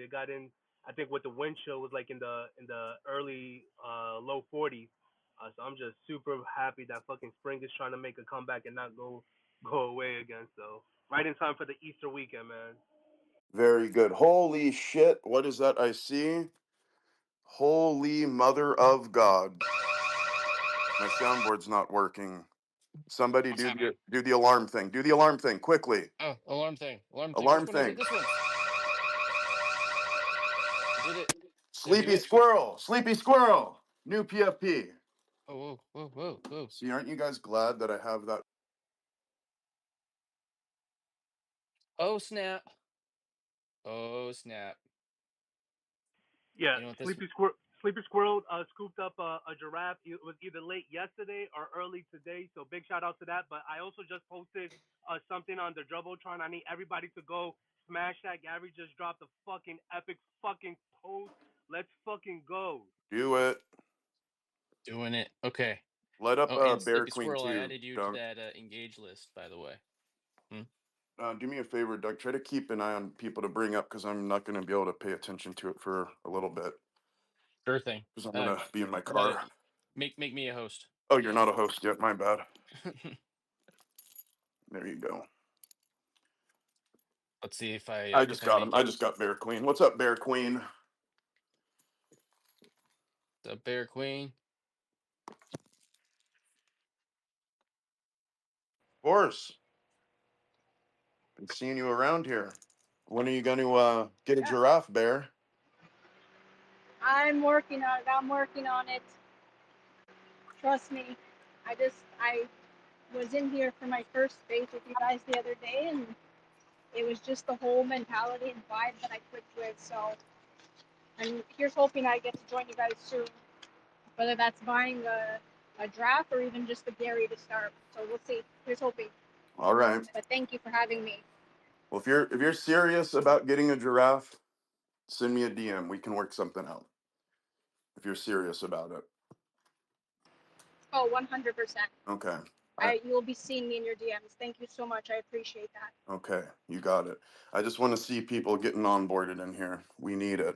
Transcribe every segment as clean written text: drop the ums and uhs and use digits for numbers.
It got in. I think with the wind chill was like in the early low 40s. So I'm just super happy that fucking spring is trying to make a comeback and not go away again. So right in time for the Easter weekend, man. Very good. Holy shit! What is that I see? Holy Mother of God! My soundboard's not working. Somebody What's do happening? the alarm thing. Do the alarm thing quickly. Oh, alarm thing. Alarm thing. Which Alarm one is it? thing. This one. I did it. Did I do Sleepy it? squirrel. Sleepy squirrel. New PFP. Oh, whoa, whoa, whoa, whoa. See, aren't you guys glad that I have that? Oh, snap. Oh, snap. Yeah, You know what this? Sleepy Squirrel scooped up a giraffe. It was either late yesterday or early today. So big shout out to that. But I also just posted something on the Jumbotron. I need everybody to go smash that. Gary just dropped a fucking epic fucking post. Let's fucking go. Do it. Doing it. Okay. Let up Oh, and Bear Sleepy Queen Squirrel, I too, added you to Doug. that engage list, by the way. Hmm? Do me a favor, Doug. Try to keep an eye on people to bring up because I'm not going to be able to pay attention to it for a little bit Sure thing. because I'm going to be in my How about car. it? Make me a host. Oh, you're not a host yet. My bad. There you go. Let's see if I just got him. make I you just got Bear Queen. What's up, Bear Queen? the Bear Queen. Horse. Been seeing you around here. When are you going to get a Yeah, giraffe, Bear? I'm working on it. I'm working on it. Trust me. I was in here for my first space with you guys the other day, and it was just the whole mentality and vibe that I clicked with. So I'm here's hoping I get to join you guys soon, whether that's buying a draft or even just a Gary to start. So we'll see. Here's hoping. All right. But thank you for having me. Well, if you're serious about getting a giraffe, send me a DM. We can work something out. If you're serious about it. Oh, 100%. Okay. You will be seeing me in your DMs. Thank you so much. I appreciate that. Okay, you got it. I just want to see people getting onboarded in here. We need it.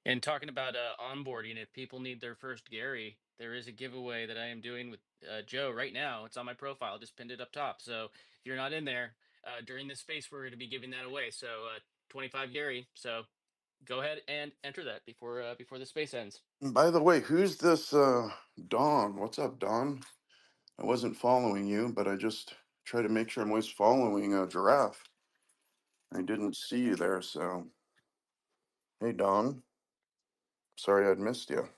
And talking about onboarding, if people need their first Gary, there is a giveaway that I am doing with Joe right now. It's on my profile, just pinned it up top. So if you're not in there during this space, we're going to be giving that away. So 25 Gary. So go ahead and enter that before the space ends. By the way, who's this Don? What's up, Don? I wasn't following you, but I just try to make sure I'm always following a giraffe. I didn't see you there, so hey, Don. Sorry I'd missed you.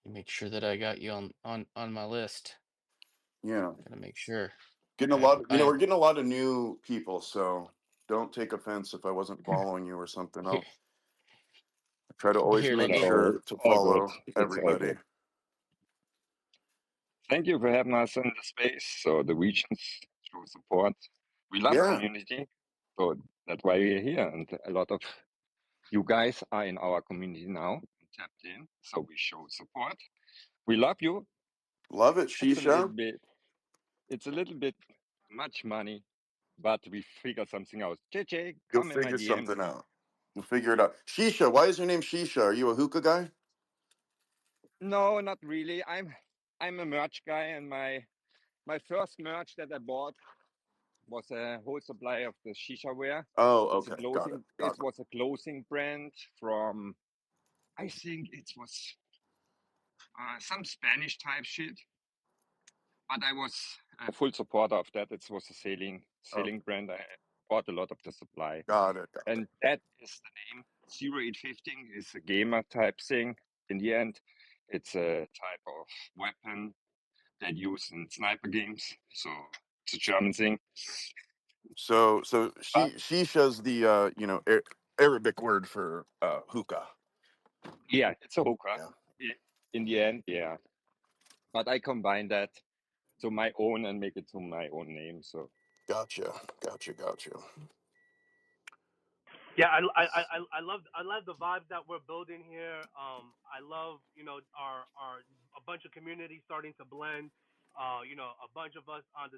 Make sure that I got you on my list. Yeah, Gotta make sure. getting a I lot. I We're am getting a lot of new people, so don't take offense if I wasn't following you or something. here. I try to always Here, let make No, me. sure to all good. follow It's all everybody. good. Thank you for having us in the space. So the regions show support. We love Yeah, community. So that's why we're here. And a lot of you guys are in our community now, tapped in. So we show support. We love you. love it, It's a little Shisha. bit, it's a little bit much money, but we figure something out. JJ, You'll come in my figure DMs. something out. We'll figure it out. Shisha, why is your name Shisha? Are you a hookah guy? No, not really. I'm a merch guy, and my first merch that I bought was a whole supply of the shisha ware. Oh, It's a okay. Got it. clothing. Got It it. was a clothing brand from, I think it was some Spanish type shit. But I was a full supporter of that. It was a Oh, sailing brand. I bought a lot of the supply, got it. Got it. and that is the name. 0815 is a gamer type thing. In the end, it's a type of weapon that used in sniper games. So it's a German thing. So But Shisha's the Arabic word for hookah. yeah, it's a hookah. Yeah. In the end, yeah. But I combine that to my own and make it to my own name. So Gotcha. Gotcha. Gotcha. Yeah, I love the vibes that we're building here. I love our a bunch of communities starting to blend. a bunch of us on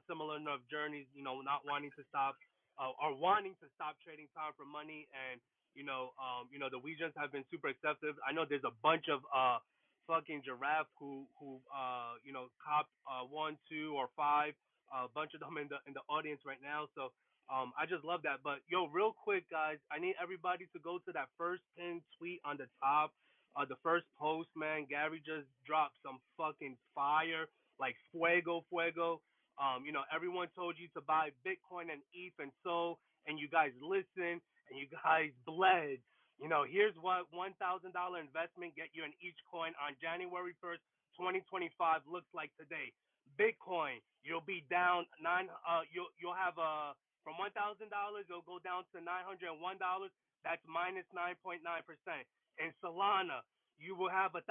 similar enough journeys, not wanting to stop or wanting to stop trading time for money. And the Weegians have been super accepted. I know there's a bunch of fucking Giraffe who copped one, two, or five. A bunch of them in the audience right now. So I just love that. But yo, real quick, guys, I need everybody to go to that first pinned tweet on the top. The first post, man. Gary just dropped some fucking fire, like fuego, fuego. Everyone told you to buy Bitcoin and ETH and so, and you guys listened and you guys bled. Here's what $1,000 investment get you in each coin on January 1st, 2025 looks like today. Bitcoin, you'll be down you'll have from $1,000, it'll go down to $901. That's minus 9.9%. In Solana, you will have $1,000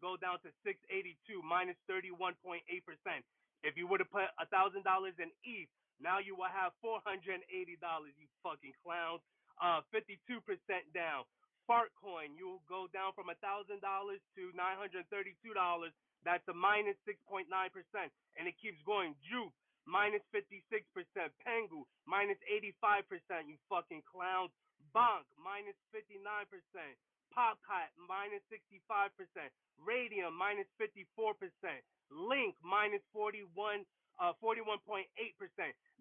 go down to 682 minus 31.8%. If you were to put $1,000 in ETH, now you will have $480. You fucking clowns. 52% down. Fartcoin, you will go down from $1,000 to $932. That's a minus 6.9%, and it keeps going. Juke minus 56%. Pengu minus 85%. You fucking clowns. Bonk minus 59%. Popcat minus 65%. Radium minus 54%. Link minus 41.8%.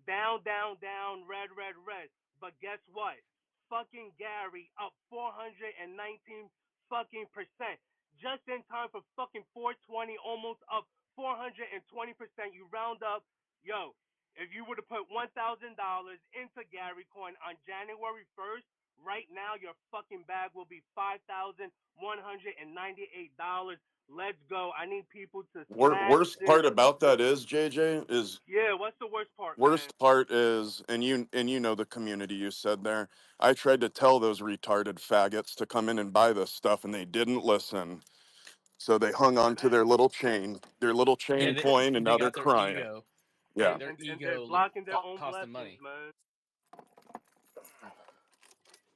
Down, down, down, red, red, red. But guess what? Fucking Gary up 419 fucking percent. Just in time for fucking 420, almost up 420%. You round up, yo, if you were to put $1,000 into Gary Coin on January 1st, right now your fucking bag will be $5,198. Let's go. I need people to smash Worst this. part about that is, JJ, is Yeah, what's the worst part, man? worst part is, and you know the community you said there. I tried to tell those retarded faggots to come in and buy this stuff, and they didn't listen. So they hung on to Man. their little Yeah, chain coin, and they now they're got their crying. ego. Yeah. Their And they're ego blocking their own cost them blessings, money. man.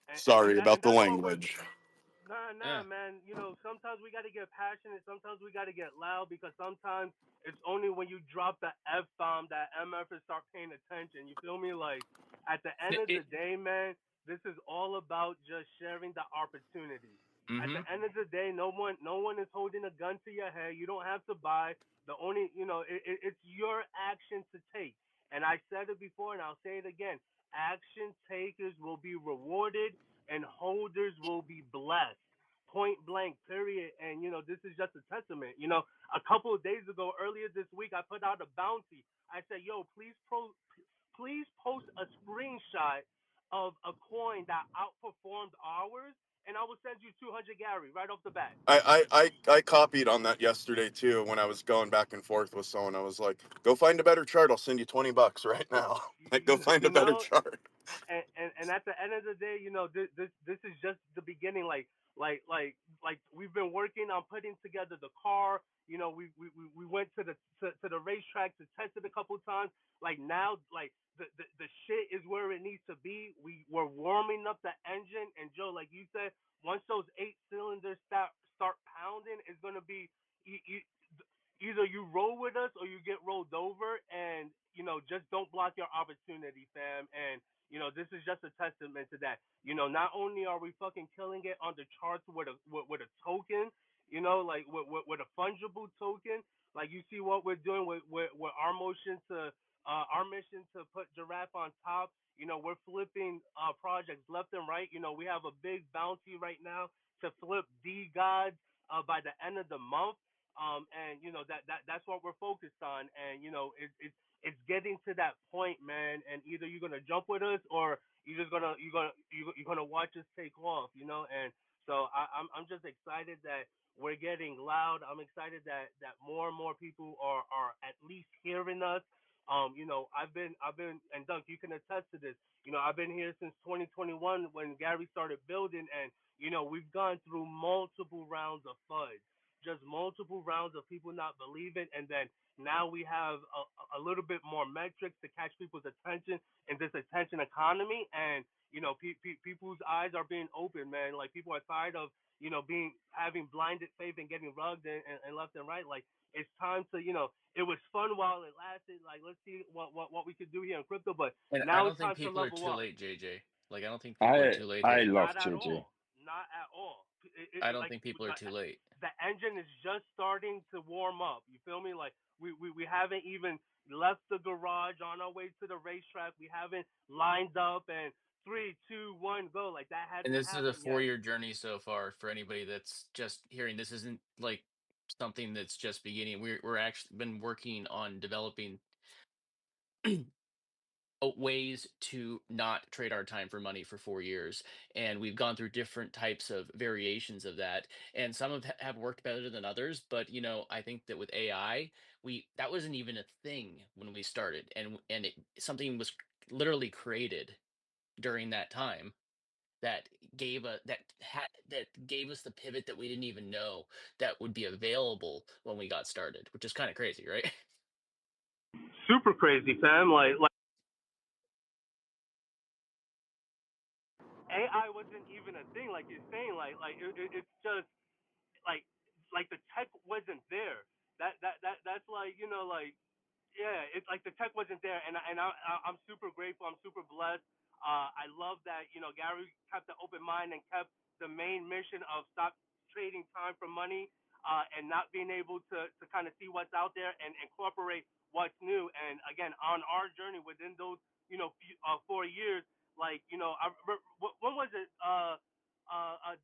And Sorry that and about the that's what we're language. nah, Yeah. man. Sometimes we gotta get passionate. Sometimes we gotta get loud because sometimes it's only when you drop the F bomb that MFers start paying attention. You feel me? Like at the end of the It. day, man, this is all about just sharing the opportunity. At the Mm-hmm. end of the day, no one is holding a gun to your head. You don't have to buy. The only it's your action to take. And I said it before, and I'll say it again. Action takers will be rewarded and holders will be blessed. Point blank, period. And this is just a testament. A couple of days ago, earlier this week, I put out a bounty. I said, "Yo, please post a screenshot of a coin that outperformed ours, and I will send you 200 Gary right off the bat." I copied on that yesterday too when I was going back and forth with someone. I was like, "Go find a better chart. I'll send you $20 right now. You, Like, go you, find you a better know, chart." and at the end of the day, this is just the beginning. Like we've been working on putting together the car. We went to the racetrack to test it a couple times. Like now, like the shit is where it needs to be. We're warming up the engine, and Joe, like you said, once those 8 cylinders start pounding, it's gonna be either you roll with us or you get rolled over. And just don't block your opportunity, fam. And this is just a testament to that. Not only are we fucking killing it on the charts with a token, like with a fungible token. Like you see what we're doing with our motion to our mission to put Giraffe on top. We're flipping projects left and right. We have a big bounty right now to flip D gods by the end of the month. And that's what we're focused on. And it's getting to that point, man. And either you're gonna jump with us or you're gonna watch us take off. And so I'm just excited that we're getting loud. I'm excited that more and more people are at least hearing us. I've been and Dunk, you can attest to this. I've been here since 2021 when Gary started building, and we've gone through multiple rounds of FUD. just multiple rounds of people not believing, and then now we have a little bit more metrics to catch people's attention in this attention economy, and people's eyes are being opened, man. Like people are tired of being having blinded faith and getting rugged and left and right. Like it's time to it was fun while it lasted. Like let's see what we could do here in crypto, but And I now don't it's think time to people are level too up. late, JJ. Like I don't think people are I too late I here. love Not at JJ. all. Not at all. I don't Like think people are too late. the engine is just starting to warm up. You feel me? Like we haven't even left the garage on our way to the racetrack. We haven't lined up and 3, 2, 1, go. Like that And hasn't this is a happened yet. four-year journey so far for anybody that's just hearing. This isn't like something that's just beginning. We're actually been working on developing ways to not trade our time for money for 4 years, and we've gone through different types of variations of that, and some have worked better than others. But I think that with AI, we that wasn't even a thing when we started, and something was literally created during that time that gave us the pivot that we didn't even know that would be available when we got started, which is kind of crazy, right? Super crazy, fam. Like AI wasn't even a thing. Like you're saying, it's just like the tech wasn't there. That's like like yeah, it's like the tech wasn't there, and I'm super grateful. I'm super blessed. I love that Gary kept the open mind and kept the main mission of stop trading time for money, and not being able to kind of see what's out there and incorporate what's new. And again, on our journey within those 4 years, like when was it?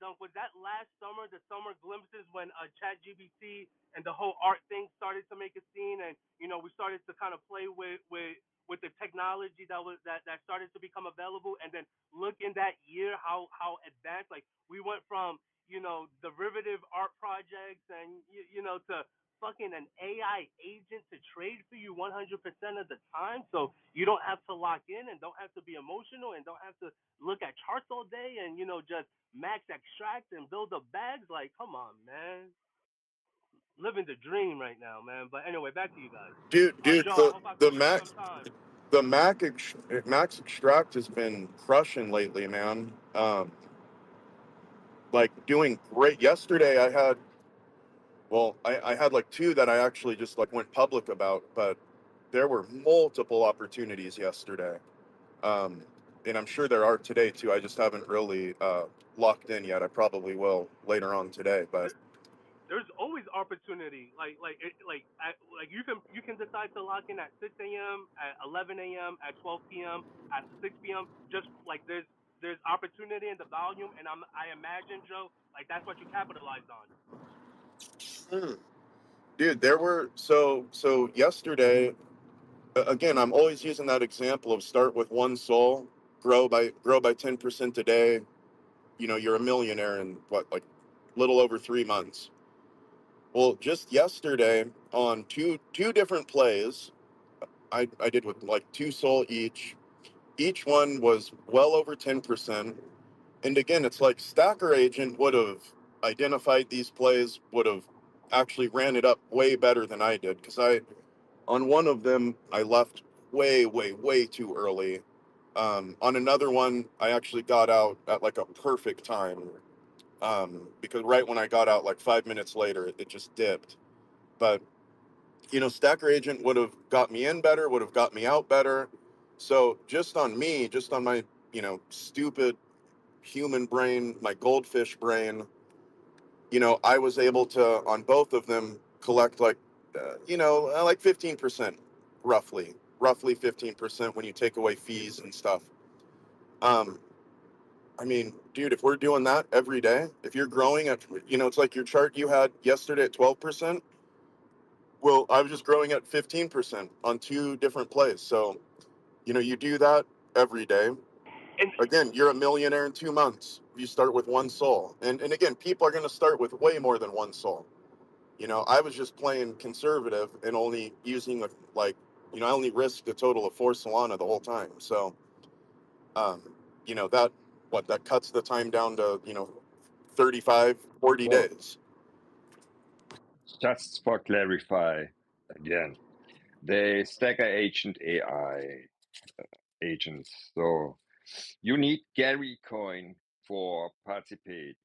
Dunk, was that last summer? The summer glimpses when ChatGPT and the whole art thing started to make a scene, and we started to kind of play with the technology that started to become available, and then look in that year how advanced, like we went from derivative art projects and to fucking an AI agent to trade for you 100% of the time, so you don't have to lock in and don't have to be emotional and don't have to look at charts all day and just max extract and build up bags. Like, come on, man, living the dream right now, man. But anyway, back to you guys. Dude, Joe, I hope I the caught you Mac sometime. the Max Extract has been crushing lately, man. Like doing great. Yesterday, I had like two that I actually just like went public about, but there were multiple opportunities yesterday. Um, and I'm sure there are today too. I just haven't really locked in yet. I probably will later on today, but There's always opportunity. Like you can decide to lock in at 6 a.m., at 11 a.m., at 12 p.m., at 6 p.m. Just like there's opportunity in the volume, and I imagine, Joe, like that's what you capitalized on. Hmm. Dude, there were so yesterday. Again, I'm always using that example of start with one soul, grow by 10% a day. You're a millionaire in what, like little over 3 months. Well, just yesterday on two different plays, I did with like two soul each. Each one was well over 10%. And again, it's like Stacker Agent would have identified these plays, would have actually ran it up way better than I did. Because on one of them, I left way, way, way too early. On another one, I actually got out at like a perfect time. Because right when I got out, like 5 minutes later, it just dipped. But Stacker Agent would have got me in better, would have got me out better. So just on me, just on my, stupid human brain, my goldfish brain, I was able to, on both of them, collect like 15%, roughly 15% when you take away fees and stuff. Um, I mean, dude, if we're doing that every day, if you're growing at, it's like your chart you had yesterday at 12%. Well, I was just growing at 15% on two different plays. So, you do that every day. And Again, you're a millionaire in 2 months. You start with one soul. And again, people are going to start with way more than one soul. I was just playing conservative and only using I only risked a total of 4 Solana the whole time. So, that cuts the time down to, 35, 40 Well, days. just for clarify again, the stacker agent AI agents. So you need Gary coin for participate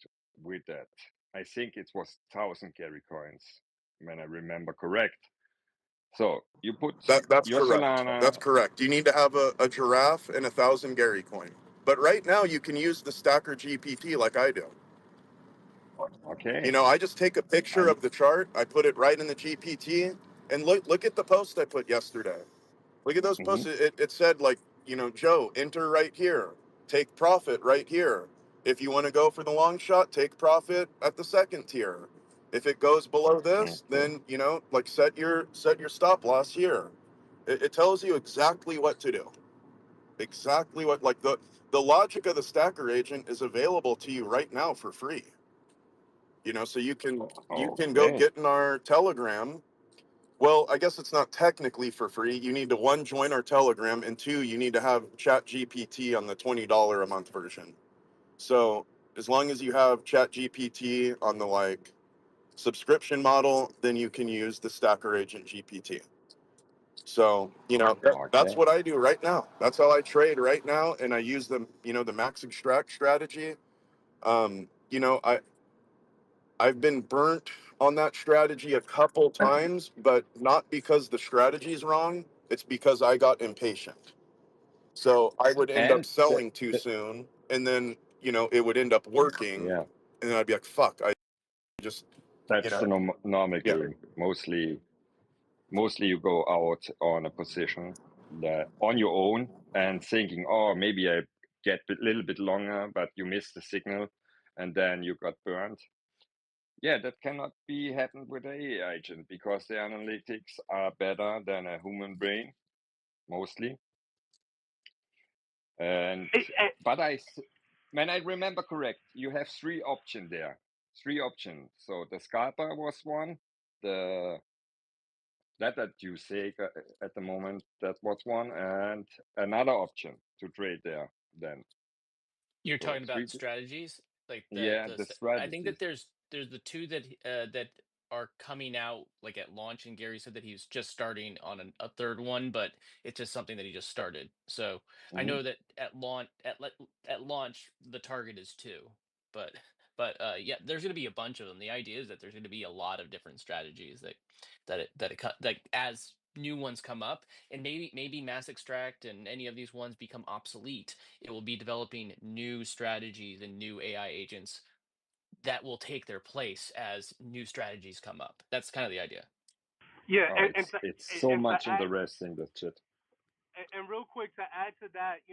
with that. I think it was 1,000 Gary coins, when I remember correct. So you put That's your correct. That's Solana. correct. You need to have a giraffe and 1,000 Gary coin. But right now, you can use the Stacker GPT like I do. You Okay. know, I just take a picture And of the chart, I put it right in the GPT, and look at the post I put yesterday. Look at those posts. mhm, It said like, you know, Joe, enter right here, take profit right here. If you want to go for the long shot, take profit at the second tier. If it goes below this, okay. then you know, like set your stop loss here. It tells you exactly what to do. Exactly what like the logic of the stacker agent is available to you right now for free. You know, so you can go Okay. get in our Telegram. Well, I guess it's not technically for free. You need to one, join our Telegram, and two, you need to have Chat GPT on the $20 a month version. So as long as you have Chat GPT on the like subscription model, then you can use the Stacker Agent GPT. So you know that's Okay. what I do right now. That's how I trade right now, and I use the max extract strategy. You know, I've been burnt on that strategy a couple times, but not because the strategy is wrong. It's because I got impatient. So I would end up And selling too soon, and then it would end up working, yeah, and then I'd be like, "Fuck!" I just, you that's the know, normal yeah, game. Mostly you go out on a position that on your own and thinking, oh, maybe I get a little bit longer, but you miss the signal, and then you got burned. Yeah, that cannot be happened with a AI agent because the analytics are better than a human brain mostly. And Hey, hey, but when I remember correct, you have three options there. Three options. So the scalper was one. The that you say at the moment, that was one, and another option to trade there. Then You're so talking three. about strategies, like Yeah, the I think that strategies. there's the two that that are coming out like at launch, and Gary said that he's just starting on a third one, but it's just something that he just started. So I Hmm. know that at launch the target is two, but yeah, there's going to be a bunch of them. The idea is that there's going to be a lot of different strategies that as new ones come up, and maybe mass extract and any of these ones become obsolete, it will be developing new strategies and new AI agents that will take their place as new strategies come up. That's kind of the idea. yeah, Oh, it's so and to much add interesting, that shit. and real quick to add to that,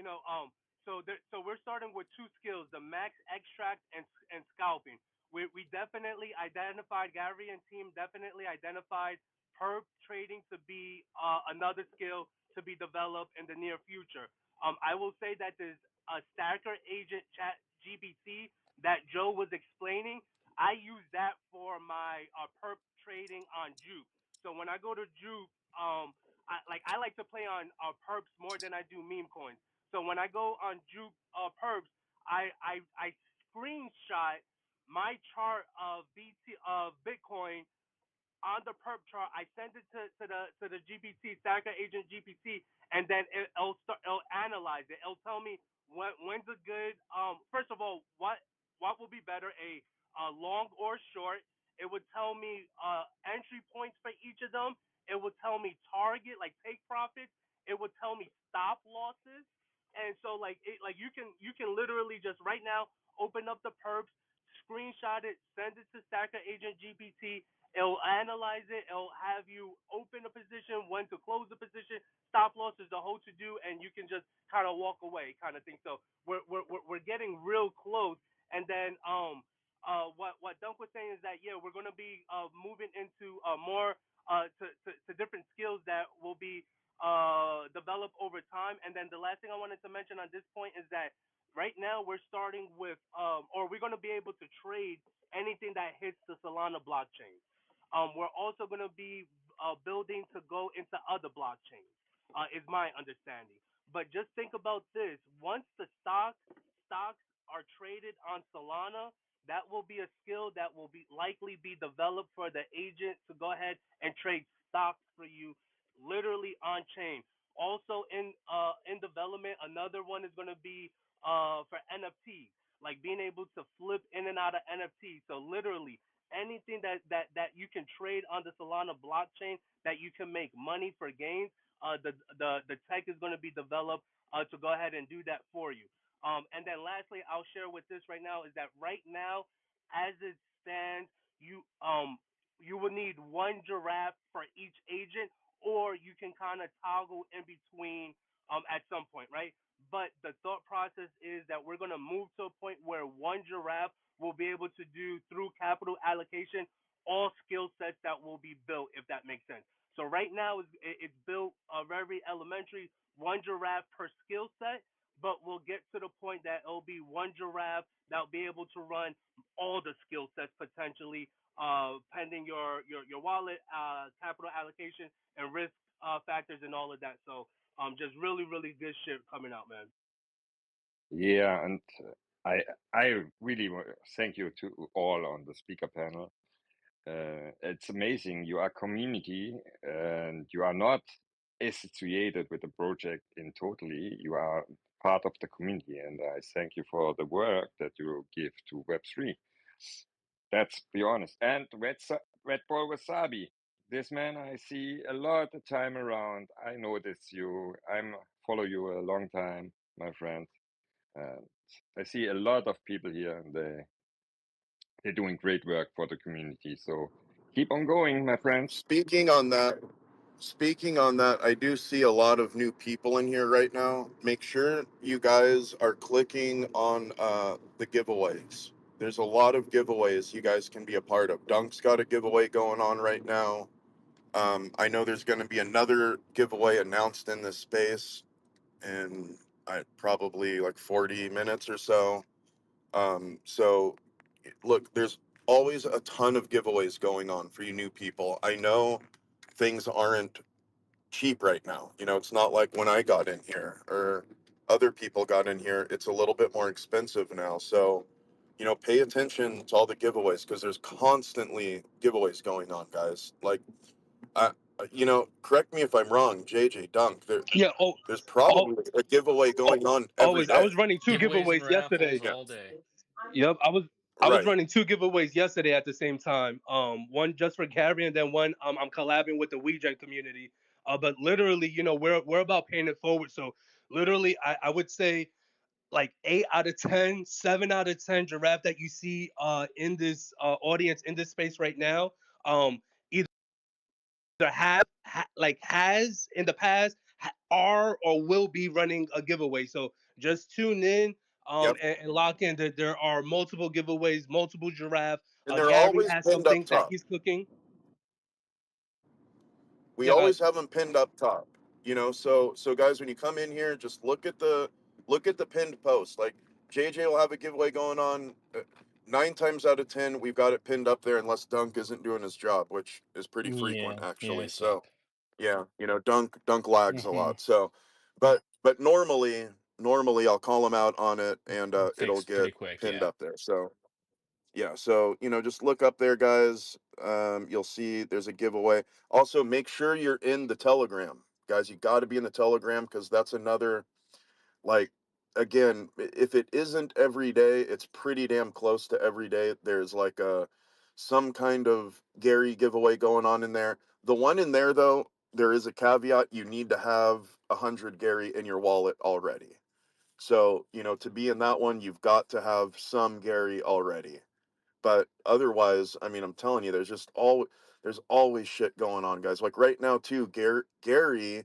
so we're starting with two skills: the max extract and scalping. We definitely identified, Gary and team definitely identified perp trading to be another skill to be developed in the near future. I will say that there's a stacker agent chat GPT that Joe was explaining. I use that for my perp trading on Juke. So when I go to Juke, I like to play on perps more than I do meme coins. So when I go on Juke perps, I screenshot my chart of Bitcoin on the perp chart. I send it to the GPT Stacker Agent GPT, and then it'll analyze it. It'll tell me when's a good first of all what will be better, a long or short. It would tell me entry points for each of them. It would tell me target, like take profits. It would tell me stop losses. And so like you can literally just right now open up the perps, screenshot it, send it to Stacker Agent GPT. It'll analyze it. It'll have you open a position, when to close the position, stop losses, the whole to do, and you can just kind of walk away, kind of thing. So we're getting real close. And then what Dunk was saying is that yeah, we're gonna be moving into more to different skills that will be developed over time. And then the last thing I wanted to mention on this point is that right now we're starting with or we're gonna be able to trade anything that hits the Solana blockchain. We're also going to be building to go into other blockchains, is my understanding. But just think about this: once the stocks are traded on Solana, that will be a skill that will be likely be developed for the agent to go ahead and trade stocks for you, literally on chain. Also in development, another one is going to be for NFTs, like being able to flip in and out of NFTs. So literally anything that you can trade on the Solana blockchain that you can make money for gains, the tech is going to be developed to go ahead and do that for you. And then lastly, I'll share with this right now is that right now, as it stands, you will need one giraffe for each agent, or you can kind of toggle in between at some point, right? But the thought process is that we're gonna move to a point where one giraffe will be able to do through capital allocation all skill sets that will be built, if that makes sense. So right now it's built very elementary, one giraffe per skill set, but we'll get to the point that it'll be one giraffe that'll be able to run all the skill sets potentially, pending your wallet, capital allocation, and risk factors and all of that. So just really good shit coming out, man. Yeah, and I really thank you to all on the speaker panel. It's amazing. You are community, and you are not associated with the project in totally. You are part of the community, and I thank you for the work that you give to Web3. That's be honest. And Red Bull Wasabi. This man I see a lot of time around. I notice you. I'm follow you a long time, my friend. And I see a lot of people here, and they're doing great work for the community. So keep on going, my friends. Speaking on that, I do see a lot of new people in here right now. Make sure you guys are clicking on the giveaways. There's a lot of giveaways you guys can be a part of. Dunk's got a giveaway going on right now. I know there's going to be another giveaway announced in this space in probably like 40 minutes or so. So, look, there's always a ton of giveaways going on for you new people. I know things aren't cheap right now. You know, it's not like when I got in here or other people got in here. It's a little bit more expensive now. So, you know, pay attention to all the giveaways because there's constantly giveaways going on, guys. Like, I, you know, correct me if I'm wrong, JJ Dunk. Yeah. There's Oh, probably a giveaway going on every always. I day. was running two Giveaways and giveaways yesterday. raffles Yeah, all day. Yep. I was right. running two giveaways yesterday at the same time. One just for Gary, and then one I'm collabing with the WeGen community. But literally, we're about paying it forward. So literally, I would say like 8 out of 10, 7 out of 10 giraffe that you see in this audience in this space right now. Either like has in the past are or will be running a giveaway. So just tune in Yep. and lock in that there are multiple giveaways, multiple giraffe. And they're Gary always has pinned some up things that top. he's cooking. We Yeah, guys. always have them pinned up top. You know, so guys, when you come in here, just look at the pinned post. Like JJ will have a giveaway going on. 9 times out of 10, we've got it pinned up there, unless Dunk isn't doing his job, which is pretty frequent Yeah, I actually. So suck. yeah, you know, Dunk lags a Hmm. lot. So, but normally I'll call him out on it, and it'll Fixed pretty get quick, pinned yeah. up there. So yeah, so you know, just look up there, guys. You'll see there's a giveaway. Also, make sure you're in the Telegram, guys. You got to be in the Telegram because that's another, like, again, if it isn't every day, it's pretty damn close to every day. There's like some kind of Gary giveaway going on in there. The one in there though, there is a caveat. You need to have 100 Gary in your wallet already. So you know, to be in that one, you've got to have some Gary already. But otherwise, I mean, I'm telling you, there's always shit going on, guys. Like right now too, Gary,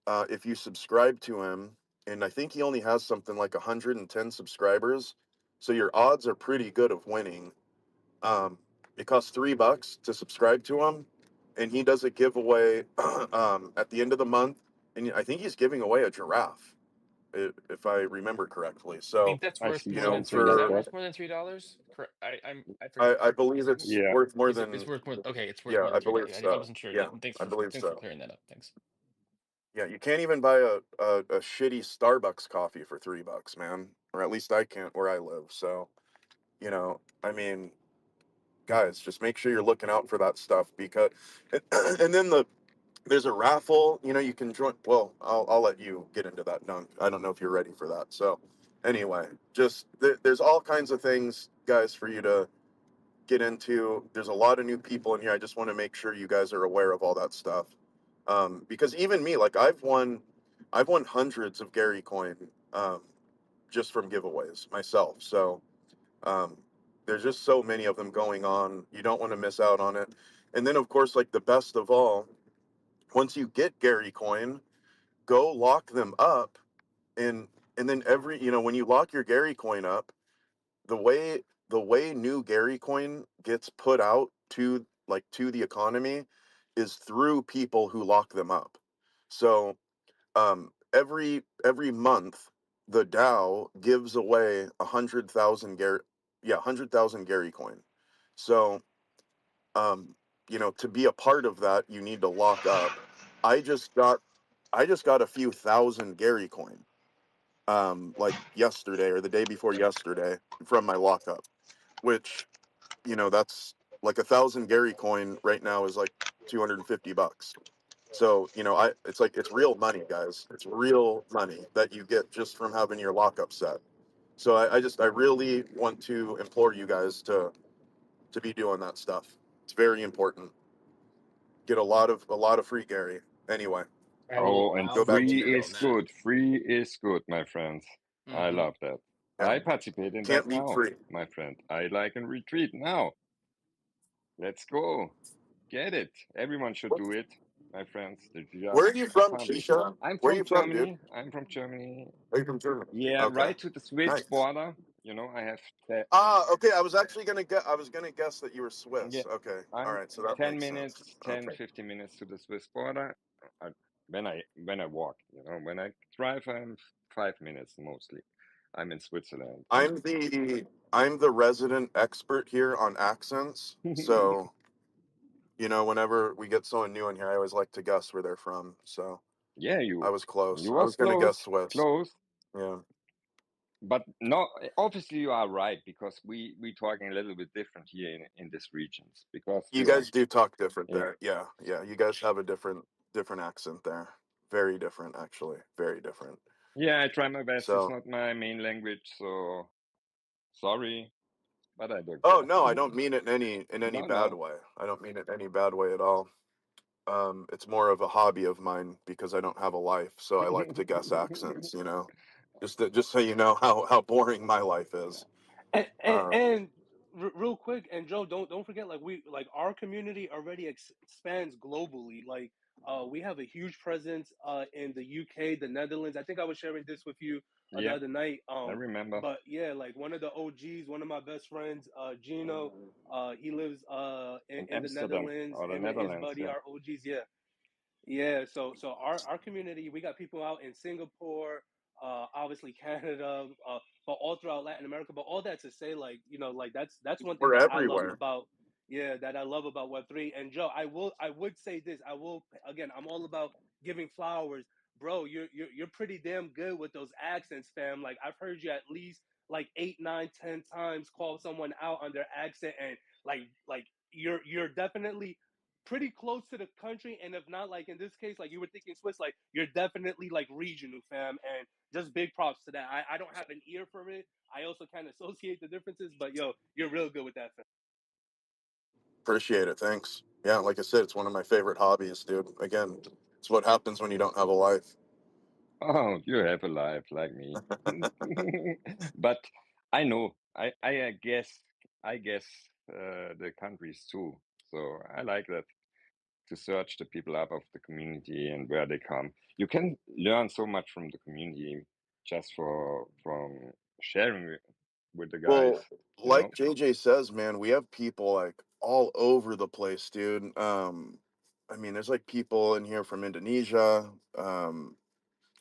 if you subscribe to him, and I think he only has something like 110 subscribers, so your odds are pretty good of winning. It costs $3 to subscribe to him, and he does a giveaway at the end of the month, and I think he's giving away a giraffe, if I remember correctly. I So think that's I worth see you more know, than something is like that for that. worth more than $3? Correct. I forget. I believe Is it it's Yeah. worth more is it it's than, worth more okay, it's worth yeah, more I than believe $3. I so. wasn't sure. Yeah, Thanks I believe for so. clearing that up. Thanks. Yeah, you can't even buy a shitty Starbucks coffee for $3, man. Or at least I can't where I live. So I mean, guys, just make sure you're looking out for that stuff because, and then there's a raffle. You can join. Well, I'll let you get into that, Dunk. I don't know if you're ready for that. So, anyway, just there's all kinds of things, guys, for you to get into. There's a lot of new people in here. I just want to make sure you guys are aware of all that stuff. Because even me, like I've won hundreds of Gary coin just from giveaways myself. So um, there's just so many of them going on. You don't want to miss out on it. And then of course, like the best of all, once you get Gary coin, go lock them up, and then when you lock your Gary coin up, the way new Gary coin gets put out to the economy is through people who lock them up. So every month the DAO gives away 100,000 Gary, yeah, 100,000 Gary coin. So to be a part of that, you need to lock up. I just got I just got a few thousand Gary coin like yesterday or the day before yesterday from my lockup, which that's like 1,000 Gary coin right now is like $250. So it's real money, guys. It's real money that you get just from having your lockup set. So I really want to implore you guys to be doing that stuff. It's very important. Get a lot of free Gary. Anyway, Oh, and go I'll back do to free you better guys. than is that. good. Free is good, my friends. I Hmm. love that. Yeah, I participate in that can't beat now, free. my friend. I like and retreat now. Let's go. Get it. Everyone should do it, my friends. The Where Giraffe are you from, Party. Keisha? I'm Where are from you from, dude? Germany. I'm from Germany. Are you from Germany? Yeah, Okay, right to the Swiss nice. border. I have that. Okay. I was gonna guess that you were Yeah, Swiss. Okay, all I'm right. So that 10 makes sense. minutes, 10, Okay. 15 minutes to the Swiss border. I, when I walk, when I drive, I'm 5 minutes mostly. I'm in Switzerland. I'm the resident expert here on accents. So whenever we get someone new in here, I always like to guess where they're from. So Yeah, I you was close. you I was was gonna guess close, Swiss. close. Yeah. But no, obviously you are right because we talking a little bit different here in these regions because You guys do talk different yeah. there. Yeah, yeah. You guys have a different accent there. Very different, actually. Very different. Yeah, I try my best. It's So, not my main language, so sorry, but I don't oh care. no, I don't mean it in any No, bad no. way. I don't mean it in any bad way at all. It's more of a hobby of mine because I don't have a life, so I like to guess accents. Just so you know how boring my life is. And and, Um, and real quick, and Joe, don't forget, like our community already expands globally. Like we have a huge presence in the UK, the Netherlands. I think I was sharing this with you the Yeah, other night. I remember. But yeah, like one of the OGs, one of my best friends, Gino, he lives In in the Amsterdam Netherlands. or the Him and his Netherlands, buddy yeah. are OGs. Yeah, yeah, so our community, we got people out in Singapore, obviously Canada, but all throughout Latin America. But all that to say, like like that's one thing we're that I love everywhere. about, yeah, that I love about Web3. And Joe, I would say this, I will again, I'm all about giving flowers, bro. You're pretty damn good with those accents, fam. Like I've heard you at least like 8, 9, 10 times call someone out on their accent, and like you're definitely pretty close to the country, and if not, like in this case, like you were thinking Swiss, like you're definitely like regional, fam. And just big props to that. I don't have an ear for it. I also kind of associate the differences, but yo, you're real good with that, fam. Appreciate it. Thanks. Yeah, like I said, it's one of my favorite hobbies, dude. Again, it's what happens when you don't have a life. Oh, you have a life like me. But I know, I guess the countries too. So I like that to search the people up of the community and where they come. You can learn so much from the community just from sharing with the guys, Well, you know? like JJ says, man, we have people like all over the place, dude. I mean, there's like people in here from Indonesia.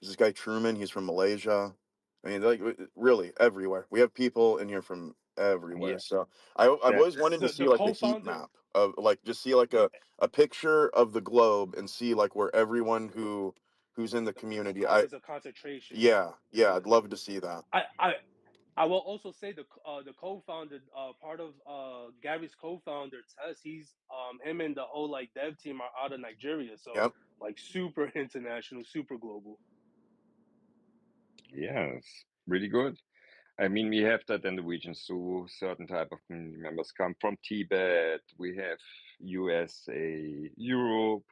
There's this guy Truman, he's from Malaysia. I mean, like really everywhere. We have people in here from everywhere. Yeah, So I've that always wanted to see The like a heat co-founder, map of like just see like a picture of the globe and see like where everyone who's in the the community. points of concentration. Yeah, I'd love to see that. I I will also say the co-founder, part of Gary's co-founder Tess, he's him and the whole like dev team are out of Nigeria, so Yep. like super international, super global. Yes, really good. I mean, we have that in the regions too. Certain type of community members come from Tibet. We have USA, Europe,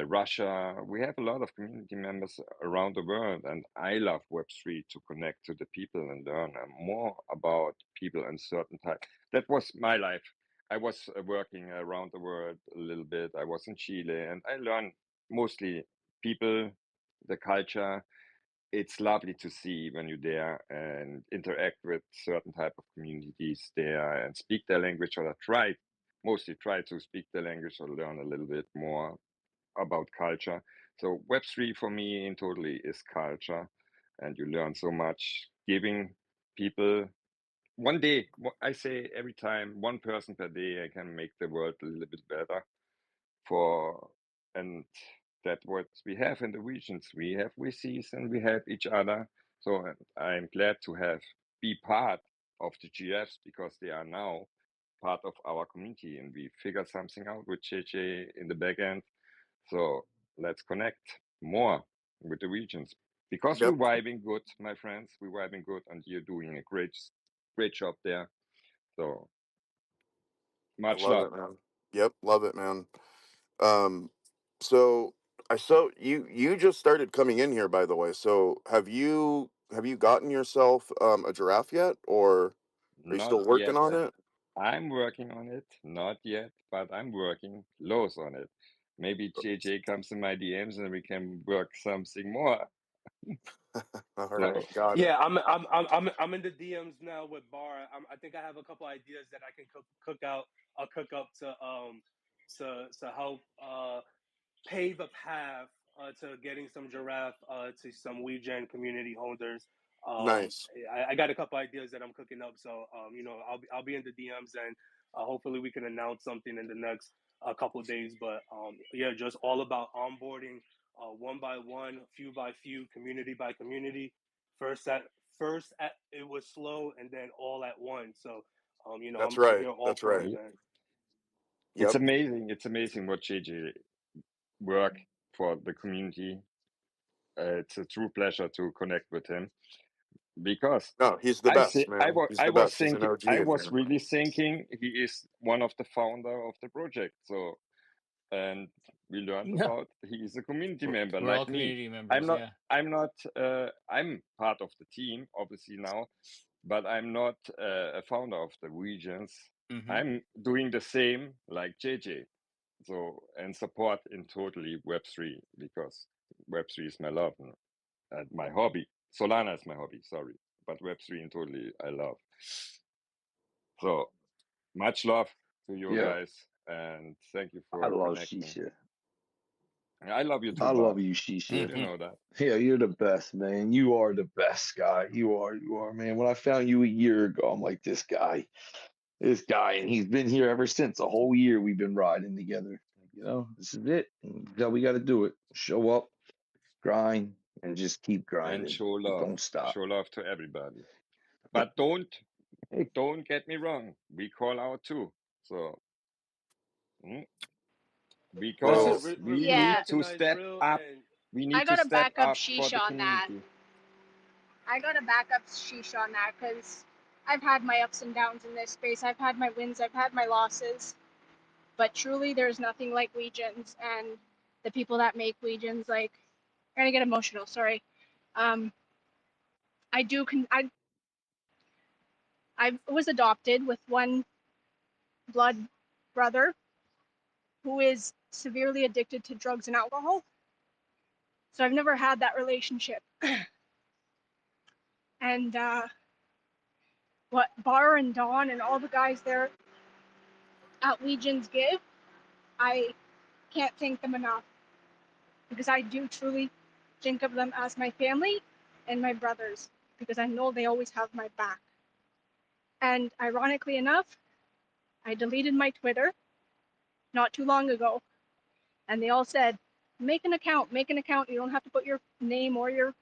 Russia. We have a lot of community members around the world, and I love Web3 to connect to the people and learn more about people and certain type. That was my life. I was working around the world a little bit. I was in Chile, and I learned mostly people, the culture. It's lovely to see when you're there and interact with certain type of communities there and speak their language, or mostly try to speak the language or learn a little bit more about culture. So Web3 for me in totally is culture, and you learn so much giving people one day. I say every time, one person per day, I can make the world a little bit better for, and that's what we have in the regions. We have VCs and we have each other. So I'm glad to be part of the GFs because they are now part of our community, and we figured something out with JJ in the back end. So let's connect more with the regions because we're Yep. vibing good, my friends. We're vibing good, and you're doing a great job there. So I much love love. it, man. Yep, love it, man. Um, so I saw you just started coming in here, by the way. So have you gotten yourself a giraffe yet, or are you Not still working yet. on it? I'm working on it. Not yet, but I'm working loads on it. Maybe JJ comes in my DMs and we can work something more. All right, So got it. Yeah, I'm in the DMs now with Bar. I think I have a couple ideas that I can cook out. I'll cook up to help pave a path to getting some giraffe to some WeGen community holders. Nice. I got a couple ideas that I'm cooking up, so I'll be in the DMs, and hopefully we can announce something in the next couple of days. But yeah, just all about onboarding one by one, few by few, community by community. First at it was slow, and then all at once. So That's I'm right. here all That's for right. it, yeah, man. it's Yep. amazing. It's amazing what JJ work for the community. It's a true pleasure to connect with him because No, he's the best, I man. was He's I the was best. He's an thinking OG I in was here. really thinking he is one of the founder of the project. So and we learned No, about he is a community member we're all like me. community members. Yeah. I'm part of the team obviously now, but I'm not a founder of the regions. Mm-hmm. I'm doing the same like JJ. So and support in totally Web3 because Web3 is my love and my hobby. Solana is my hobby, sorry, but Web3 in totally I love. So much love to you Yeah, guys and thank you I for love connecting. Shisha. I love you too, I love Bar. you, Shisha. You Mm-hmm. know that. Yeah, you're the best, man. You are the best guy. You are, man. When I found you a year ago, I'm like, this guy, and he's been here ever since. A whole year we've been riding together. This is it. We got to do it. Show up, grind, and just keep And grinding. Don't stop. show love to everybody. Hey, But don't get me wrong. We call out too. So mm, Listen, Well, because we need Yeah, to recognize step real, up. and We I need to gotta step back up up for Shisha the on that. community. I gotta back up Shisha on that because I've had my ups and downs in this space. I've had my wins, I've had my losses. But truly, there's nothing like Legions and the people that make Legions. Like, I'm gonna get emotional. Sorry. Um, I do. I was adopted with one blood brother who is severely addicted to drugs and alcohol. So I've never had that relationship. And what Bar and Dawn and all the guys there at Legions give, I can't thank them enough because I do truly think of them as my family and my brothers because I know they always have my back. And ironically enough, I deleted my Twitter not too long ago, and they all said, make an account, make an account. You don't have to put your name or your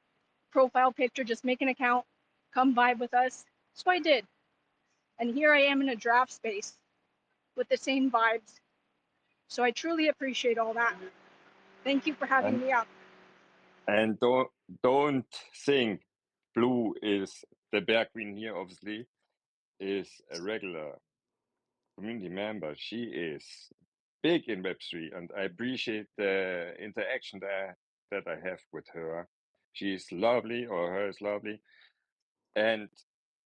profile picture, just make an account, come vibe with us. So I did. And here I am in a draft space with the same vibes. So I truly appreciate all that. Thank you for having me up. And don't think Blue is the bear queen here, obviously, is a regular community member. She is big in Web3, and I appreciate the interaction that I have with her. She's lovely, or her is lovely, and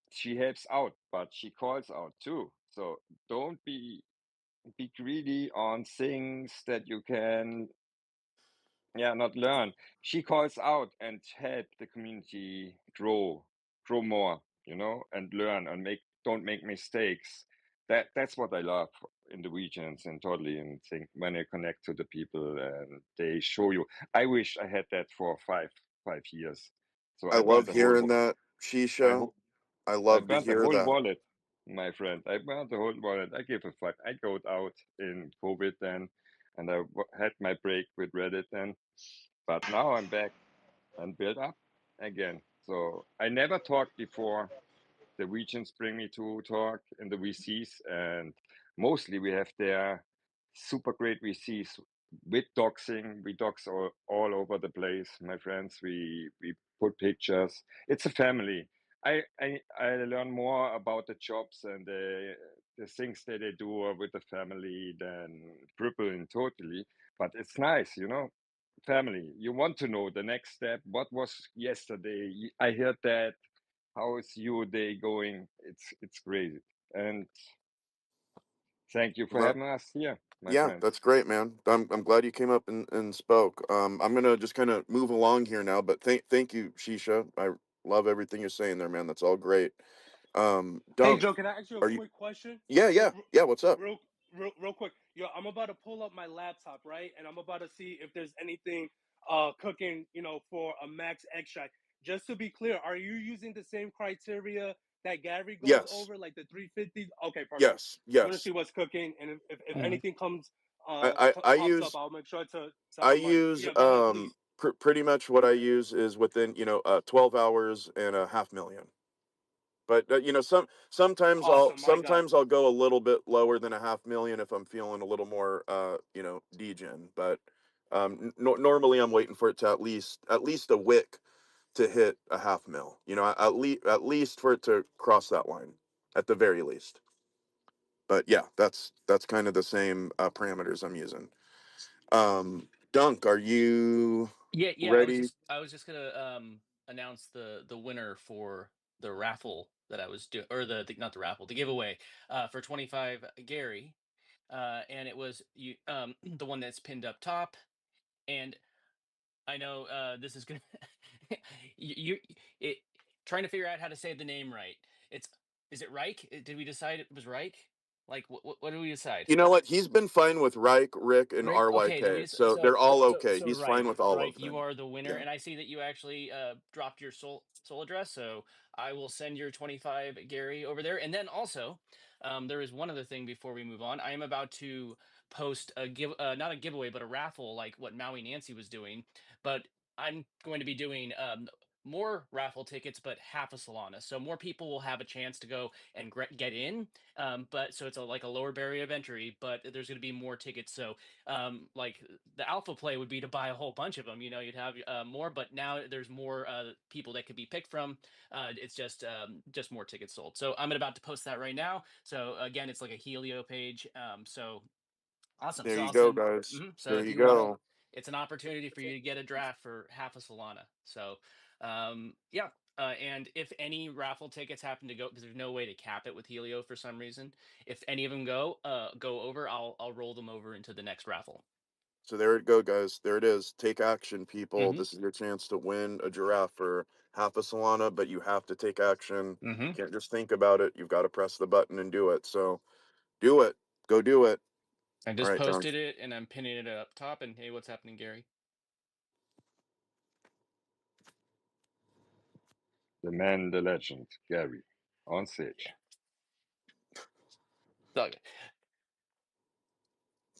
she helps out, but she calls out too. So don't be greedy on things that you can not learn. She calls out and help the community grow more, and learn and don't make mistakes. That's what I love in the regions, and totally, and think when I connect to the people and they show you. I wish I had that for five years. So I I love burned the whole hearing that, I Shisha. ho- I I love to burned the hear whole that. wallet, my friend. I burned the whole wallet. I gave a fuck. I got out in COVID then, and I had my break with Reddit then. But now I'm back and build up again. So I never talked before. The regions bring me to talk in the VCs, and mostly we have their super great VCs with doxing. We dox all over the place, my friends. We put pictures. It's a family. I learn more about the jobs and the things that they do with the family than crippling totally. But it's nice, family. You want to know the next step. What was yesterday? I heard that. How is your day going? It's great. And thank you for Well, having us here, my yeah, friend. that's great, man. I'm glad you came up and spoke. I'm gonna just kind of move along here now, but thank you, Shisha. I love everything you're saying there, man. That's all great. Hey, Dunk, Joe, can I ask you a are you? quick question? Yeah, Real, yeah, yeah. What's up? real quick. Yo, I'm about to pull up my laptop, right? And I'm about to see if there's anything cooking, for a max extract. Just to be clear, are you using the same criteria that Gary goes Yes, over, like the 350? Okay, perfect. yes, I'm gonna yes. see what's cooking, and if Mhm. anything comes I pops up, use I'll make sure to I unmic. use Yeah, go ahead, please. pretty much what I use is within 12 hours and a half million. But Awesome, my guy. sometimes I'll go a little bit lower than a half million if I'm feeling a little more degen. But normally I'm waiting for it to at least a wick to hit a half mil. At least for it to cross that line at the very least. But yeah, that's kind of the same parameters I'm using. Dunk, are you Yeah. ready? I was just gonna announce the winner for the raffle that I was doing, or the not the raffle, the giveaway for 25 Gary, and it was you the one that's pinned up top. And I know this is gonna you it trying to figure out how to say the name right. It's Is it Reich? Did we decide it was Reich? Like what did we decide? You know what? He's been fine with Reich, Rick, and Rick, okay, did we RYK, just so they're all okay. so He's fine Reich, with all of You them. are the winner, Yeah. and I see that you actually dropped your soul address, so I will send your 25 Gary over there. And then also, there is one other thing before we move on. I am about to post a not a giveaway, but a raffle like what Maui Nancy was doing, but I'm going to be doing more raffle tickets, but half a Solana, so more people will have a chance to go and get in. But so it's like a lower barrier of entry, but there's going to be more tickets. So like the alpha play would be to buy a whole bunch of them. You'd have more, but now there's more people that could be picked from. It's just more tickets sold. So I'm about to post that right now. So again, it's like a Helio page. So awesome. There So you I'll go, send. guys. So There if you you want to, go. it's an opportunity for you to get a draft for half a Solana. So, yeah. And if any raffle tickets happen to go, because there's no way to cap it with Helio for some reason, if any of them go over, I'll roll them over into the next raffle. So there it go, guys. There it is. Take action, people. Mm-hmm. This is your chance to win a giraffe for half a Solana, but you have to take action. Mm-hmm. You can't just think about it. You've got to press the button and do it. So do it. Go do it. I All just right, Dunk. posted it and I'm pinning it up top. And hey, what's happening, Gary? The man, the legend, Gary, on stage. Okay.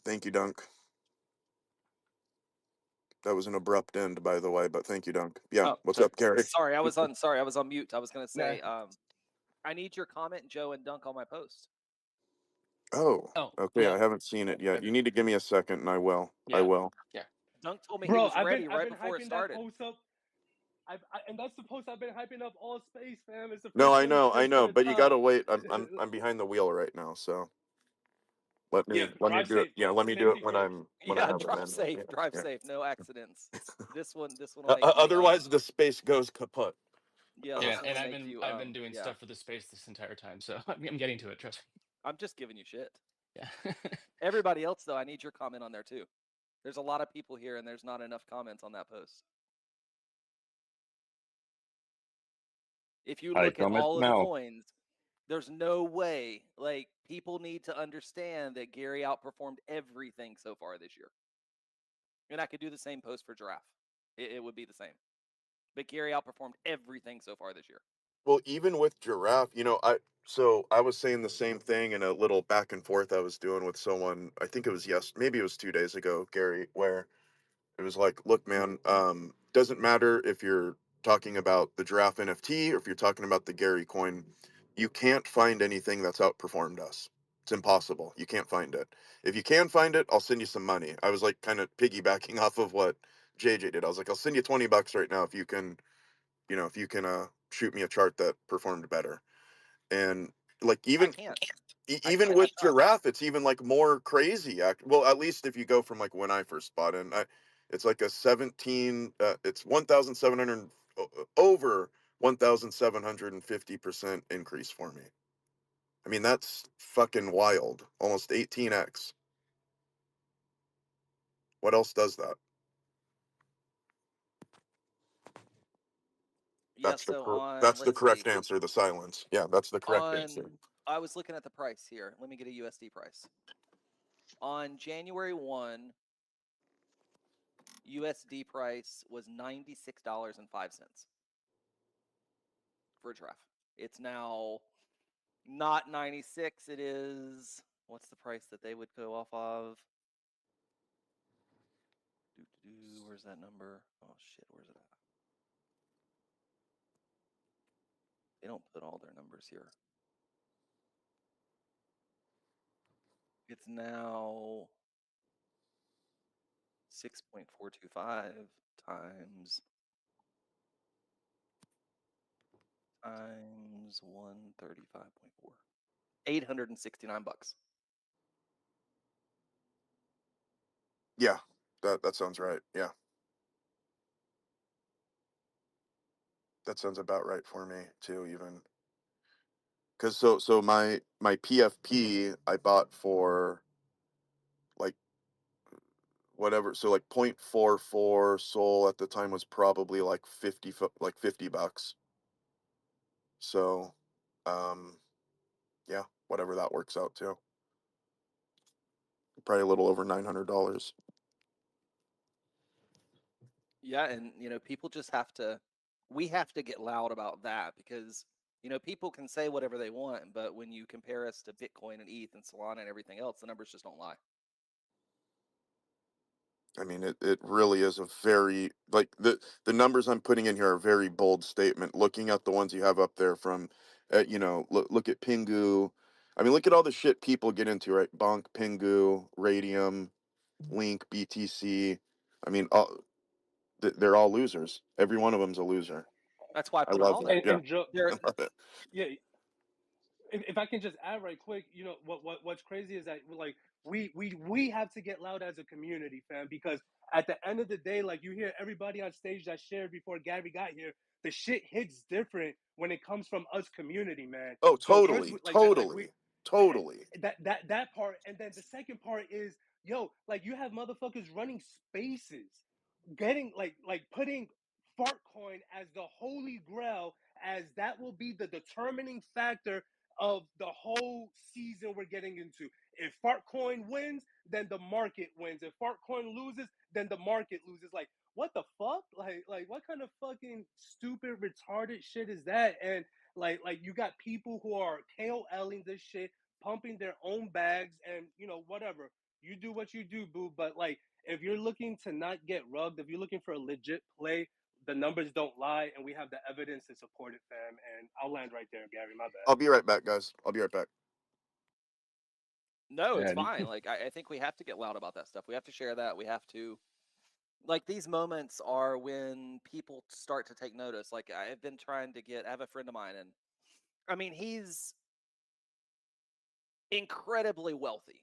Thank you, Dunk. That was an abrupt end, by the way, but thank you, Dunk. Yeah. Oh, What's up, Gary? sorry, I was on. Sorry, I was on mute. I was gonna Nah. say, I need your comment, Joe, and Dunk on my post. Oh, Oh, okay. yeah. I haven't seen it yet. You need to give me a second, and I will. I Yeah. will. Yeah. Dunk told me he Bro, was ready right before it hyping that started. post up. And that's the post I've been hyping up all space, fam. It's the No, first I one to know, to the but you gotta top. wait. I'm behind the wheel right now, so let Yeah, me drive do it. safe. Yeah, let me do it Safety when first. I Yeah, have a drive minute. safe, Yeah, drive yeah. safe, no accidents. This one will make you. Otherwise, the space goes kaput. Yeah, Yeah, this one and will make you. I've been doing Yeah, stuff for the space this entire time, so I'm getting to it. Trust me. I'm just giving you shit. Yeah. Everybody else, though, I need your comment on there too. There's a lot of people here, and there's not enough comments on that post. If you I look at comment all of the now. coins, there's no way. Like, people need to understand that Gary outperformed everything so far this year. And I could do the same post for Giraffe. It would be the same. But Gary outperformed everything so far this year. Well, even with Giraffe, I was saying the same thing in a little back and forth I was doing with someone. I think it was maybe it was 2 days ago, Gary, where it was like, look, man, doesn't matter if you're talking about the Giraffe NFT or if you're talking about the Gary coin, you can't find anything that's outperformed us. It's impossible. You can't find it. If you can find it, I'll send you some money. I was like kind of piggybacking off of what JJ did. I was like, I'll send you $20 right now if you can, shoot me a chart that performed better. And like I can't. I even can't. I with tried. Giraffe, it's even like more crazy. Well, at least if you go from like when I first bought in, it's like a 17. It's 1,700 over 1,750% increase for me. I mean, that's fucking wild. Almost 18x. What else does that? Yeah, so on, That's the let's see. correct answer. The silence. Yeah, that's the correct answer. I was looking at the price here. Let me get a USD price. On January 1, USD price was $96.05 for a Giraffe. It's now not 96. It is, what's the price that they would go off of? Where's that number? Oh shit, where's it at? They don't put all their numbers here. It's now 6.425 times 135.4. $869. Yeah, that sounds right. Yeah, that sounds about right for me too. Even because my PFP I bought for like whatever, so like 0.44 Sol at the time was probably like 50 bucks. So, um, yeah, whatever that works out to, probably a little over $900. Yeah, and people just we have to get loud about that because people can say whatever they want, but when you compare us to Bitcoin and ETH and Solana and everything else, the numbers just don't lie. I mean, it really is a very like the numbers I'm putting in here are a very bold statement. Looking at the ones you have up there from, look at Pingu. I mean, look at all the shit people get into, right? Bonk, Pingu, Radium, Link, BTC. I mean, they're all losers. Every one of them's a loser. That's why I I put them love all it. there. Yeah, And Joe, They're I love it. yeah, if I can just add right quick, what's crazy is that like we have to get loud as a community, fam, because at the end of the day, like you hear everybody on stage that shared before Gary got here, the shit hits different when it comes from us community, man. Oh, So first, totally, like that, like totally, totally. that part, and then the second part is, yo, like you have motherfuckers running spaces, getting like putting Fartcoin as the holy grail, as that will be the determining factor of the whole season we're getting into. If Fartcoin wins, then the market wins. If Fartcoin loses, then the market loses. Like, what the fuck? Like what kind of fucking stupid, retarded shit is that? And like you got people who are KOLing this shit, pumping their own bags, and whatever. You do what you do, boo. But like, if you're looking to not get rugged, if you're looking for a legit play, the numbers don't lie, and we have the evidence to support it, fam. And I'll land right there, Gary. My bad. I'll be right back, guys. I'll be right back. No, it's Yeah, fine. Like I think we have to get loud about that stuff. We have to share that. We have to like these moments are when people start to take notice. Like I've been trying to get I have a friend of mine and I mean he's incredibly wealthy.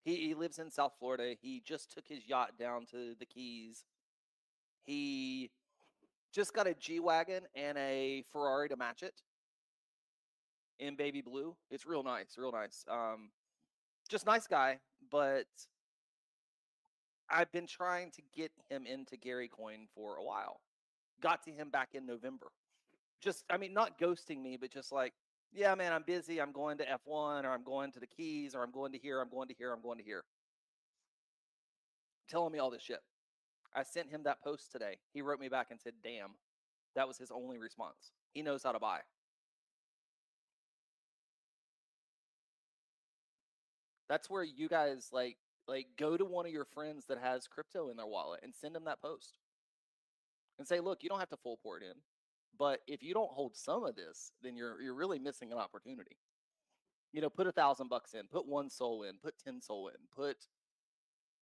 He lives in South Florida. He just took his yacht down to the Keys. He just got a G-Wagon and a Ferrari to match it in baby blue. It's real nice, real nice. Just nice guy, but I've been trying to get him into Gary Coin for a while. Got to him back in November. Just, I mean, not ghosting me, but just like, yeah, man, I'm busy. I'm going to F1 or I'm going to the Keys or I'm going to here, I'm going to here, I'm going to here. Telling me all this shit. I sent him that post today. He wrote me back and said, damn. That was his only response. He knows how to buy. That's where you guys like go to one of your friends that has crypto in their wallet and send them that post. And say, look, you don't have to full pour it in. But if you don't hold some of this, then you're really missing an opportunity. You know, put $1,000 in, put 1 soul in, put 10 soul in, put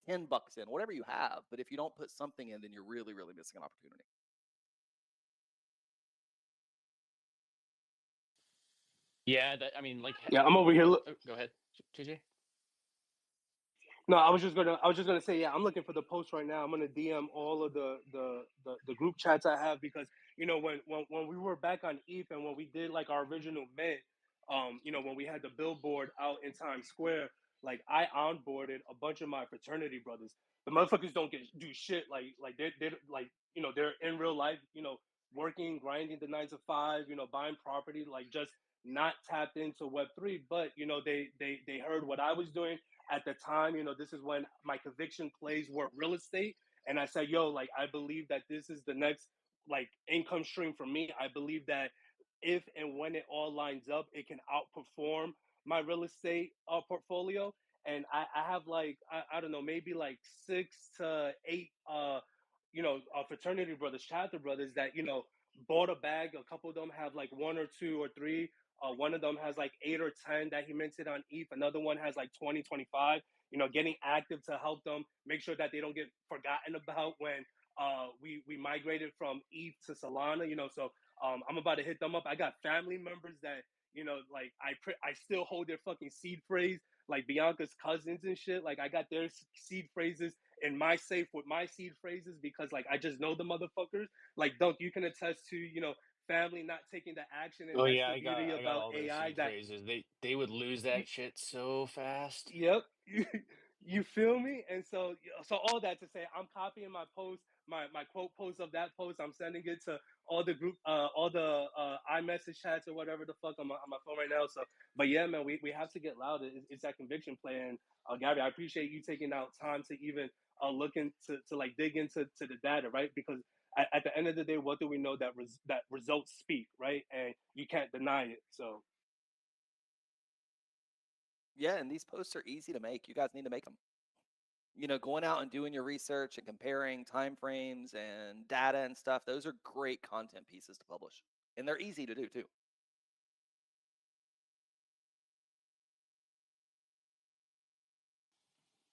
$10 in, whatever you have. But if you don't put something in, then you're really, really missing an opportunity. Yeah, that I mean, like, Yeah, I'm over here. go ahead, JJ. No, I was just gonna say, yeah, I'm looking for the post right now. I'm gonna DM all of the group chats I have because when we were back on ETH and when we did like our original mint, when we had the billboard out in Times Square, like I onboarded a bunch of my fraternity brothers. The motherfuckers don't do shit like they're like they're in real life, working, grinding the 9 to 5, buying property, like just not tapped into Web3, but they heard what I was doing at the time. This is when my conviction plays were real estate, and I said, yo, like I believe that this is the next like income stream for me. I believe that if and when it all lines up, it can outperform my real estate portfolio. And I have like I don't know, maybe like 6 to 8 fraternity brothers, chapter brothers that bought a bag. A couple of them have like 1 or 2 or 3. One of them has like 8 or 10 that he minted on ETH. Another one has like 20, 25. Getting active to help them make sure that they don't get forgotten about when we migrated from ETH to Solana. So I'm about to hit them up. I got family members that like I still hold their fucking seed phrase, like Bianca's cousins and shit. Like I got their seed phrases in my safe with my seed phrases because like I just know the motherfuckers. Like Dunk, you can attest to family not taking the action, and Oh that's yeah, the I got beauty I got about all those AI. seed That phrases. They would lose that shit so fast. Yep. You feel me? And so all that to say, I'm copying my post, my quote post of that post. I'm sending it to all the group, all the iMessage chats or whatever the fuck on my phone right now. So, but yeah, man, we have to get loud. It's that conviction play. And Gabby, I appreciate you taking out time to even look into to like dig into the data, right? Because at the end of the day, what do we know that that results speak, right? And you can't deny it. So. Yeah, and these posts are easy to make. You guys need to make them. Going out and doing your research and comparing time frames and data and stuff, those are great content pieces to publish. And they're easy to do too.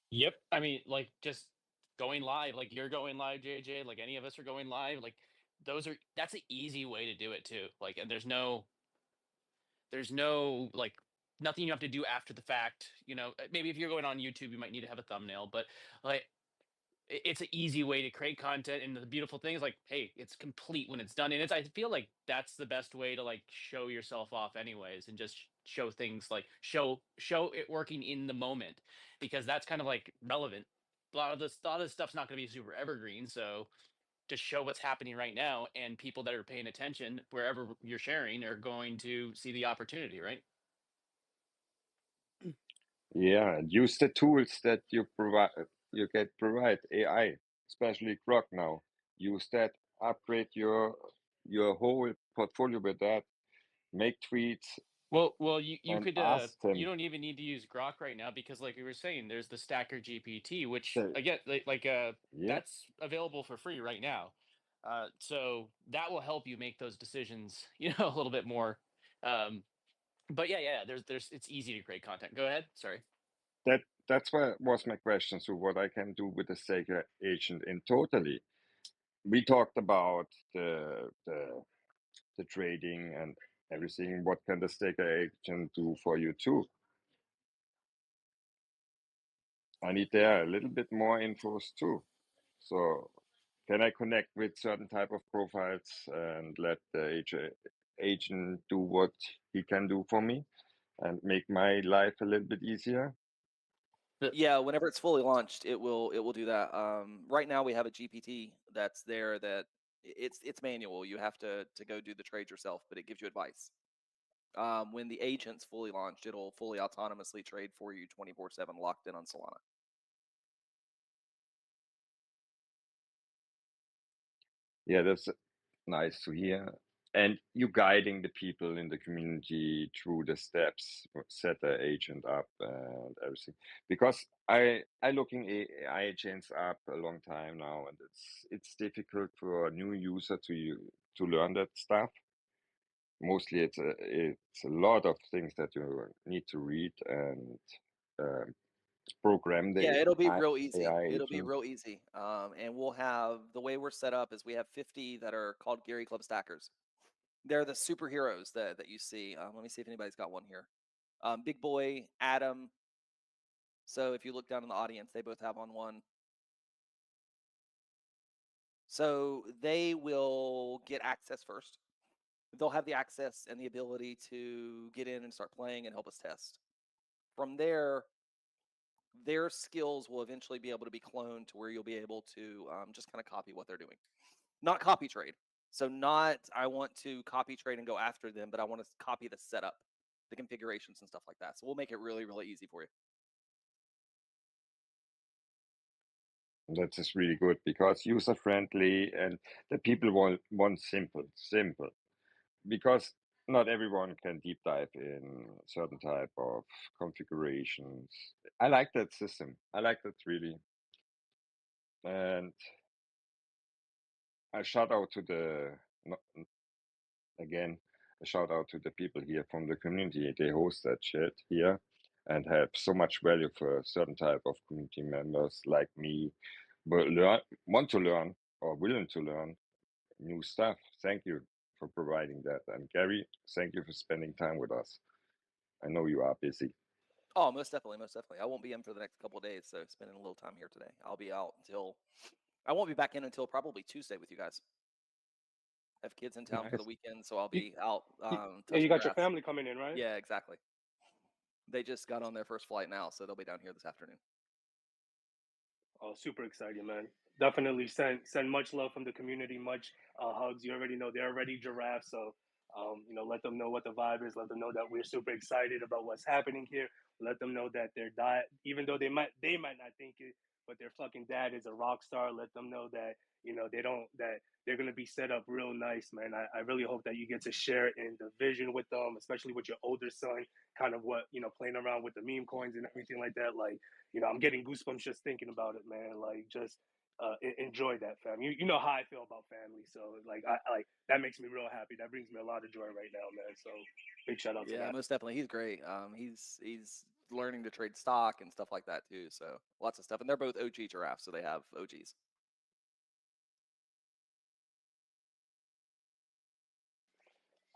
Yep. I mean, like just going live, like you're going live, JJ, like any of us are going live, like that's an easy way to do it too. Like, and there's no like nothing you have to do after the fact. Maybe if you're going on YouTube, you might need to have a thumbnail, but like it's an easy way to create content. And the beautiful thing is like, hey, it's complete when it's done. And I feel like that's the best way to like show yourself off anyways, and just show things like show it working in the moment, because that's kind of like relevant. A lot of this stuff's not going to be super evergreen. So just show what's happening right now, and people that are paying attention wherever you're sharing are going to see the opportunity, right? yeah. Use the tools that provide AI, especially Grok now. Use that. Upgrade your whole portfolio with that. Make tweets Well, you and could ask you them. don't even need to use Grok right now, because like we were saying, there's the Stacker GPT, which Say, again, like yeah, that's available for free right now. So that will help you make those decisions, a little bit more. But yeah, there's it's easy to create content. Go ahead. Sorry. That's what was my question. So what I can do with the Staker agent in totally. We talked about the trading and everything. What can the Staker agent do for you too? I need there a little bit more infos too. So can I connect with certain type of profiles and let the agent do what he can do for me and make my life a little bit easier? Yeah, whenever it's fully launched, it will do that. Right now we have a GPT that's there that it's manual. You have to go do the trade yourself, but it gives you advice. When the agent's fully launched, it'll fully autonomously trade for you 24/7, locked in on Solana. Yeah, that's nice to hear. And you guiding the people in the community through the steps, set the agent up and everything. Because I looking AI agents up a long time now, and it's difficult for a new user to learn that stuff. Mostly it's a lot of things that you need to read and uh, program Yeah, the it'll be real easy. AI It'll be agent. real easy. And we'll have the way we're set up is we have 50 that are called Gary Club stackers. They're the superheroes that you see. Let me see if anybody's got one here. Big Boy, Adam. So if you look down in the audience, they both have on one. So they will get access first. They'll have the access and the ability to get in and start playing and help us test. From there, their skills will eventually be able to be cloned to where you'll be able to just kind of copy what they're doing. Not copy trade. So not I want to copy trade and go after them, but I want to copy the setup, the configurations and stuff like that. So we'll make it really, really easy for you. That is really good because user friendly and the people want simple. Because not everyone can deep dive in certain type of configurations. I like that system. I like that really. And a shout out to again, a shout out to the people here from the community. They host that shit here and have so much value for certain type of community members like me, but want to learn or willing to learn new stuff. Thank you for providing that. And Gary, thank you for spending time with us. I know you are busy. Oh, most definitely, most definitely. I won't be in for the next couple of days, so spending a little time here today. I'll be out until I won't be back in until probably Tuesday with you guys. I have kids in town for the Nice. weekend, so I'll You, be out yeah, you touching got your grass. family coming in, right? Yeah, exactly. They just got on their first flight now, so they'll be down here this afternoon. Oh, super excited, man. Definitely send much love from the community, much hugs. You already know they're already Giraffe, so let them know what the vibe is. Let them know that we're super excited about what's happening here. Let them know that their dad, even though they might not think it, but their fucking dad is a rock star. Let them know that they don't that they're gonna be set up real nice, man. I really hope that you get to share in the vision with them, especially with your older son. Kind of what playing around with the meme coins and everything like that, like. I'm getting goosebumps just thinking about it, man. Like, just enjoy that, fam. You know how I feel about family, so like, I like that makes me real happy. That brings me a lot of joy right now, man. So, big shout out to Yeah, that. most definitely. He's great. He's learning to trade stock and stuff like that too. So lots of stuff, and they're both OG giraffes, so they have OGs.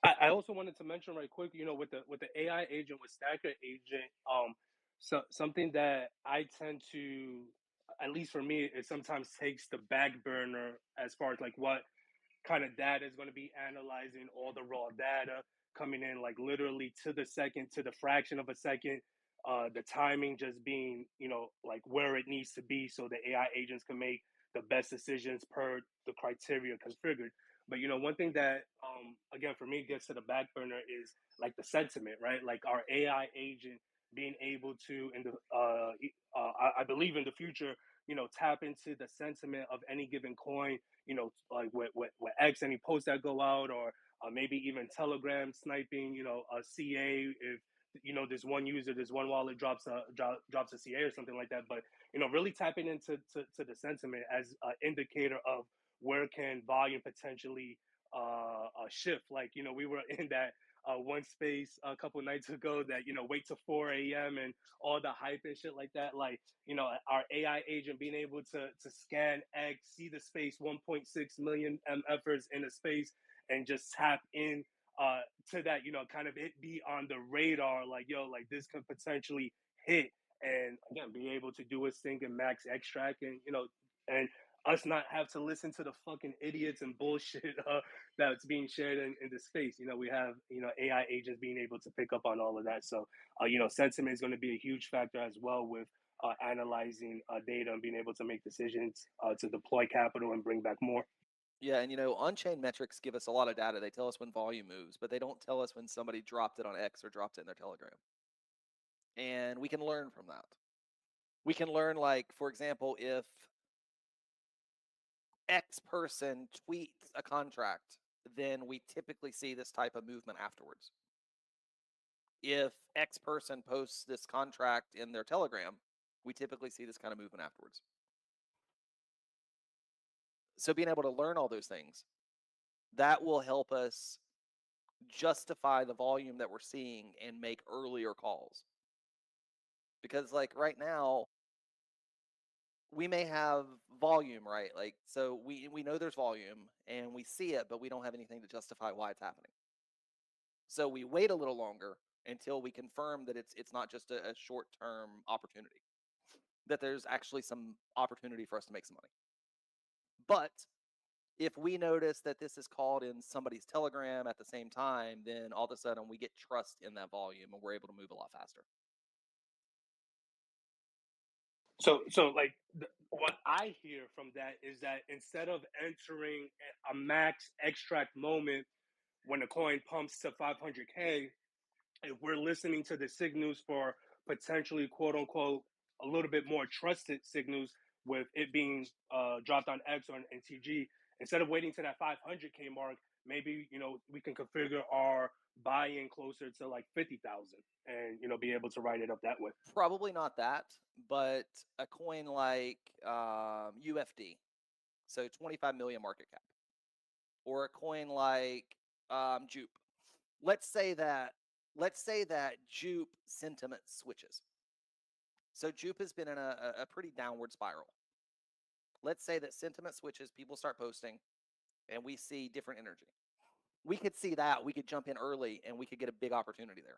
I also wanted to mention right quick, with the AI agent, with Stacker agent, something that I tend to, at least for me, it sometimes takes the back burner as far as like what kind of data is going to be analyzing all the raw data coming in like literally to the second, to the fraction of a second, the timing just being like where it needs to be so the AI agents can make the best decisions per the criteria configured. But one thing that again for me gets to the back burner is like the sentiment, right? Like our AI agent being able to in the I believe in the future tap into the sentiment of any given coin, like with X, any posts that go out, or maybe even Telegram sniping, a CA if this one user, this one wallet drops a CA or something like that. But really tapping into to the sentiment as an indicator of where can volume potentially shift. Like, we were in that one space a couple nights ago that, wait till 4 a.m. and all the hype and shit like that. Like, our AI agent being able to scan X, see the space 1.6 million MFers in a space, and just tap in to that, kind of it be on the radar, like, yo, like this could potentially hit, and again, be able to do its thing and max extract, and and us not have to listen to the fucking idiots and bullshit that's being shared in the space. We have AI agents being able to pick up on all of that. So sentiment is going to be a huge factor as well with analyzing data and being able to make decisions to deploy capital and bring back more. Yeah, and on-chain metrics give us a lot of data. They tell us when volume moves, but they don't tell us when somebody dropped it on X or dropped it in their Telegram. And we can learn from that. We can learn, like, for example, if X person tweets a contract, then we typically see this type of movement afterwards. If X person posts this contract in their Telegram, we typically see this kind of movement afterwards. So being able to learn all those things, that will help us justify the volume that we're seeing and make earlier calls. Because like right now, we may have volume, right? Like, so we know there's volume and we see it, but we don't have anything to justify why it's happening. So we wait a little longer until we confirm that it's not just a short-term opportunity, that there's actually some opportunity for us to make some money. But if we notice that this is called in somebody's Telegram at the same time, then all of a sudden we get trust in that volume and we're able to move a lot faster. So like what I hear from that is that instead of entering a max extract moment when the coin pumps to 500K, if we're listening to the signals for potentially quote unquote a little bit more trusted signals with it being dropped on X or on NTG, instead of waiting to that 500K mark, maybe we can configure our buy-in closer to like 50,000 and be able to write it up that way. Probably not that, but a coin like UFD, so 25 million market cap, or a coin like Jupe. Let's say that Jupe sentiment switches. So Jupe has been in a pretty downward spiral. Let's say that sentiment switches, people start posting, and we see different energy. We could see that, we could jump in early, and we could get a big opportunity there.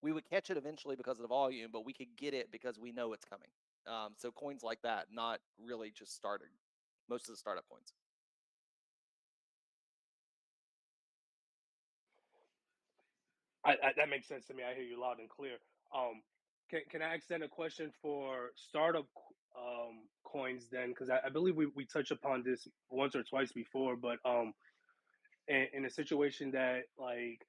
We would catch it eventually because of the volume, but we could get it because we know it's coming. So coins like that, not really just starting. Most of the startup coins. That makes sense to me. I hear you loud and clear. Can I extend a question for startup coins then? Because I believe we touched upon this once or twice before, but in a situation that like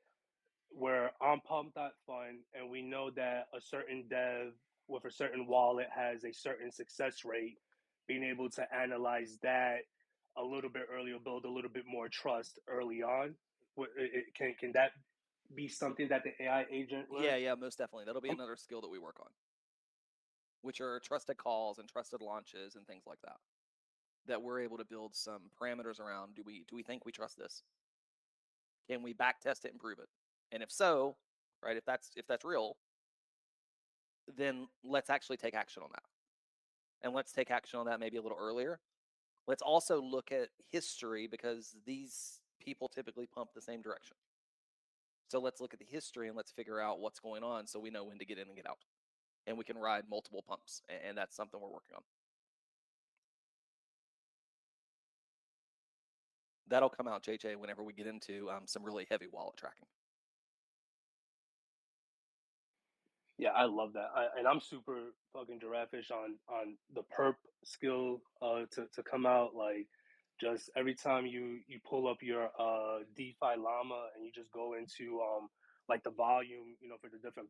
where on Pump.Fund and we know that a certain dev with a certain wallet has a certain success rate, being able to analyze that a little bit earlier, build a little bit more trust early on. Can that be something that the AI agent learns? Yeah, most definitely. That'll be another skill that we work on, which are trusted calls and trusted launches and things like that. That we're able to build some parameters around. Do we think we trust this? Can we back test it and prove it? And if so, right, if that's real, then let's actually take action on that. And let's take action on that maybe a little earlier. Let's also look at history because these people typically pump the same direction. So let's look at the history and let's figure out what's going on so we know when to get in and get out. And we can ride multiple pumps. And that's something we're working on. That'll come out, JJ, whenever we get into some really heavy wallet tracking. Yeah, I love that, and I'm super fucking giraffe-ish on the perp skill to come out. Like, just every time you pull up your DeFi Llama and you just go into like the volume, for the different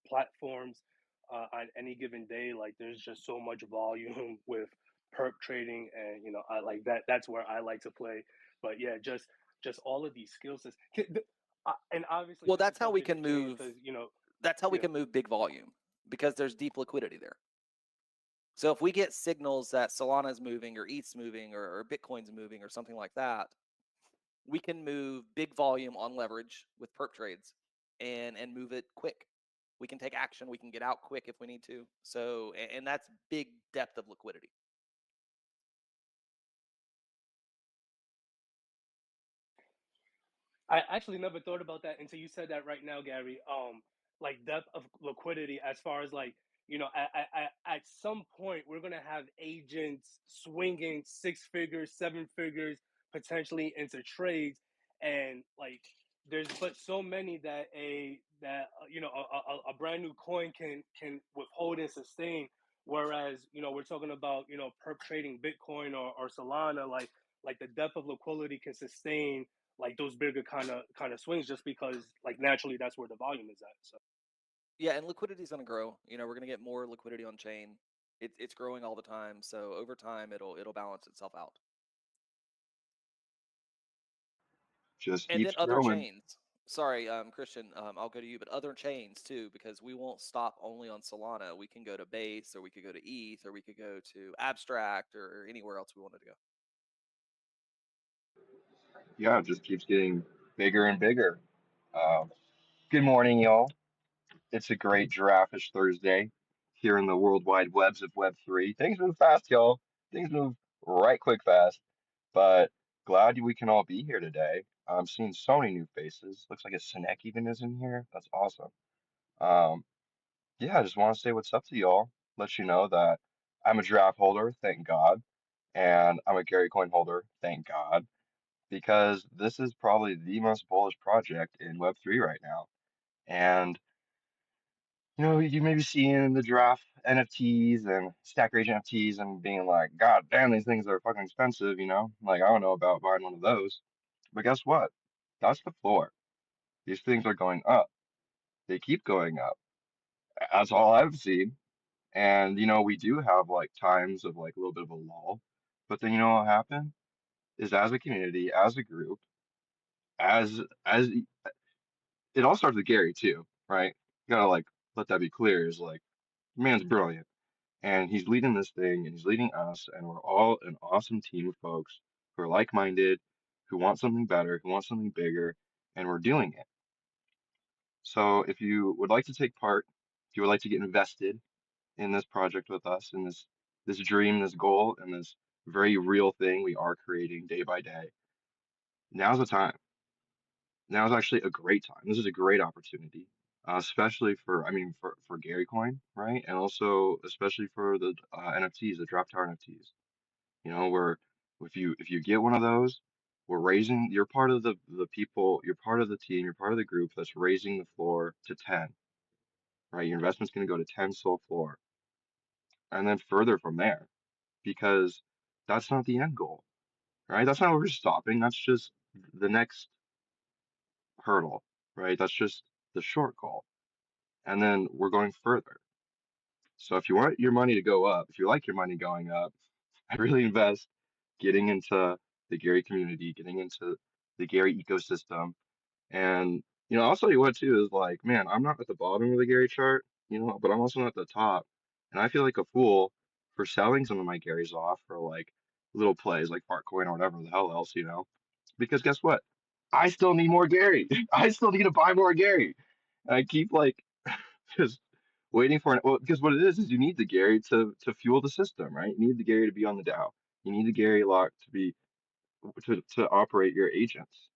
platforms on any given day, like there's just so much volume with perp trading, and I like that. That's where I like to play. But yeah, just all of these skill sets. And obviously, Well, this that's is how we subject can to change move. because That's how we yeah. can move big volume because there's deep liquidity there. So if we get signals that Solana is moving or ETH's moving or Bitcoin's moving or something like that, we can move big volume on leverage with perp trades and move it quick. We can take action. We can get out quick if we need to. So, and that's big depth of liquidity. I actually never thought about that until you said that right now, Gary. Like depth of liquidity, as far as like, you know, at some point we're gonna have agents swinging 6 figures, 7 figures, potentially into trades, and like there's but so many that a brand new coin can withhold and sustain. Whereas we're talking about perp trading Bitcoin or Solana, like the depth of liquidity can sustain like those bigger kind of swings, just because like naturally that's where the volume is at. So Yeah, and liquidity is going to grow. We're going to get more liquidity on chain. It's growing all the time. So over time, it'll balance itself out. Just And then keeps other growing. chains. Sorry, Christian, I'll go to you, but other chains too, because we won't stop only on Solana. We can go to Base, or we could go to ETH, or we could go to Abstract, or anywhere else we wanted to go. Yeah, it just keeps getting bigger and bigger. Good morning, y'all. It's a great giraffe-ish Thursday here in the worldwide webs of Web3. Things move fast, y'all. Things move right quick fast. But glad we can all be here today. I'm seeing so many new faces. Looks like a Sinek even is in here. That's awesome. Um, yeah, I just want to say what's up to y'all. Let you know that I'm a giraffe holder, thank God, and I'm a Gary coin holder, thank God, because this is probably the most bullish project in Web3 right now. And you may be seeing the giraffe NFTs and stack rage NFTs and being like, God damn, these things are fucking expensive, Like, I don't know about buying one of those. But guess what? That's the floor. These things are going up. They keep going up. That's all I've seen. And, we do have like times of like a little bit of a lull. But then what happened is as a community, as a group, as it all starts with Gary too, right? You gotta like let that be clear, is like man's brilliant. And he's leading this thing and he's leading us, and we're all an awesome team of folks who are like-minded, who want something better, who want something bigger, and we're doing it. So if you would like to take part, if you would like to get invested in this project with us, in this dream, this goal, and this very real thing we are creating day by day, now's the time. Now is actually a great time. This is a great opportunity, especially I mean, for Gary Coin, right? And also especially for the NFTs, the Drop Tower NFTs. Where if you get one of those, we're raising. You're part of the people. You're part of the team. You're part of the group that's raising the floor to 10. Right? Your investment's going to go to 10 soul floor, and then further from there, because that's not the end goal, right? That's not where we're stopping. That's just the next hurdle, right? That's just the short goal. And then we're going further. So if you want your money to go up, if you like your money going up, I really invest getting into the Gary community, getting into the Gary ecosystem. And, I'll tell you what too is like, man, I'm not at the bottom of the Gary chart, but I'm also not at the top. And I feel like a fool for selling some of my Garys off for like little plays like Fartcoin or whatever the hell else, because guess what? I still need more Gary. I still need to buy more Gary. And I keep like just waiting for it. Well, because what it is you need the Gary to fuel the system, right? You need the Gary to be on the Dow. You need the Gary lock to be to operate your agents.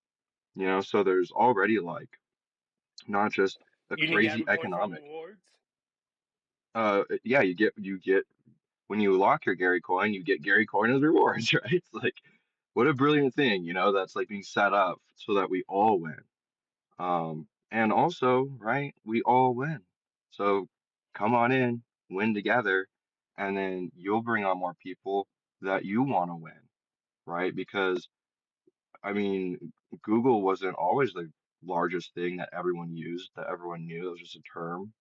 So there's already like not just a you need crazy Gary coin for economic. rewards. Yeah, you get when you lock your Gary coin, you get Gary coin as rewards, right? It's like what a brilliant thing, that's like being set up so that we all win. And also, right, we all win. So come on in, win together, and then you'll bring on more people that you want to win, right? Because I mean, Google wasn't always the largest thing that everyone used, that everyone knew. It was just a term,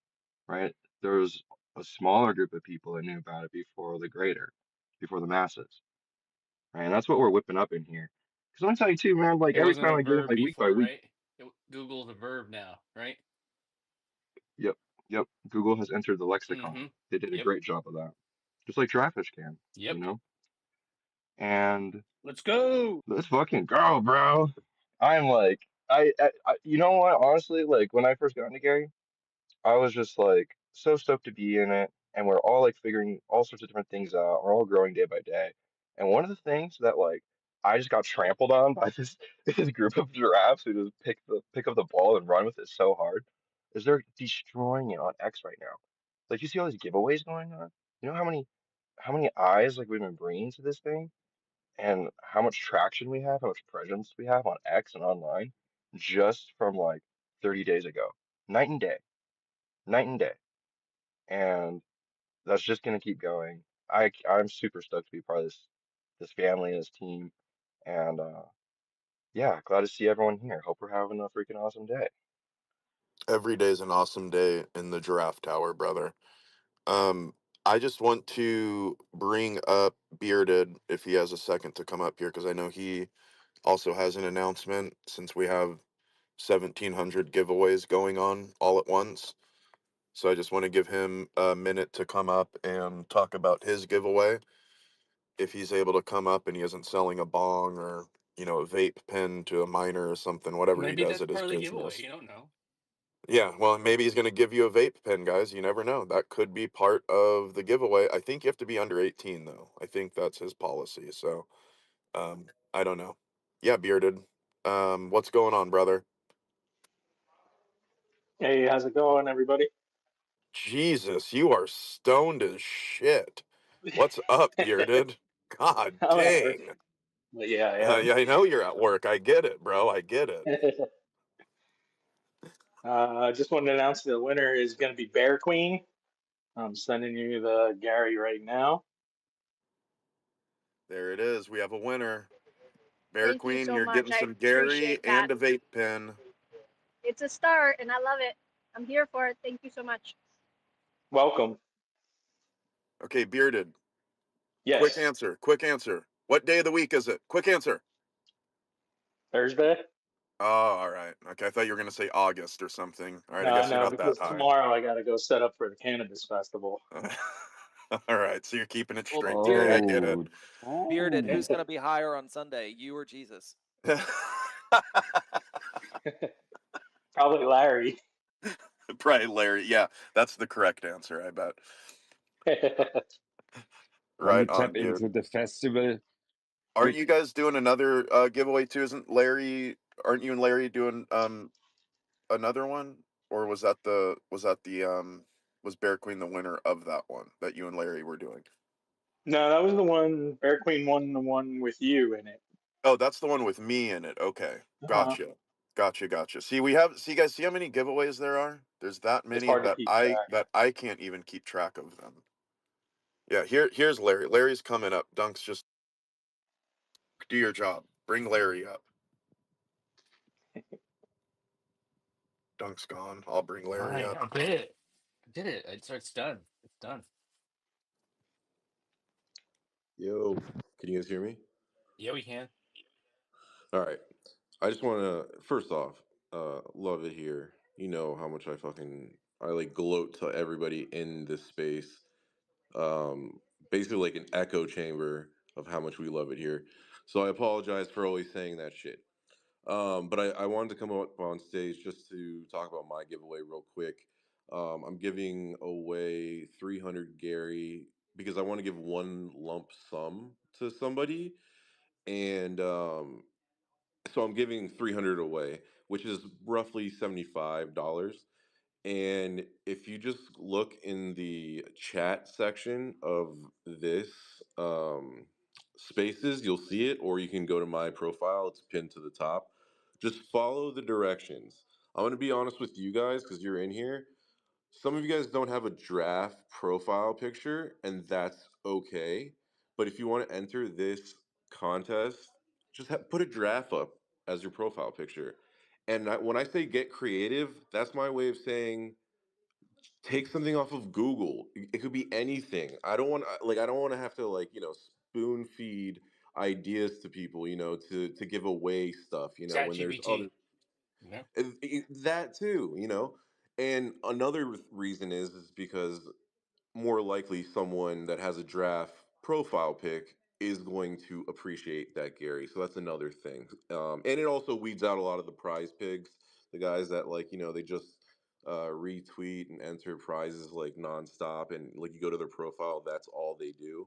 right? There was a smaller group of people that knew about it before the masses, right? And that's what we're whipping up in here. Because let me tell you too, man, like It every wasn't time a I get in, verb like week by before, week, right? Google's a verb now, right? yep, yep, Google has entered the lexicon. Mm-hmm. They did a Yep. great job of that. just like Draftfish can, Yep. And Let's go. let's fucking go, bro. I'm like, you know what? Honestly, like when I first got into Gary, I was just like so stoked to be in it, and we're all like figuring all sorts of different things out. We're all growing day by day, and one of the things that like I just got trampled on by this group of giraffes who just pick up the ball and run with it so hard is they're destroying it on X right now. Like you see all these giveaways going on. You know how many eyes like we've been bringing to this thing, and how much traction we have, how much presence we have on X and online, just from like 30 days ago. Night and day, night and day. And that's just gonna keep going. I'm super stoked to be part of this family and this team. And yeah, glad to see everyone here. Hope we're having a freaking awesome day. Every day's an awesome day in the Giraffe Tower, brother. Um, I just want to bring up Bearded if he has a second to come up here because I know he also has an announcement since we have 1,700 giveaways going on all at once. So I just want to give him a minute to come up and talk about his giveaway. If he's able to come up and he isn't selling a bong or, a vape pen to a minor or something, whatever he Maybe does that's at his part of the giveaway. business. You don't know. Yeah, well, maybe he's going to give you a vape pen, guys. You never know. That could be part of the giveaway. I think you have to be under 18, though. I think that's his policy. So, I don't know. Yeah, Bearded. What's going on, brother? Hey, how's it going, everybody? Jesus, you are stoned as shit. What's up, Bearded? God I'm at work, dang. but yeah, I Yeah, I know you're at work. I get it, bro. I get it. am. I just wanted to announce the winner is going to be Bear Queen. I'm sending you the Gary right now. There it is. We have a winner. Bear Thank you Queen, so you're much. getting I some Gary appreciate that. and a vape pen. It's a start, and I love it. I'm here for it. Thank you so much. Welcome. Okay, Bearded. Quick Yes, answer. Quick answer. What day of the week is it? Quick answer. Thursday? Oh, all right. Okay, I thought you were going to say August or something. All right, I No, guess you're no, not that because high. tomorrow I got to go set up for the cannabis festival. All right, so you're keeping it Well, straight today. I Bearded, get it. Oh, Bearded, oh. who's going to be higher on Sunday, you or Jesus? Probably Larry. Probably Larry. Yeah, that's the correct answer, I bet. When you Right tap on, into dude. the festival, Aren't with you guys doing another giveaway too? Isn't Larry? Aren't you and Larry doing another one? Or was Bear Queen the winner of that one that you and Larry were doing? No, that was the one. Bear Queen won the one with you in it. Oh, that's the one with me in it. Okay. Uh-huh. Gotcha. See guys, see how many giveaways there are? There's that It's many hard to that keep I track. that I can't even keep track of them. Yeah, here's Larry. Larry's coming up. Dunk's just do your job. Bring Larry up. Dunk's gone. I'll bring Larry I up. did it. I did it. It's done. It's done. Yo, can you guys hear me? Yeah, we can. All right. I just want to first off, love it here. You know how much I like gloat to everybody in this space. Um, Basically like an echo chamber of how much we love it here. So I apologize for always saying that shit. But I wanted to come up on stage just to talk about my giveaway real quick. I'm giving away 300 Gary because I want to give one lump sum to somebody, and so I'm giving 300 away, which is roughly $75. And if you just look in the chat section of this spaces, you'll see it, or you can go to my profile, it's pinned to the top. Just follow the directions. I'm going to be honest with you guys because you're in here. Some of you guys don't have a draft profile picture, and that's okay. But if you want to enter this contest, just put a draft up as your profile picture. And when I say get creative, that's my way of saying take something off of Google. It could be anything. I don't want to have to spoon feed ideas to people, to give away stuff, Chat when there's other GBT. Yeah. that too. And another reason is because more likely someone that has a draft profile pick is going to appreciate that Gary. So that's another thing. And it also weeds out a lot of the prize pigs, the guys that like, they just retweet and enter prizes like nonstop, and like you go to their profile, that's all they do.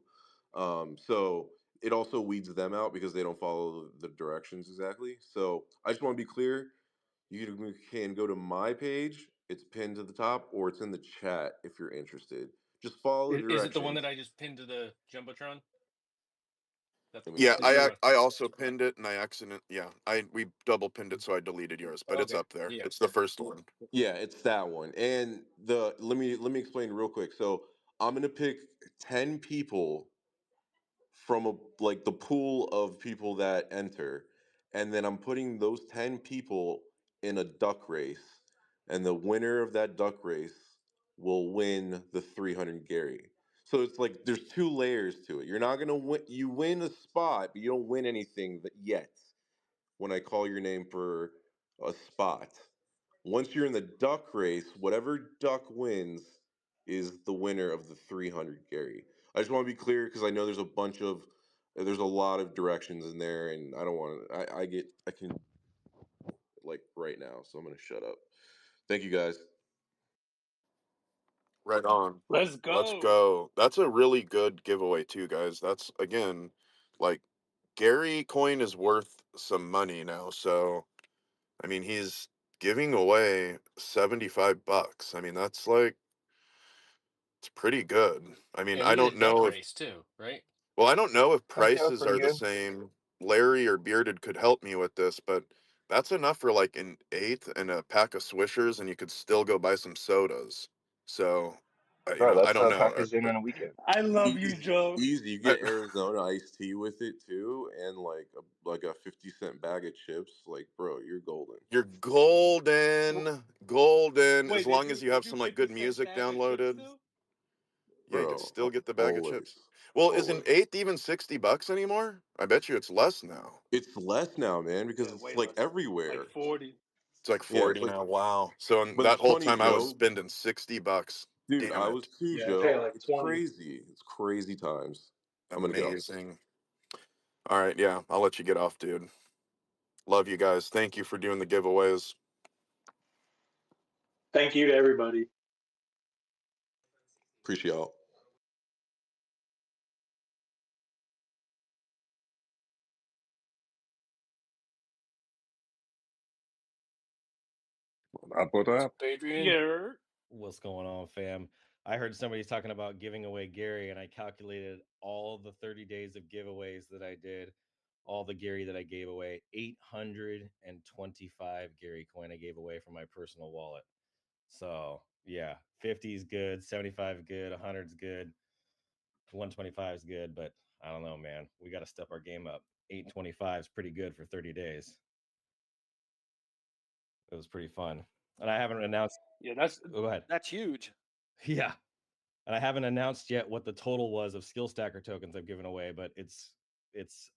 So it also weeds them out because they don't follow the directions exactly. So I just want to be clear. You can go to my page. It's pinned to the top, or it's in the chat if you're interested. Just follow the Is it the one that directions. I just pinned to the jumbotron? That Let me Yeah, is that the see. one? I also pinned it and I we double pinned it, so I deleted yours, but it's Okay. up there. Yeah. It's the first one. Yeah, it's that one. And the let me explain real quick. So I'm gonna pick 10 people from like the pool of people that enter, and then I'm putting those 10 people in a duck race, and the winner of that duck race will win the 300 Gary. So it's like there's two layers to it. You're not gonna win. You win a spot, but you don't win anything yet. When I call your name for a spot, once you're in the duck race, whatever duck wins is the winner of the 300 Gary. I just want to be clear because I know there's a lot of directions in there, and I don't want to. I can like right now, so I'm gonna shut up. Thank you guys. Right on. Let's Let's go. go. That's a really good giveaway too, guys. That's again, like Gary coin is worth some money now, so I mean he's giving away $75. I mean that's like it's pretty good. I mean And we I did a don't duck know if race too, right? well I don't know if Yeah, that's prices pretty are the good. same. Larry or Bearded could help me with this, but that's enough for like an eighth and a pack of Swishers, and you could still go buy some sodas. So, That's you right. know, I That's don't a know. package in on a weekend. I love you, Easy, Joe. easy. You get Arizona iced tea with it too, and like a 50-cent bag of chips. Like, bro, you're golden, You're golden, golden. As Wait, long as you they have do some like 50 good cent music bag of chips downloaded, too? yeah, you could bro. still get the bag of chips. Always, Well, is an always. eighth even $60 anymore? I bet you it's less now. It's less now, man, because Yeah, it's way like less. Like everywhere. 40. It's like Yeah, it's 40 like. now. Wow. So in But that it's whole funny, time I was Joe. spending $60. Dude, Damn I was it. too, Yeah, I pay Joe. like It's 20. crazy. It's crazy times. I'm gonna get off. Amazing. All right, yeah, I'll let you get off, dude. Love you guys. Thank you for doing the giveaways. Thank you to everybody. Appreciate y'all. What What's up? up, Adrian? Yeah. What's going on, fam? I heard somebody's talking about giving away Gary, and I calculated all the 30 days of giveaways that I did, all the Gary that I gave away. 825 Gary coin I gave away from my personal wallet. So, yeah, 50 is good, 75 is good, 100 is good, 125 is good, but I don't know, man. We got to step our game up. 825 is pretty good for 30 days. It was pretty fun. And I haven't announced. Yeah, that's Go ahead. That's huge. Yeah. And I haven't announced yet what the total was of skill stacker tokens I've given away, but it's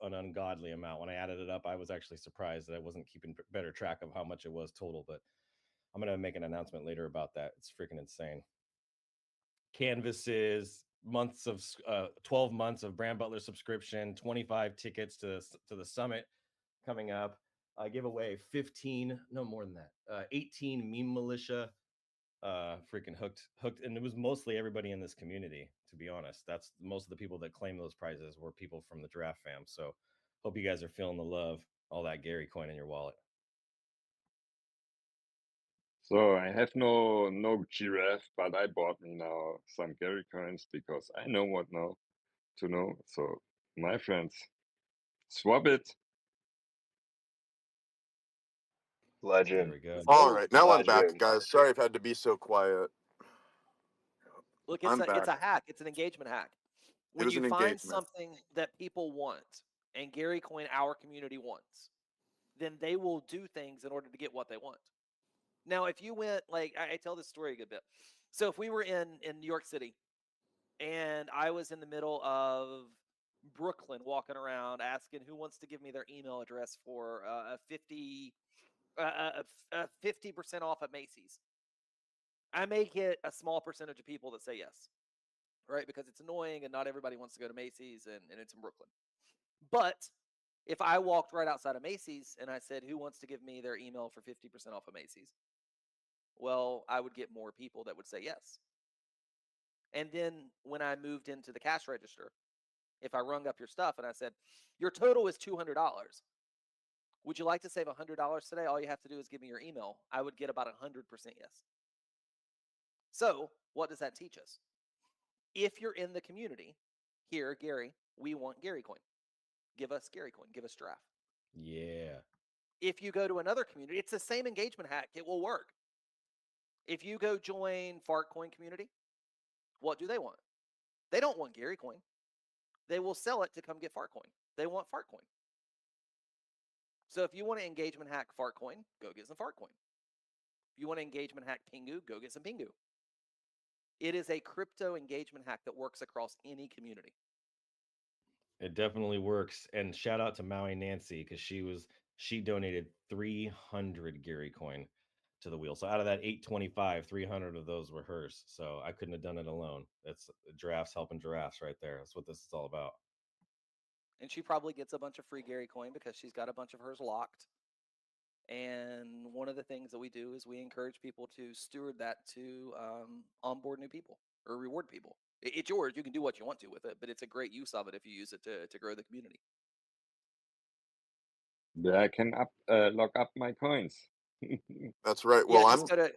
an ungodly amount. When I added it up, I was actually surprised that I wasn't keeping better track of how much it was total, but I'm going to make an announcement later about that. It's freaking insane. Canvases, months of 12 months of Brand Butler subscription, 25 tickets to the summit coming up. I give away 15, no more than that, 18 meme militia freaking hooked, and it was mostly everybody in this community, to be honest. That's most of the people that claim those prizes were people from the Giraffe fam. So hope you guys are feeling the love, all that Gary coin in your wallet. So I have no giraffe, but I bought me now some Gary coins because I know what now to know. So my friends, swap it. Very Legend. good. All right, now I'm back, Legend. guys. Sorry I've had to be so quiet. Look, I'm it's back. a hack. It's an engagement hack. It When was you an find engagement. something that people want and Gary Coin, our community wants, then they will do things in order to get what they want. Now, if you went like I tell this story a good bit. So if we were in New York City and I was in the middle of Brooklyn walking around asking who wants to give me their email address for a 50% off at Macy's, I may get a small percentage of people that say yes. right? Because it's annoying and not everybody wants to go to Macy's and it's in Brooklyn. But if I walked right outside of Macy's and I said, who wants to give me their email for 50% off of Macy's? Well, I would get more people that would say yes. And then when I moved into the cash register, if I rung up your stuff and I said, your total is $200, would you like to save $100 today? All you have to do is give me your email. I would get about 100% yes. So what does that teach us? If you're in the community, here, Gary, we want Gary coin. Give us Gary coin. Give us Giraffe. Yeah. If you go to another community, it's the same engagement hack. It will work. If you go join Fart Coin community, what do they want? They don't want Gary coin. They will sell it to come get Fart Coin. They want Fart Coin. So if you want to engagement hack Fart Coin, go get some Fart Coin. If you want to engagement hack Pingu, go get some Pingu. It is a crypto engagement hack that works across any community. It definitely works. And shout out to Maui Nancy because she donated 300 Gary coin to the wheel. So out of that 825, 300 of those were hers. So I couldn't have done it alone. That's giraffes helping giraffes right there. That's what this is all about. And she probably gets a bunch of free Gary coin because she's got a bunch of hers locked. And one of the things that we do is we encourage people to steward that to onboard new people or reward people. It's yours. You can do what you want to with it, but it's a great use of it if you use it to grow the community. There I can lock up my coins. That's right. Yeah, Well, just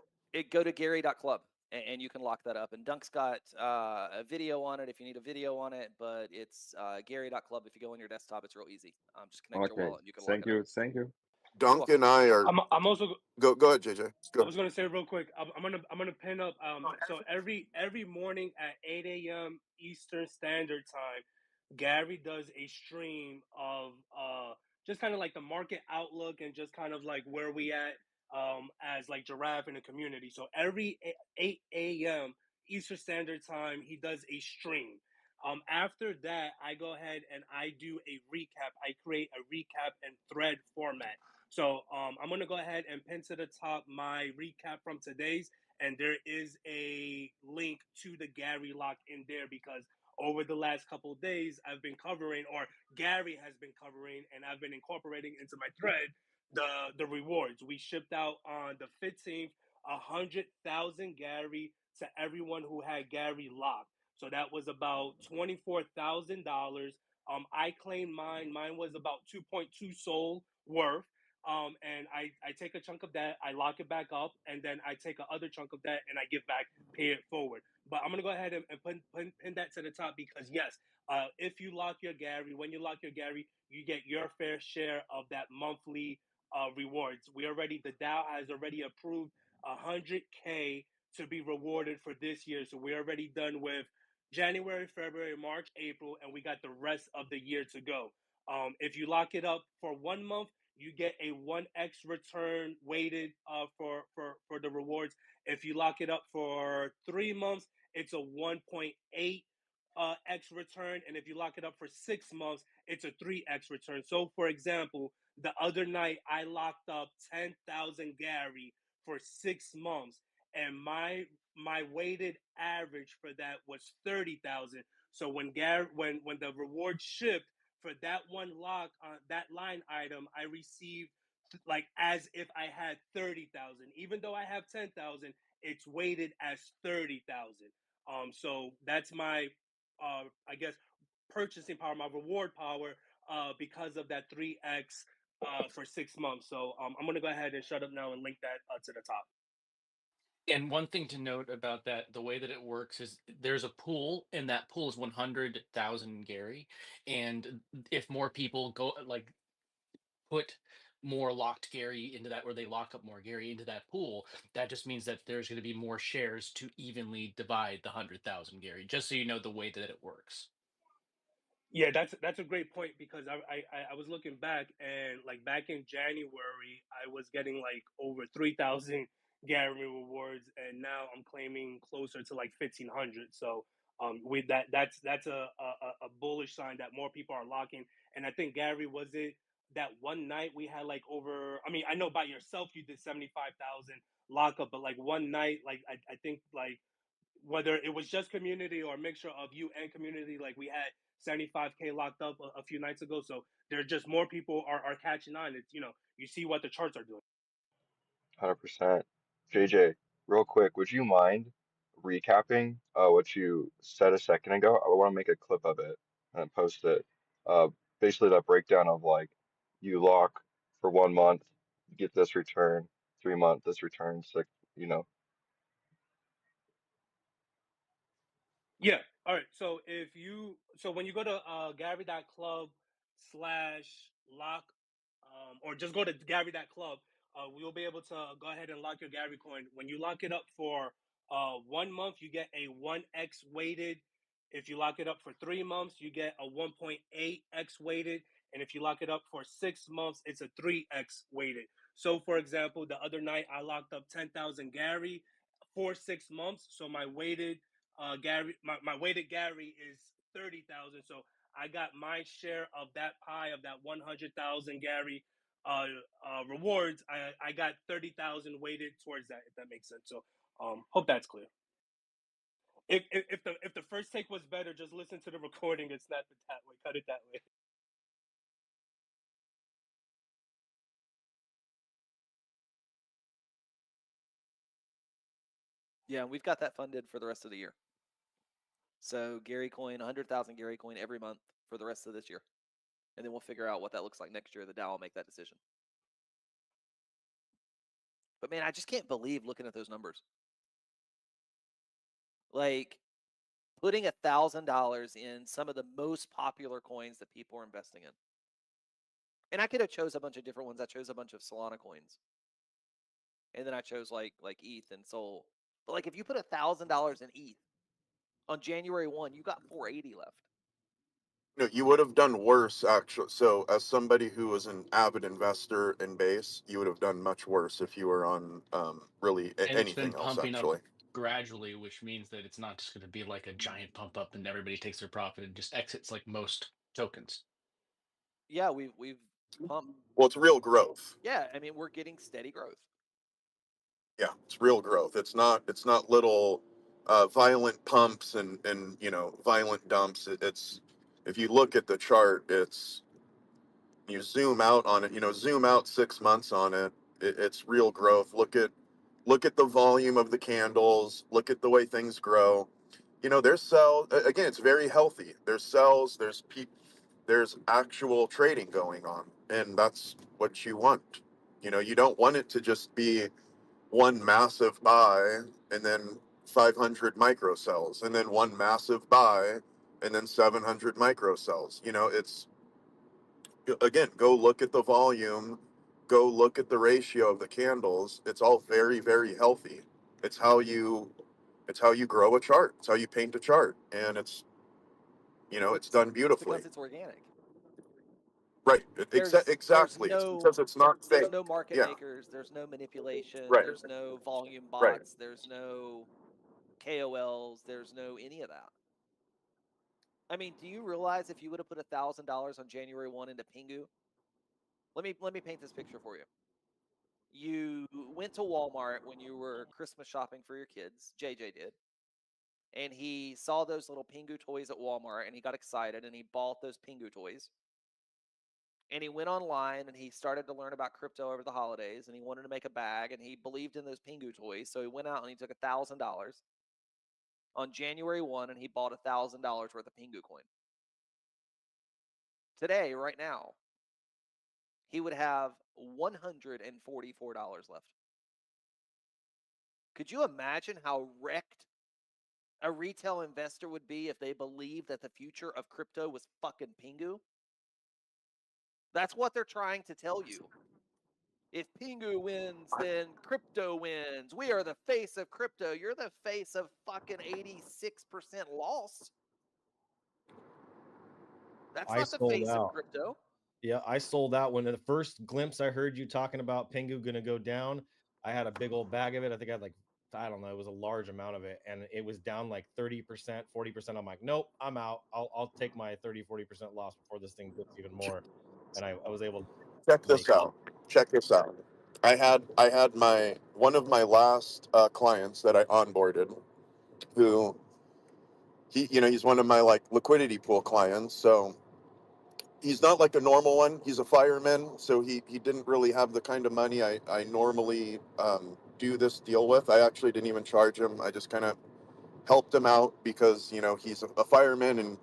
go to Gary.club and you can lock that up. And Dunk's got a video on it if you need a video on it, but it's Gary.club. If you go on your desktop, it's real easy. Just connect your Okay, wallet and you can lock thank it up. you, thank you. Dunk and I are I'm also. go ahead, JJ. I Go. was gonna say real quick. I'm gonna pin up. So every morning at 8 a.m. Eastern Standard Time, Gary does a stream of just kind of like the market outlook and just kind of like where we at as like Giraffe in the community. So every 8 a.m. Eastern Standard Time, he does a stream. After that, I go ahead and I do a recap. I create a recap and thread format. So I'm gonna go ahead and pin to the top my recap from today's, and there is a link to the Gary lock in there because over the last couple of days I've been covering, or Gary has been covering, and I've been incorporating into my thread the rewards. We shipped out on the 15th 100,000 Gary to everyone who had Gary locked. So that was about $24,000. I claimed mine. Mine was about 2.2 soul worth. And I take a chunk of that, I lock it back up, and then I take another chunk of that and I give back, pay it forward. But I'm gonna go ahead and pin that to the top because yes, if you lock your Gary, when you lock your Gary, you get your fair share of that monthly rewards. The DAO has already approved 100K to be rewarded for this year, so we're already done with January, February, March, April, and we got the rest of the year to go. If you lock it up for 1 month, you get a 1x return weighted for the rewards. If you lock it up for 3 months, it's a 1.8 x return, and if you lock it up for 6 months, it's a 3x return. So, for example, the other night I locked up 10,000 Gary for 6 months, and my weighted average for that was 30,000. So when the reward shipped for that one lock on that line item, I received like as if I had 30,000. Even though I have 10,000, it's weighted as 30,000. So that's my I guess purchasing power, my reward power, because of that 3x for 6 months. So I'm gonna go ahead and shut up now and link that to the top. And one thing to note about that, the way that it works is there's a pool, and that pool is 100,000 Gary. And if more people go, like, put more locked Gary into that, where they lock up more Gary into that pool, that just means that there's going to be more shares to evenly divide the 100,000 Gary. Just so you know the way that it works. Yeah, that's a great point because I was looking back, and like back in January I was getting like over 3,000 Gary rewards, and now I'm claiming closer to like 1,500. So with that's a bullish sign that more people are locking. And I think Gary, was it that one night we had like over, I mean, I know by yourself you did 75,000 lockup, but like one night, like I think like whether it was just community or a mixture of you and community. Like we had 75K locked up a few nights ago, so there are just more people are catching on. It's, you see what the charts are doing. 100%. JJ, real quick, would you mind recapping what you said a second ago? I want to make a clip of it and post it. Uh, Basically, that breakdown of like you lock for 1 month, you get this return, 3 month, this return, six, you know. Yeah. All right. So when you go to Gary.club/lock, or just go to Gary.club, we'll be able to go ahead and lock your Gary coin. When you lock it up for 1 month, you get a 1x weighted. If you lock it up for 3 months, you get a 1.8x weighted. And if you lock it up for 6 months, it's a 3x weighted. So, for example, the other night I locked up 10,000 Gary for 6 months. So my weighted Gary is 30,000. So I got my share of that pie of that 100,000 Gary rewards. I got 30,000 weighted towards that, if that makes sense. So hope that's clear. If the first take was better, just listen to the recording and snap it that way, cut it that way. Yeah, we've got that funded for the rest of the year. So Gary coin, 100,000 Gary coin every month for the rest of this year. And then we'll figure out what that looks like next year. The DAO will make that decision. But man, I just can't believe looking at those numbers. Like putting $1,000 in some of the most popular coins that people are investing in. And I could have chose a bunch of different ones. I chose a bunch of Solana coins. And then I chose like ETH and Sol. But like if you put $1,000 in ETH on January 1, you got 480 left. You would have done worse, actually. So, as somebody who was an avid investor in base, you would have done much worse if you were on really And it's been anything else, pumping up actually. gradually, which means that it's not just going to be like a giant pump up and everybody takes their profit and just exits like most tokens. Yeah, we've pumped. Well, it's real growth. Yeah, I mean we're getting steady growth. Yeah, it's real growth. It's not little violent pumps and violent dumps. It's if you look at the chart, you zoom out on it. Zoom out 6 months on it. It's real growth. Look at the volume of the candles. Look at the way things grow. There's cells. Again, it's very healthy. There's cells. There's actual trading going on, and that's what you want. You don't want it to just be one massive buy and then 500 microcells, and then one massive buy and then 700 microcells. It's, again, go look at the volume, go look at the ratio of the candles. It's all very, very healthy. It's how you grow a chart. It's how you paint a chart, and it's done It's beautifully. because it's organic. Right. There's Exactly. It's no because it's not fake. there's no market Yeah. makers, there's no manipulation, Right. there's no volume Right. bots, there's no KOLs, there's no any of that. I mean, do you realize if you would have put $1,000 on January 1 into Pingu? Let me paint this picture for you. You went to Walmart when you were Christmas shopping for your kids. JJ did. And he saw those little Pingu toys at Walmart and he got excited and he bought those Pingu toys. And he went online and he started to learn about crypto over the holidays and he wanted to make a bag and he believed in those Pingu toys. So he went out and he took $1,000 on January 1 and he bought $1,000 worth of Pingu coin. Today, right now, he would have $144 left. Could you imagine how wrecked a retail investor would be if they believed that the future of crypto was fucking Pingu? That's what they're trying to tell you. If Pingu wins, then crypto wins. We are the face of crypto. You're the face of fucking 86% loss. That's I not the sold face of out. crypto. Yeah, I sold out when the first glimpse I heard you talking about Pingu going to go down. I had a big old bag of it. I think I had I don't know, it was a large amount of it, and it was down like 30%, 40%. I'm like, nope, I'm out. I'll take my 30-40% loss before this thing dips even more. And I was able to Check make this out. Check this out. I had my one of my last clients that I onboarded. who he's one of my like liquidity pool clients. So he's not like a normal one. He's a fireman, so he didn't really have the kind of money I normally do this deal with. I actually didn't even charge him. I just kind of helped him out because he's a fireman, and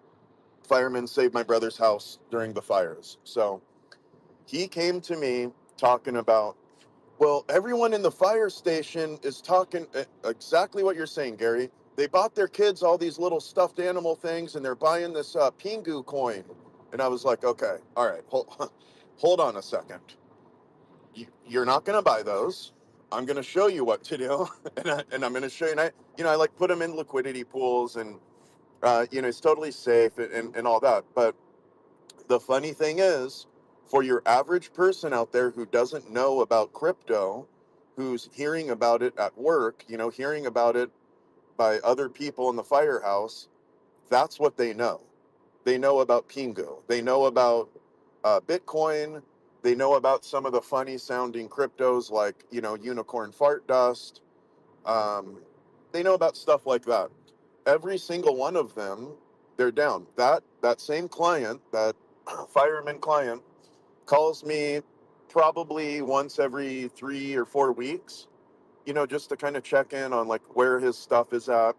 firemen saved my brother's house during the fires. So he came to me talking about, well, everyone in the fire station is talking exactly what you're saying, Gary. They bought their kids all these little stuffed animal things, and they're buying this Pingu coin. And I was like, okay, all right, hold on a second. You're not going to buy those. I'm going to show you what to do, and I'm going to show you. And I like put them in liquidity pools, and it's totally safe and all that. But the funny thing is, for your average person out there who doesn't know about crypto, who's hearing about it at work, hearing about it by other people in the firehouse, that's what they know. They know about Pingu. They know about Bitcoin. They know about some of the funny sounding cryptos like, unicorn fart dust. Um, they know about stuff like that. Every single one of them, they're down. That same client, that fireman client, calls me probably once every 3 or 4 weeks, just to kind of check in on like where his stuff is at.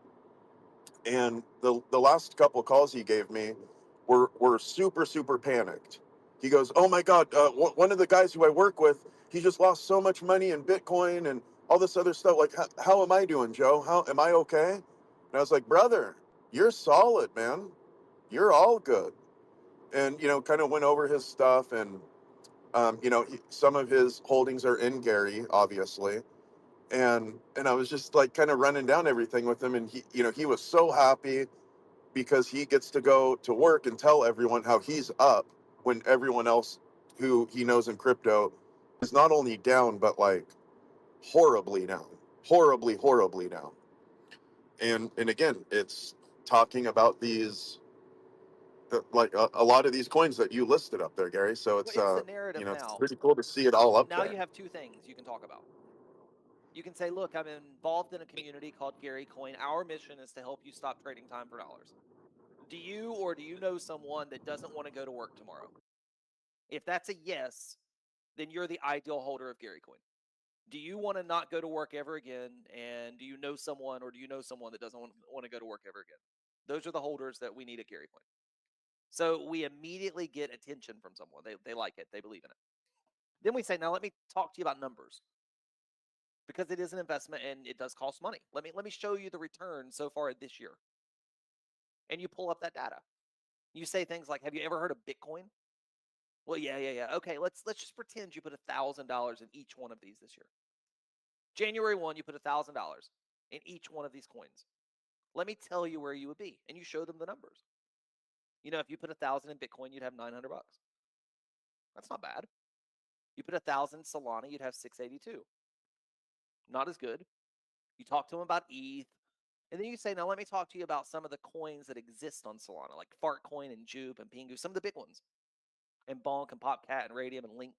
And the last couple of calls he gave me were super, super panicked. He goes, "Oh my God, one of the guys who I work with, he just lost so much money in Bitcoin and all this other stuff. Like, how am I doing, Joe? How am I okay?" And I was like, "Brother, you're solid, man. You're all good." And kind of went over his stuff, and some of his holdings are in Gary, obviously. And I was just like kind of running down everything with him, and he was so happy because he gets to go to work and tell everyone how he's up when everyone else who he knows in crypto is not only down, but like horribly down, horribly down. And again, it's talking about these, like a lot of these coins that you listed up there, Gary. So Well, it's it's the narrative it's now. pretty cool to see it all up Now there. you have two things you can talk about. You can say, look, I'm involved in a community called Gary Coin. Our mission is to help you stop trading time for dollars. Do you know someone that doesn't want to go to work tomorrow? If that's a yes, then you're the ideal holder of Gary Coin. Do you want to not go to work ever again? And do you know someone that doesn't want to go to work ever again? Those are the holders that we need at Gary Coin. So we immediately get attention from someone. They like it. They believe in it. Then we say, now let me talk to you about numbers, because it is an investment and it does cost money. Let me show you the return so far this year. And you pull up that data. You say things like, have you ever heard of Bitcoin? Well, yeah. Okay, let's just pretend you put $1,000 in each one of these this year. January 1, you put $1,000 in each one of these coins. Let me tell you where you would be, and you show them the numbers. If you put 1,000 in Bitcoin, you'd have $900. That's not bad. You put 1,000 in Solana, you'd have 682. Not as good. You talk to them about ETH, and then you say, now let me talk to you about some of the coins that exist on Solana, like Fartcoin and Jupe and Pingu, some of the big ones, and Bonk and Popcat and Radium and Link.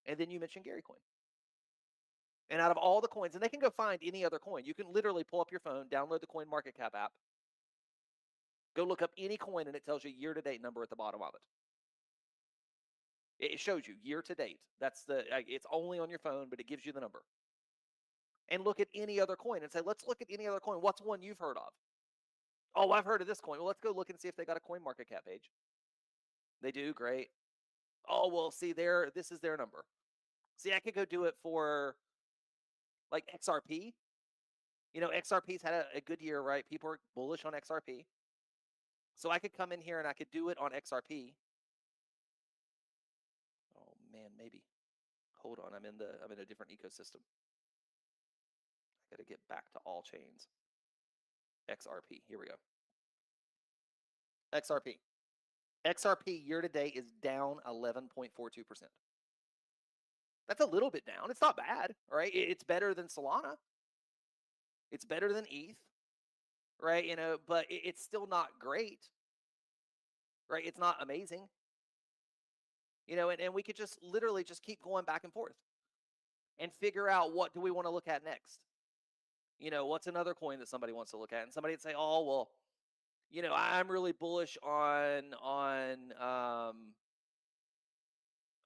And then you mention Gary Coin. And out of all the coins, and they can go find any other coin. You can literally pull up your phone, download the Coin Market Cap app, go look up any coin, and it tells you year-to-date number at the bottom of it. It shows you year to date. It's only on your phone, but it gives you the number. And look at any other coin and say, let's look at any other coin. What's one you've heard of? Oh, I've heard of this coin. Well, let's go look and see if they got a Coin Market Cap page. They do, great. Oh, well, see, this is their number. See, I could go do it for like XRP. XRP's had a good year, right? People are bullish on XRP. So I could come in here and I could do it on XRP. Oh man, maybe. Hold on, I'm in a different ecosystem. I gotta get back to all chains. XRP. Here we go. XRP. XRP year to date is down 11.42%. That's a little bit down. It's not bad, right? It's better than Solana. It's better than ETH, right? But it's still not great, right? It's not amazing. And we could just literally just keep going back and forth and figure out what do we want to look at next. What's another coin that somebody wants to look at? And somebody would say, oh, well, I'm really bullish on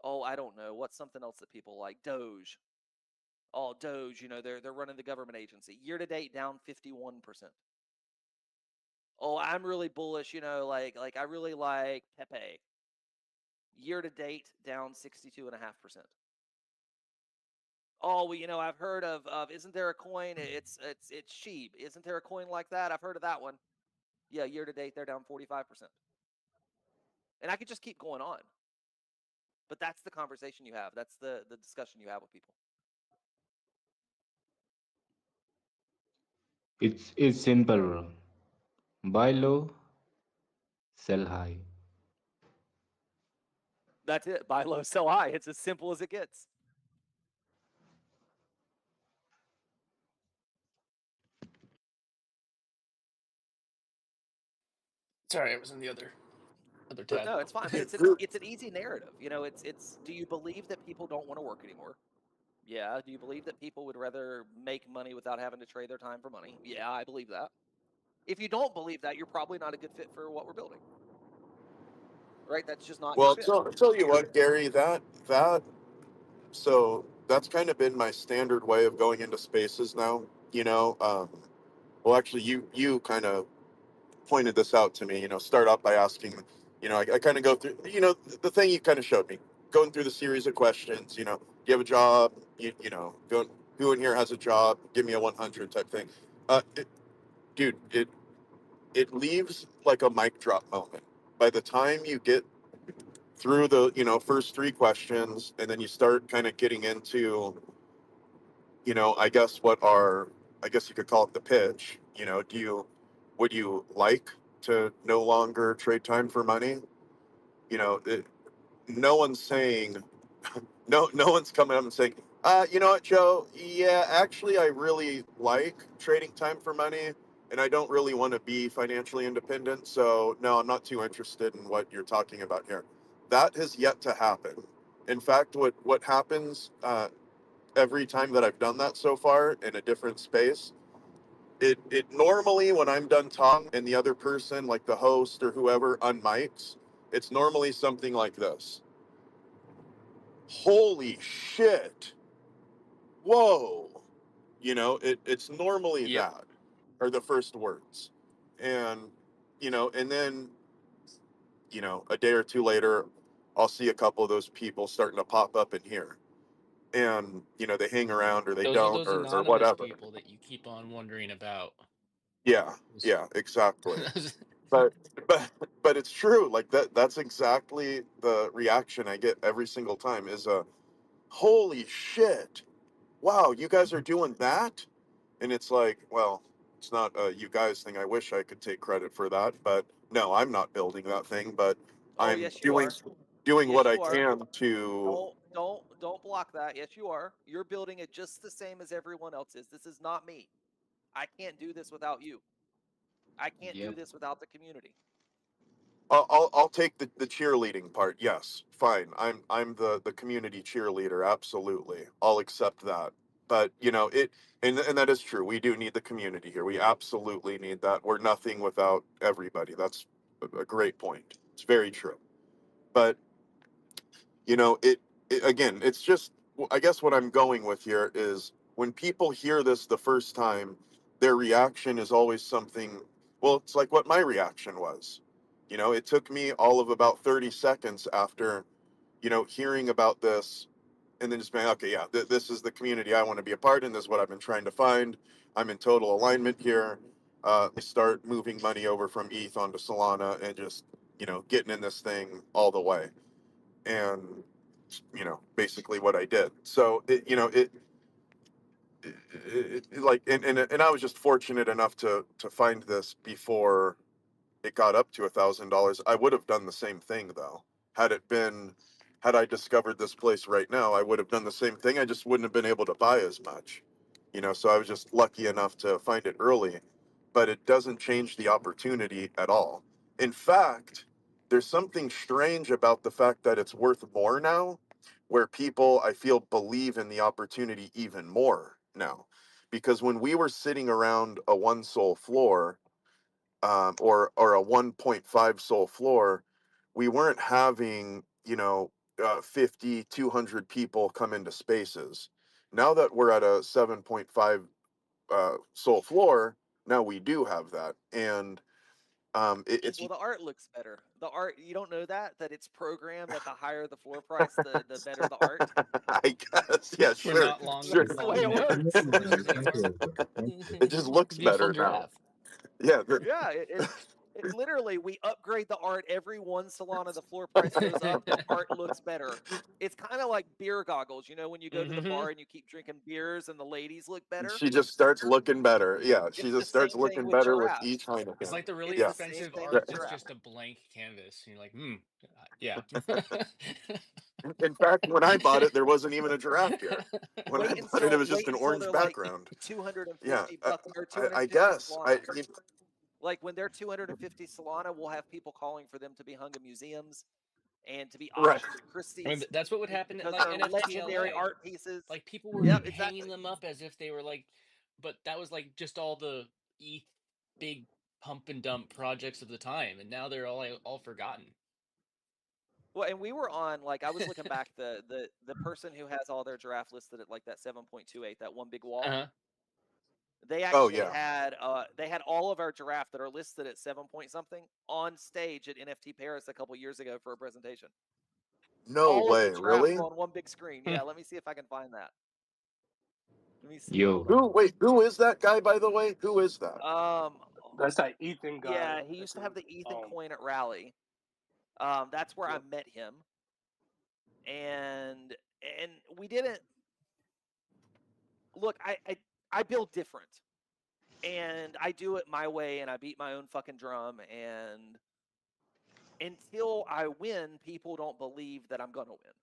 oh, I don't know, what's something else that people like? Doge. Oh, Doge, they're running the government agency. Year to date down 51%. Oh, I'm really bullish, like I really like Pepe. Year to date down 62.5%. Oh, well, I've heard of isn't there a coin? It's Sheep. Isn't there a coin like that? I've heard of that one. Yeah, year to date they're down 45%. And I could just keep going on. But that's the conversation you have. That's the discussion you have with people. It's simple. Buy low, sell high. That's it. Buy low, sell high. It's as simple as it gets. Sorry, I was in the other But tab. no, it's fine. But it's You're- an easy narrative. It's do you believe that people don't want to work anymore? Yeah. Do you believe that people would rather make money without having to trade their time for money? Yeah, I believe that. If you don't believe that, you're probably not a good fit for what we're building. Right? That's just not your Well, fit. so I'll tell you what, Gary, so that's kind of been my standard way of going into spaces now. Well, actually, you kind of pointed this out to me. Start off by asking. I kind of go through. The thing you kind of showed me, going through the series of questions. Do you have a job? Who in here has a job? Give me a 100 type thing. Dude, it leaves like a mic drop moment. By the time you get through the first three questions, and then you start kind of getting into I guess you could call it the pitch. Would you like to no longer trade time for money? No one's saying, no one's coming up and saying, you know what, Joe? Yeah, actually, I really like trading time for money, and I don't really want to be financially independent. So no, I'm not too interested in what you're talking about here. That has yet to happen. In fact, what happens every time that I've done that so far in a different space, it normally, when I'm done talking and the other person, like the host or whoever, unmics, it's normally something like this. Holy shit. Whoa. It's normally Yep. that are the first words. And, and then, a day or two later, I'll see a couple of those people starting to pop up in here. And, they hang around or they Those are don't those or anonymous whatever. people that you keep on wondering about. Yeah, Those- yeah, exactly. But but it's true. Like that's exactly the reaction I get every single time is holy shit. Wow, you guys are doing that? And it's like, well, it's not a you guys thing. I wish I could take credit for that, but no, I'm not building that thing, but Oh, I'm yes, you are. doing what Yes, I you are. can to Don't block that. Yes, you are. You're building it just the same as everyone else is. This is not me. I can't do this without you. I can't do Yep. this without the community. I'll take the cheerleading part. Yes, fine. I'm the community cheerleader. Absolutely, I'll accept that. But and that is true. We do need the community here. We absolutely need that. We're nothing without everybody. That's a great point. It's very true. But it again. It's just I guess what I'm going with here is when people hear this the first time, their reaction is always something. Well, it's like what my reaction was. It took me all of about 30 seconds after, hearing about this and then just being, okay, yeah, this is the community I want to be a part in. This is what I've been trying to find. I'm in total alignment here. Start moving money over from ETH onto Solana and just, getting in this thing all the way. And, basically what I did. So, like, and I was just fortunate enough to find this before it got up to $1,000. I would have done the same thing though. Had I discovered this place right now, I would have done the same thing. I just wouldn't have been able to buy as much. So I was just lucky enough to find it early, but it doesn't change the opportunity at all. In fact, there's something strange about the fact that it's worth more now, where people I feel believe in the opportunity even more now. because when we were sitting around a 1 sol floor, or a 1.5 sol floor, we weren't having 50, 200 people come into spaces. Now that we're at a 7.5 sol floor, now we do have that, and it's Well, the art looks better. The art, you don't know that it's programmed that the higher the floor price, the better the art. I guess, yeah, We're sure, not long sure. That's the way it launching it works. for those anymore. It just looks Beautiful better now. giraffe. Yeah, Yeah, it literally, we upgrade the art every one salon and the floor price goes up, the art looks better. It's kind of like beer goggles, when you go to the bar and you keep drinking beers and the ladies look better. she just starts looking better. Yeah, she It's the just starts same thing looking with better with Giraffe. each Heineken. It's like the really It's Yeah. the same expensive thing art with that's Giraffe. just a blank canvas. And you're like, yeah. In fact, when I bought it, there wasn't even a giraffe here. When I bought it, it was just Wait an until orange they're like background. 250 Yeah, bucks or I 250 guess. Solana. Like when they're 250 Solana, we'll have people calling for them to be hung in museums and to be Right. auctioned at I mean, Christie's that's what would happen at because like they're legendary NFTLA. art pieces. Like people were Yep, like exactly. hanging them up as if they were like, but that was like just all the big pump and dump projects of the time, and now they're all forgotten. Well, and we were on, like, I was looking back, the person who has all their giraffe listed at like that 7.28, that one big wall. Uh-huh. They Oh actually yeah. had all of our giraffe that are listed at 7 point something on stage at NFT Paris a couple years ago for a presentation. No All of way, the giraffe really? were on one big screen. Yeah, let me see if I can find that. Let me see. Yo, Hold on. Who is that guy, by the way? Who is that? That's that Ethan guy. Yeah, he I used to think. have the Ethan coin at Rally. That's where I met him, and we didn't look. I build different, and I do it my way, and I beat my own fucking drum. And until I win, people don't believe that I'm gonna win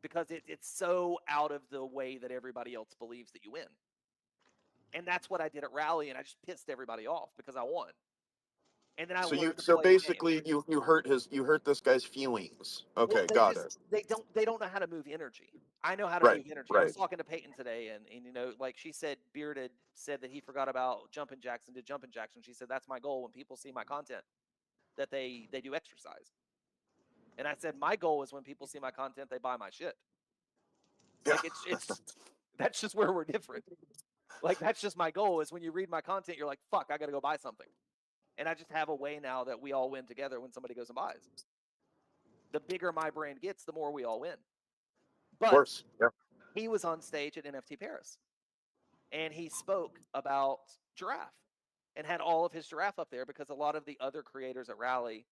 because it's so out of the way that everybody else believes that you win. And that's what I did at Rally, and I just pissed everybody off because I won. And then I learned to So play the game. basically you hurt this guy's feelings. Well, Okay, got it. they don't know how to move energy. I know how to Right, move energy. I right. was talking to Peyton today, and like she said, Bearded said that he forgot about jumping jacks and did jumping jacks, and she said that's my goal when people see my content, that they do exercise. And I said my goal is when people see my content, they buy my shit. Like it's that's just where we're different. Like that's just my goal is when you read my content, you're like, fuck, I gotta go buy something. And I just have a way now that we all win together when somebody goes and buys. The bigger my brand gets, the more we all win. Of But course. Yeah. he was on stage at NFT Paris, and he spoke about Giraffe and had all of his giraffe up there because a lot of the other creators at Rally,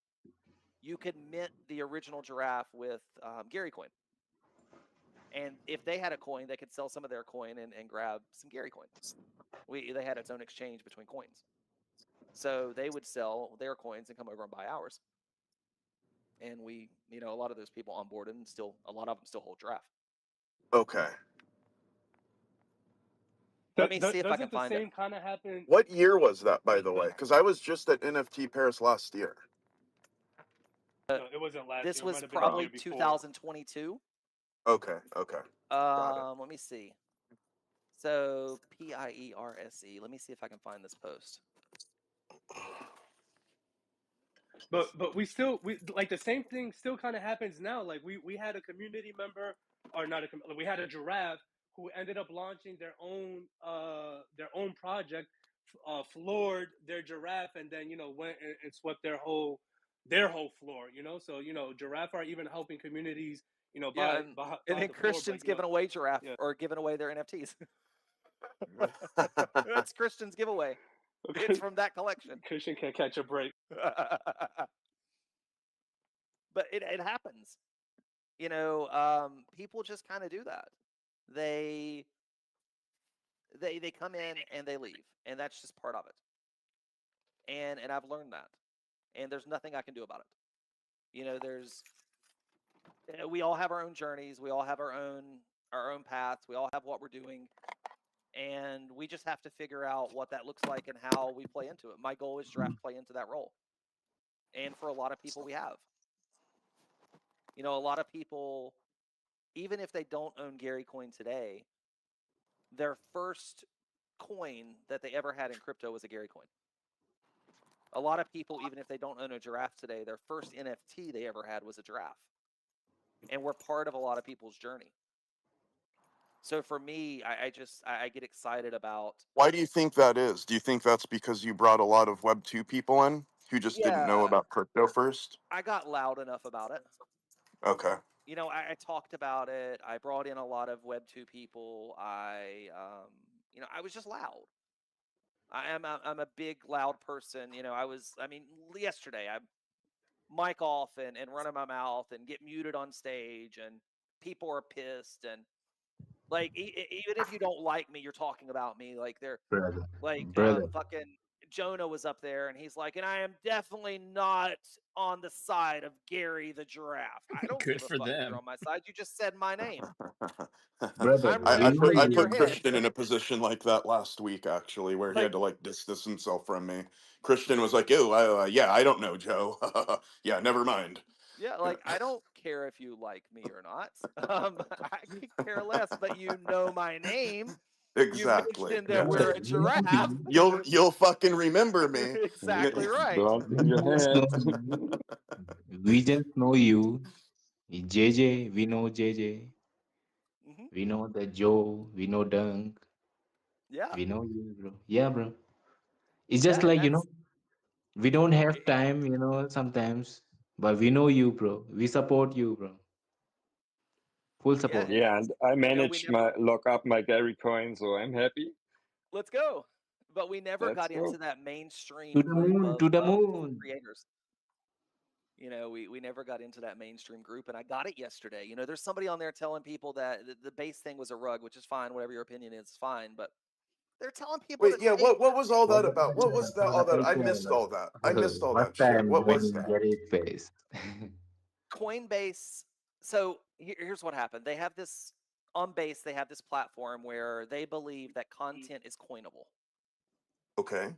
you could mint the original Giraffe with Gary coin. And if they had a coin, they could sell some of their coin and grab some Gary coin. They had its own exchange between coins. So they would sell their coins and come over and buy ours. And we, a lot of those people onboarded, and a lot of them still hold Giraffe. Okay. Let me see if I can Doesn't the find it. same kind of happen? What year was that, by the way? Because I was just at NFT Paris last year. No, it wasn't last This year. It was might have been the probably year before. 2022. Okay. Got it. Let me see. So PIERSE. Let me see if I can find this post. But we like the same thing still kind of happens now. Like we had a community member, or not we had a giraffe who ended up launching their own project, floored their giraffe, and then went and swept their whole floor. So giraffe are even helping communities. Yeah, buy and then the floor, Christian's giving away Giraffe or giving away their NFTs. That's Christian's giveaway. It's from that collection. Christian can't catch a break. But it happens. People just kind of do that. They come in and they leave, and that's just part of it. And I've learned that, and there's nothing I can do about it. We all have our own journeys, we all have our own paths, we all have what we're doing, and we just have to figure out what that looks like and how we play into it. My goal is Giraffe play into that role, and for a lot of people, we have. A lot of people, even if they don't own Gary Coin today, their first coin that they ever had in crypto was a Gary coin. A lot of people, even if they don't own a giraffe today, their first NFT they ever had was a giraffe. And we're part of a lot of people's journey. So for me, I get excited about. Why do you think that is? Do you think that's because you brought a lot of Web 2 people in who just didn't know Yeah, about crypto first? I got loud enough about it. Okay. I talked about it. I brought in a lot of Web 2 people. I was just loud. I'm a big loud person. Yesterday I mic off and running my mouth and get muted on stage and people are pissed and like even if you don't like me, you're talking about me. Like they're brother, like brother, fucking Jonah was up there and he's like, and I am definitely not on the side of Gary the giraffe. I don't Good give a for fuck if you're them. on my side. You just said my name. brother. I'm We I know put rooting I for your put you. head. Christian in a position like that last week, actually, where he Like had to like distance himself from me. Christian was like, "Oh, yeah, I don't know, Joe. Yeah, never mind." yeah, like I don't care if you like me or not. I could care less, but you know my name. You Exactly. mentioned that Yeah. we're Brother, a we know giraffe. you. You'll fucking remember me. Exactly right. Bump We in your just know head. you. We just know you. JJ, we know JJ. Hmm. We know the Joe. We know Dunk. Yeah, We know you, bro. Yeah, bro. It's yeah, just and like, that's we don't i- have i- time, sometimes. But we know you, bro. We support you, bro. Full yeah, support. and Yeah, and I we managed never my lock up my Gary coin, so I'm happy. let's go. But we never Let's got into go. that To mainstream the group moon, to the of moon. creators. We never got into that mainstream group, and I got it yesterday. There's somebody on there telling people that the base thing was a rug, which is fine. Whatever your opinion is, fine. But they're telling people to Wait, yeah, take what was all What that was about? What was that all that? I missed the all that. I missed all what that shit. time What when was you that? get it face? Coinbase. So here's what happened. They have this on base. They have this platform where they believe that content is coinable, Okay.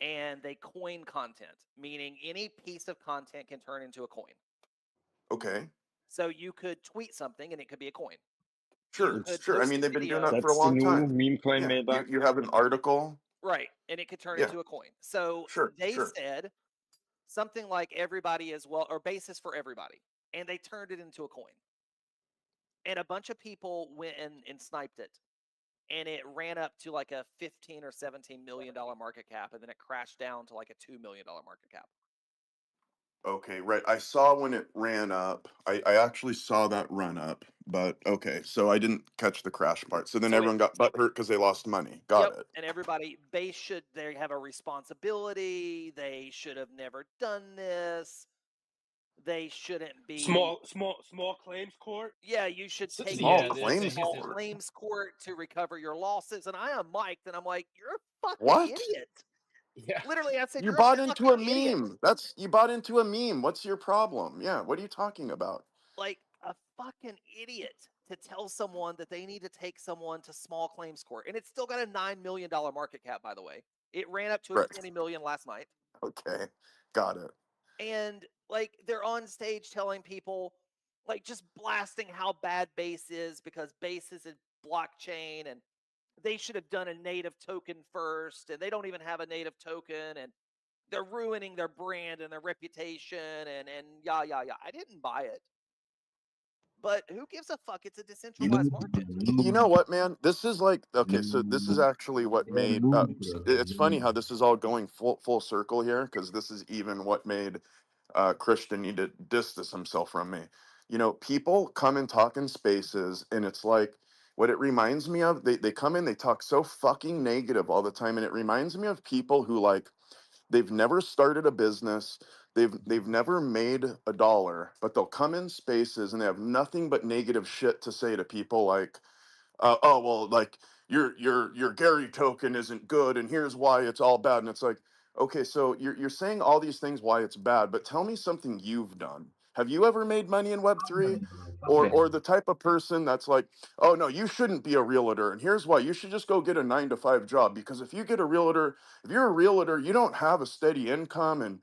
and they coin content, meaning any piece of content can turn into a coin. Okay. So you could tweet something and it could be a coin. You Sure, could sure. I post mean, a they've been doing video, that for a That's the long new time. meme coin Yeah. meta. You have an article. right, and it could turn Yeah. into a coin. So Sure, they sure. said something like everybody is well, or basis for everybody, and they turned it into a coin. And a bunch of people went and sniped it, and it ran up to like a 15 or 17 million dollar market cap, and then it crashed down to like a $2 million market cap. Okay, right. I saw when it ran up. I actually saw that run up, but okay. So I didn't catch the crash part. So then So it everyone got butthurt because they lost money. Got Yep, it. and everybody they have a responsibility. They should have never done this. They shouldn't be. Small claims court. Yeah, you should So, take Small yeah, things to claims small court. claims court to recover your losses. And I am Mike, and I'm like, you're a fucking What? idiot. yeah. Literally, I said, You you're a bought into fucking a idiot. meme. You bought into a meme. What's your problem? Yeah, what are you talking about? Like a fucking idiot to tell someone that they need to take someone to small claims court. And it's still got a $9 million market cap, by the way. It ran up to a Right. 20 million last night. Okay. Got it. And like they're on stage telling people, like just blasting how bad base is because base is a blockchain and they should have done a native token first, and they don't even have a native token, and they're ruining their brand and their reputation, and yeah. I didn't buy it, but who gives a fuck? It's a decentralized Noob, bro, market. You know noob, what, man? This is like okay. So this is noob. actually what You're made. noob, bro. It's funny Noob. how this is all going full circle here because this is even what made Christian need to distance himself from me. People come and talk in spaces, and it's like what it reminds me of. They come in, they talk so fucking negative all the time, and it reminds me of people who like they've never started a business. They've never made a dollar, but they'll come in spaces and they have nothing but negative shit to say to people like oh well, like your Gary token isn't good, and here's why it's all bad. And it's like, okay, so you're saying all these things why it's bad, but tell me something you've done. Have you ever made money in Web Fuck three? them, bro. Fuck Or them. the type of person that's like, oh no, you shouldn't be a realtor, and here's why: you should just go get a 9 to 5 job because if you're a realtor, you don't have a steady income and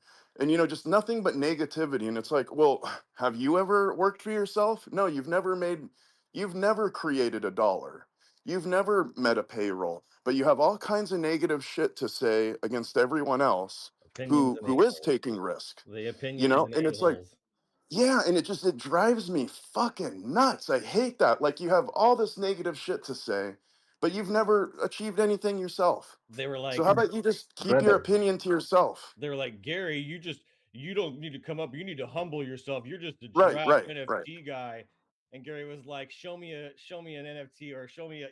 just nothing but negativity. And it's like, well, have you ever worked for yourself? No, you've never created a dollar. You've never met a payroll. but you have all kinds of negative shit to say against everyone else Opinions and who is a-holes. taking risk. The opinions and And it's like, a-holes. yeah, and it drives me fucking nuts. I hate that. Like, you have all this negative shit to say, but you've never achieved anything yourself. They were So like, how about you just keep your Brother, opinion to yourself? they were like, Gary, you don't need to come up. You need to humble yourself. You're just a Right, giraffe right, right. NFT guy. And Gary was like, show me an NFT or show me an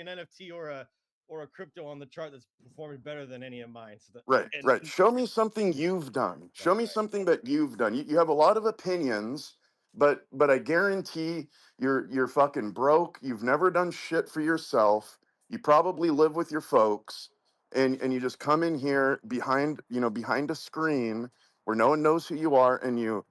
NFT or a crypto on the chart that's performing better than any of mine. So Right, and right. Show me something you've done. Show that's me right. something that you've done. You have a lot of opinions, but I guarantee you're fucking broke. You've never done shit for yourself. You probably live with your folks, and you just come in here behind a screen where no one knows who you are, and you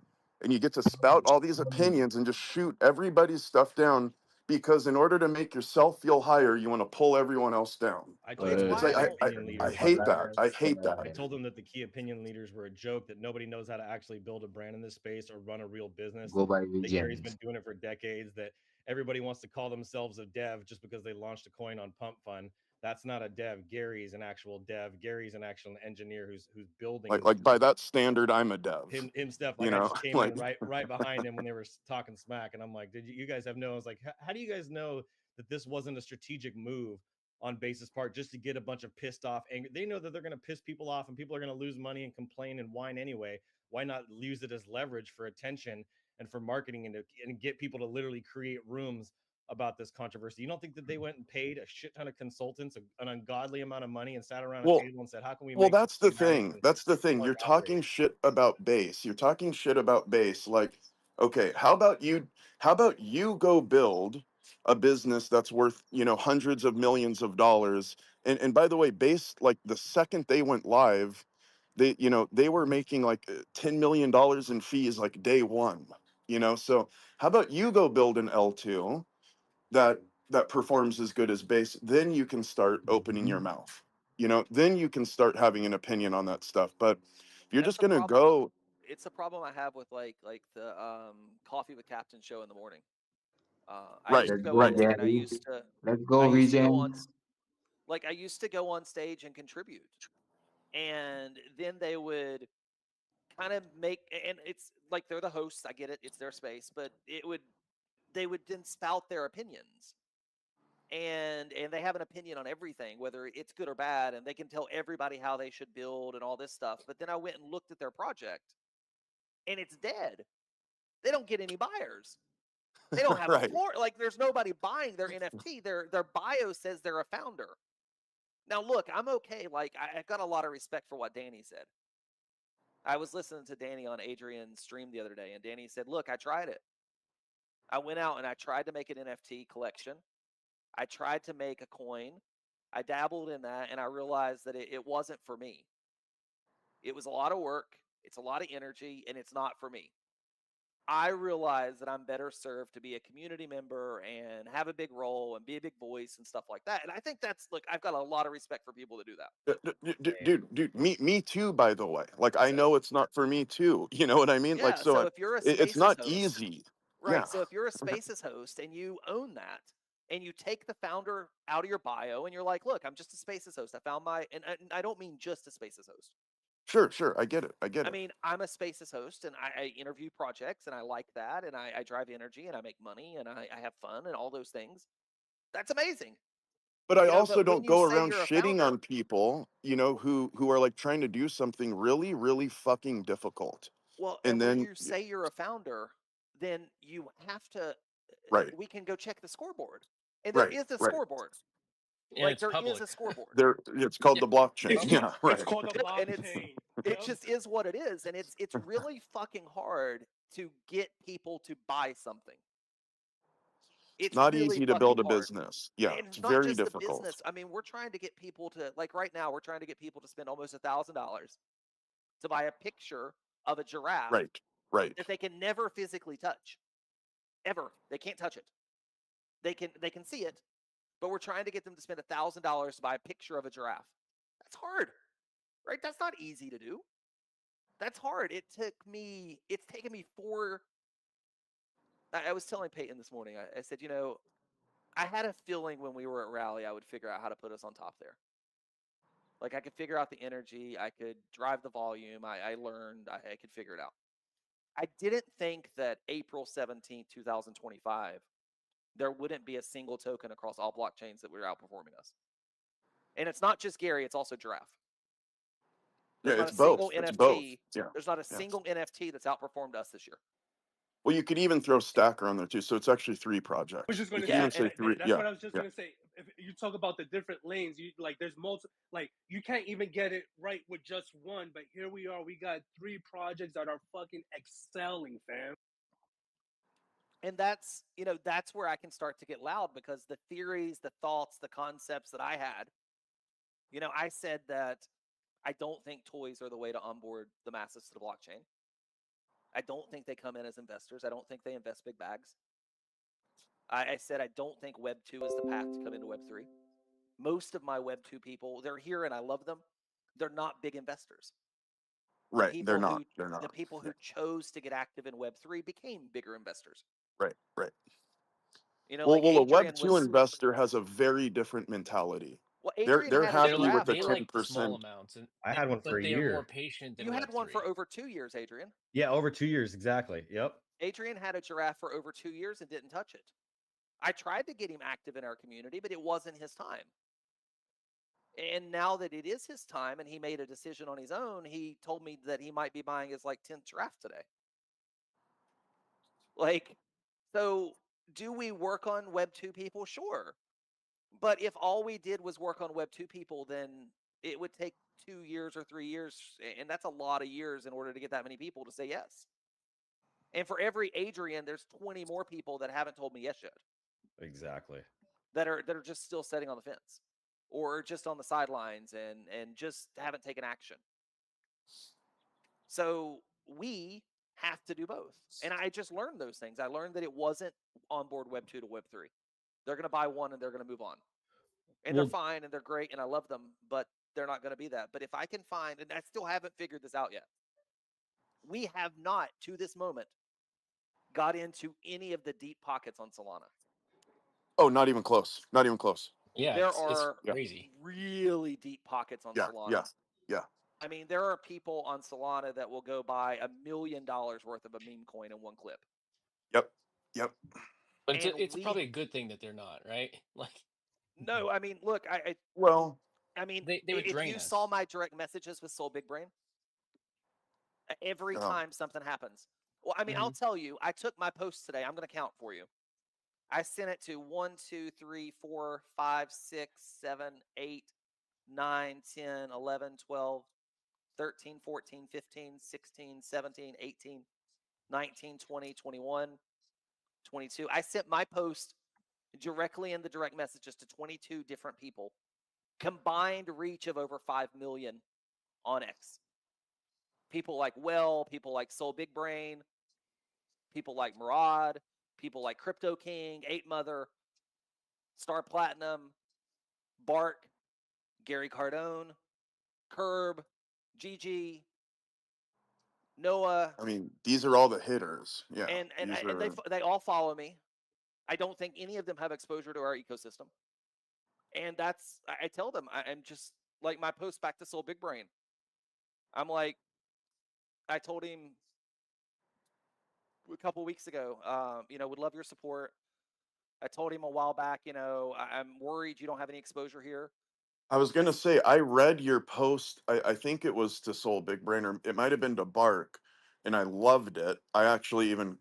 get to spout all these opinions and just shoot everybody's stuff down because in order to make yourself feel higher, you want to pull everyone else down. I told It's them It's that why the like I key don't. opinion I leaders were hate a that. joke. I hate I that. told them that the key opinion leaders were a joke, that nobody knows how to actually build a brand in this space or run a real business. go by That Gary's visions. been doing it for decades, that everybody wants to call themselves a dev just because they launched a coin on Pump Fund. That's not a dev. Gary's an actual dev. Gary's an actual engineer who's building Like by that standard, I'm a dev. him stuff. You Like I know, just came in like right behind him when they were talking smack, and I'm like, did you guys have no? I was like, how do you guys know that this wasn't a strategic move on Basis Part just to get a bunch of pissed off angry? They know that they're going to piss people off and people are going to lose money and complain and whine anyway. Why not use it as leverage for attention and for marketing and get people to literally create rooms about this controversy? You don't think that they went and paid a shit ton of consultants an ungodly amount of money and sat around a well, table and said, how can we well, make that's the money thing. and That's the thing. start You're operating? talking shit about base. You're talking shit about base. Like, okay, how about you? How about you go build a business that's worth hundreds of millions of dollars? And by the way, base, like the second they went live, they were making like $10 million in fees like day one. So how about you go build an L2 that performs as good as base, then you can start opening your mouth. Then you can start having an opinion on that stuff. But if you're That's just a gonna problem. go It's a problem I have with like the Coffee with Captain show in the morning. I right, used to Let's go go, in right, there and Gary. Let's go, visions. I used to go on stage and contribute, and then they would kind of make, and it's like they're the hosts. I get it; it's their space, but they would then spout their opinions, and they have an opinion on everything, whether it's good or bad, and they can tell everybody how they should build and all this stuff. But then I went and looked at their project, and it's dead. They don't get any buyers. They don't have a right. floor. Like there's nobody buying their NFT. Their bio says they're a founder. Now look, I'm okay. Like I got a lot of respect for what Danny said. I was listening to Danny on Adrian's stream the other day, and Danny said, "Look, I tried it. I went out and I tried to make an NFT collection. I tried to make a coin. I dabbled in that, and I realized that it wasn't for me. It was a lot of work. It's a lot of energy, and it's not for me. I realize that I'm better served to be a community member and have a big role and be a big voice and stuff like that." And I think that's, look, I've got a lot of respect for people that do that. Dude, me too, by the way. Like, I So, know it's not for me too. You know what I mean? Like, yeah. so So if you're a it's Spaces not host, easy. right? Yeah. So if you're a Spaces host and you own that and you take the founder out of your bio and you're like, look, I'm just a Spaces host. I found and I don't mean just a Spaces host. Sure. I get it. I get I it. mean, I'm a Spaces host and I interview projects and I like that and I drive energy and I make money and I have fun and all those things. That's amazing. But I also But when don't you go say around you're a shitting on founder, people, who are like trying to do something really, really fucking difficult. well, And and when then you say you're a founder, then you have to, right, we can go check the scoreboard. And there right, is a right. scoreboard. Yeah, Like it's there is public. a scoreboard. There, it's called Yeah, the blockchain. It's Yeah, it's right. called a Yep, and blockchain. it Yep. just is what it is, and it's really fucking hard to get people to buy something. It's It's not really easy to fucking build a hard. business. Yeah, And it's it's not very just the difficult. business. I mean, we're trying to get people to, like right now, we're trying to get people to spend almost $1,000 to buy a picture of a giraffe Right, right. that they can never physically touch. Ever. They can't touch it. They can see it, but we're trying to get them to spend $1,000 to buy a picture of a giraffe. That's hard, right? That's not easy to do. That's hard. It's taken me four. I was telling Peyton this morning, I said, I had a feeling when we were at Rally, I would figure out how to put us on top there. Like I could figure out the energy, I could drive the volume. I learned, I could figure it out. I didn't think that April 17th, 2025, there wouldn't be a single token across all blockchains that were outperforming us. And it's not just Gary, it's also Giraffe. Yeah, There's not it's a single both. It's both. NFT. Yeah. There's not a Yeah. single NFT that's outperformed us this year. Well, you could even throw Stacker on there too. So it's actually 3 projects. I was just You gonna could say Yeah, even say and 3. that's Yeah. what I was just Yeah. gonna say. If you talk about the different lanes, you like there's multiple. Like you can't even get it right with just one. But here we are. We got 3 projects that are fucking excelling, fam. and that's, that's where I can start to get loud because the theories, the thoughts, the concepts that I had, I said that I don't think toys are the way to onboard the masses to the blockchain. I don't think they come in as investors. I don't think they invest big bags. I said I don't think Web 2 is the path to come into Web 3. Most of my Web 2 people, they're here and I love them. They're not big investors. The Right. They're people not. who They're the not. people Yeah. who chose to get active in Web 3 became bigger investors. Right. Right. Like Well, a Web Adrian 2 was investor has a very different mentality. well, They're Adrian they're had a They're happy like with Giraffe the they for like small 10%. amounts, and I had one for but a they are more year. patient than you had Web one for three. over 2 years, Adrian. Yeah, over 2 years exactly. Yep. Adrian had a Giraffe for over 2 years and didn't touch it. I tried to get him active in our community, but it wasn't his time. And now that it is his time and he made a decision on his own, he told me that he might be buying his 10th Giraffe today. Like, so do we work on Web 2 people? Sure. But if all we did was work on Web 2 people, then it would take 2 years or 3 years. And that's a lot of years in order to get that many people to say yes. And for every Adrian, there's 20 more people that haven't told me yes yet. Exactly. That are just still sitting on the fence or just on the sidelines and just haven't taken action. So we have to do both. And I just learned those things. I learned that it wasn't onboard Web 2 to Web 3. They're going to buy one and they're going to move on. And they're Well, fine and they're great and I love them, but they're not going to be that. But if I can find, and I still haven't figured this out yet, we have not to this moment got into any of the deep pockets on Solana. Oh, not even close. Not even close. Yeah, There it's are Yeah. crazy. really deep pockets on Yeah. Solana. Yeah. Yeah. I mean, there are people on Solana that will go buy $1 million worth of a meme coin in one clip. Yep. Yep. But And it's probably a good thing that they're not, right? Like no, I mean, look, Well, I mean, they would if drain you saw us. my direct messages with Soul Big Brain, every oh, time something happens. Well, I mean, I'll Mhm. tell you, I took my posts today. I'm going to count for you. I sent it to 1, 2, 3, 4, 5, 6, 7, 8, 9, 10, 11, 12, 13, 14, 15, 16, 17, 18, 19, 20, 21, 22. I sent my post directly in the direct messages to 22 different people. Combined reach of over 5 million on X. People like people like Soul Big Brain, people like Murad, people like Crypto King, 8 Mother, Star Platinum, Bark, Gary Cardone, Curb, GG, Noah, I mean, these are all the hitters. Yeah. and These are. they all follow me. I don't think any of them have exposure to our ecosystem. And that's, I tell them, I'm just like my post back to Soul Big Brain. I'm like, I told him a couple weeks ago, would love your support. I told him a while back, I'm worried you don't have any exposure here. I was gonna say I read your post. I think it was to Soul Big Brain, or it might have been to Bark, and I loved it. I actually even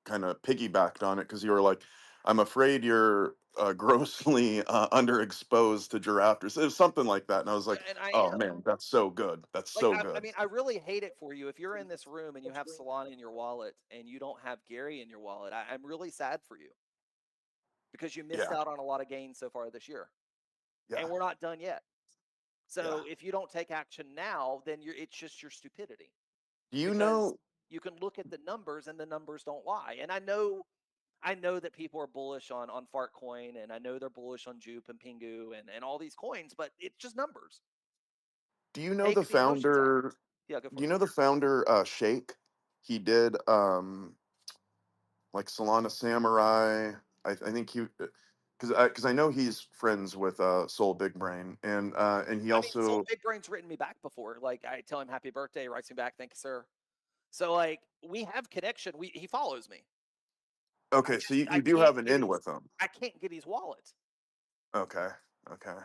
kind of piggybacked on it because you were like, "I'm afraid you're grossly underexposed to Giraffe." It was something like that, and I was Yeah, like, and I "Oh am. man, that's so good. That's Like, so I good." mean, I really hate it for you. If you're in this room and you have Solana in your wallet and you don't have Gary in your wallet, I'm really sad for you because you missed Yeah. out on a lot of gains so far this year. Yeah. And we're not done yet. Yeah. So if you don't take action now, then it's just your stupidity Do you because know? you can look at the numbers and the numbers don't lie. And I know that people are bullish on Fartcoin and I know they're bullish on Jupe and Pingu and all these coins, but it's just numbers. Do you know the Take the emotions out. founder? Yeah, go Do for you it. know the founder, Shake? He did like Solana Samurai. I think he because I know he's friends with Soul Big Brain, and he I mean, Soul also Big Brain's written me back before. Like, I tell him happy birthday, he writes me back, thank you, sir. So like, we have connection. He follows me. okay. So I you do can't have an get in his with him. I can't get his wallet. Okay, okay.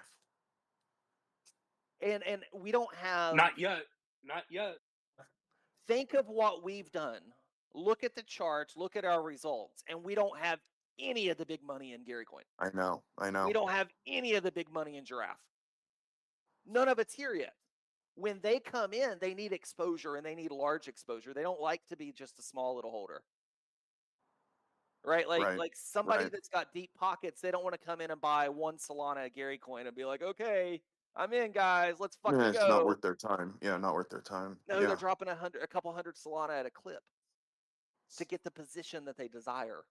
And we don't have. Not yet. Not yet. Think of what we've done. Look at the charts, look at our results, and we don't have any of the big money in Gary Coin. I know, I We know. don't have any of the big money in Giraffe. None of it's here yet. When they come in, they need exposure and they need large exposure. They don't like to be just a small little holder. Right? Right, Like somebody right. that's got deep pockets, they don't want to come in and buy one Solana Gary Coin and be like, okay, I'm in, guys, let's fucking It's not go. worth their time. Yeah, not worth their time. No, they're Yeah. dropping a couple hundred Solana at a clip to get the position that they desire.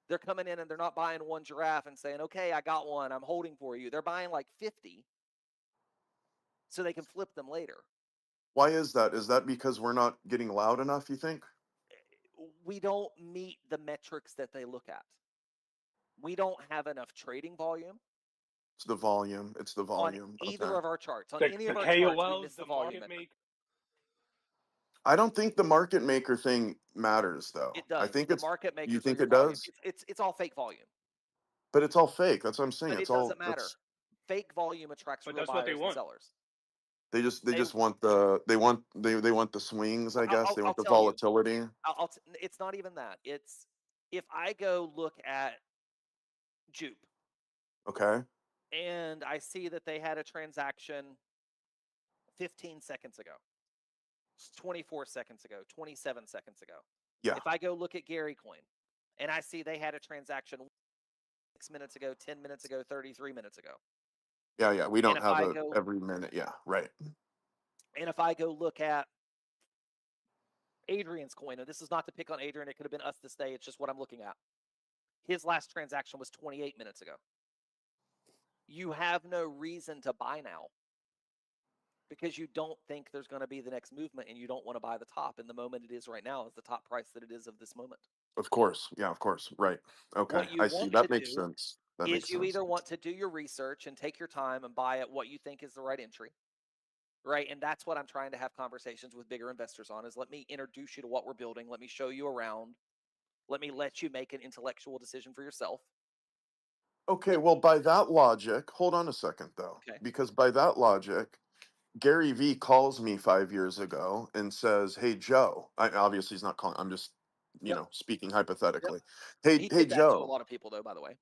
They're coming in and they're not buying one Giraffe and saying, okay, I got one, I'm holding for you. They're buying like 50 so they can flip them later. Why is that? Is that because we're not getting loud enough, you think? We don't meet the metrics that they look at. We don't have enough trading volume It's the volume. It's the on volume. either Okay. of our charts. On any The of our charts, we KOLs, miss the the volume market metric. make. I don't think the market maker thing matters though. It I does. think The it's market you makers are think your it volume. does? It's all fake volume, But it's all fake. That's what I'm saying. but It's it all doesn't matter. it's Fake volume attracts But real that's what they buyers and want. sellers. they They, just want they want the swings, I guess. They I'll want the tell you. volatility. It's not even that. It's if I go look at Jupe Okay. and I see that they had a transaction 15 seconds ago, 24 seconds ago, 27 seconds ago. Yeah. If I go look at Gary Coin and I see they had a transaction 6 minutes ago, 10 minutes ago, 33 minutes ago. Yeah, yeah. We And don't if have I a go every minute. Yeah, right. look at Adrian's coin, and this is not to pick on Adrian, it could have been us this day, it's just what I'm looking at. His last transaction was 28 minutes ago. You have no reason to buy now because you don't think there's going to be the next movement and you don't want to buy the top. And the moment it is right now is the top price that it is of this moment. Of course. Yeah, of course. Right. Okay. What you I see. want to That makes do sense. That is makes you sense. either want to do your research and take your time and buy at what you think is the right entry, right? And that's what I'm trying to have conversations with bigger investors on is let me introduce you to what we're building. Let me show you around. Let me let you make an intellectual decision for yourself. Okay, well, by that logic, hold on a second though, Okay. because by that logic, Gary V calls me 5 years ago and says, "Hey Joe," obviously he's not calling. I'm just, Yep. speaking Yep. hypothetically. He Hey did that to a Joe. lot of people, though, by the way.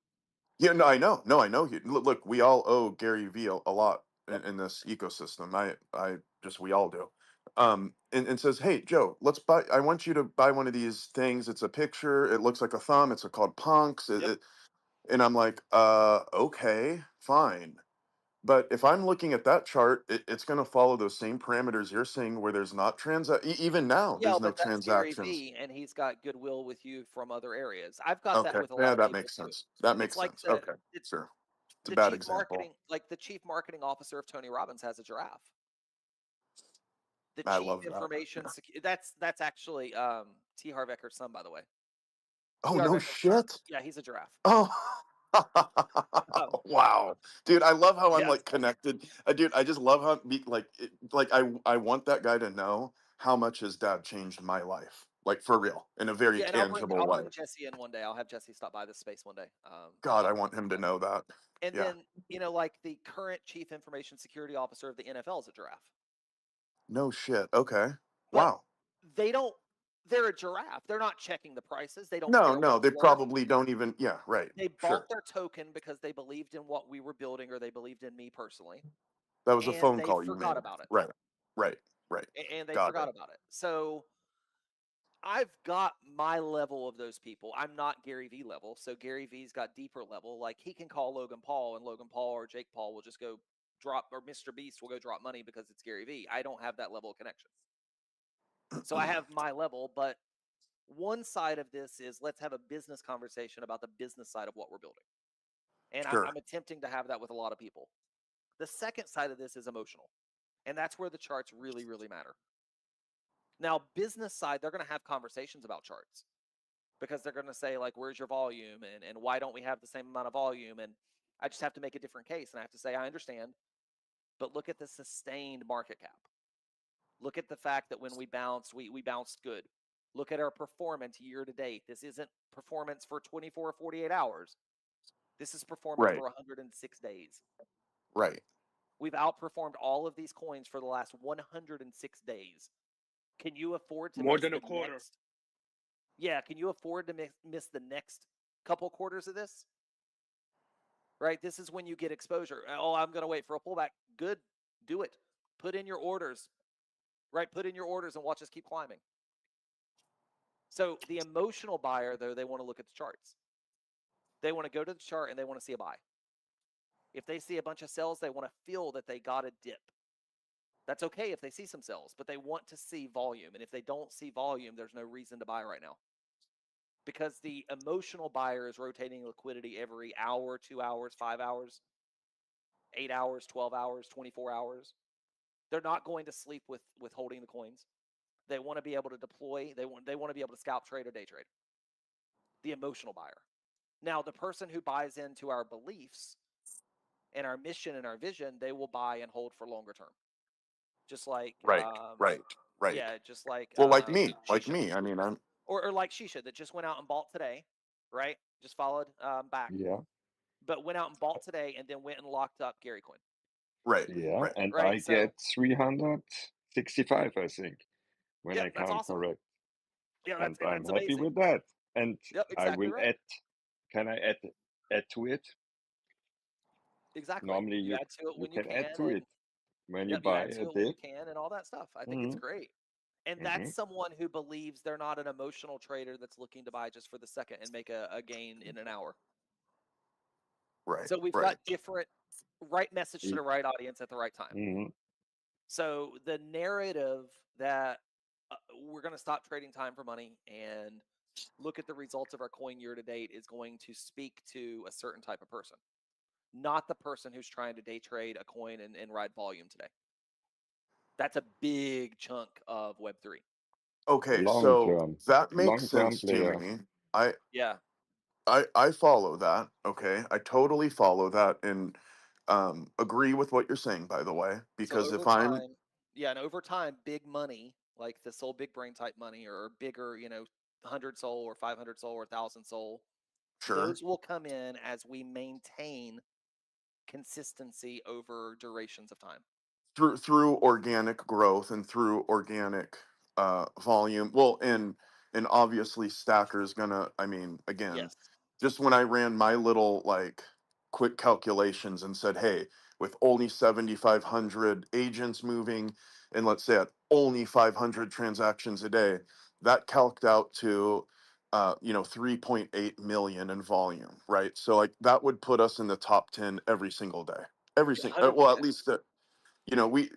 Yeah, no, I know, no, I know. Look, we all owe Gary V a lot Yep. in this ecosystem. I just we all do. And says, "Hey Joe, let's buy. I want you to buy one of these things. It's a picture. It looks like a thumb. It's called Punks. Yep. And I'm like, okay, fine. But if I'm looking at that chart, it's going to follow those same parameters you're saying, where there's not even now, Yeah, there's no but that's Gary transactions. V, and he's got goodwill with you from other areas. I've got that Okay, with a lot yeah, of that people makes too. sense. That It's makes like sense. Okay, sure. It's a the bad chief example. marketing, like the chief marketing officer of Tony Robbins has a Giraffe. The I chief love that. information Yeah. that's actually T. Harv Eker's son, by the way. T. Oh Harv no Eker's son. shit. Yeah, he's a Giraffe. Oh. Um, Wow, dude, I love how I'm yes. like connected. Dude, I just love how I want that guy to know how much his dad changed my life, like for real, in a very Yeah, and tangible I'll way. bring Jesse in one day. I'll have Jesse stop by this space one day. God, I want him to know that. And Yeah. then like the current chief information security officer of the NFL is a Giraffe. No shit. Okay. But Wow. they don't. They're a Giraffe. They're not checking the prices. They don't No, care what no, they it's worth. probably don't even. Yeah, right. They Sure. bought their token because they believed in what we were building, or they believed in me personally, That was a and phone they call you forgot made. about it. Right. Right. Right. And they Got forgot it. about it. So I've got my level of those people. I'm not Gary V level. So Gary V's got deeper level. Like he can call Logan Paul, and Logan Paul or Jake Paul will just go drop, or Mr. Beast will go drop money because it's Gary V. I don't have that level of connections. So I have my level, but one side of this is let's have a business conversation about the business side of what we're building. And Sure. I'm attempting to have that with a lot of people. The second side of this is emotional. And that's where the charts really, really matter. Now, business side, they're going to have conversations about charts. because they're going to say, like, where's your volume, and why don't we have the same amount of volume? And I just have to make a different case, and I have to say, I understand, but look at the sustained market cap. Look at the fact that when we bounced, we bounced good. Look at our performance year to date. This isn't performance for 24 or 48 hours. This is performance Right. for 106 days. Right. We've outperformed all of these coins for the last 106 days. Can you afford to More miss than the a quarter. next? Yeah, can you afford to miss the next couple quarters of this? Right? This is when you get exposure. Oh, I'm going to wait for a pullback. Good. Do it. Put in your orders. Right? Put in your orders and watch us keep climbing. So the emotional buyer, though, they want to look at the charts. They want to go to the chart and they want to see a buy. If they see a bunch of sells, they want to feel that they got a dip. That's okay if they see some sells, but they want to see volume. And if they don't see volume, there's no reason to buy right now. Because the emotional buyer is rotating liquidity every hour, 2 hours, 5 hours, 8 hours, 12 hours, 24 hours. They're not going to sleep with holding the coins. They want to be able to deploy. They want to be able to scalp trade or day trade. The emotional buyer. Now, the person who buys into our beliefs and our mission and our vision, they will buy and hold for longer term. Just like, Right. Right. Right. yeah, just like Well, like me. Like Shisha. me. I mean, I'm Or like Shisha that just went out and bought today, right? Just followed back, Yeah, but went out and bought today and then went and locked up Gary Coin, right. yeah, Right. and right? I So, get 365, I think, when yep, I that's count awesome. correct, Yeah, and I'm that's happy amazing. with that. And Yep, I exactly will right. add. Can I add to it? Exactly. Normally, You add to it you when you can add can, to and it when you yep, you buy add to a it when you dip. can, and all that stuff. I think it's Hmm. great. And Hmm. that's someone who believes they're not an emotional trader that's looking to buy just for the second and make a gain in an hour. Right. So we've Right. got different right message to the right audience at the right time. Hmm. So the narrative that we're going to stop trading time for money and look at the results of our coin year to date is going to speak to a certain type of person, not the person who's trying to day trade a coin and ride volume today. That's a big chunk of Web3. Okay, Long so term, that makes long term sense to player. me. I Yeah. I follow that. Okay, I totally follow that and agree with what you're saying. By the way, So because over if I'm time, yeah, and over time, big money, like the Soul Big Brain type money or bigger, 100 Soul or 500 Soul or 1,000 Soul, sure those will come in as we maintain consistency over durations of time. through organic growth and through organic volume, well, and obviously Stacker's gonna. I mean, again, Yes. just when I ran my little like quick calculations and said, hey, with only 7,500 agents moving, and let's say at only 500 transactions a day, that calced out to 3.8 million in volume, right? So like that would put us in the top 10 every single day, every single, well, at 100%. least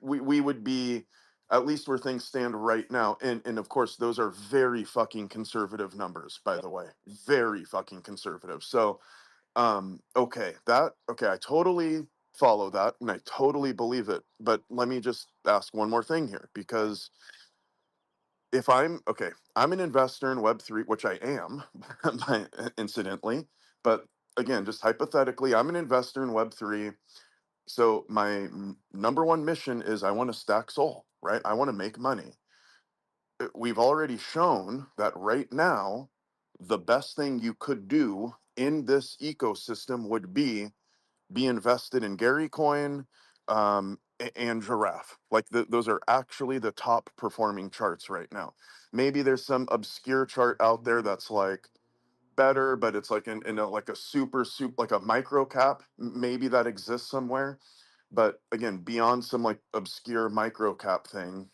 we would be, at least where things stand right now. And of course those are very fucking conservative numbers, by Yep. the way, very fucking conservative. So okay, I totally follow that and I totally believe it, but let me just ask one more thing here, because if I'm okay, I'm an investor in Web3, which I am incidentally, but again, just hypothetically, I'm an investor in Web3. So my number one mission is I want to stack soul, right? I want to make money. We've already shown that right now, the best thing you could do in this ecosystem would be invested in Gary Coin and Giraffe. Like those are actually the top performing charts right now. Maybe there's some obscure chart out there that's like better, but it's like in a, like a super like a micro cap. Maybe that exists somewhere, but again, beyond some like obscure micro cap thing,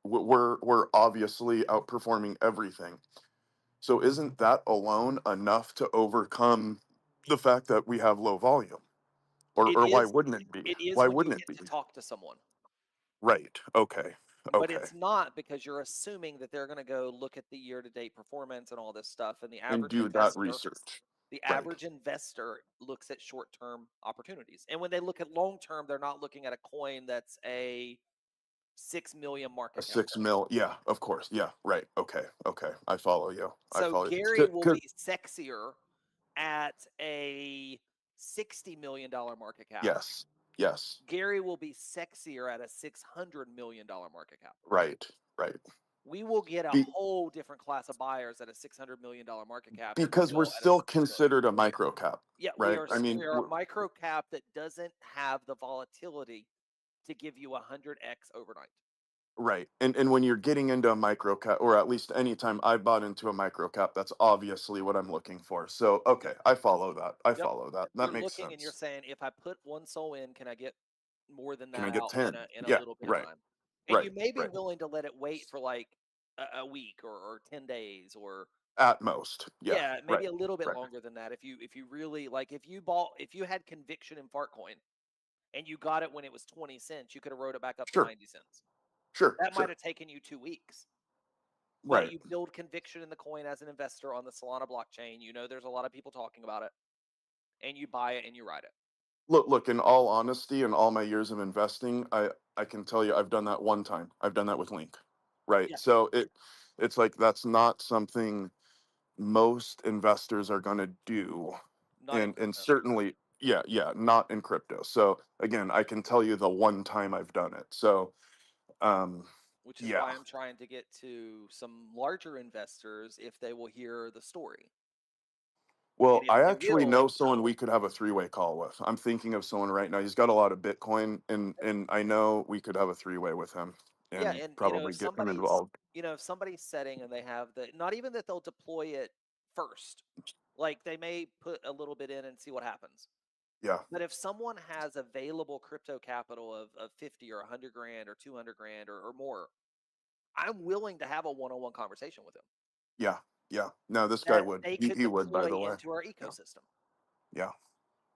we're obviously outperforming everything. So isn't that alone enough to overcome the fact that we have low volume? It Or why is wouldn't it be? it is Why when you wouldn't it get be? to talk to someone. Right. Okay. But Okay. it's not because you're assuming that they're going to go look at the year-to-date performance and all this stuff. And And do that research. the Right. average investor looks at short-term opportunities. And when they look at long-term, they're not looking at a coin that's a 6 million A market cap. 6 mil. Yeah, of course. Yeah, right. Okay. I follow you. I So follow you. Gary will be sexier at a $60 million market cap. Yes. Yes. Gary will be sexier at a $600 million market cap. Right. We will get a Be- whole different class of buyers at a $600 million market cap than we because we're will at a still 6 million. considered a micro cap. Yeah, Right. I mean, we are a micro cap that doesn't have the volatility to give you 100x overnight. right. And when you're getting into a micro cap, or at least anytime I bought into a micro cap, that's obviously what I'm looking for. So okay, I follow that. That You're makes looking and you're sense. saying, if I put one soul in, can I get more than Can that I get out 10? in a Yeah. little bit of Right. time? And you may be Right. willing to let it wait for like a week or 10 days or At most. Yeah. maybe a Right. little bit Right. longer than that. If you really like, if you had conviction in Fartcoin and you got it when it was 20 cents, you could have wrote it back up to Sure. 90 cents. Sure. That might Sure. have taken you 2 weeks. But Right. you build conviction in the coin as an investor on the Solana blockchain. You know there's a lot of people talking about it, and you buy it and you ride it. Look, in all honesty, in all my years of investing, I can tell you I've done that one time. I've done that with Link. Right. Yeah. So it's like that's not something most investors are going to do. Not in And crypto. certainly not in crypto. So again, I can tell you the one time I've done it. So Which is yeah. why I'm trying to get to some larger investors if they will hear the story. Well, And if I they actually will, know someone we could have a three-way call with. I'm thinking of someone right now. He's got a lot of Bitcoin, and I know we could have a three-way with him yeah, and and probably get him involved. if somebody's setting and they have not even that they'll deploy it first, like they may put a little bit in and see what happens. Yeah. But if someone has available crypto capital of 50 or 100 grand or 200 grand or more, I'm willing to have a one-on-one conversation with them Yeah. No, this guy that would. they He, could he would, by deploy the way. into our Yeah. ecosystem. Yeah.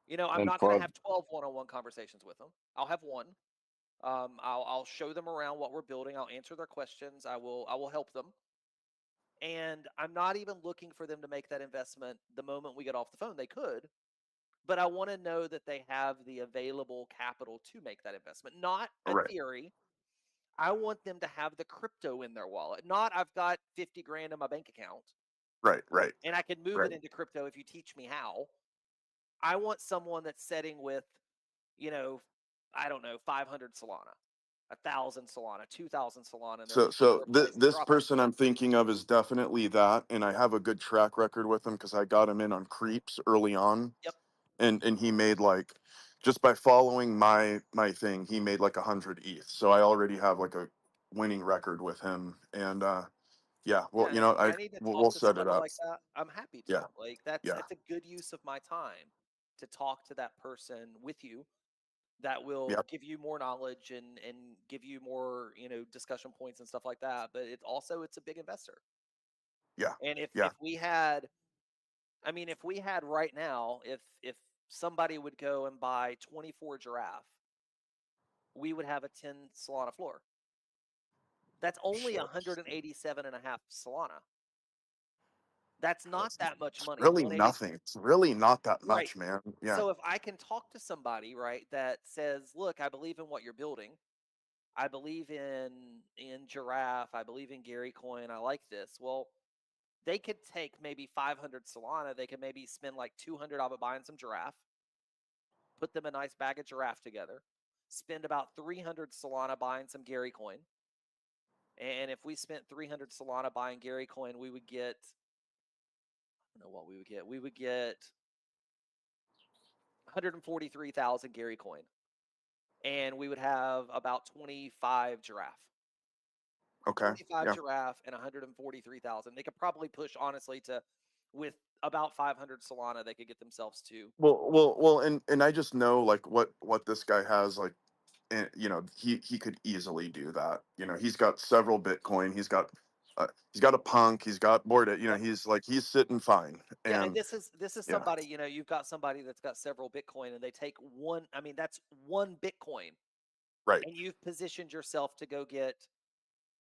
I'm And not going to have 12 one-on-one conversations with them. I'll have one. I'll show them around what we're building. I'll answer their questions. I will help them. And I'm not even looking for them to make that investment the moment we get off the phone. They could, but I want to know that they have the available capital to make that investment, not a Right. theory. I want them to have the crypto in their wallet, not I've got 50 grand in my bank account Right. and I can move it into crypto if you teach me how. I want someone that's setting with, I don't know, 500 Solana, 1,000 Solana, 2,000 Solana, and they're looking for So a place to this drop it. person I'm thinking of is definitely that, and I have a good track record with him because I got him in on creeps early on. Yep. And he made like, just by following my thing, he made like 100 ETH. So I already have like a winning record with him. And yeah, well, Yeah, and if I I need to we'll talk to set it somebody up. like that, I'm happy to. Yeah. Like Yeah. it's a good use of my time to talk to that person with you that will Yeah. give you more knowledge and give you more, discussion points and stuff like that. But it's a big investor. Yeah. And if Yeah. if we had if we had right now, if somebody would go and buy 24 Giraffe, we would have a 10 Solana floor. That's only Shit. 187 and a half Solana. That's not that much It's money. really nothing. It's really not that Right. much, man. Yeah. So if I can talk to somebody, right, that says, "Look, I believe in what you're building. I believe in Giraffe. I believe in Gary Coin. I like this." Well, they could take maybe 500 Solana. They could maybe spend like 200 of it buying some Giraffe, put them a nice bag of Giraffe together, spend about 300 Solana buying some Gary Coin. And if we spent 300 Solana buying Gary Coin, we would get, I don't know what we would get. We would get 143,000 Gary Coin. And we would have about 25 Giraffe. Okay. 25 Yeah. Giraffe and 143,000. They could probably push, honestly, to with about 500 Solana, they could get themselves to. Well, and I just know like what this guy has like, and he could easily do that. He's got several Bitcoin. He's got a punk. He's got board. Yep. He's sitting fine. Yeah, and And this is yeah, somebody, you've got somebody that's got several Bitcoin and they take one, that's one Bitcoin. right. And you've positioned yourself to go get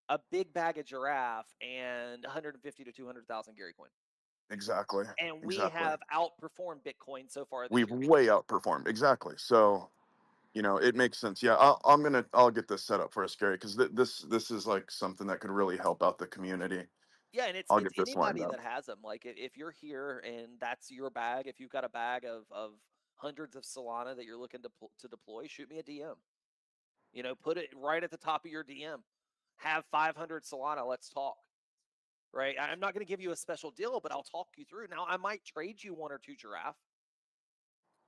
a big bag of Giraffe and 150 to 200,000 Gary Coin. Exactly. And we Exactly. have outperformed Bitcoin so far this We've year. way outperformed. Exactly. So It makes sense. Yeah, I'll get this set up for us, Gary, because this is like something that could really help out the community. Yeah, and it's I'll it's get this lined anybody up. that has them. Like if you're here and that's your bag, if you've got a bag of hundreds of Solana that you're looking to deploy, shoot me a DM. Put it right at the top of your DM. Have 500 Solana. Let's talk. Right? I'm not going to give you a special deal, but I'll talk you through. Now I might trade you one or two Giraffe.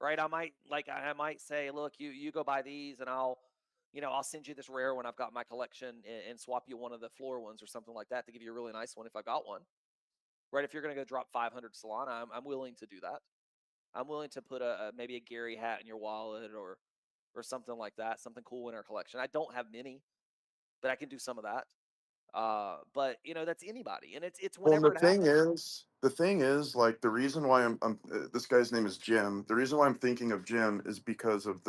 Right? I might say, look, you go buy these, and I'll send you this rare one I've got in my collection, and swap you one of the floor ones or something like that to give you a really nice one if I got one. Right? If you're going to go drop 500 Solana, I'm willing to do that. I'm willing to put maybe a Gary hat in your wallet or something like that, something cool in our collection. I don't have many, but I can do some of that. But that's anybody, and it's Well, and whenever it happens. the thing is, like the reason why I'm this guy's name is Jim. The reason why I'm thinking of Jim is because of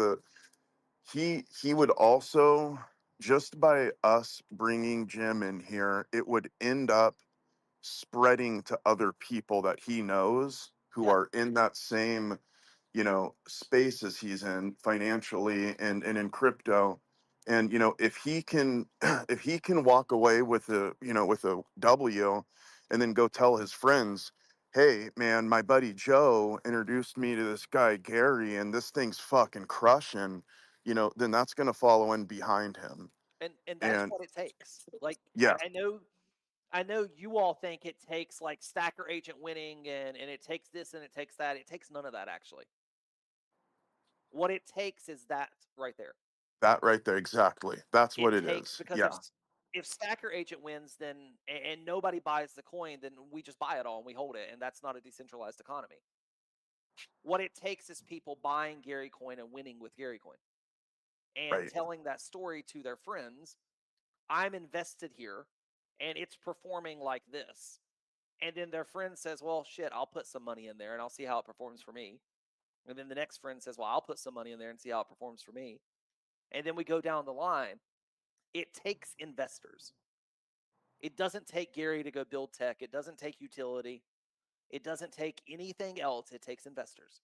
he would also, just by us bringing Jim in here, it would end up spreading to other people that he knows who Yeah, are in that same space as he's in financially and in crypto. And if he can if he can walk away with a W, and then go tell his friends, hey man, my buddy Joe introduced me to this guy Gary, and this thing's fucking crushing, then that's going to follow in behind him. and that's And what it takes. Like yeah, I know you all think it takes like stacker agent winning and it takes this and it takes that. It takes none of that actually. What it takes is that right there. that right there, exactly, that's what It it takes is. because Yeah, if stacker agent wins, then and nobody buys the coin, then we just buy it all and we hold it, and that's not a decentralized economy. What it takes is people buying Gary coin and winning with Gary coin and right, telling that story to their friends. I'm invested here and it's performing like this. And then their friend says, well, shit, I'll put some money in there and I'll see how it performs for me. And then the next friend says, well, I'll put some money in there and see how it performs for me. And then we go down the line. It takes investors. It doesn't take Gary to go build tech. It doesn't take utility. It doesn't take anything else. It takes investors.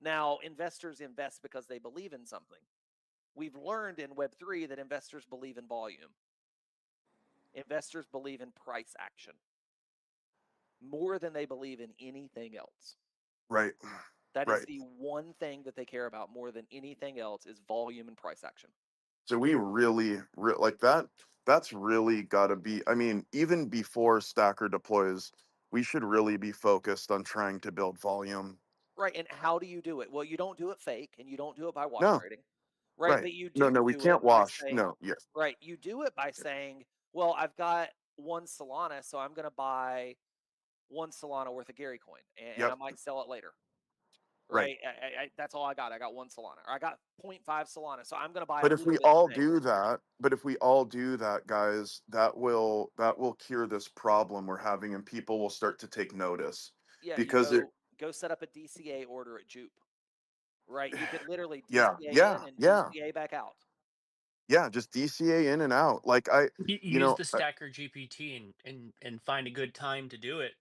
Now, investors invest because they believe in something. We've learned in Web3 that investors believe in volume. Investors believe in price action more than they believe in anything else. right, That is right. the one thing that they care about more than anything else is volume and price action. So we really, like that. That's really got to be. I mean, even before Stacker deploys, we should really be focused on trying to build volume. Right. And how do you do it? Well, you don't do it fake and you don't do it by wash No, trading. Right. right? But you No, do no, we do it can't by wash. saying, No, yes, right. You do it by saying, well, I've got one Solana, so I'm going to buy one Solana worth of Gary coin and I yep, might sell it later. right. Right. That's all I got. I got one Solana or I got 0.5 Solana. So I'm going to buy a But if little we bit all today. do that, guys, that will cure this problem we're having, and people will start to take notice Yeah. You because go set up a DCA order at Jupe. Right. You could literally yeah, DCA in yeah, and yeah, DCA back out. yeah, just DCA in and out. Like you Use know, the Stacker GPT and find a good time to do it,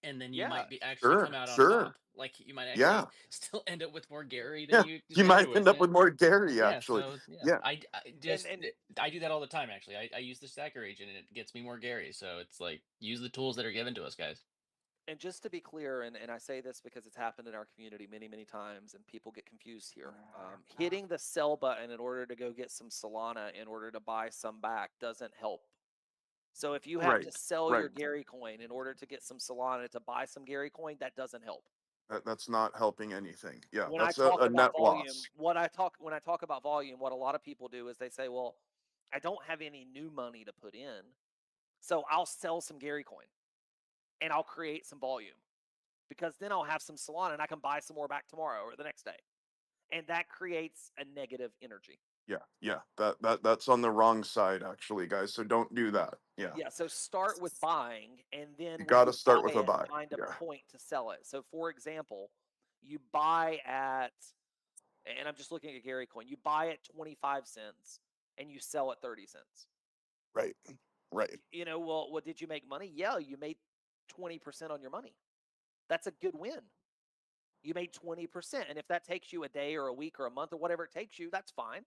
and then you Yeah. might be actually come sure, out on sure, top. Like you might yeah. actually still end up with more Gary than Yeah, you you started might end with. up Yeah. with more Gary, Yeah. actually. So yeah, Yeah, I And just and I do that all the time. Actually, I use the Stacker agent and it gets me more Gary. So it's like use the tools that are given to us, guys. And just to be clear, and I say this because it's happened in our community many, many times, and people get confused here. Hitting the sell button in order to go get some Solana in order to buy some back doesn't help. So if you have to right, sell your right. Gary coin in order to get some Solana to buy some Gary coin, that doesn't help. That's not helping anything. Yeah, When I that's talk a about net volume, loss. when I talk about volume, what a lot of people do is they say, "Well, I don't have any new money to put in, so I'll sell some Gary coin and I'll create some volume." Because then I'll have some Solana and I can buy some more back tomorrow or the next day. And that creates a negative energy. Yeah, yeah. That's on the wrong side, actually, guys. So don't do that. Yeah, Yeah. So start with buying. And you then when got to you buy start with a it, buy. find a Yeah, point to sell it. So, for example, you buy at, and I'm just looking at Gary Coin, you buy at 25 cents and you sell at 30 cents. right, right. Well, what did you make money? Yeah, you made 20% on your money. That's a good win. You made 20%. And if that takes you a day or a week or a month or whatever it takes you, that's fine.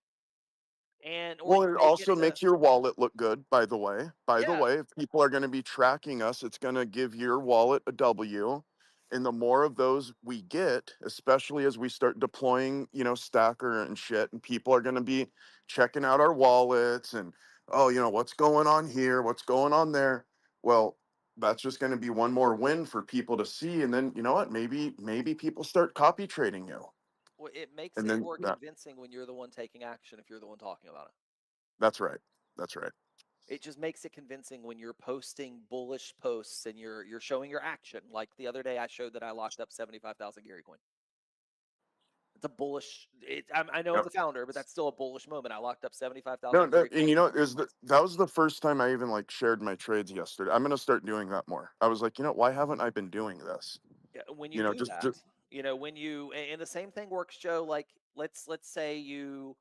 And or Well, you it make it also to, makes your wallet look good, by the way. By the yeah. way, if people are going to be tracking us, it's going to give your wallet a W. And the more of those we get, especially as we start deploying, Stacker and shit, and people are going to be checking out our wallets and, oh, what's going on here? What's going on there? Well, that's just going to be one more win for people to see. And then, you know what? Maybe people start copy trading you. Well, it makes And it then more convincing when you're the one taking action if you're the one talking about it. that's right. That's right. It just makes it convincing when you're posting bullish posts and you're showing your action. Like the other day, I showed that I locked up 75,000 Gary coin. It's a bullish. I know I'm Yep. the founder, but that's still a bullish moment. I locked up 75,000 No, Gary and coin. that was the first time I even like shared my trades yesterday. I'm gonna start doing that more. I was like, why haven't I been doing this? Yeah, when you do Just that, when you and the same thing works, Joe. Like let's say you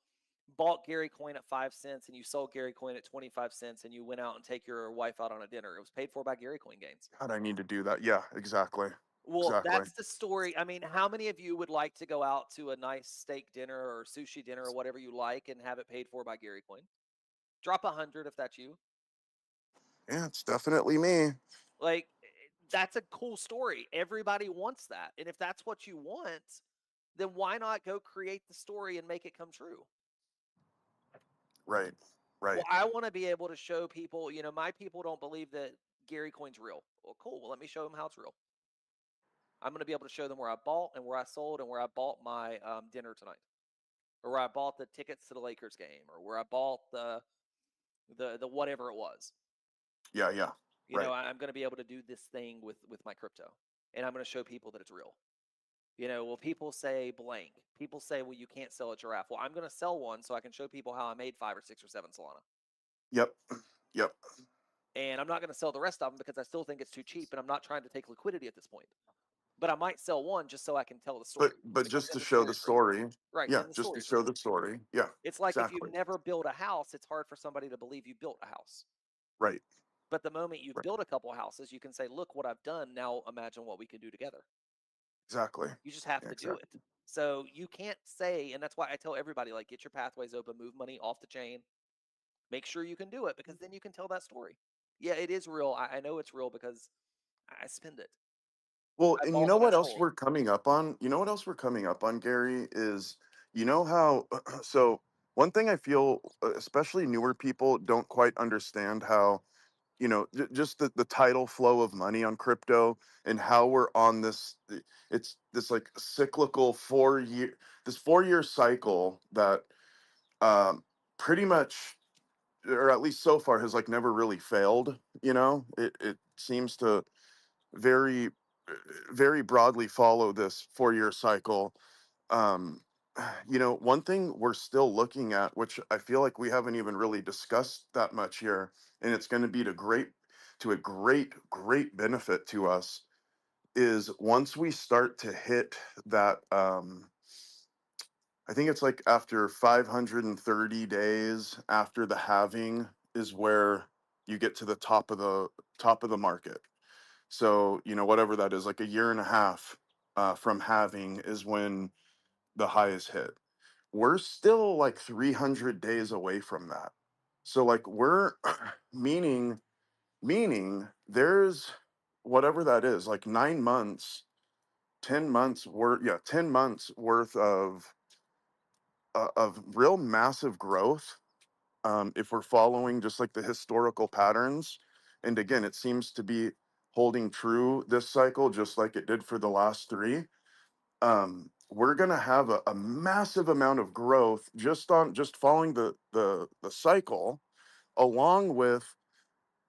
bought Gary coin at 5 cents and you sold Gary coin at 25 cents and you went out and take your wife out on a dinner. It was paid for by Gary coin gains. God, I need to do that. Yeah, exactly, Well, exactly. that's the story. I mean, how many of you would like to go out to a nice steak dinner or sushi dinner or whatever you like and have it paid for by Gary coin? Drop 100 if that's you. Yeah, it's definitely me. Like that's a cool story. Everybody wants that. And if that's what you want, then why not go create the story and make it come true? Right, Well, right. I want to be able to show people, my people don't believe that Gary coin's real. Well, cool. Well, let me show them how it's real. I'm going to be able to show them where I bought and where I sold and where I bought my dinner tonight, or where I bought the tickets to the Lakers game, or where I bought the whatever it was. Yeah, yeah. Right. I'm going to be able to do this thing with my crypto, and I'm going to show people that it's real. Well, people say blank. People say, well, you can't sell a giraffe. Well, I'm going to sell one so I can show people how I made 5 or 6 or 7 Solana. Yep, yep. And I'm not going to sell the rest of them because I still think it's too cheap, and I'm not trying to take liquidity at this point. But I might sell one just so I can tell the story. But Because just then to the show the story's real. story. Right. Yeah, Then the just to story's show real. the story. Yeah, It's like if you've exactly. never built a house, it's hard for somebody to believe you built a house. Right. But the moment you've Right. built a couple houses, you can say, look what I've done. Now imagine what we can do together. Exactly. You just have Yeah, to do exactly. it. So you can't say, and that's why I tell everybody, like, get your pathways open, move money off the chain, make sure you can do it, because then you can tell that story. Yeah, it is real. I know it's real because I spend it. Well, I and you bought know and I what else sold. we're coming up on? You know what else we're coming up on, Gary, is how so one thing I feel especially newer people don't quite understand how, just the tidal flow of money on crypto and how we're on it's this like cyclical 4-year cycle that pretty much, or at least so far, has like never really failed. It seems to very very broadly follow this 4-year cycle. um One thing we're still looking at, which I feel like we haven't even really discussed that much here, and it's going to be to a great benefit to us, is once we start to hit that, I think it's like after 530 days after the halving is where you get to the top of the market. So, whatever that is, like a year and a half from halving is when the high is hit. We're still like 300 days away from that. So, like, we're meaning there's whatever that is, like 9 months, 10 months worth, yeah, 10 months worth of real massive growth, if we're following just like the historical patterns. And again, it seems to be holding true this cycle, just like it did for the last three. We're going to have a massive amount of growth just following the cycle, along with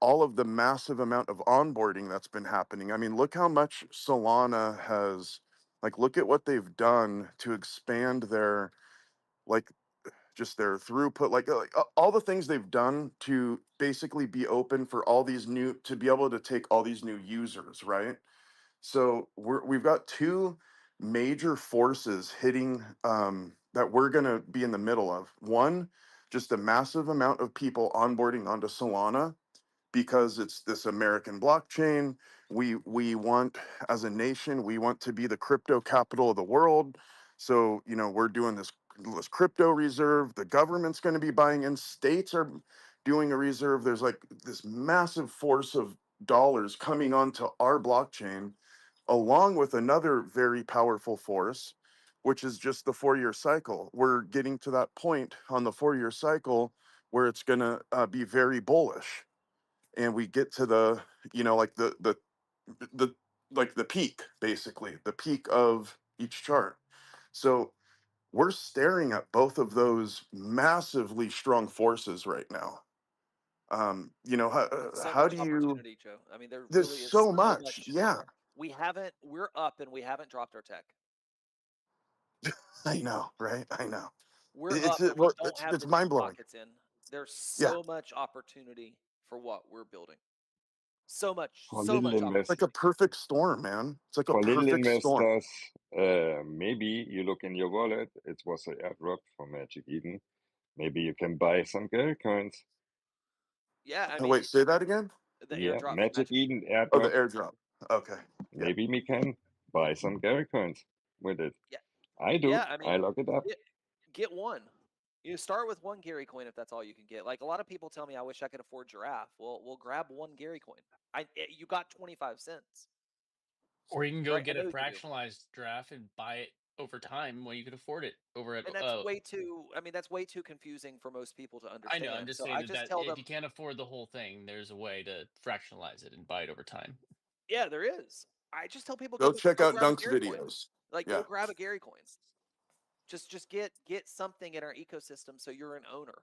all of the massive amount of onboarding that's been happening. I mean, look how much Solana has, like, look at what they've done to expand their, like, just their throughput, all the things they've done to basically be open for to be able to take all these new users, right? So we've got two major forces hitting, that we're going to be in the middle of. One, just a massive amount of people onboarding onto Solana, because it's this American blockchain. We want, as a nation, we want to be the crypto capital of the world. So, we're doing this crypto reserve. The government's going to be buying in. States are doing a reserve. There's like this massive force of dollars coming onto our blockchain, along with another very powerful force, which is just the 4-year cycle. We're getting to that point on the 4-year cycle where it's going to be very bullish, and we get to the, like the like the peak, basically the peak of each chart. So we're staring at both of those massively strong forces right now. So How much do you? opportunity, Joe. I mean, there There's really is so so much. much. Yeah, We're up and we haven't dropped our tech. I know, right? I know. We're It's up and we well, don't have it's the deep mind blowing. pockets in. There's Yeah, so much opportunity for what we're building. So much, For so little much invest like a opportunity. perfect storm, man. It's like a for little perfect storm. investors, maybe you look in your wallet. It was an airdrop from Magic Eden. Maybe you can buy some Gary coins. Yeah, I Oh, mean, wait, say that again. the Yeah, airdrop from Magic Magic Eden. Eden Oh, the airdrop. airdrop. Okay. Yeah. Maybe we can buy some Gary coins with it. Yeah, I yeah. do. I mean, I look it up. get one. You start with one Gary coin if that's all you can get. Like a lot of people tell me, I wish I could afford Giraffe. Well, we'll grab one Gary coin. You got 25 cents, Or you can go right? I get a know you do. fractionalized draft and buy it over time when you can afford it over at And that's way too. I mean, that's way too confusing for most people to I know, I'm understand. just So saying I that, just that tell if them, you can't afford the whole thing, there's a way to fractionalize it and buy it over time. yeah, there is. I just tell people Go check go out grab a Dunk's Gary coin. videos. Like go Yeah. grab a Gary coin. Just get something in our ecosystem so you're an owner,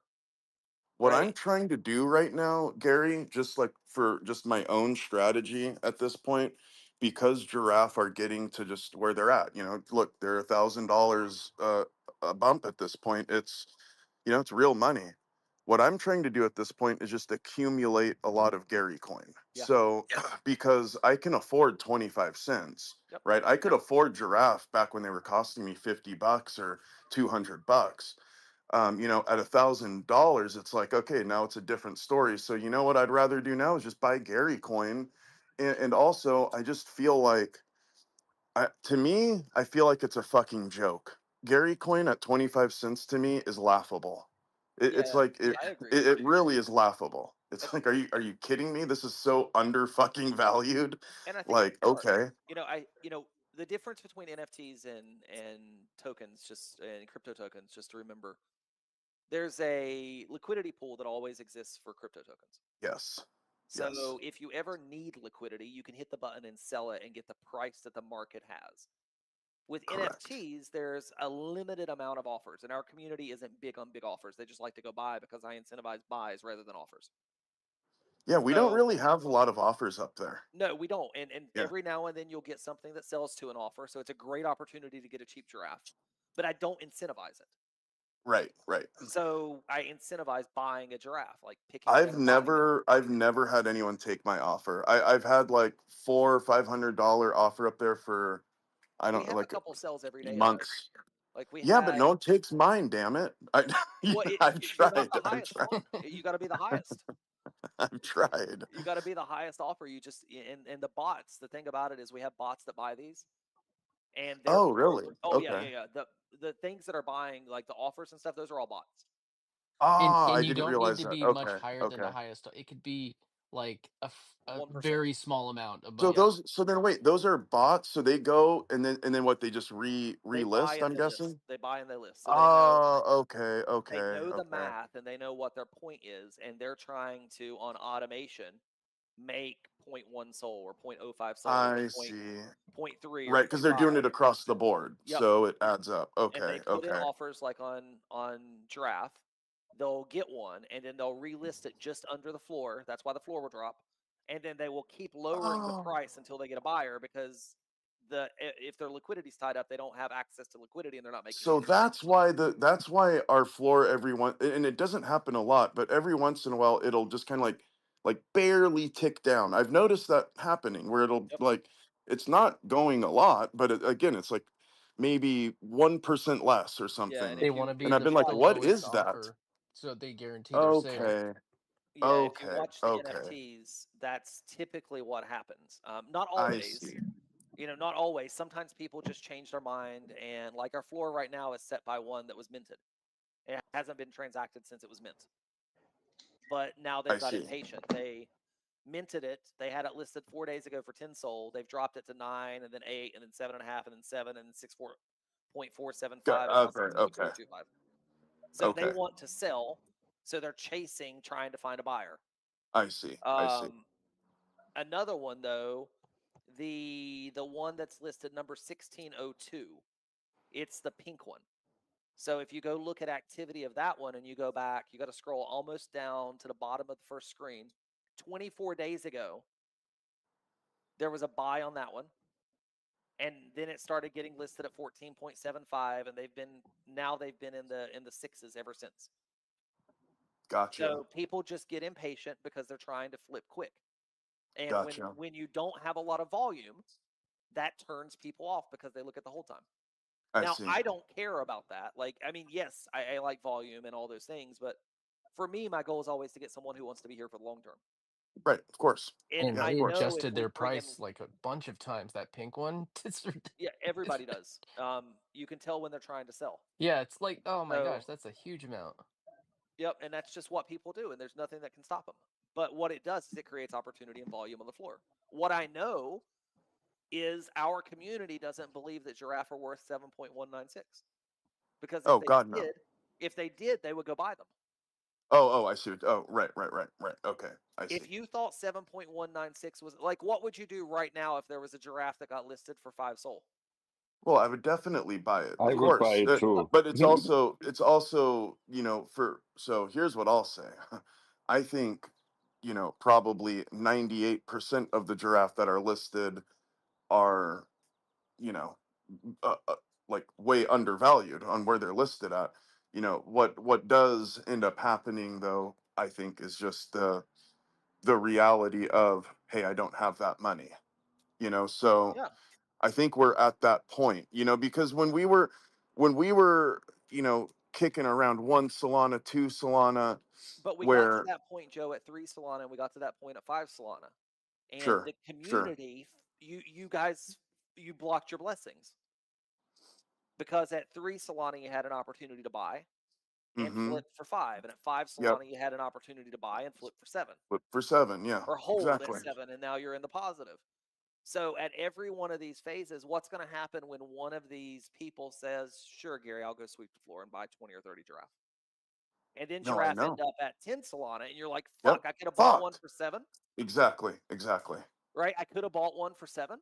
What right? I'm trying to do right now, Gary, just like for just my own strategy at this point, because Giraffe are getting to just where they're at. Look, they're $1,000 a bump at this point. It's real money. What I'm trying to do at this point is just accumulate a lot of Gary coin. Yeah. So, because I can afford 25 cents, Yep. right? I could afford Giraffe back when they were costing me $50 or $200. At $1,000, it's like, okay, now it's a different story. So what I'd rather do now is just buy Gary coin. And also, I just feel like, to me, I feel like it's a fucking joke. Gary coin at 25 cents to me is laughable. It's Yeah, like I agree. it really is laughable. And It's like, are you kidding me? This is so under fucking valued. I think Like, okay, the difference between NFTs and tokens, just and crypto tokens, just to remember, there's a liquidity pool that always exists for crypto tokens. yes, yes, So if you ever need liquidity, you can hit the button and sell it and get the price that the market has. With correct. NFTs, there's a limited amount of offers, and our community isn't big on big offers. They just like to go buy because I incentivize buys rather than offers. Yeah, we don't So really have a lot of offers up there. no, we don't. And Yeah, every now and then you'll get something that sells to an offer. So it's a great opportunity to get a cheap giraffe. But I don't incentivize it. right, right. So I incentivize buying a giraffe, like picking one I've and buying it. never I've never had anyone take my offer. I've had like $400 or $500 offer up there for, I We don't know, have a like couple sales every day up there. months. Like we Yeah, but had, no one takes mine, damn it. well, I've you're not tried. the I've highest tried. one. You got to be the highest. I've tried. You got to be the highest offer. You just and the bots. The thing about it is we have bots that buy these, and they're Oh, really? oh yeah, Okay. yeah, yeah. The things that are buying like the offers and stuff, those are all bots. Ah, And I you didn't don't need realize to that. be much Okay. higher than the Okay. highest. It could be like a 1%. very small amount So above. Yeah. so then wait, those are bots. So they go and then what, they just They buy relist, and I'm they list. guessing? They buy and they list. So Oh, okay, they okay, know the okay. math and they know what their point is, and they're trying to on automation make point 0.1 soul or point 0.05 soul or I point see. point 0.3 or Right, because they're 0.5. doing it across the board, Yep. so it adds up. And they Okay, put in okay. offers like on Giraffe. They'll get one and then they'll relist it just under the floor. That's why the floor will drop. And then they will keep lowering the Oh, price until they get a buyer because if their liquidity's tied up, they don't have access to liquidity and they're not making so any. that's why our floor and it doesn't happen a lot, but every once in a while it'll just kind of like barely tick down. I've noticed that happening where it'll Yep. like, it's not going a lot, but again, it's like maybe 1% less or Yeah. And something. They if want you to And be I've been try like, the what lowest is that? offer, so they guarantee their sale. Okay. Yeah, if you Okay. watch the Okay. NFTs, that's typically what happens. Not I always, see. not always. Sometimes people just change their mind, and like our floor right now is set by one that was minted. It hasn't been transacted since it was mint. But now I they've got see. impatient. They minted it. They had it listed 4 days ago for 10 sold. They've dropped it to 9, and then 8, and then 7.5, and then 7, and then 6.475, and now Okay. Okay. 6.425. So they Okay. want to sell. So they're chasing, trying to find a buyer. I see. I see. Another one though, the one that's listed number 1602, it's the pink one. So if you go look at activity of that one and you go back, you got to scroll almost down to the bottom of the first screen. 24 days ago, there was a buy on that one. And then it started getting listed at 14.75, and they've been in the sixes ever since. Gotcha. So people just get impatient because they're trying to flip quick. And Gotcha. when you don't have a lot of volume, that turns people off because they look at the whole time. I Now, see. I don't care about that. Like, I mean, yes, I like volume and all those things, but for me, my goal is always to get someone who wants to be here for the long term. Right. Of course. And And Yeah. I Of they course. know if adjusted we their bring in, price like a bunch of times. That pink one. It's yeah, everybody does. You can tell when they're trying to sell. yeah, it's like, oh my gosh, So, that's a huge amount. yep, and that's just what people do, and there's nothing that can stop them. But what it does is it creates opportunity and volume on the floor. What I know is our community doesn't believe that Giraffe are worth 7.196, because Oh God, no. if they did, they would go buy them. Oh, I see. Oh, right. Okay. I see. If you thought 7.196 was like, what would you do right now if there was a Giraffe that got listed for 5 soul? Well, I would definitely buy it, I of would buy course. it too. But it's also, so here's what I'll say. I think, probably 98% of the giraffe that are listed are, you know, like way undervalued on where they're listed at. What does end up happening though, I think, is just the reality of, hey, I don't have that money. So Yeah, I think we're at that point, because when we were, kicking around 1 Solana, 2 Solana, but we got to where that point, Joe, at 3 Solana, and we got to that point at 5 Solana. And sure, the sure, community, you guys, you blocked your blessings, because at 3 Solana you had an opportunity to buy and mm-hmm, flip for 5, and at 5 yep, Solana you had an opportunity to buy and flip for 7, flip for 7, yeah, or hold at exactly. 7, and now you're in the positive. So at every one of these phases, what's going to happen when one of these people says, "Sure, Gary, I'll go sweep the floor and buy 20 or 30 Giraffe," and then No, I Giraffe know. end up at 10 Solana, and you're like, Yep, "Fuck, I could have bought one fucked. for 7, Exactly. right? I could have bought one for 7."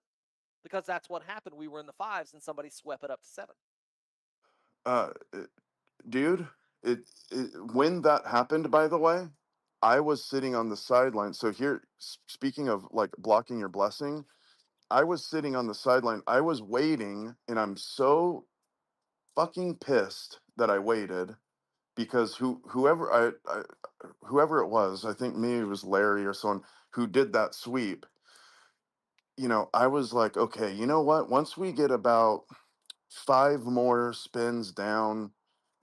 Because that's what happened. We were in the 5s, and somebody swept it up to 7. uh Dude, when that happened, by the way, I was sitting on the sideline. So here, speaking of like blocking your blessing, I was sitting on the sideline. I was waiting, and I'm so fucking pissed that I waited because whoever it was, I think maybe it was Larry or someone who did that sweep. I was like, okay, you know what? Once we get about 5 more spins down,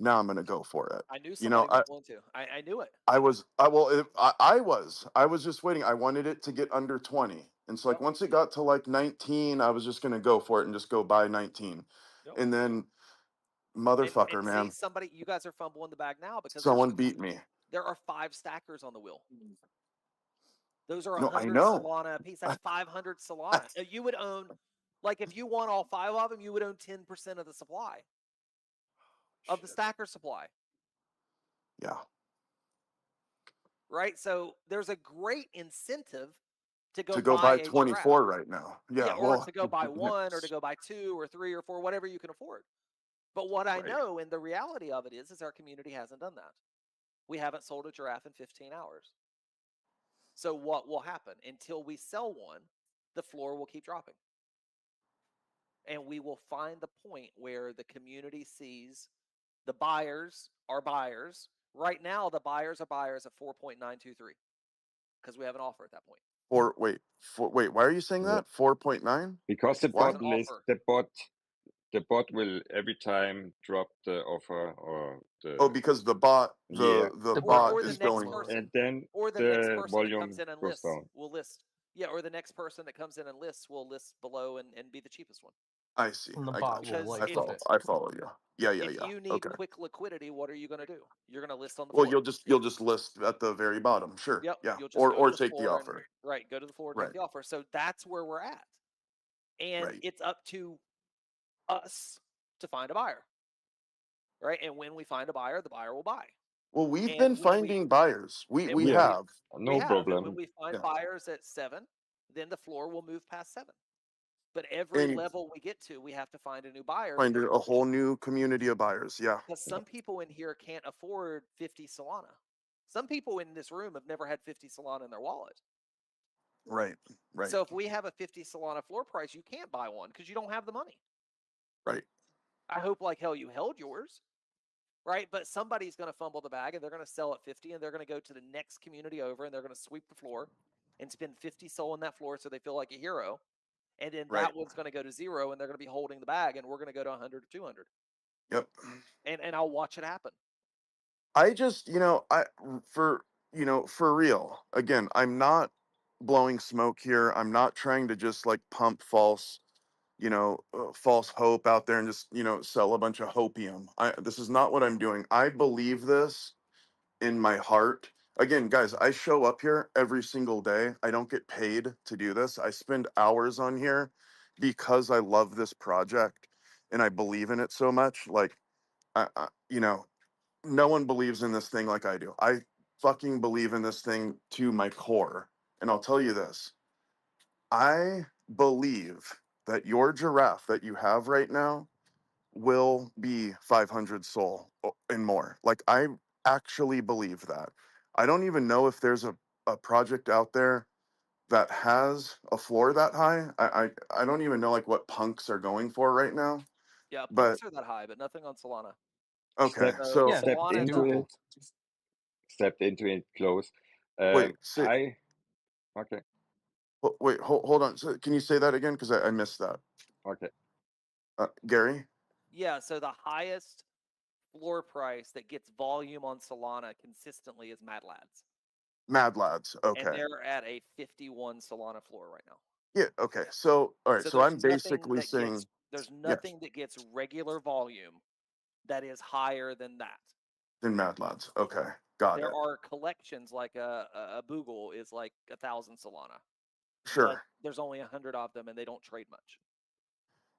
now I'm gonna go for it. I knew You know, somebody was going to. I knew it. I was I well if, I was just waiting. I wanted it to get under 20. And so like Yep. once it got to like 19, I was just gonna go for it and just go buy 19. Yep. And then And motherfucker, see, man, you guys are fumbling the bag now because someone beat me. there are 5 stackers on the wheel. Those are No, I 100 know. Solana a piece. That's 500 I- Solana. You would own, like, if you want all 5 of them, you would own 10% of the supply, of the Shit. stacker supply, Yeah. right? So there's a great incentive to go To go buy buy a Giraffe. 24 right now. Yeah, Yeah, or well, to go buy 1, or to go buy 2 or 3 or 4, whatever you can afford. But what I right. know, and the reality of it is our community hasn't done that. We haven't sold a Giraffe in 15 hours. So what will happen? Until we sell one, the floor will keep dropping. And we will find the point where the community sees the buyers are buyers. Right now, the buyers are buyers at 4.923 because we have an offer at that point. Wait, why are you saying Yeah. that? 4.9? Because the Because there's Why? an bottom is offer. the bot the bot will every time drop the offer or the Oh, because the bot yeah, the The bot or the is next going. person, and then or the next the person that comes volume in and goes lists down. will list. Yeah, or the next person that comes in and lists will list below and be the cheapest one. I see. and the I bot got you. will Because I like if flip follow. it. I follow you. Yeah, yeah, if yeah. you need Okay. quick liquidity, what are you going to do? You're going to list on the Well, floor. you'll just list at the very bottom. Sure. Yep, Yeah. you'll just go to Or the take the floor and offer. right, go to the floor and take Right. the offer. So that's where we're at. And Right. it's up to us to find a buyer. Right? And when we find a buyer, the buyer will buy. Well, we've And been when we finding buyers. and We when Yeah, have. we no have, and when problem. we find Yeah. buyers at 7, then the floor will move past 7. But every And level we get to, we have to find a new buyer find because a whole new community of buyers. Yeah. some people in here can't afford 50 Solana. Some people in this room have never had 50 Solana in their wallet. Right. Right. So if we have a 50 Solana floor price, you can't buy one because you don't have the money. Right. I hope like hell you held yours, right? But somebody's going to fumble the bag and they're going to sell at 50 and they're going to go to the next community over and they're going to sweep the floor and spend 50 SOL on that floor so they feel like a hero. And then Right. that one's going to go to 0 and they're going to be holding the bag and we're going to go to 100 or 200. Yep. And I'll watch it happen. I just, for real. Again, I'm not blowing smoke here. I'm not trying to just like pump false hope out there and just, sell a bunch of hopium. This is not what I'm doing. I believe this in my heart. Again, guys, I show up here every single day. I don't get paid to do this. I spend hours on here because I love this project and I believe in it so much. Like, no one believes in this thing like I do. I fucking believe in this thing to my core. And I'll tell you this. I believe that your giraffe that you have right now will be 500 soul and more. Like, I actually believe that. I don't even know if there's a project out there that has a floor that high. I don't even know like what punks are going for right now. Yeah, But punks are that high, but nothing on Solana. okay, So so Yeah, Stepped Solana is into up. typical. it, stepped into it close. wait, say, I okay, wait, hold on. So can you say that again? Because I missed that. okay. Gary, Yeah, so the highest floor price that gets volume on Solana consistently is Mad Lads. Mad Lads. And Okay. they're at a 51 Solana floor right now. Yeah. Okay. So, all right. So So there's I'm nothing basically that gets saying, there's yeah, nothing that gets regular volume that is higher than that. then Mad Lads. Okay. Got There it. are collections like a Boogle is like 1,000 Solana, but Sure. there's only 100 of them and they don't trade much.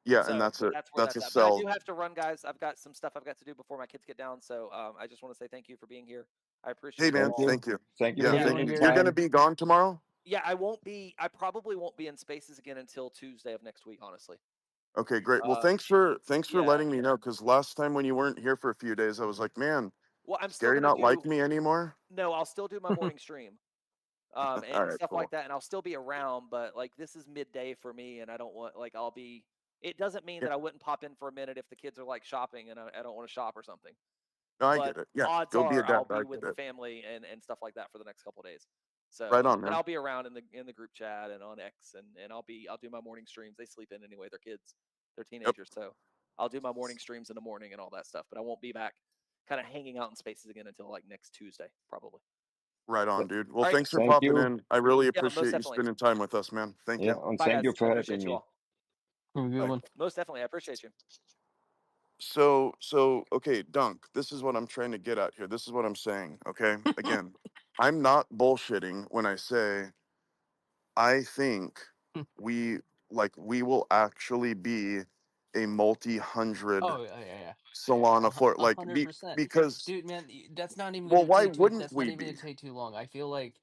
Yeah. And So that's where that's that's a at. But I sell. do have to run, guys. I've got some stuff I've got to do before my kids get down. So I just want to say thank you for being here. I Hey, appreciate you man. Thank all. you, Thank you. thank you Yeah. for Have a good Yeah, Thank one, you. taking the You're Gary. going to time. be gone tomorrow? yeah. I probably won't be in Spaces again until Tuesday of next week. Honestly. Okay, great. Well, Uh, thanks for yeah. letting me know. Because last time when you weren't here for a few days, I was like, man, Well, I'm does still Gary gonna not like do. me anymore? No, I'll still do my morning stream. All And right, stuff like cool. that, and I'll still be around. But like this is midday for me, and I don't want like I'll be. It doesn't mean Yeah. that I wouldn't pop in for a minute if the kids are like shopping and I don't want to shop or something. No, I But get it. Yeah. odds Go be a are I'll dad. I be with get the it. family and stuff like that for the next couple of days. Right So, on, but man. I'll be around in the group chat and on X, and I'll do my morning streams. They sleep in anyway. They're kids, they're Yep. teenagers, so I'll do my morning streams in the morning and all that stuff. But I won't be back, kind of hanging out in Spaces again until like next Tuesday, probably. Right on, Th- dude. Well, All right. thanks for Thank popping you. in. I really Yeah, most appreciate you definitely. spending time with us, man. Thank Yeah, you. and Bye, thank you guys. I for appreciate having you me. all. Have a good Bye. one. Most definitely. I appreciate you. So, okay, Dunk, this is what I'm trying to get at here. This is what I'm saying, okay? Again, I'm not bullshitting when I say I think we we will actually be a multi-hundred Oh yeah. Solana floor. A Like, 100%, because, dude, man. That's not even well, gonna why take too. wouldn't That's not we even gonna be? take too long. I feel like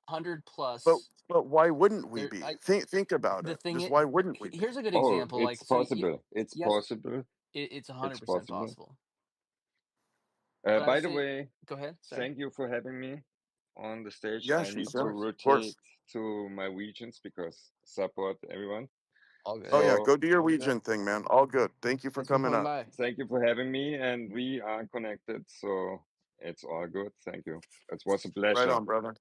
100 But plus. but why wouldn't we There, be? I Think about the it. thing. Just why wouldn't we be? Here's a good Oh, example. Like it's so, possible. It's yes, possible. it's It's 100% possible. possible. But I By the say, way, go ahead. Sorry. thank you for having me on the stage. Yeah, I she need Of to said. course. Of rotate course. to my regions because support everyone. All Oh good. yeah, So go do your yeah, Ouija thing, man. All good. Thank you for Thanks for coming coming up. by. thank you for having me, and we are connected. So it's all good. Thank you. It was a Right pleasure. on, brother.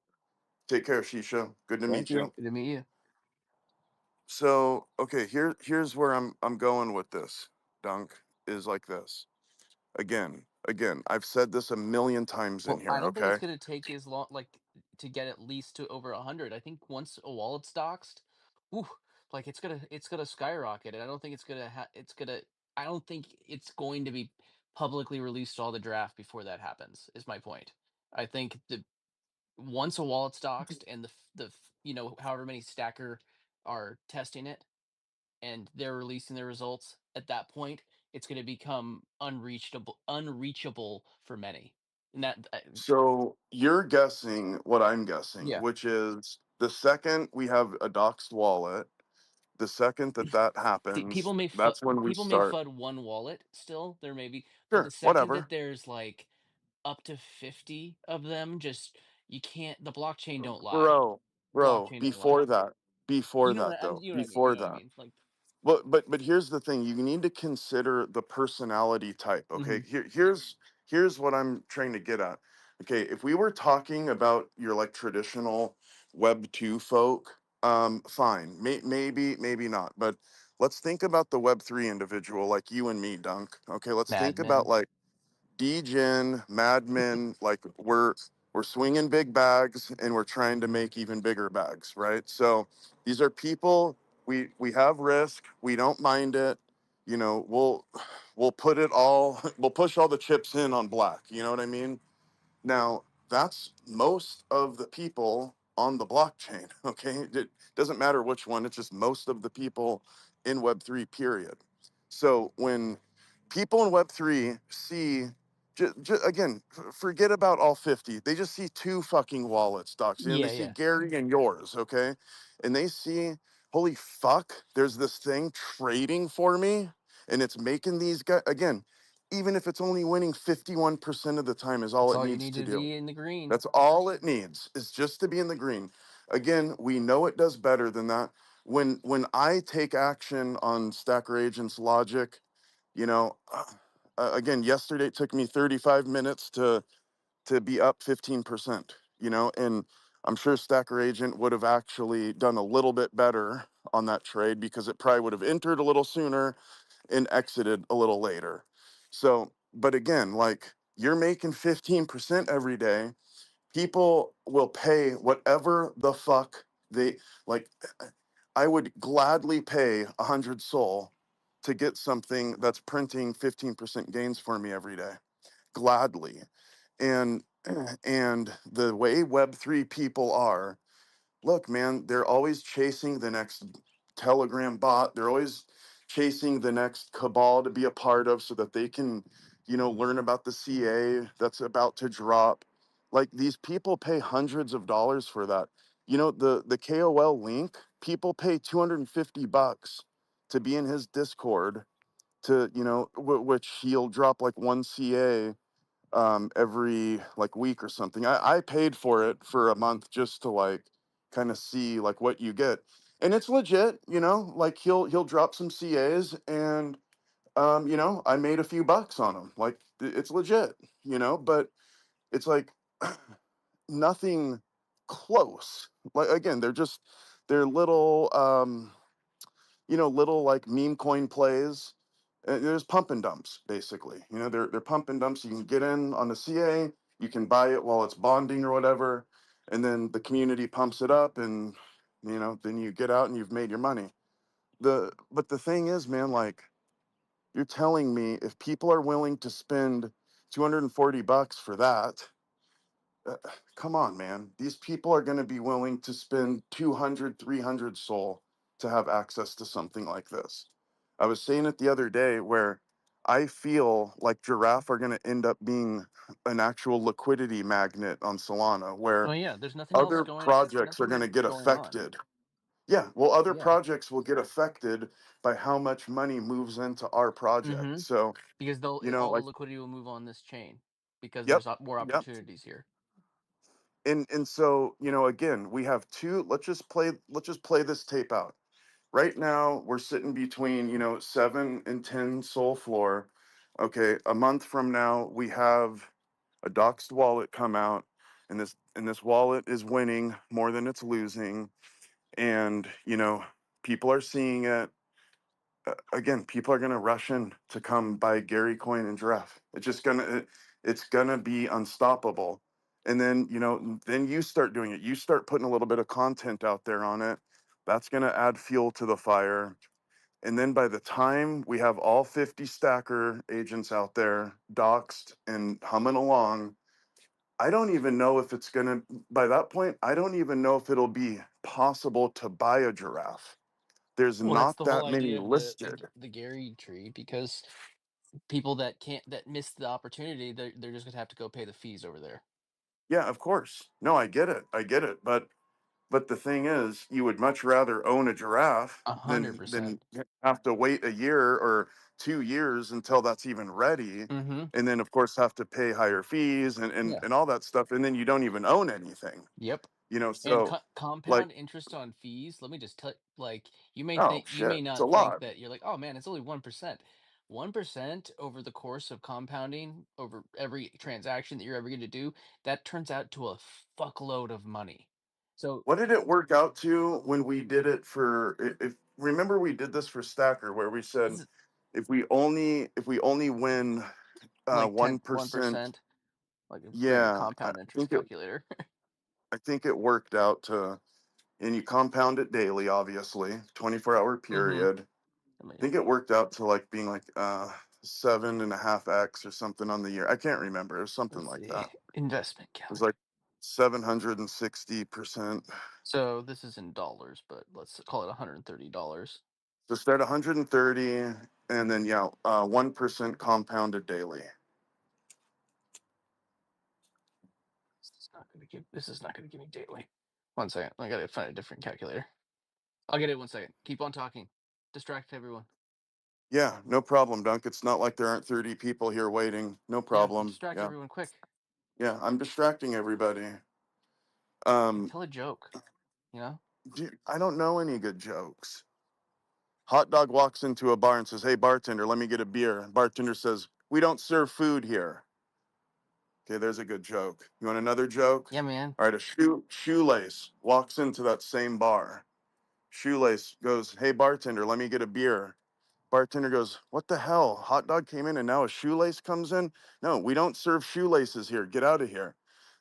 Take care, Shisha. Good to Thank meet you. you. Good to meet you. So, okay, here's where I'm going with this. Dunk, is like this. Again, I've said this a million times in Well, I here, don't think it's okay? gonna take as long, like, to get at least to over 100. I think once a wallet's doxed, ooh, like it's gonna skyrocket, and I don't think I don't think it's going to be publicly released to all the draft before that happens. Is my point. I think the once a wallet's doxed and however many stacker are testing it and they're releasing their results at that point, it's going to become unreachable for many. And So you're guessing what I'm guessing, yeah, which is the second we have a doxed wallet, the second that that happens, that's when we people may start. fud one wallet still. There may be, but the Sure, second that whatever. there's like up to 50 of them, just you can't. The blockchain don't lie. Bro, Blockchain don't lie. before that, You know what though, you know what I mean. You before know what I that. mean. Like, But here's the thing: you need to consider the personality type. Okay, mhm. here's what I'm trying to get at. Okay, if we were talking about your like traditional Web 2 folk, fine, maybe not. But let's think about the Web 3 individual like you and me, Dunk. Okay, let's Mad think about Men. like Degen, Mad Men, like we're swinging big bags and we're trying to make even bigger bags, right? So these are people, we have risk, we don't mind it. You know, we'll put it all, we'll push all the chips in on black. You know what I mean? Now, that's most of the people on the blockchain, okay? It doesn't matter which one, it's just most of the people in Web3, period. So when people in Web3 see, again, forget about all 50, they just see two fucking wallets, docs. You know, they Yeah, see yeah. Gary and yours, okay? And they see, holy fuck, there's this thing trading for me, and it's making these guys, again, even if it's only winning 51% of the time is all That's it all you needs need to to do. be in the green. That's all it needs is just to be in the green. Again, we know it does better than that. When I take action on Stacker Agent's logic, you know, again, yesterday it took me 35 minutes to be up 15%, you know, and I'm sure Stacker Agent would have actually done a little bit better on that trade because it probably would have entered a little sooner and exited a little later. So, but again, like you're making 15% every day, people will pay whatever the fuck they like. I would gladly pay 100 SOL to get something that's printing 15% gains for me every day. Gladly. And and the way Web3 people are, look, man, they're always chasing the next Telegram bot. They're always chasing the next cabal to be a part of so that they can, you know, learn about the CA that's about to drop. Like these people pay hundreds of dollars for that. You know, the KOL link, people pay $250 to be in his Discord to, you know, which he'll drop like one CA every like week or something. I paid for it for a month just to like kind of see like what you get. And it's legit, you know, like he'll drop some CAs and you know, I made a few bucks on them. Like it's legit, you know, but it's like nothing close. Like again, they're little you know, little like meme coin plays. There's pump and dumps, basically. You know, they're pump and dumps. You can get in on the CA, you can buy it while it's bonding or whatever, and then the community pumps it up, and you know, then you get out and you've made your money. But the thing is, man, like you're telling me if people are willing to spend $240 for that, uh, come on, man. These people are going to be willing to spend 200, 300 SOL to have access to something like this. I was saying it the other day where I feel like Giraffe are going to end up being an actual liquidity magnet on Solana, Oh where yeah, there's nothing else other going. projects are going Nothing to get going on. affected. Yeah, well, other Yeah. projects will get affected by how much money moves into our project. Mm-hmm. So, Because you know, all the like, liquidity will move on this chain because yep, there's more yep. opportunities here. And so, you know, again, we have two, let's just play this tape out. Right now, we're sitting between, you know, 7 and 10 Soul Floor. Okay, a month from now, we have a doxed wallet come out, and this wallet is winning more than it's losing. And, you know, people are seeing it. again, people are gonna rush in to come buy Gary Coin and Giraffe. It's gonna be unstoppable. And then then you start doing it. You start putting a little bit of content out there on it. That's gonna add fuel to the fire. And then by the time we have all 50 stacker agents out there doxed and humming along, I don't even know if it's gonna. By that point, I don't even know if it'll be possible to buy a Giraffe. There's Well, that's not the whole that many idea of the listed. the Gary tree, because people that miss the opportunity, they're just gonna have to go pay the fees over there. Yeah, of course. No, I get it. I get it. But the thing is, you would much rather own a giraffe A hundred than percent. have to wait a year or 2 years until that's even ready, Mm-hmm. and then of course have to pay higher fees Yeah. and all that stuff, and then you don't even own anything. Yep. And So like, compound interest on fees. Let me just tell, like, oh you may shit, it's a not think lot. that you're like, oh man, it's only 1%. 1% over the course of compounding over every transaction that you're ever going to do, that turns out to a fuckload of money. So What did it work out to when we did it for? If remember, we did this for Stacker, where we this said is if we only win like 10, 1%. 1%. Like, if we had a Yeah, compound interest think it. calculator. I think it worked out to, and you compound it daily, obviously, 24-hour Mm-hmm. period. I I mean, think it worked out to like being like 7.5x or something on the year. I can't remember. It was something let's like see. that. Investment It was calculator. like 760%. So this is in dollars, but let's call it $130. So start 130, and then 1% compounded daily. This is not gonna give me daily. One second. I gotta find a different calculator. I'll get it 1 second. Keep on talking. Distract everyone. Yeah, no problem, Dunk. It's not like there aren't 30 people here waiting. No Yeah, problem. distract Yeah, everyone quick. yeah. I'm distracting everybody. Like, Um, tell a joke, you know? dude, I don't know any good jokes. Hot dog walks into a bar and says, "Hey, bartender, let me get a beer." Bartender says, "We don't serve food here." Okay, there's a good joke. You want another joke? Yeah, man. All right, a shoelace walks into that same bar. Shoelace goes, "Hey, bartender, let me get a beer." Bartender goes, "What the hell? Hot dog came in and now a shoelace comes in? No, we don't serve shoelaces here. Get out of here."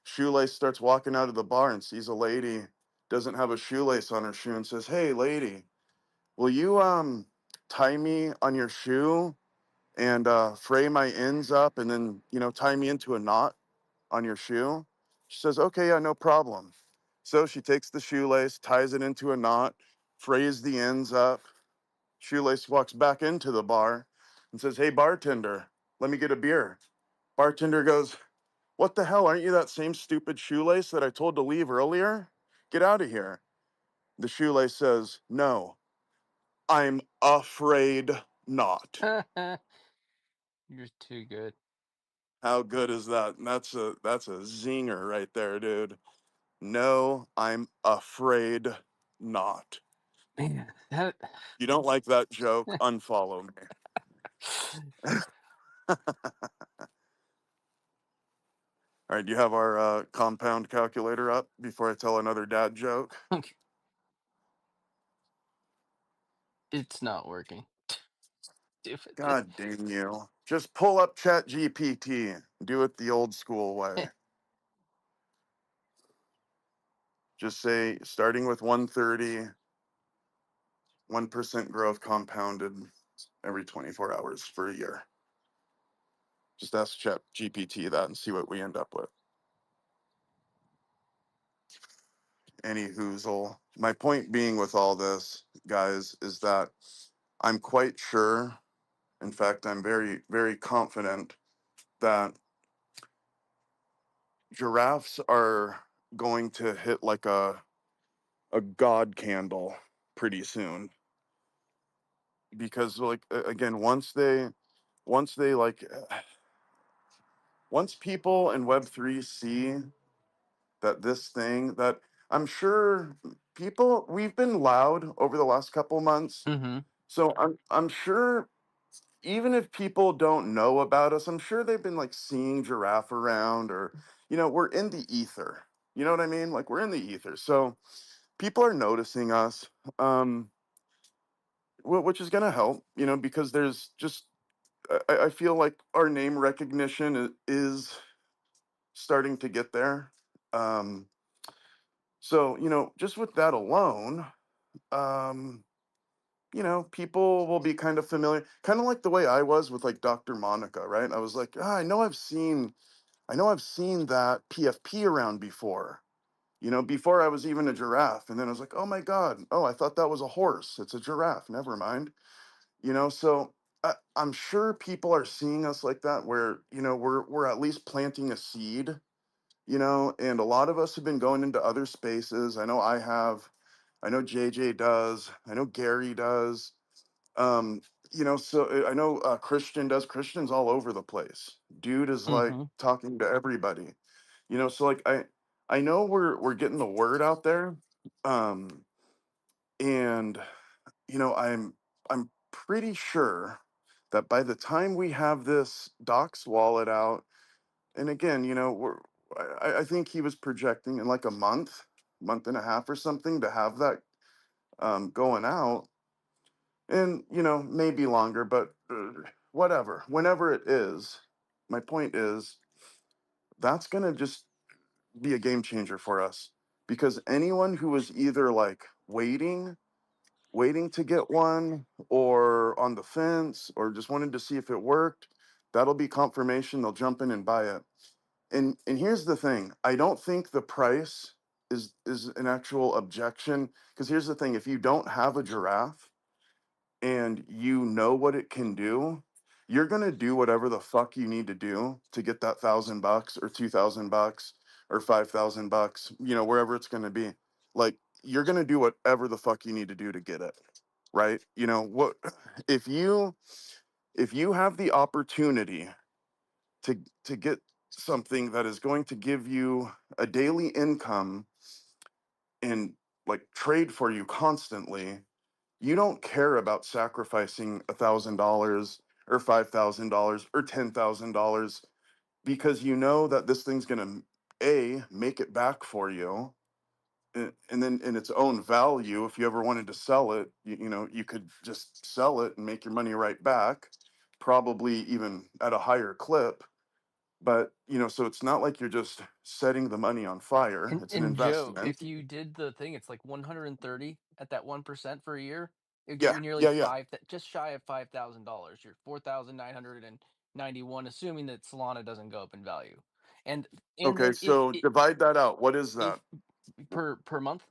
Shoelace starts walking out of the bar and sees a lady doesn't have a shoelace on her shoe and says, "Hey, lady, will you tie me on your shoe and fray my ends up and then tie me into a knot on your shoe?" She says, "Okay, yeah, no problem." So she takes the shoelace, ties it into a knot, frays the ends up. Shoelace walks back into the bar and says, "Hey, bartender, let me get a beer." Bartender goes, "What the hell? Aren't you that same stupid shoelace that I told to leave earlier? Get out of here." The shoelace says, "No, I'm afraid not." You're too good. How good is that? That's a zinger right there, dude. No, I'm afraid not. Man, that You don't like that joke? Unfollow me. All right, do you have our compound calculator up before I tell another dad joke? it's not working. Stupid. God dang you. Just pull up Chat GPT. Do it the old school way. Just say, starting with 130, 1% growth compounded every 24 hours for a year. Just ask Chat GPT that and see what we end up with. Any hoozle. My point being with all this, guys, is that I'm quite sure, in fact, I'm very, very confident that giraffes are going to hit like a god candle pretty soon, because like again, once they like once people in web3 see that this thing that I'm sure people, we've been loud over the last couple months, Mm-hmm. so I'm sure even if people don't know about us, I'm sure they've been like seeing giraffe around, or we're in the ether. You know what I mean? Like, we're in the ether. So people are noticing us. which is going to help, because there's just I feel like our name recognition is starting to get there. Um, so just with that alone, um, people will be kind of familiar, kind of like the way I was with like Dr. Monica, right? I was like, I know I've seen that PFP around before. Before I was even a giraffe, and then I was like, oh my god, oh, I thought that was a horse. It's a giraffe. Never mind. So I'm sure people are seeing us like that, where we're at least planting a seed. And a lot of us have been going into other spaces. I know I have. I know JJ does. I know Gary does. Um, so I know Christian does. Christian's all over the place. Dude is like Mm-hmm. talking to everybody. So like I know we're getting the word out there. Um, and I'm pretty sure that by the time we have this Doc's wallet out, and again, I think he was projecting in like a month and a half or something to have that going out, and maybe longer, but whatever, whenever it is. My point is that's gonna just be a game changer for us, because anyone who was either like waiting to get one, or on the fence, or just wanted to see if it worked, that'll be confirmation. They'll jump in and buy it. And here's the thing. I don't think the price is an actual objection, because here's the thing. If you don't have a giraffe and you know what it can do, you're going to do whatever the fuck you need to do to get that $1,000 or $2,000 or $5,000, wherever it's going to be. Like, you're going to do whatever the fuck you need to do to get it. Right? What if you have the opportunity to get something that is going to give you a daily income and like trade for you constantly, you don't care about sacrificing $1,000 or $5,000 or $10,000, because you know that this thing's gonna make it back for you, and then in its own value. If you ever wanted to sell it, you could just sell it and make your money right back, probably even at a higher clip. But so it's not like you're just setting the money on fire. It's an And Joe, investment. if you did the thing, it's like 130 at that 1% for a year. It'd get Yeah, you nearly yeah, yeah. just shy of $5,000. You're 4,991, assuming that Solana doesn't go up in value. And Okay, then if so divide that out. What is that? if per month.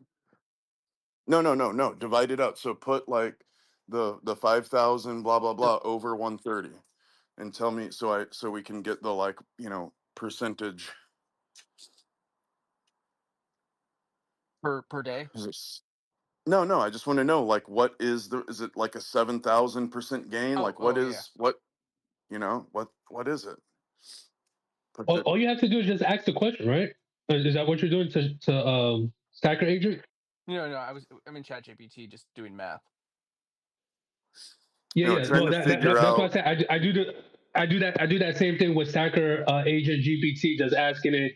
No, no, no, no. Divide it out. So put like the 5,000 blah blah Yep. blah over 130, and tell me, so we can get the like percentage. Per day. Is this? No, no. I just want to know, like, what is it like a 7,000% gain? Oh, Like, what oh yeah. is what is it? Put All, the all you have to do is just ask the question, right? Is that what you're doing to Stacker Agent? No, no. I'm in ChatGPT just doing math. Yeah, yeah. trying No, to figure that's what out. I said. I do that same thing with Stacker Agent GPT, just asking it,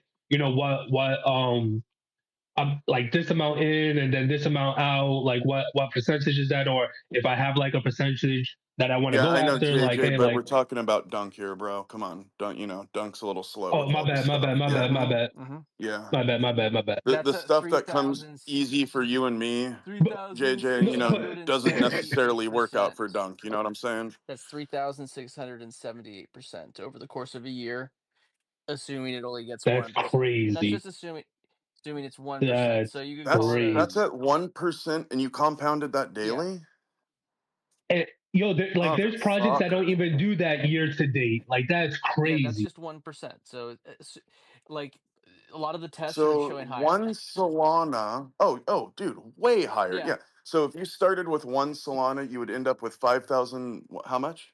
like this amount in and then this amount out, like what percentage is that, or if I have like a percentage that I want to Yeah, go I know after, like JJ, hey, but like we're talking about Dunk here, bro. Come on, Dunk's a little slow oh with my all this bad, my bad, stuff. my Yeah, bad, my bad, Mm-hmm. Mm-hmm. yeah. my bad, my bad, my bad. The That's the at stuff that comes easy for you and me, JJ, No, but doesn't 3,678 necessarily work out percent. for Dunk. You know what I'm saying? That's 3,678% over the course of a year, assuming it only gets that's 1%. That's crazy. just assuming it's 1%. So That's you could call it a That's crazy. at 1%, and you compounded that yeah. daily. And there's projects that don't Motherfucker. even do that year to date. Like that's Yeah, that's crazy. just 1%. So like a lot of the tests are So showing higher. one Solana. Oh, dude, way higher. Yeah. Yeah. So if you started with one Solana, you would end up with 5,000. How much?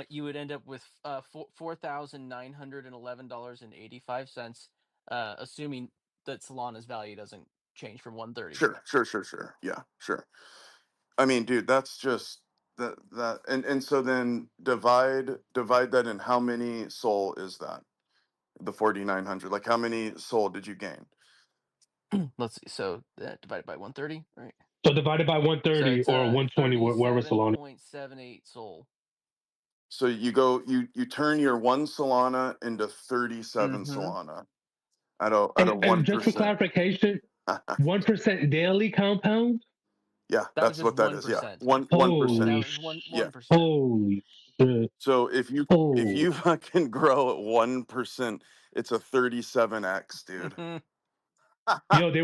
You would end up with $4,911.85, assuming that Solana's value doesn't change from 130. Sure, sure, sure, sure. Yeah, sure. I mean, dude, that's just that and so then divide that in how many soul is that? The 4,900. Like, how many soul did you gain? Let's see. So divided by 130, right? So divided by So 130 it's or 120, wherever Solana. 37.78 Sol. So you turn your 1 Solana into 37 Mm-hmm. Solana at a And just for 1%. clarification, 1% daily compound. Yeah, That was that's just what that is. Yeah, 1%. one That Holy, percent. was Yeah. 1%. holy shit! So if Oh, you fucking grow at 1%, it's a 37x, dude. yo, they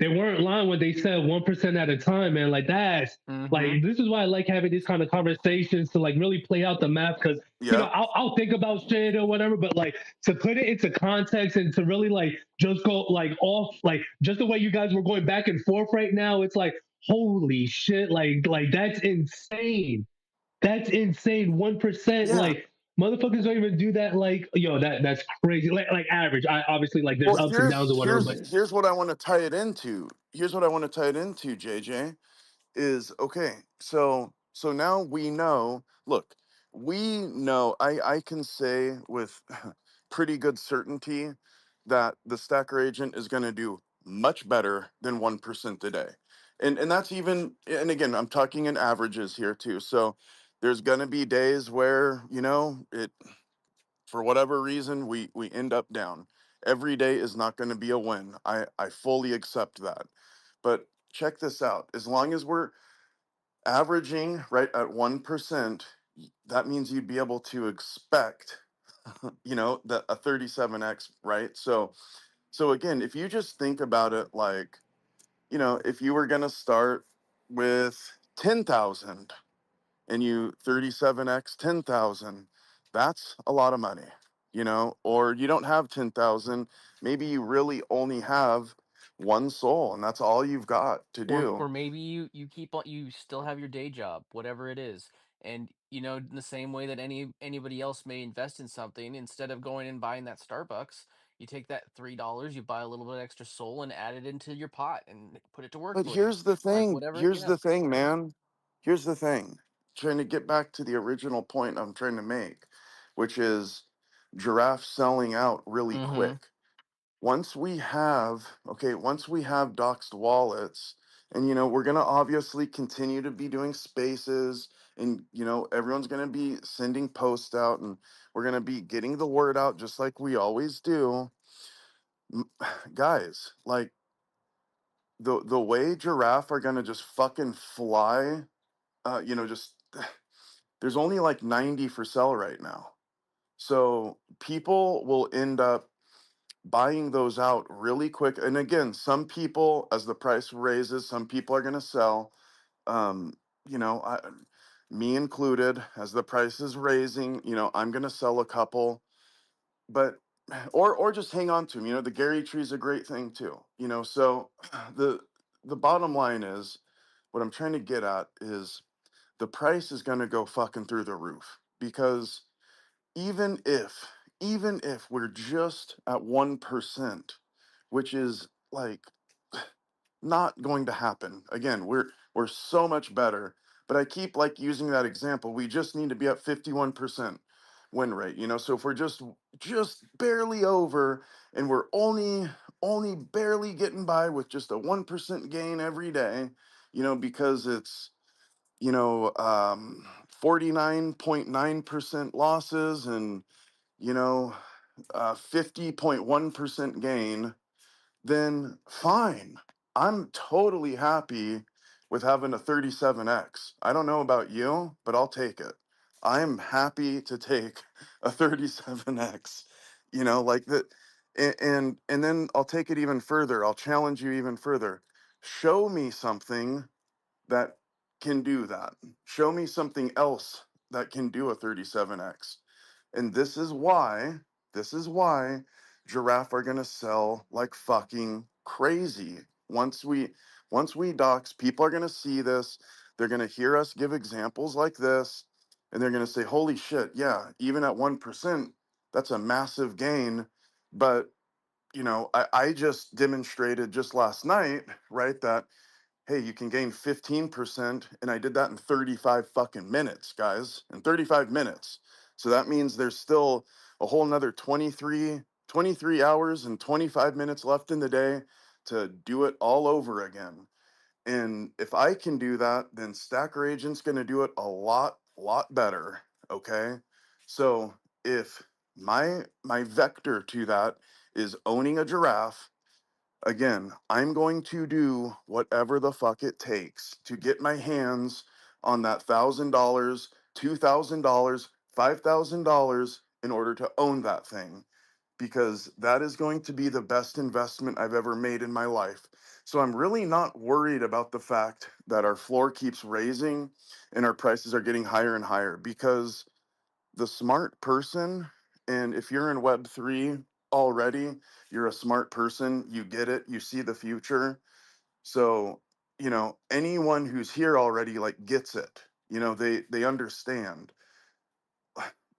weren't lying when they said 1% at a time, man. Like that's Mm-hmm. like this is why I like having these kind of conversations to like really play out the math because Yeah. I'll think about shit or whatever, but like to put it into context and to really like just go like off like just the way you guys were going back and forth right now, it's like holy shit, like that's insane. That's insane. 1%, Yeah. like motherfuckers don't even do that. Like, yo, that's crazy. Like average. I obviously like there's Well, ups and downs or whatever, but here's what I want to tie it into. Here's what I want to tie it into, JJ. Is okay, so now we know, look, we know, I can say with pretty good certainty that the stacker agent is going to do much better than 1% a day, and that's even, and again, I'm talking in averages here too. So there's going to be days where it, for whatever reason, we end up down. Every day is not going to be a win. I fully accept that, but check this out. As long as we're averaging right at 1%, that means you'd be able to expect the a 37x, right? So again, if you just think about it, like, if you were going to start with 10,000 and you 37x 10,000, that's a lot of money. Or you don't have 10,000, maybe you really only have one soul and that's all you've got to Or do. maybe you keep on, you still have your day job, whatever it is, and in the same way that anybody else may invest in something, instead of going and buying that Starbucks, you take that $3, you buy a little bit extra Sol and add it into your pot and put it to work But for you, here's the like thing. whatever. Here's the thing, man. Here's the thing. Trying to get back to the original point I'm trying to make, which is Giraffe selling out really Mm-hmm. quick. Once we have doxed wallets, and we're gonna obviously continue to be doing spaces, and everyone's gonna be sending posts out, and we're gonna be getting the word out just like we always do. Guys, like the way Giraffe are gonna just fucking fly, just there's only like 90 for sale right now. So people will end up buying those out really quick. And again, some people, as the price raises, some people are gonna sell. Me included, as the price is raising, I'm gonna sell a couple, but or just hang on to them. The Gary tree is a great thing too. So the bottom line is, what I'm trying to get at is the price is going to go fucking through the roof, because even if even if we're just at 1%, which is like not going to happen. Again, we're so much better, but I keep like using that example. We just need to be at 51% win rate, so if we're just barely over, and we're only barely getting by with just a 1% gain every day, because it's 49.9% losses, and 50.1% gain, then fine. I'm totally happy with having a 37x. I don't know about you, but I'll take it. I'm happy to take a 37x. Like that. And then I'll take it even further. I'll challenge you even further. Show me something that can do that. Show me something else that can do a 37x. And this is why Giraffe are gonna sell like fucking crazy. Once we dox, people are gonna see this. They're gonna hear us give examples like this, and they're gonna say, "Holy shit! Yeah, even at 1%, that's a massive gain." But I just demonstrated just last night, right, that hey, you can gain 15%. And I did that in 35 fucking minutes, guys, in 35 minutes. So that means there's still a whole nother 23 hours and 25 minutes left in the day to do it all over again. And if I can do that, then Stacker Agent's going to do it a lot better. Okay. So if my vector to that is owning a giraffe, again, I'm going to do whatever the fuck it takes to get my hands on that $1,000, $2,000, $5,000 in order to own that thing, because that is going to be the best investment I've ever made in my life. So I'm really not worried about the fact that our floor keeps raising and our prices are getting higher and higher, because the smart person, and if you're in Web3 already, you're a smart person, you get it, you see the future. So, anyone who's here already like gets it. They understand.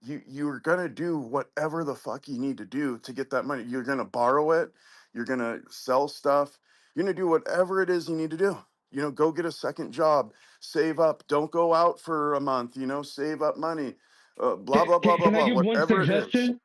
You're gonna do whatever the fuck you need to do to get that money. You're gonna borrow it, you're gonna sell stuff, you're gonna do whatever it is you need to do. Go get a second job, save up, don't go out for a month, save up money, blah blah blah blah Can I blah, give one whatever it is. suggestion?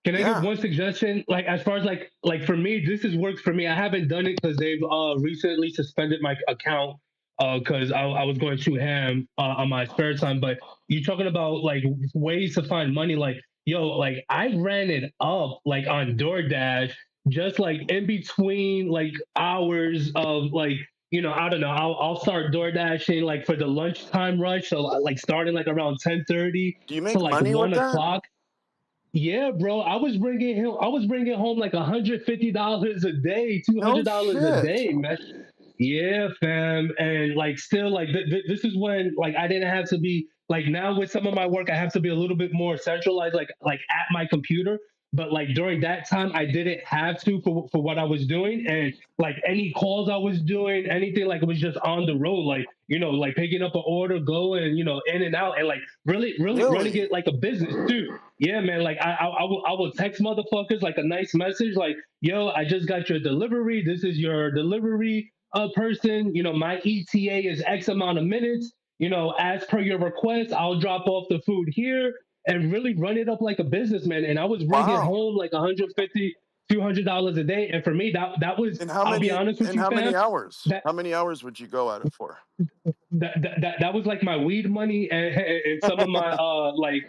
Can I give Yeah. one suggestion? Like as far as like for me, this is works for me. I haven't done it because they've recently suspended my account because I was going too ham on my spare time. But you talking about like ways to find money? Like yo, like I ran it up like on DoorDash, just like in between like hours of like. I don't know. I'll start door dashing like for the lunchtime rush. So like starting like around 10:30 Do you to make like money with one that? o'clock. Yeah, bro. I was bringing home like $150 a day, two No hundred dollars a shit. day, man. Yeah, fam. And like still like this is when like I didn't have to be like now with some of my work I have to be a little bit more centralized like at my computer. But like during that time I didn't have to for what I was doing, and like any calls I was doing, anything like it was just on the road, like like picking up an order, going in and out, and like really running Really? it like a business too. Yeah, man. Like I will text motherfuckers like a nice message, like, "Yo, I just got your delivery. This is your delivery person. My ETA is X amount of minutes. As per your request, I'll drop off the food here." And really run it up like a businessman. And I was bringing Wow. home like 150, $200 a day. And for me, that was, And how I'll be many honest with and you, how many fam. hours? That How many hours would you go at it for? that was like my weed money and some of my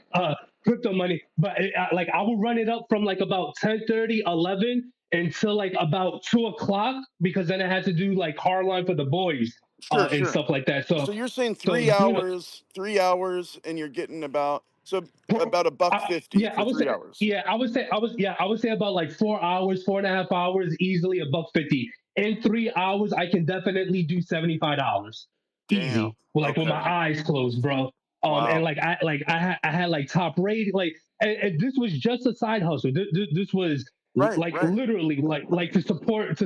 crypto money. But like I would run it up from like about 10:30, 11 until like about 2 o'clock, because then I had to do like hardline for the boys Sure, and sure. stuff like that. So So you're saying so 3 hours, and you're getting about a buck fifty yeah, I for would three say. hours. Yeah, I would say about like 4 hours, 4.5 hours, easily a buck 50. In 3 hours, I can definitely do $75, Damn. easy. Well, like with my Okay. eyes closed, bro. And Wow. I had like top rate, like, and this was just a side hustle. This was Right, like right. literally like to support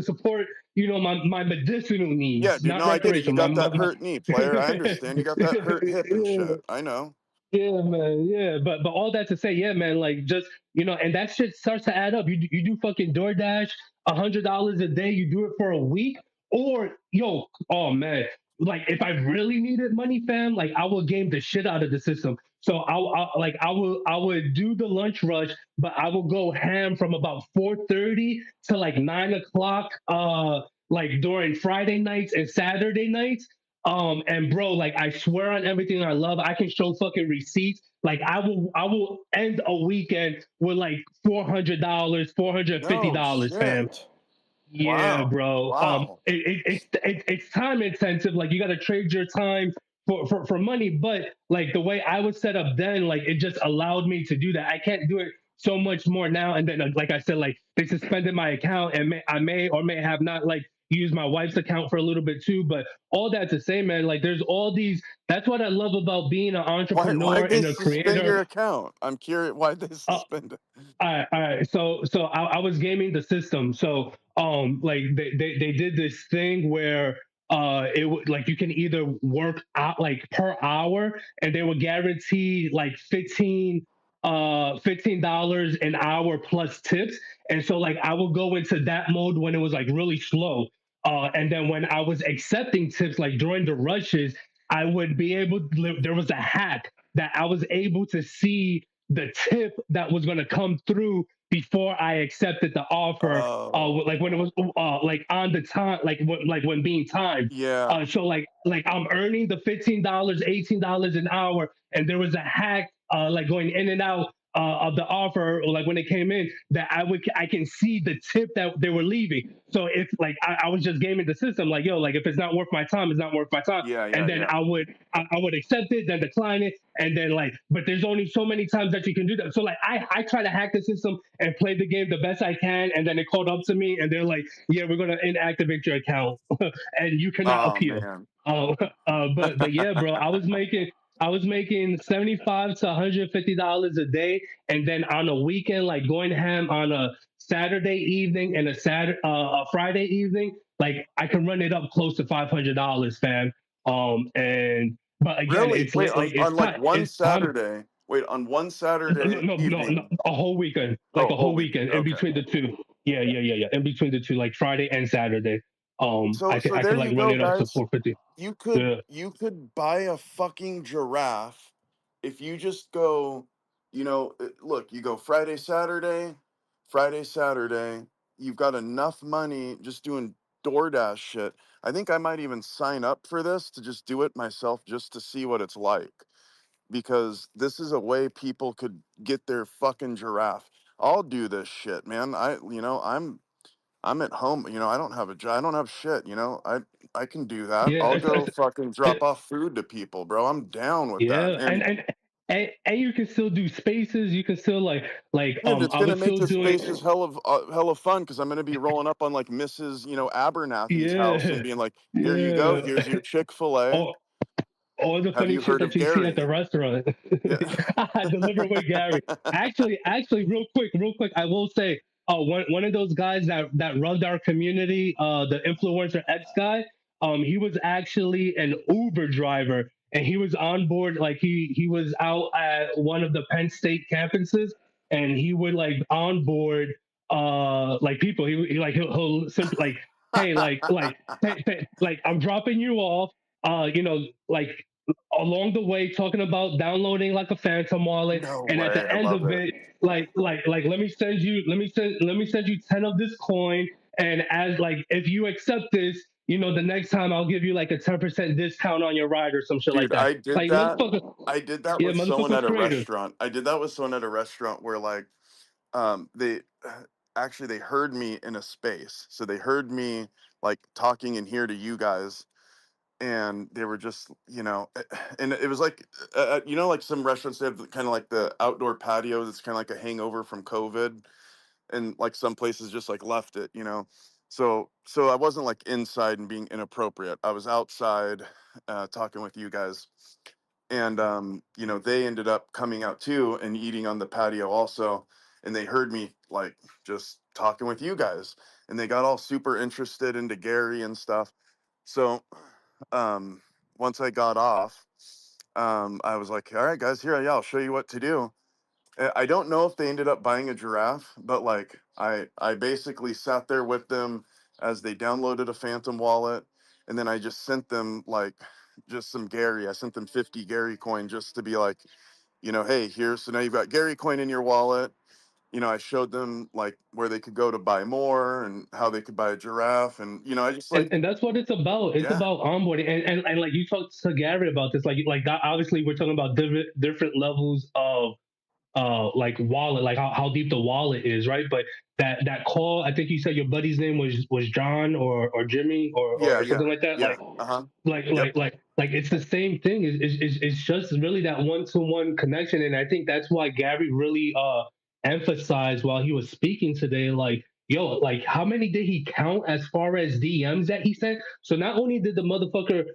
my medicinal Yeah, needs, dude. not No, I get it. You recreational. got that hurt knee, player. I understand. You got that hurt hip and Yeah. shit. I know. Yeah, man. Yeah, but all that to say, yeah, man. Like just and that shit starts to add up. You do fucking DoorDash $100 a day. You do it for a week, or oh man, like if I really needed money, fam, like I will game the shit out of the system. So I would do the lunch rush, but I will go ham from about 4:30 to like 9 o'clock. Like during Friday nights and Saturday nights. And bro, like I swear on everything I love, I can show fucking receipts. Like I will end a weekend with like $400, four hundred and fifty No dollars, fam. shit. Yeah, Wow. bro. Wow. It's time intensive. Like you got to trade your time for money. But like the way I was set up then, like it just allowed me to do that. I can't do it so much more now. And then, like I said, like they suspended my account, and I may or may have not like used my wife's account for a little bit too. But all that to say, man, like there's all these. That's what I love about being an Why'd entrepreneur they and a suspend your creator. account? I'm curious. Why'd they Uh, suspend it? all right. So I was gaming the system. So like they did this thing where it would like you can either work out like per hour, and they would guarantee like $15 an hour plus tips. And so like I would go into that mode when it was like really slow. And then when I was accepting tips, like during the rushes, I would be able. There was a hack that I was able to see the tip that was going to come through before I accepted the offer. Oh, Like when it was like on the time, like when being timed. yeah, So like I'm earning the $15, $18 an hour, and there was a hack like going in and out of the offer, or like when it came in, that I can see the tip that they were leaving. So if like I was just gaming the system, like yo, like if it's not worth my time, it's not worth my time, yeah, and yeah, then yeah. I would accept it, then decline it, and then like, but there's only so many times that you can do that. So like I try to hack the system and play the game the best I can, and then it called up to me and they're like, yeah, we're gonna inactivate your account and you cannot Oh appeal. man. But yeah, bro, I was making 75 to $150 a day, and then on a weekend, like going ham on a Saturday evening and a Friday evening, like I can run it up close to $500, fam. And but again, Really? it's Wait, like on like one it's time. Saturday. Wait, on one No, Saturday no, no, no, evening. a whole weekend, like Oh, a whole whole weekend. weekend in Okay. between the two. Yeah, yeah, yeah, yeah. In between the two, like Friday and Saturday. So I there could you like run go, it up to guys. 450. You Yeah, could buy a fucking giraffe if you just go, look, you go Friday, Saturday. You've got enough money just doing DoorDash shit. I think I might even sign up for this to just do it myself just to see what it's like, because this is a way people could get their fucking giraffe. I'll do this shit, man. I'm at home, I don't have a job, I don't have shit, I can do that. yeah, I'll go fucking drop it- off food to people, bro. I'm down with that. yeah, and you can still do spaces. You can still And it's I gonna was make still the doing. spaces hella fun, because I'm gonna be rolling up on like Mrs. Abernathy's house and Yeah, being like, here you go, yeah. here's your Chick-fil-A. Or all the Have funny you shit heard that of you see at the Gary? restaurant. Yeah. I deliver with Gary. Actually, real quick, I will say, one of those guys that runs our community, the influencer X guy, he was actually an Uber driver, and he was on board. Like he was out at one of the Penn State campuses, and he would like on board like people. He'll simply like, hey, like I'm dropping you off. Like along the way talking about downloading like a phantom wallet, No and at way, the I end love of it. it, like let me send you 10 of this coin, and as like if you accept this, the next time I'll give you like a 10% discount on your ride or some shit like Dude, that. I did Like that. motherfucker, I did that yeah, with someone motherfuckers at a creative. restaurant. I did that with someone at a restaurant where like they actually they heard me in a space. So they heard me like talking in here to you guys, and they were just, and it was like like some restaurants, they have kind of like the outdoor patio that's kind of like a hangover from COVID, and like some places just like left it, so I wasn't like inside and being inappropriate. I was outside talking with you guys, and they ended up coming out too and eating on the patio also, and they heard me like just talking with you guys, and they got all super interested into Gary and stuff. So once I got off, I was like, all right guys, here, yeah, I'll show you what to do. I don't know if they ended up buying a giraffe, but like I basically sat there with them as they downloaded a Phantom wallet, and then I just sent them like just some Gary. I sent them 50 Gary coin just to be like, hey, here, so now you've got Gary coin in your wallet. I showed them like where they could go to buy more and how they could buy a giraffe, and I just like, And that's what it's about. It's yeah, about onboarding, and like you talked to Gary about this, like that, obviously we're talking about different levels of like wallet, like how deep the wallet is, right? But that call, I think you said your buddy's name was John or Jimmy yeah, or yeah, something like that. yeah, uh-huh, yep, Like it's the same thing. It's just really that one-to-one connection, and I think that's why Gary really emphasized while he was speaking today, like, yo, like how many did he count as far as DMs that he sent? So not only did the motherfucker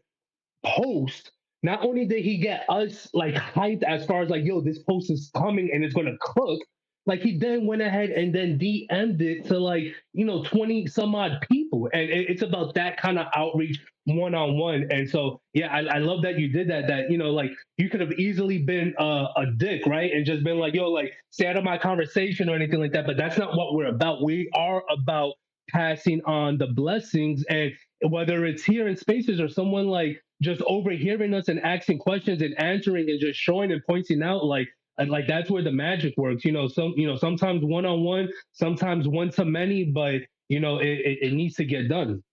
post, not only did he get us like hyped as far as like, yo, this post is coming and it's gonna cook, like he then went ahead and then DM'd it to like, 20 some odd people. And it's about that kind of outreach one on one. And so, yeah, I love that you did that, like you could have easily been a dick, right? And just been like, yo, like stay out of my conversation or anything like that. But that's not what we're about. We are about passing on the blessings, and whether it's here in spaces or someone like just overhearing us and asking questions and answering and just showing and pointing out, like And like that's where the magic works. Sometimes one on one, sometimes one to many, but it needs to get done.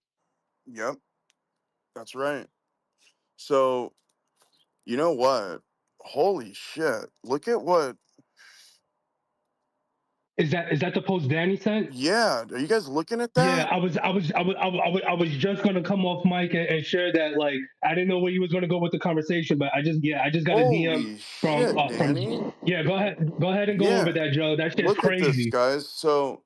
Yep, that's right. So you know what? Holy shit! Look at what. Is that the post Danny sent? Yeah, are you guys looking at Yeah, that? I was just gonna come off mic and share that. Like, I didn't know where you was gonna go with the conversation, but I just got a DM Holy from shit, Danny! yeah. Go ahead and go over Yeah, that, Joe. That shit's look at this, crazy. guys. So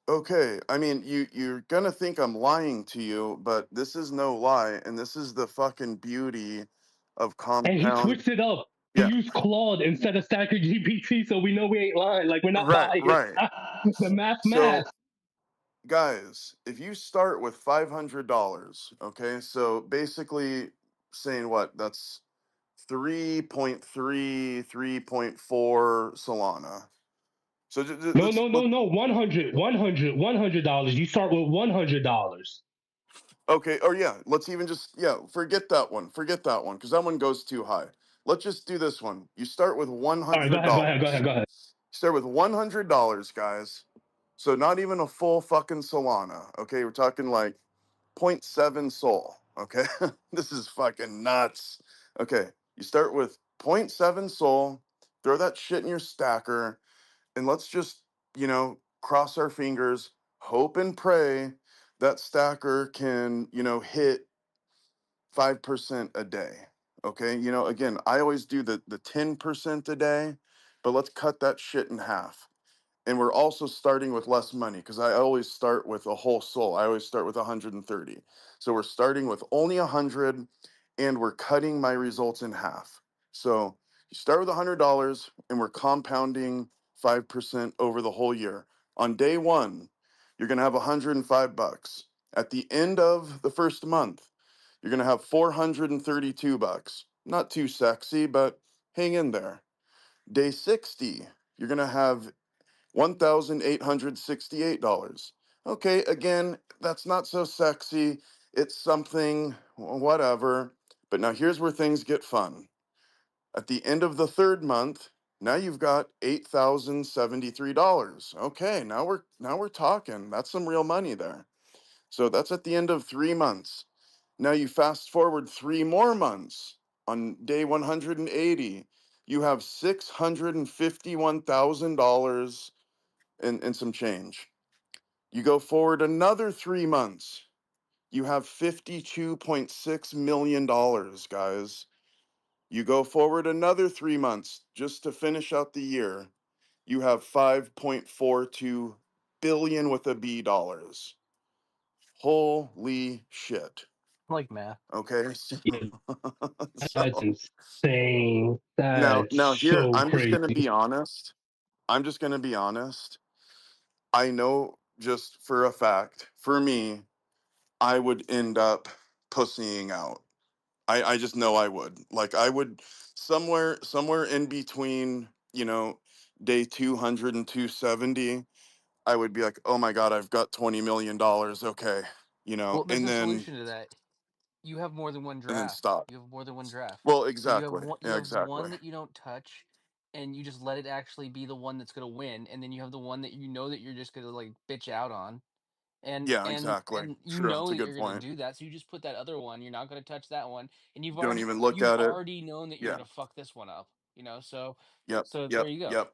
okay, I mean, you're gonna think I'm lying to you, but this is no lie, and this is the fucking beauty of And he compound. switched it up. He Yeah, used Claude instead of Stacker GPT, so we know we ain't lying. Like, we're not right, biased. right. The math. So, guys, if you start with $500, okay, so basically saying what? That's 3.3, 3.4 Solana. So No, let's no, look. no, no. $100. You start with $100. Okay, or yeah, let's even just forget that one. Forget that one because that one goes too high. Let's just do this one. You start with one All right, go hundred ahead, go ahead, go dollars. ahead, go ahead. Start with $100, guys. So not even a full fucking Solana. Okay, we're talking like point 0.7 Sol. Okay, this is fucking nuts. Okay, you start with point 0.7 Sol. Throw that shit in your stacker, and let's just cross our fingers, hope and pray that stacker can hit 5% a day. Okay, again, I always do the 10% a day, but let's cut that shit in half. And we're also starting with less money because I always start with a whole soul. I always start with 130. So we're starting with only 100, and we're cutting my results in half. So you start with $100 and we're compounding 5% over the whole year. On day one, you're going to have 105 bucks. At the end of the first month, you're going to have 432 bucks. Not too sexy, but hang in there. Day 60, you're going to have $1,868. Okay, again, that's not so sexy. It's something, whatever. But now here's where things get fun. At the end of the third month, now you've got $8,073. Okay, now we're talking. That's some real money there. So that's at the end of 3 months. Now you fast forward 3 more months. On day 180, you have $651,000 and some change. You go forward another 3 months, you have $52.6 million, guys. You go forward another 3 months just to finish out the year, you have 5.42 billion with a B dollars. Holy shit. Like math. Okay. Yeah, that's So insane. That's now here, so I'm just crazy. gonna be honest. I'm just gonna be honest. I know just for a fact, for me, I would end up pussying out. I just know I would. Like I would somewhere in between, day 200 and 270, I would be like, "Oh my god, I've got $20 million. Okay." Well, there's And a then solution to that. You have more than one draft. stop. You have more than one draft. Well, So you have exactly. one. You Yeah, have exactly. one that you don't touch, and you just let it actually be the one that's gonna win. And then you have the one that you know that you're just gonna like bitch out on, and Yeah, and exactly. and you True. It's know a that good you're gonna point. do that. So you just put that other one. You're not gonna touch that one, and Don't even look you've at it. already known that you're Yeah. gonna fuck this one up. So Yep. there Yep. you go. Yep.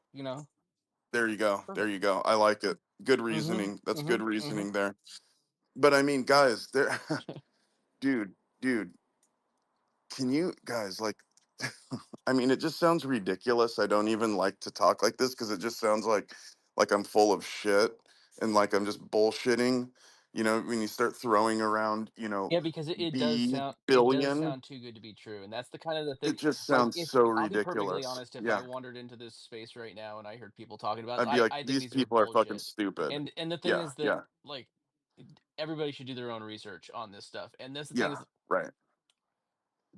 There you go. There Perfect. you go. I like it. Good Mm-hmm. reasoning. That's good Mm-hmm. Mm-hmm. reasoning there. But I mean, guys, there dude, can you guys like I mean, it just sounds ridiculous. I don't even like to talk like this because it just sounds like I'm full of shit and like I'm just bullshitting. When you start throwing around, Yeah, because B it does billion, sound too good to be true, and that's the kind of the thing. it just Like, sounds if so I'll be perfectly ridiculous. honest, if I Yeah. wandered into this space right now and I heard people talking about it, I'd be like, I think these these are people are fucking bullshit. stupid. And the thing Yeah, is that, yeah, like, everybody should do their own research on this stuff. And that's the thing yeah, is, right.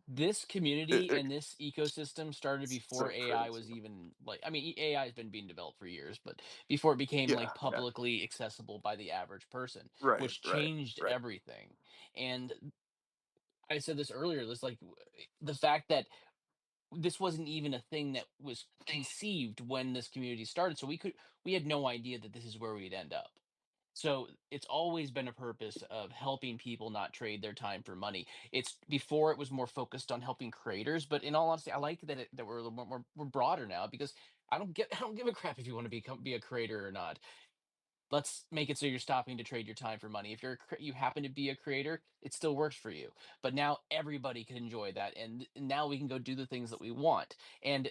this community and this ecosystem started It's before so AI crazy. was even like, I mean, AI has been being developed for years, but before it became Yeah, like yeah. publicly accessible by the average person, Right, which right, changed right. everything. And I said this earlier, this like the fact that this wasn't even a thing that was conceived when this community started. So we had no idea that this is where we'd end up. So it's always been a purpose of helping people not trade their time for money. It's before it was more focused on helping creators, but in all honesty, I like that we're a little more we're broader now because I don't give a crap if you want to be a creator or not. Let's make it so you're stopping to trade your time for money. If you happen to be a creator, it still works for you. But now everybody can enjoy that, and now we can go do the things that we want. And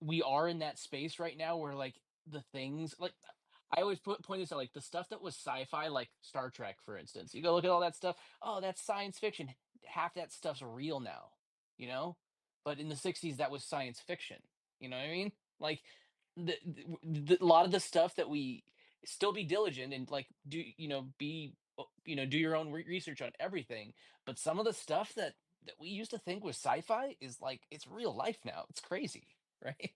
we are in that space right now where like the things like I always point this out, like the stuff that was sci-fi, like Star Trek, for instance. You go look at all that stuff. Oh, that's science fiction. Half that stuff's real now, you know. But in the '60s, that was science fiction. You know what I mean? Like a lot of the stuff that we still be diligent and like do be do your own research on everything. But some of the stuff that we used to think was sci-fi is like it's real life now. It's crazy, right?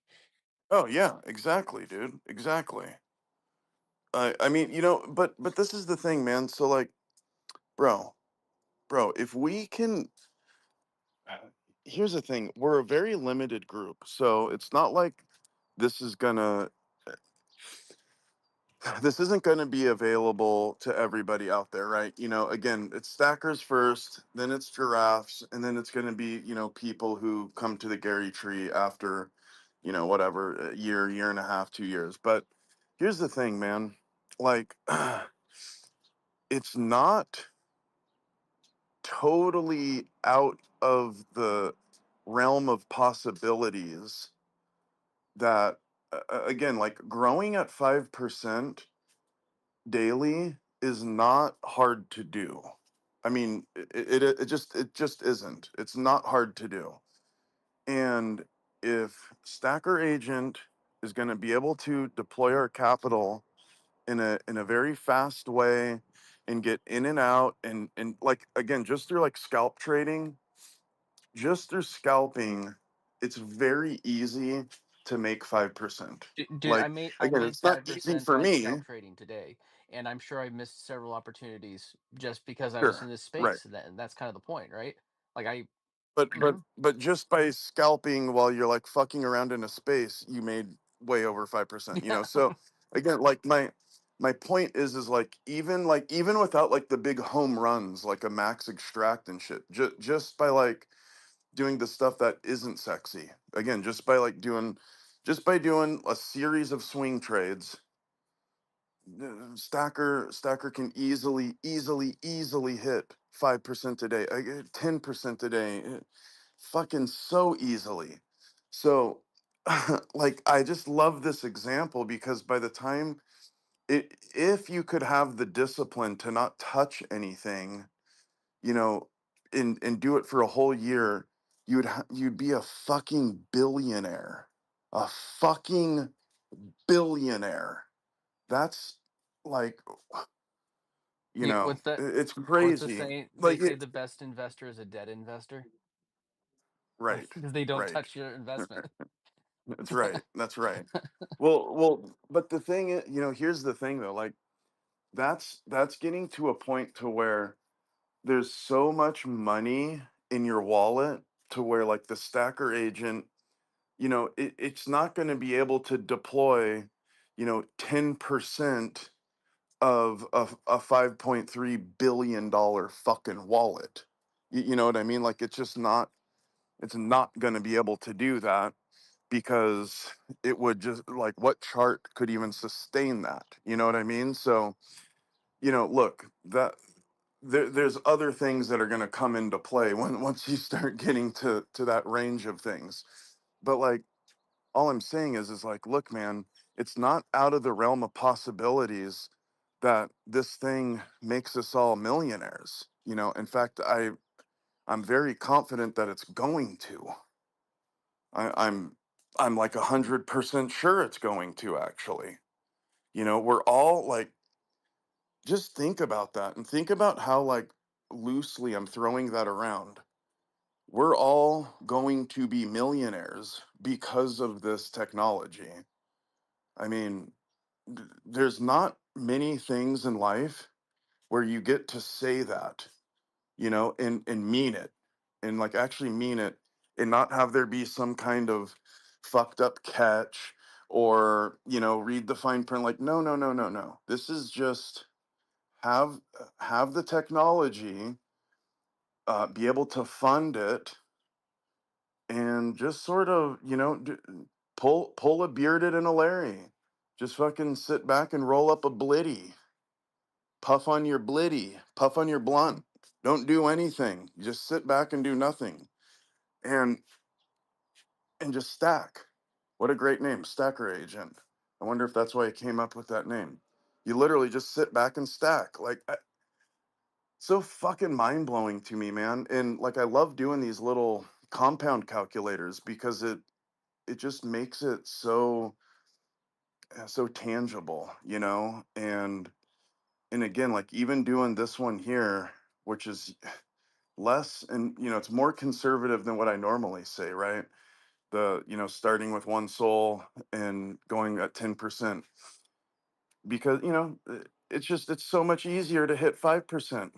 Oh yeah, exactly, dude. Exactly. I mean, but this is the thing, man. So like, bro, if we can, here's the thing: we're a very limited group, so it's not like this is gonna, this isn't gonna be available to everybody out there, right? Again, it's stackers first, then it's giraffes, and then it's gonna be people who come to the Gary tree after, whatever, a year and a half, 2 years. But here's the thing, man. Like, it's not totally out of the realm of possibilities that again, like growing at 5% daily is not hard to do. I mean, it just isn't. It's not hard to do. And if Stacker Agent is going to be able to deploy our capital in a very fast way and get in and out and like again just through like scalp trading, just through scalping, it's very easy to make 5%. Dude, Like I again, made it's not five easy percent for by me. scalp trading today, and I'm sure I missed several opportunities just because I was in Sure, this right. space. And that's kind of the point, right? Like But you but know, but just by scalping while you're like fucking around in a space, you made way over 5%. So again, like my point is like even without like the big home runs like a max extract and shit, just by like doing the stuff that isn't sexy. Again, just by doing a series of swing trades, Stacker can easily hit 5% a day, 10% a day, fucking so easily. So, like, I just love this example because by the time if you could have the discipline to not touch anything, you know, and do it for a whole year, you'd be a fucking billionaire, a fucking billionaire. That's like, what's that? it's What's the crazy. saying? They Like say it, the best investor is a dead investor right, because they don't right. touch your investment. That's right. That's right. Well, but the thing is, here's the thing though, like that's getting to a point to where there's so much money in your wallet to where like the stacker agent, it's not going to be able to deploy, 10% of a $5.3 billion fucking wallet. You know what I mean? Like it's not going to be able to do that because it would just like what chart could even sustain that? You know what I mean? So, look, there's other things that are going to come into play once you start getting to that range of things. But like all I'm saying is like, look, man, it's not out of the realm of possibilities that this thing makes us all millionaires. In fact, I'm very confident that it's going to. I'm like 100% sure it's going to actually. We're all like, just think about that and think about how like loosely I'm throwing that around. We're all going to be millionaires because of this technology. I mean, there's not many things in life where you get to say that, and mean it and like actually mean it and not have there be some kind of fucked up catch or, read the fine print. Like, no, no, no, no, no. This is just have the technology, be able to fund it, and just sort of, pull a bearded and a Larry. Just fucking sit back and roll up a blitty, puff on your blunt. Don't do anything. Just sit back and do nothing, and just stack. What a great name, Stacker Agent. I wonder if that's why he came up with that name. You literally just sit back and stack. Like, so fucking mind blowing to me, man. And like, I love doing these little compound calculators because it just makes it so tangible, and again, like, even doing this one here, which is less, and it's more conservative than what I normally say, right? The starting with one soul and going at 10%, because it's so much easier to hit 5%,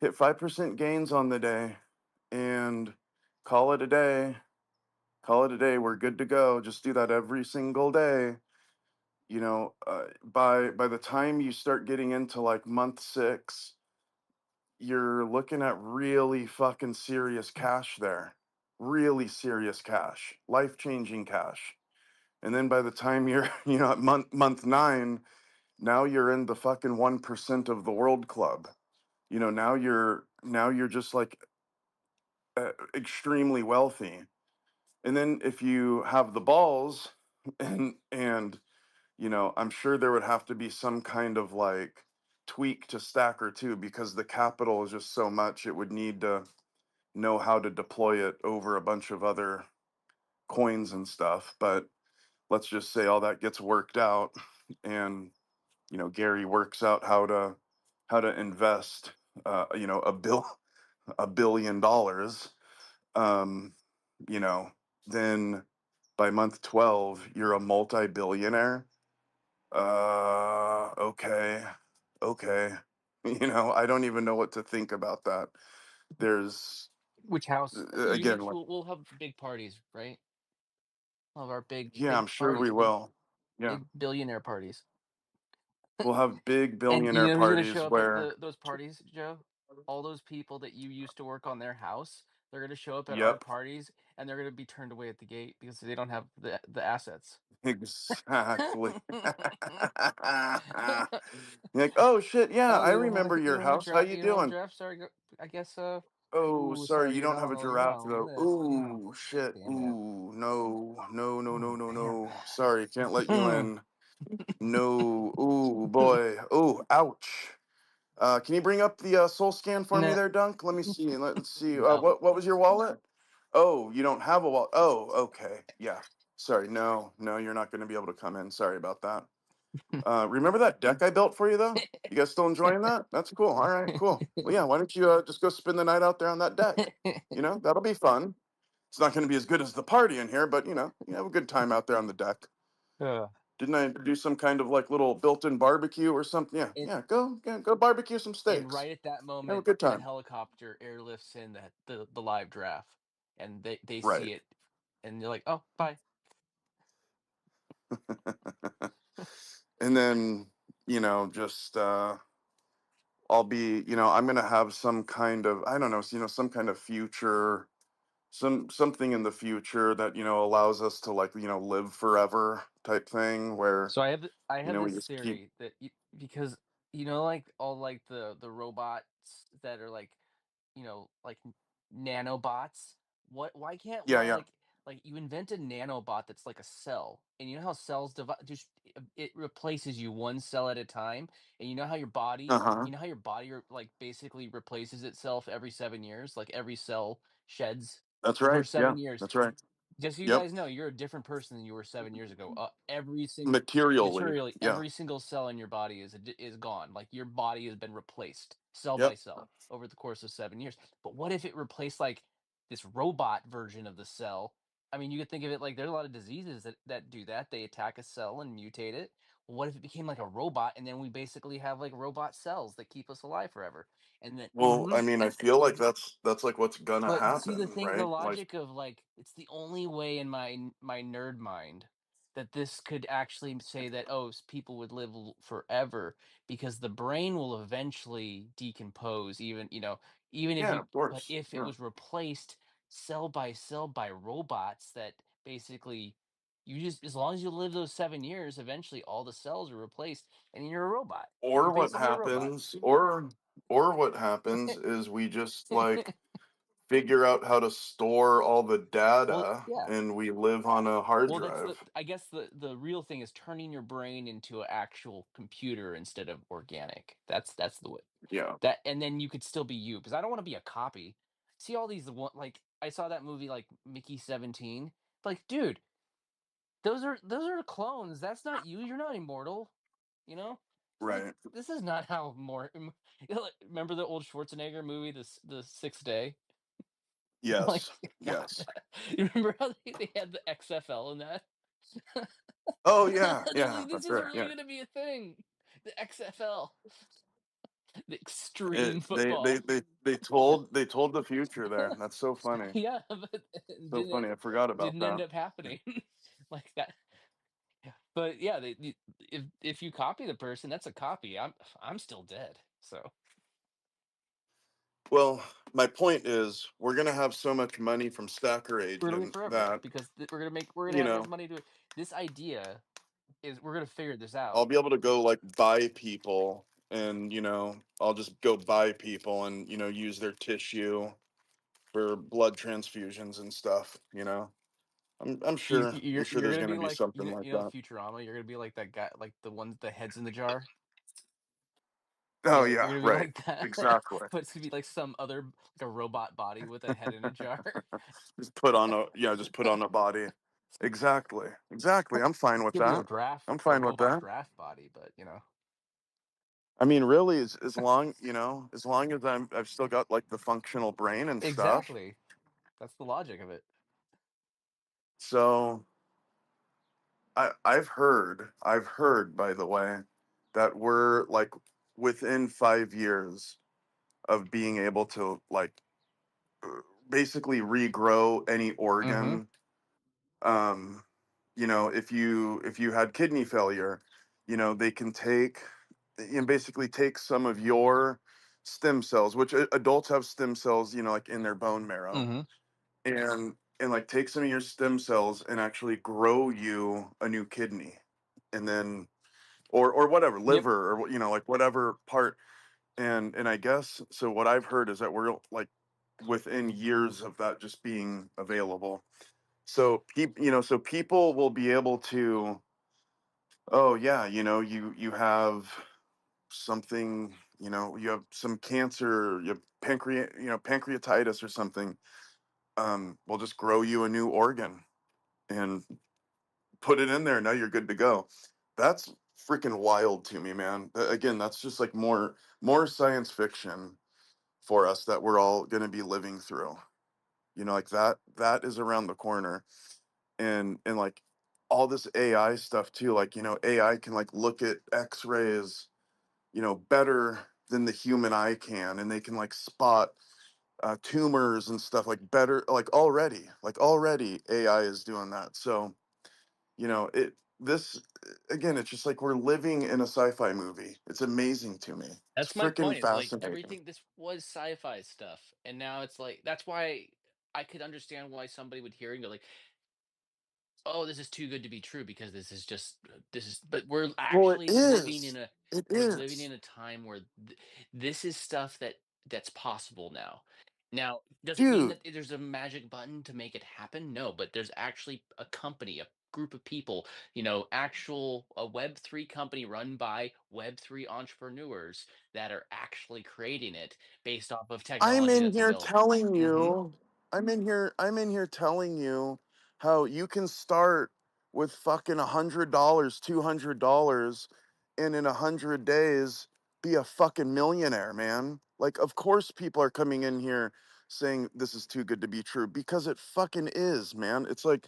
hit 5% gains on the day, and call it a day. We're good to go. Just do that every single day. By the time you start getting into like month 6, you're looking at really fucking serious cash there. Really serious cash, life-changing cash. And then by the time you're, at month 9, now you're in the fucking 1% of the world club. Now you're just like extremely wealthy. And then if you have the balls, and I'm sure there would have to be some kind of like tweak to Stacker too, because the capital is just so much. It would need to know how to deploy it over a bunch of other coins and stuff. But let's just say all that gets worked out, and Gary works out how to invest, $1 billion. Um, then by month 12, you're a multi-billionaire. Okay. Okay. I don't even know what to think about that. There's, Which house? again, like, We'll have big parties, right? We'll have our yeah, I'm big sure we parties, will. Yeah. big billionaire parties. We'll have big And you billionaire know who's gonna parties show up at where, those parties, Joe? All those people that you used to work on their house. They're gonna show up at our yep, parties, and they're gonna be turned away at the gate because they don't have the assets. exactly. You're like, oh shit, yeah, Oh, I remember you your don't have a house. How giraffe? you You don't have a doing? giraffe? Sorry, I guess. Oh, Ooh, sorry, sorry, you you're don't not have on a the giraffe long though. list. Oh, Ooh, shit. damn it. Ooh, no, no, no, no, Oh, no, damn. no. Sorry, can't let you in. No. Ooh, boy. Ooh, ouch. Can you bring up the soul scan for me Nah, there, Dunk? Let me see. Let's see. no. What was your wallet? Oh, you don't have a wallet. Oh, okay. Yeah. Sorry. No, no, you're not going to be able to come in. Sorry about that. Remember that deck I built for you, though? You guys still enjoying that? That's cool. All right, cool. Well, yeah, why don't you just go spend the night out there on that deck? That'll be fun. It's not going to be as good as the party in here, but, you have a good time out there on the deck. Uh, Didn't I do some kind of like little built-in barbecue or something? Yeah, and yeah. Go barbecue some and steaks. right at that Have a moment, good the time. helicopter airlifts in the live draft, and they Right. see it, and they're like, "Oh, bye." And then, just I'll be, I'm gonna have some kind of, I don't know, some kind of future, something in the future that, allows us to, like, live forever type thing where, So I have we this just keep, theory that because like all like the robots that are like like nanobots. Why can't yeah, one yeah. like you invent a nanobot that's like a cell, and you know how cells just it replaces you one cell at a time, and you know how your body Uh-huh. like basically replaces itself every 7 years, like every cell sheds That's for right. Yeah, 7 years. that's right. Just so you Yep. guys know, you're a different person than you were 7 years ago. Materially. Materially, Yeah. every single cell in your body is gone. Like your body has been replaced cell by Yep. cell over the course of 7 years. But what if it replaced like this robot version of the cell? I mean, you could think of it like there's a lot of diseases that do that. They attack a cell and mutate it. What if it became like a robot, and then we basically have like robot cells that keep us alive forever? And then, Well, I mean, I feel like that's like what's gonna but see the happen, thing, the right? Like, logic of like it's the only way in my nerd mind that this could actually say that people would live forever, because the brain will eventually decompose, even even if yeah, you, of but course. if it Yeah. was replaced cell by cell by robots that basically, you just, as long as you live those 7 years, eventually all the cells are replaced and you're a robot. You're Or what basically a robot. happens, or what happens is we just like figure out how to store all the Well, data yeah. and we live on a hard Well, that's the, drive. I guess the real thing is turning your brain into an actual computer instead of organic. That's the way Yeah. that, and then you could still be you, because I don't want to be a copy. See all these like I saw that movie like Mickey 17. Like, dude, those are clones. That's not you. You're not immortal. You know? It's like, Right. this is not how more remember the old Schwarzenegger movie, the Sixth Day? Like, Yes. God. Yes. You remember how they had the XFL in that? Oh yeah, They're yeah, like, this that's is right. really Yeah. going to be a thing. The XFL, the extreme It, they, they football. they they told they told the future there. That's so funny. Yeah, but it So funny. I forgot about didn't end that. up happening like that. Yeah. But yeah, if you copy the person, that's a copy. I'm still dead. So Well, my point is we're gonna have so much money from Stacker we're gonna live Agent forever, that, because we're gonna you have enough know, money to. This idea is, we're gonna figure this out. I'll be able to go like buy people and, I'll just go buy people and, use their tissue for blood transfusions and stuff, I'm You, sure I'm you're sure you're there's gonna gonna be be like, something like that. Futurama. You're gonna be like that guy, like the ones, the heads in the jar. Oh Yeah, you're yeah, gonna be right. like that, Exactly. but it's gonna be like some other, like a robot body with a head in a jar. Just put on a body. Exactly. Exactly. I'm fine with Give me that. I'm a fine with robot that. draft body, but I mean, really, as long, as long as I've still got like the functional brain and stuff. exactly. That's the logic of it. So I've heard, by the way, that we're like within 5 years of being able to like basically regrow any Mm-hmm. organ. Um, if you had kidney failure, they can take, basically take some of your stem cells, which adults have stem cells, like in their bone marrow, Mm-hmm. and like take some of your stem cells and actually grow you a new kidney, and then or whatever, Yep. liver, or like whatever part. And I guess so what I've heard is that we're like within years of that just being available. So people will be able to, oh yeah, you have something, you have some cancer, you have pancreatitis or something. We'll just grow you a new organ and put it in there. Now you're good to go. That's freaking wild to me, man. Again, that's just like more science fiction for us that we're all going to be living through. Like that is around the corner. And like all this AI stuff too, like, AI can like look at x-rays, better than the human eye can, and they can like spot tumors and stuff like better, like already AI is doing that. So it this again, it's just like we're living in a sci-fi movie. It's amazing to me. It's That's my freaking point. It's like fascinating. everything. This was sci-fi stuff, and now it's like, that's why I could understand why somebody would hear it and go like, "Oh, this is too good to be true," because this is just, this is. But we're Well, it actually living in is. a It we're living is. in a time where this is stuff that's possible now. Now, does it mean Dude, that there's a magic button to make it happen? No, but there's actually a company, a group of people, actual a Web3 company run by Web3 entrepreneurs that are actually creating it based off of I'm technology in that's here available. telling Hmm. you, I'm in here telling you how you can start with fucking $100, $200, and in 100 days be a fucking millionaire, man. Like, of course, people are coming in here saying this is too good to be true because it fucking is, man. It's like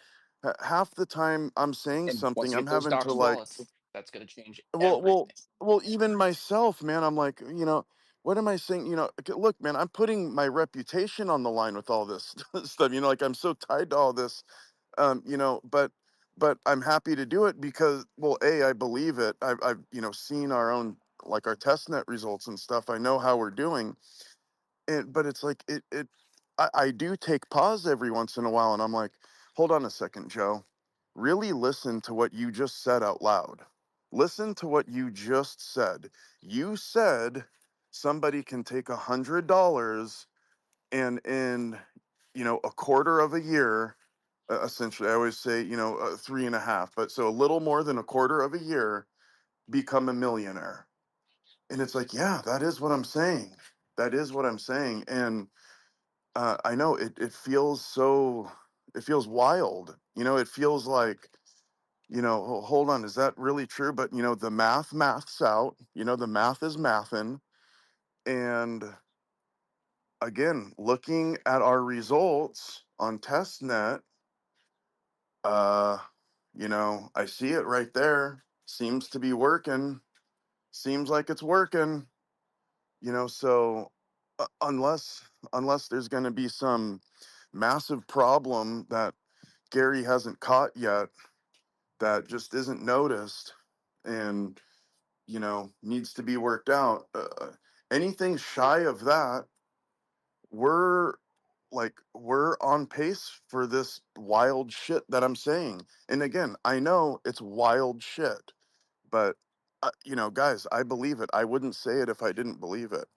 half the time I'm saying And something, once you I'm get those having to docs like, wallets. That's going to change Well, well, everything. well. Even myself, man. I'm like, what am I saying? Look, man. I'm putting my reputation on the line with all this stuff. Like I'm so tied to all this. But I'm happy to do it because, well, I believe it. I've seen our own, like, our test net results and stuff. I know how we're doing, but it's like I do take pause every once in a while, and I'm like, hold on a second, Joe. Really listen to what you just said out loud. Listen to what you just said. You said somebody can take $100 and in a quarter of a year, essentially, I always say, 3.5, but so a little more than a quarter of a year, become a millionaire. And it's like, yeah, that is what I'm saying. That is what I'm saying. And I know it feels so, it feels wild. It feels like, hold on, is that really true? But, the maths out, the math is mathin'. And again, looking at our results on testnet, uh, I see it right there. Seems to be working. Seems like it's working. So unless there's going to be some massive problem that Gary hasn't caught yet, that just isn't noticed, and needs to be worked out. Anything shy of that, we're we're on pace for this wild shit that I'm saying. And again, I know it's wild shit, but guys, I believe it. I wouldn't say it if I didn't believe it.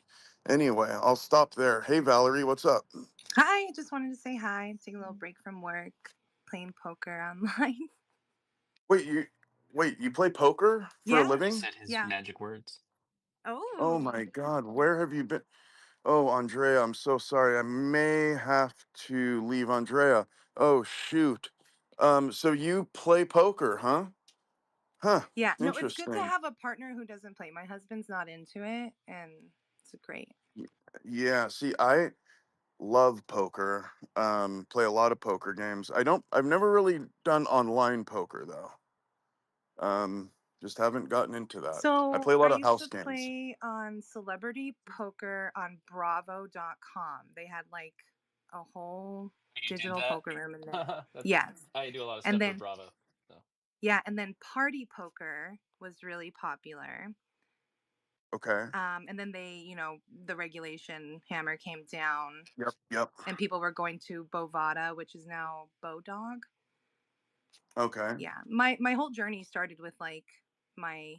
Anyway, I'll stop there. Hey, Valerie, what's up? Hi, just wanted to say hi. Take a little break from work, playing poker online. Wait, you play poker for a Yeah, He living? said his yeah. magic words. Oh Oh, my God, where have you been? Oh, Andrea, I'm so sorry. I may have to leave, Andrea. Oh, shoot. So you play poker, huh? Huh. yeah. No, it's good to Interesting. have a partner who doesn't play. My husband's not into it, and it's great. Yeah, see, I love poker. Play a lot of poker games. I've never really done online poker though. Um, just haven't gotten into that. I So play a I lot of used house to games. play on celebrity poker on bravo.com. They had like a whole You did digital that? poker room in there. That's Yes. I do a lot of And stuff for then, Bravo. So yeah, and then party poker was really popular. Okay. And then the regulation hammer came down, Yep. Yep. and people were going to Bovada, which is now Bodog. Okay. Yeah, my whole journey started with like my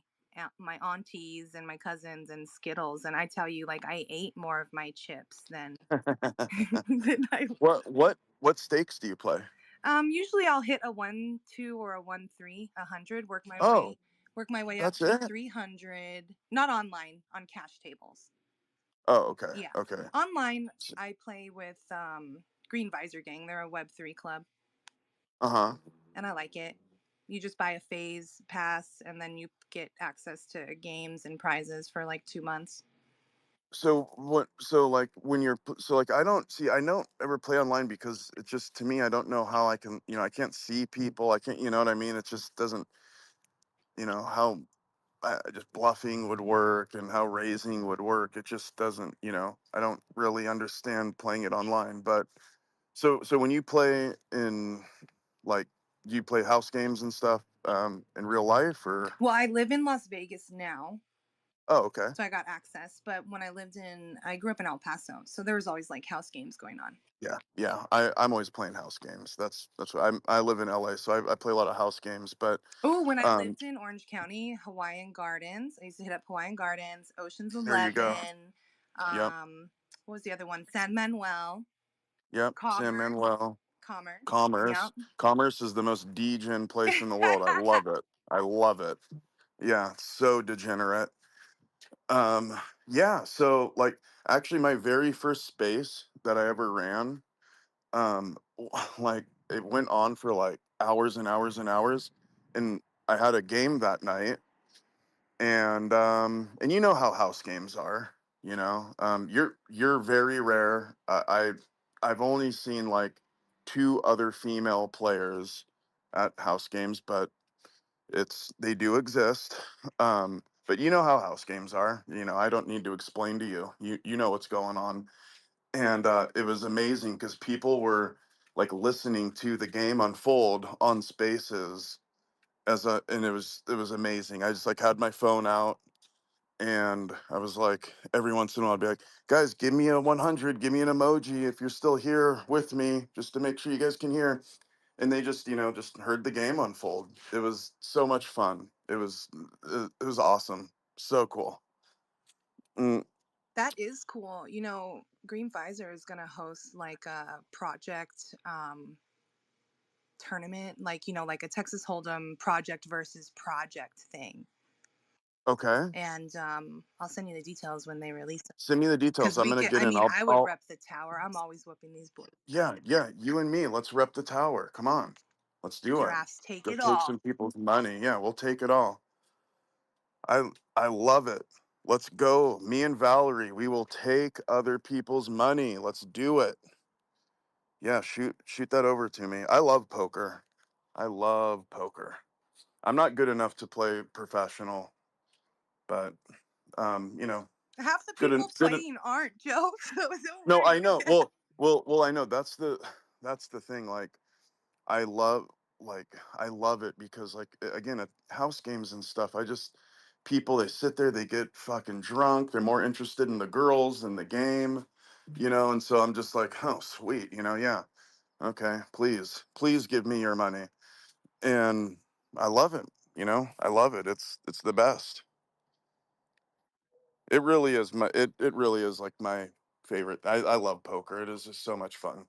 my aunties and my cousins and Skittles, and I tell you, like I ate more of my chips than than I. what stakes do you play? Usually I'll hit a 1-2 or a 1-3, 100, Oh, work my way up that's to it. 300. Not online, on cash tables. Oh, okay. Yeah. Okay. Online, I play with Green Visor Gang. They're a Web3 club, Uh-huh. and I like it. You just buy a phase pass, and then you get access to games and prizes for like 2 months. So like when so like I don't ever play online because it's just, to me, I don't know how I can, I can't see people. I can't, you know what I mean? It just doesn't, how just bluffing would work and how raising would work. It just doesn't, I don't really understand playing it online. But so when you play in, like, do you play house games and stuff in real life, or? Well, I live in Las Vegas now, Oh, okay. so I got access. But when I grew up in El Paso, so there was always like house games going on. Yeah, yeah. I'm always playing house games. That's what I live in LA, so I play a lot of house games. But Oh, when I um, lived in Orange County, Hawaiian Gardens, I used to hit up Hawaiian Gardens, Ocean's there you go. 11. Yep, What was the other one? San Manuel, yep. San Commerce, Manuel, Commerce. Commerce. Yep. Commerce is the most degen place in the world. I love it. I love it. Yeah, so degenerate. Um, yeah. So, like, actually, my very first space that I ever ran, like, it went on for like hours and hours and hours, and I had a game that night. And you know how house games are. You're very rare. I've only seen like two other female players at house games, but They do exist. But you know how house games are. I don't need to explain to you. You know what's going on. And it was amazing because people were like listening to the game unfold on Spaces and it was amazing. I just like had my phone out and I was like, every once in a while I'd be like, guys, give me a 100, give me an emoji if you're still here with me, just to make sure you guys can hear. And they just heard the game unfold. It was so much fun. It was awesome. So cool. Mm, That is cool. Green Visor is gonna host like a project tournament, like like a Texas Hold'em project versus project thing. okay. And I'll send you the details when they release it. Send me the details. Because I'm we gonna could, get in. I would rep the tower. I'm always whooping these boys. Yeah, you and me. Let's rep the tower. Come on. Let's do it. Giraffes take Go it take all. some people's money. Yeah, we'll take it all. I love it. Let's go. Me and Valerie, we will take other people's money. Let's do it. Yeah, shoot that over to me. I love poker. I love poker. I'm not good enough to play professional, but you know, Half the good and people good. playing aren't, Joe. So don't No, worry. I know. Well, I know that's the thing. Like I love I love it because again at house games and stuff, people they sit there, they get fucking drunk, they're more interested in the girls than the game, and so I'm just like, oh sweet, yeah, okay, please give me your money. And I love it, I love it. It's the best. It really is it really is like my favorite. I love poker. It is just so much fun.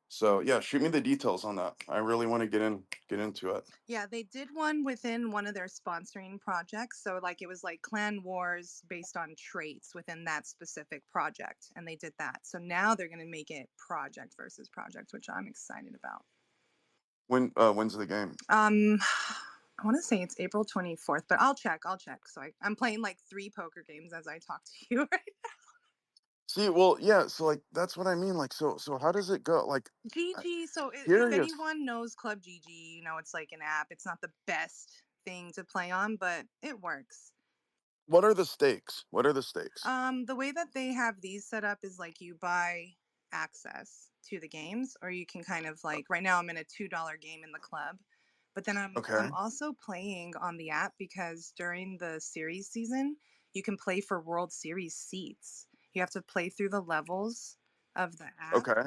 So yeah, shoot me the details on that. I really want to get into it. Yeah, they did one within one of their sponsoring projects. So like it was like clan wars based on traits within that specific project, and they did that. So now they're going to make it project versus project, which I'm excited about. When's the game? I want to say it's April 24th, but I'll check. So I'm playing like 3 poker games as I talk to you right. See, well, yeah, so like that's what I mean. Like, so how does it go? Like, GG. So if curious. anyone knows Club GG, it's like an app. It's not the best thing to play on, but it works. What are the stakes? What are the stakes? The way that they have these set up is like you buy access to the games, or you can kind of like right now I'm in a $2 game in the club, but then Okay, I'm also playing on the app because during the series season you can play for World Series seats. You have to play through the levels of the app. okay.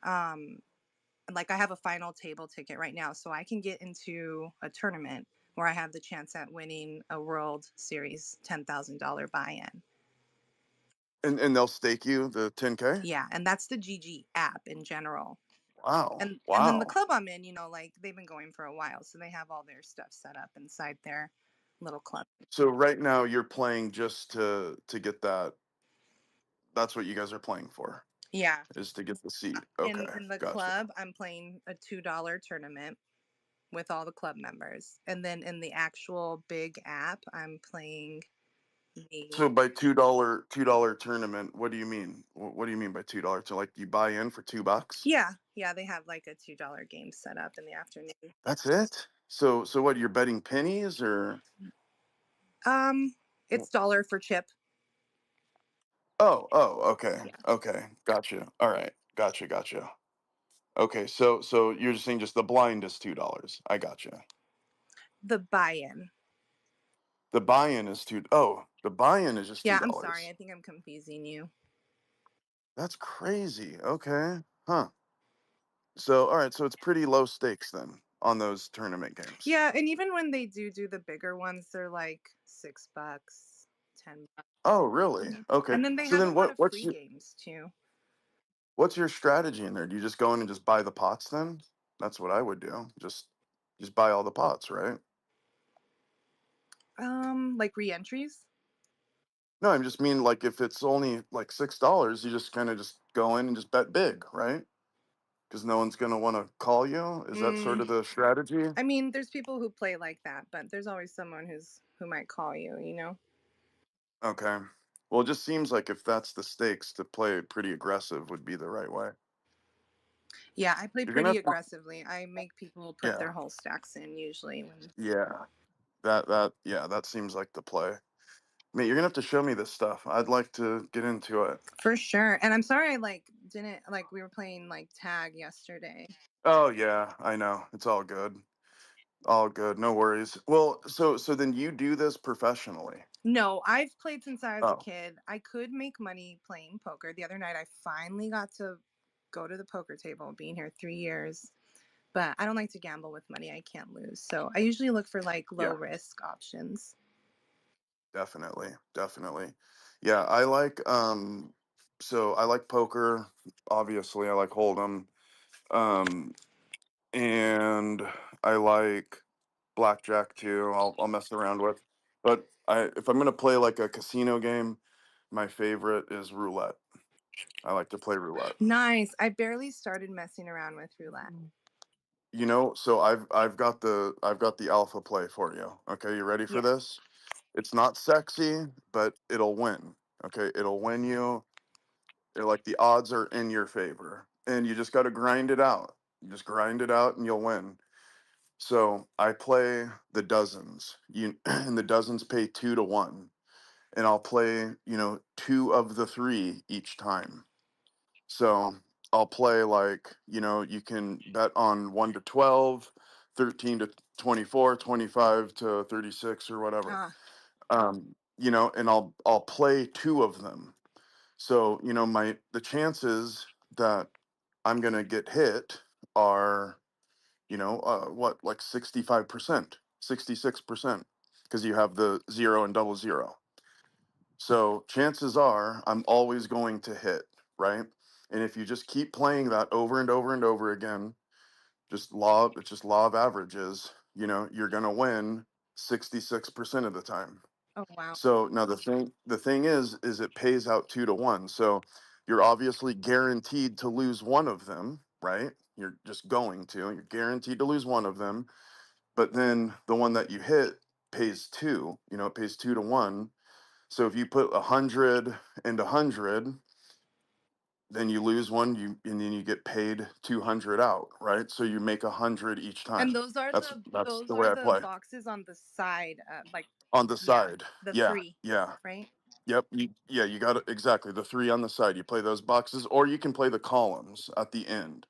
Um, like I have a final table ticket right now, so I can get into a tournament where I have the chance at winning a World Series $10,000 buy-in. And they'll stake you the 10K. Yeah, and that's the GG app in general. Wow, And then the wow. club I'm in, like they've been going for a while, so they have all their stuff set up inside their little club. So right now you're playing just to get that. That's what you guys are playing for, Yeah. is to get the seat. Okay, In the gotcha. club, I'm playing a $2 tournament with all the club members. And then in the actual big app, I'm playing So the by $2 tournament, what do you mean? What do you mean by $2? So like you buy in for $2? Yeah, they have like a $2 game set up in the afternoon. That's it. So what? You're betting pennies or? Um, it's dollar for chip. Oh, okay, Yeah. okay, gotcha. All right, gotcha. Okay, so you're just saying just the blind is $2. I gotcha. The buy-in. The buy-in is two. Oh, the buy-in is just two Yeah, I'm sorry. dollars. I think I'm confusing you. That's crazy. Okay, huh? So all right, so it's pretty low stakes then on those tournament games. Yeah, and even when they do the bigger ones, they're like $6, $10. Oh, really? Mhm. Okay. And then they So have a then lot of what's free your games too. what's your strategy in there? Do you just go in and just buy the pots then? That's what I would do. Just buy all the pots, right? Like re-entries. No, I just mean like if it's only like $6, you just kind of just go in and just bet big, right? Because no one's gonna want to call you. Is that sort Mm, of the strategy? I mean, there's people who play like that, but there's always someone who might call you. Okay. Well, it just seems like if that's the stakes, to play pretty aggressive would be the right way. Yeah, I play You're gonna pretty have to, aggressively. I make people put their yeah, whole stacks in usually when yeah. that seems like the play. Mate, you're gonna have to show me this stuff. I'd like to get into it. For sure. And I'm sorry I like didn't like we were playing like tag yesterday. Oh yeah, I know. It's all good. All good. No worries. Well, so then you do this professionally. No, I've played since I was a Oh, kid. I could make money playing poker. The other night I finally got to go to the poker table, being here 3 years. But I don't like to gamble with money I can't lose. So I usually look for like low yeah, risk options. definitely. Definitely. Yeah, I like so I like poker, obviously. I like Hold'em. Um and I like blackjack too. I'll mess around with. But if I'm gonna play like a casino game, my favorite is roulette. I like to play roulette. Nice. I barely started messing around with roulette. You know, so I've got the alpha play for you. Okay, you ready for Yeah. this? It's not sexy, but it'll win. Okay, it'll win you. They're like the odds are in your favor, and you just got to grind it out. You just grind it out, and you'll win. So I play the dozens. And the dozens pay 2 to 1, and I'll play two of the three each time. So I'll play like you can bet on 1 to 12, 13 to 24, 25 to 36 or whatever. Ah. And I'll play two of them. So the chances that I'm gonna get hit are what, like 65%, 66%, because you have the zero and double zero. So chances are I'm always going to hit, right? And if you just keep playing that over and over and over again, it's just law of averages, you're gonna win 66% of the time. Oh wow. So now the thing is it pays out 2 to 1. So you're obviously guaranteed to lose one of them, right? You're guaranteed to lose one of them. But then the one that you hit pays two. It pays 2 to 1. So if you put 100 and 100, then you lose one, and then you get paid 200 out, right? So you make 100 each And time. those are That's the that's those the way are I the play. boxes on the side, like On the yeah, side, the yeah, three, yeah. right? Yep. You got it exactly. The three on the side. You play those boxes, or you can play the columns at the end.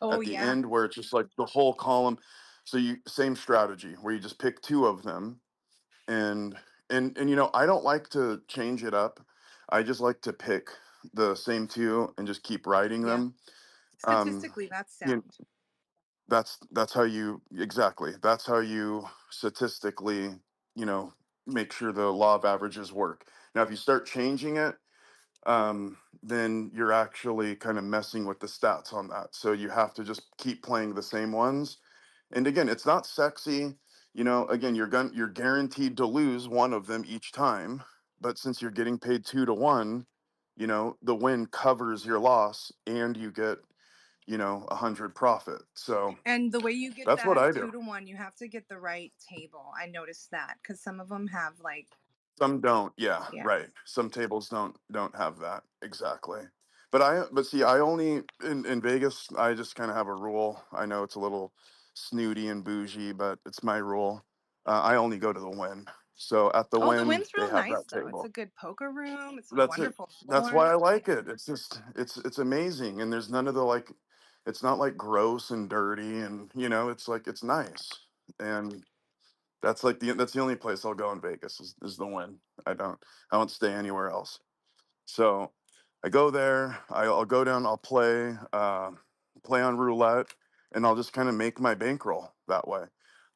Oh At the yeah. end, where it's just like the whole column. So same strategy where you just pick two of them, and I don't like to change it up. I just like to pick the same two and just keep writing Yeah. them. Um, Statistically, that's you, sound. that's how you exactly. That's how you statistically, you know, make sure the law of averages work. Now, if you start changing it, then you're actually kind of messing with the stats on that. So you have to just keep playing the same ones. And again, it's not sexy. Again, you're guaranteed to lose one of them each time. But since you're getting paid 2 to 1, the win covers your loss, and you get 100 profit. So And the way you get that's what that I do. 2 to 1, you have to get the right table. I noticed that because some of them have like Some don't. Yeah, yeah. right. Some tables don't have that exactly. But see, I only in Vegas, I just kind of have a rule. I know it's a little snooty and bougie, but it's my rule. I only go to the win. So at the Oh, the win, wind's they real have nice that though. It's a table. good poker room. It's a That's it. wonderful That's floor. why I like it. It's amazing, and there's none of the like. It's not like gross and dirty, and it's like it's nice, and that's the only place I'll go in Vegas is the Win. I don't stay anywhere else. So I go there. I'll go down. I'll play on roulette, and I'll just kind of make my bankroll that way.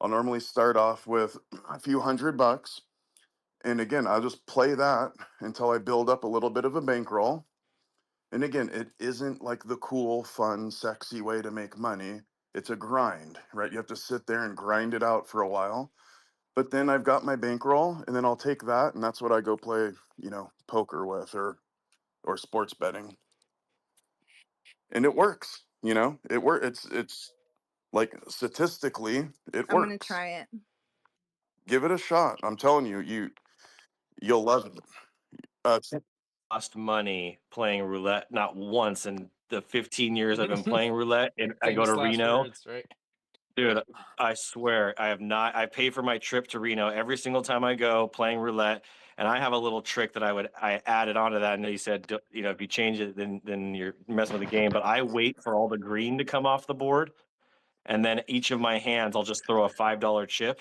I'll normally start off with a few $100, and again, I'll just play that until I build up a little bit of a bankroll. And again, it isn't like the cool, fun, sexy way to make money. It's a grind, right? You have to sit there and grind it out for a while. But then I've got my bankroll, and then I'll take that, and that's what I go play, poker with, or sports betting, and it works. It's like statistically, it I'm gonna works. try it. Give it a shot. I'm telling you, you'll love it. Uh, Lost money playing roulette not once in the 15 years I've been playing roulette. And I go to Famous last Reno. words, right? Dude, I swear I have not. I pay for my trip to Reno every single time I go playing roulette, and I have a little trick that I added onto that. And he said, if you change it, then you're messing with the game. But I wait for all the green to come off the board, and then each of my hands, I'll just throw a $5 chip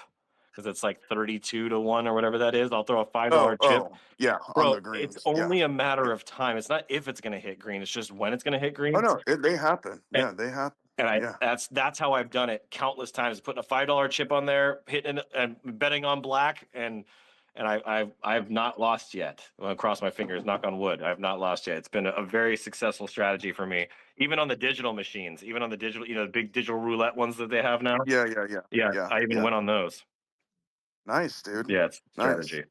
because it's like 32-1 or whatever that is. I'll throw a $5 chip. Yeah, on Bro, the it's greens. Yeah. only a matter of time. It's not if it's going to hit green. It's just when it's going to hit green. Oh no, they happen. And, Yeah, they happen. and Yeah. that's how I've done it countless times. Putting a $5 chip on there, hitting and betting on black, and I've not lost yet. I'll cross my fingers, knock on wood. I've not lost yet. It's been a very successful strategy for me. Even on the digital machines, even on the digital, the big digital roulette ones that they have now. Yeah. Yeah, I even went on those. Nice, dude. Yeah, it's Nice. strategy.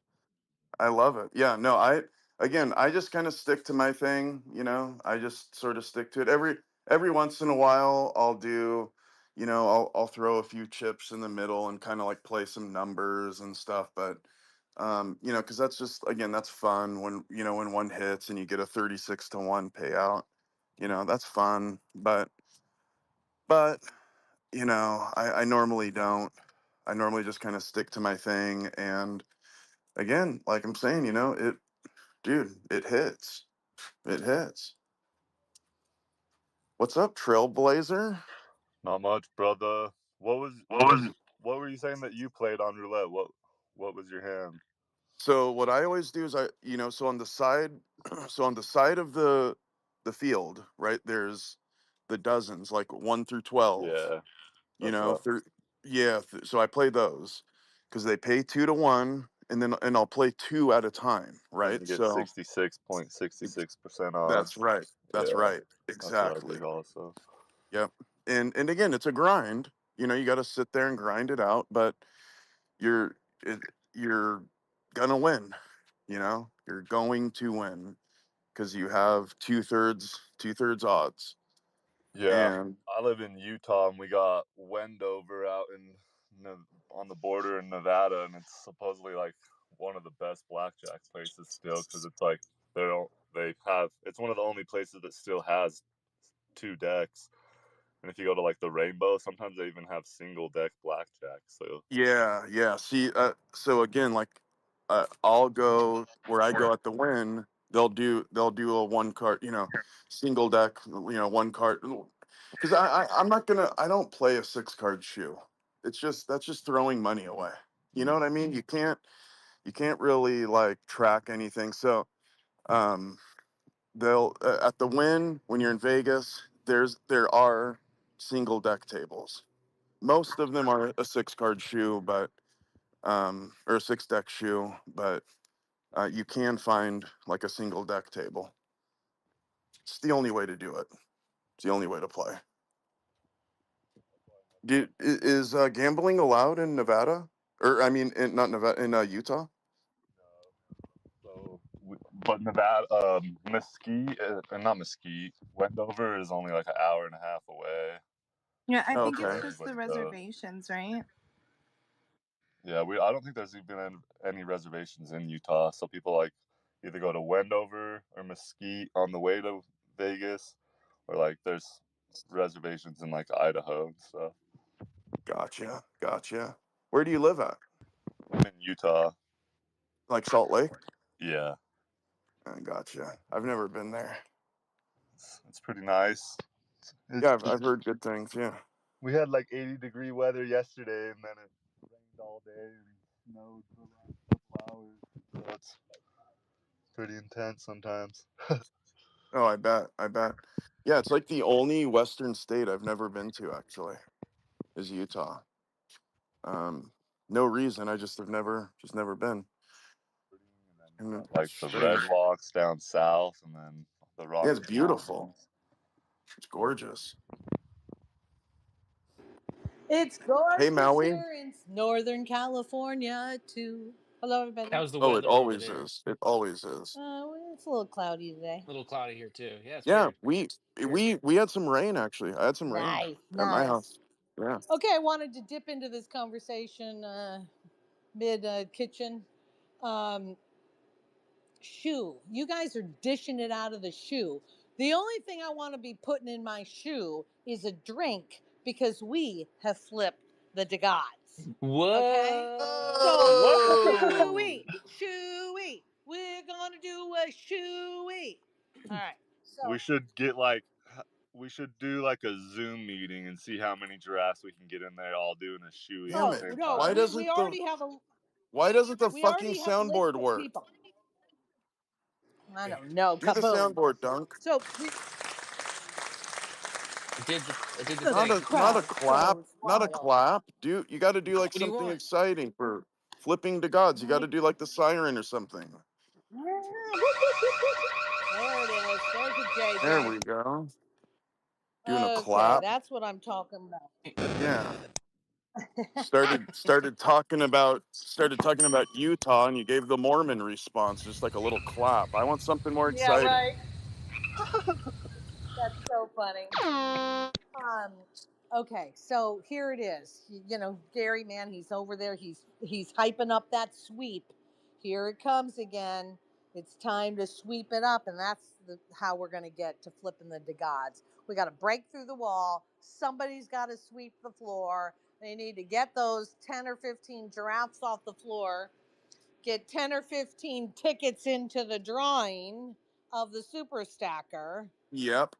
I love it. Yeah, no, I just kind of stick to my thing, I just sort of stick to it. Every once in a while I'll do, I'll throw a few chips in the middle and kind of like play some numbers and stuff, but because that's just, again, that's fun when, when one hits and you get a 36-1 payout, that's fun, but I normally don't. I normally just kind of stick to my thing, and again, like I'm saying, dude, it hits. It hits. What's up, Trailblazer? Not much, brother. What were you saying that you played on roulette? What was your hand? So what I always do is so on the side, so on the side of the field, right? There's the dozens, like 1 through 12. Yeah, You that's know, right. through yeah. So I play those because they pay 2-1, and I'll play two at a time, Then right? you get So 66.66% that's odds. right. That's Yeah, right. that's what I Exactly. did also. Yep. And again, it's a grind. You got to sit there and grind it out, but you're it, you're gonna win. You're going to win because you have two thirds odds. Yeah, And I live in Utah, and we got Wendover out on the border in Nevada, and it's supposedly like one of the best blackjack places still, because it's like it's one of the only places that still has two decks. And if you go to like the Rainbow, sometimes they even have single deck blackjack. So yeah. See, so again, like, I'll go where I go at the win. They'll do a one card, single deck, one card. Because I'm not gonna. I don't play a 6 card shoe. That's just throwing money away. You know what I mean? You can't really like track anything. So um, they'll at the win when you're in Vegas. There are single deck tables. Most of them are a 6 card shoe, but or a 6 deck shoe, but you can find like a single deck table. It's the only way to do it. It's the only way to play. Is gambling allowed in Nevada? Or I mean, not Nevada, in Utah? but Nevada, Mesquite, and not Mesquite, Wendover is only like an hour and a half away. Yeah, I think Okay. it's just the reservations, right? Yeah, I don't think there's even any reservations in Utah. So people like either go to Wendover or Mesquite on the way to Vegas, or like there's reservations in like Idaho and stuff. Gotcha. Where do you live at? I'm in Utah. Like Salt Lake? Yeah, Gotcha. I've never been there. it's pretty nice. Yeah, I've heard good things. Yeah. We had like 80-degree weather yesterday, and then it rained all day and snowed for the last couple hours. So it's pretty intense sometimes. Oh, I bet. Yeah, it's like the only Western state I've never been to, actually, is Utah. No reason. I just never been. And then And like it's the strange. Red Rocks down south, and then the Yeah, Rocky it's beautiful. Mountains. It's gorgeous. It's Hey, gorgeous Maui. here in Northern California too. Hello, everybody. How's the Oh, it weather over always there? is. It always is. It's a little cloudy today. A little cloudy here too. Yeah, it's Yeah, weird. we had some rain, actually. I had some rain at my Nice. house. Yeah. Okay, I wanted to dip into this conversation mid kitchen. Um, shoe. You guys are dishing it out of the shoe. The only thing I want to be putting in my shoe is a drink because we have flipped the gods. Okay? So, Whoa! shoo-wee, shoo-wee. We're gonna do a shoo-wee. All right. We So, should we should do like a Zoom meeting and see how many giraffes we can get in there all doing a shoey at Damn the it! same no, time. we already have a Why doesn't the we fucking already have soundboard lists of work? people. I don't know. Do the Kaboom. soundboard, Dunk. So It did the the Not thing. a crowd clap, goes not a wild. clap. Dude, you got to do like What do you something want? exciting for flipping to gods. You got to Right? do like the siren or something. There it is. There's a There JJ. we go. Doing a Okay, clap. that's what I'm talking about. Yeah. Started talking about Utah, and you gave the Mormon response, just like a little clap. I want something more Yeah, exciting. right. That's so funny. Um, okay, so here it is. You know, Gary, man, he's over there. He's hyping up that sweep. Here it comes again. It's time to sweep it up, and that's how we're going to get to flipping the gods. We got to break through the wall. Somebody's got to sweep the floor. They need to get those 10 or 15 giraffes off the floor, get 10 or 15 tickets into the drawing of the super stacker, Yep.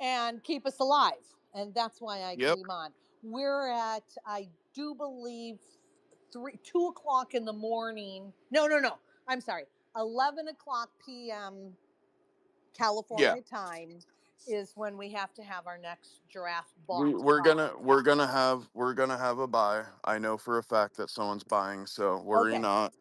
and keep us alive. And that's why I Yep. came on. We're at, I do believe, 2 o'clock in the morning. No. I'm sorry. 11 o'clock p.m. Yeah. California time is when we have to have our next giraffe We, bought we're by. gonna we're gonna have we're gonna have a buy. I know for a fact that someone's buying, so worry Okay. not.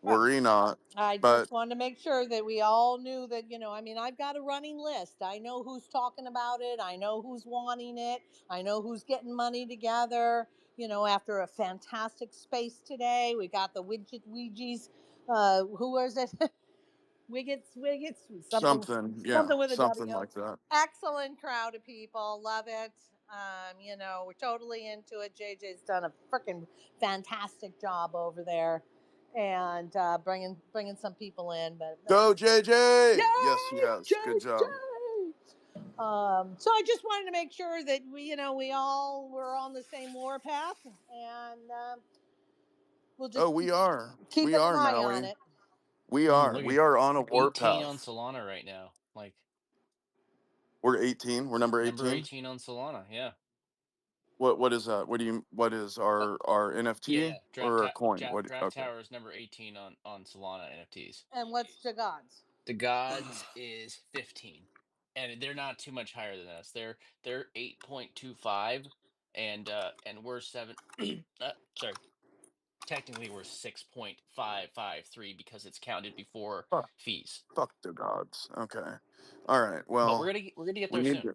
All right. Worry not. I But just wanted to make sure that we all knew that, I mean, I've got a running list. I know who's talking about it. I know who's wanting it. I know who's getting money together. After a fantastic space today, we got the Ouija's. Who was it? Wiggets, something with a something W. like that. Excellent crowd of people. Love it. We're totally into it. JJ's done a freaking fantastic job over there, and bringing some people in. But Go JJ! Yes, he yay, has. Good job. JJ! So I just wanted to make sure that we all were on the same warpath, and we'll Oh, just we are. keep We an are, eye on Maui. it. We are. Look We at are on a 18 on warpath. Solana right now. Like We're 18. We're number number 18. 18 on Solana. Yeah. What is that? What is Uh, our yeah. NFT Draft or a ta- coin? Draft, What Draft okay. Tower is number 18 on Solana NFTs. And what's the gods? The gods is 15. And they're not too much higher than us. They're 8.25 and we're 7 sorry. Technically we're 6.553 because it's counted before Fuck, fees. fuck the gods. Okay. All right. But Well, we're gonna get we there need soon. to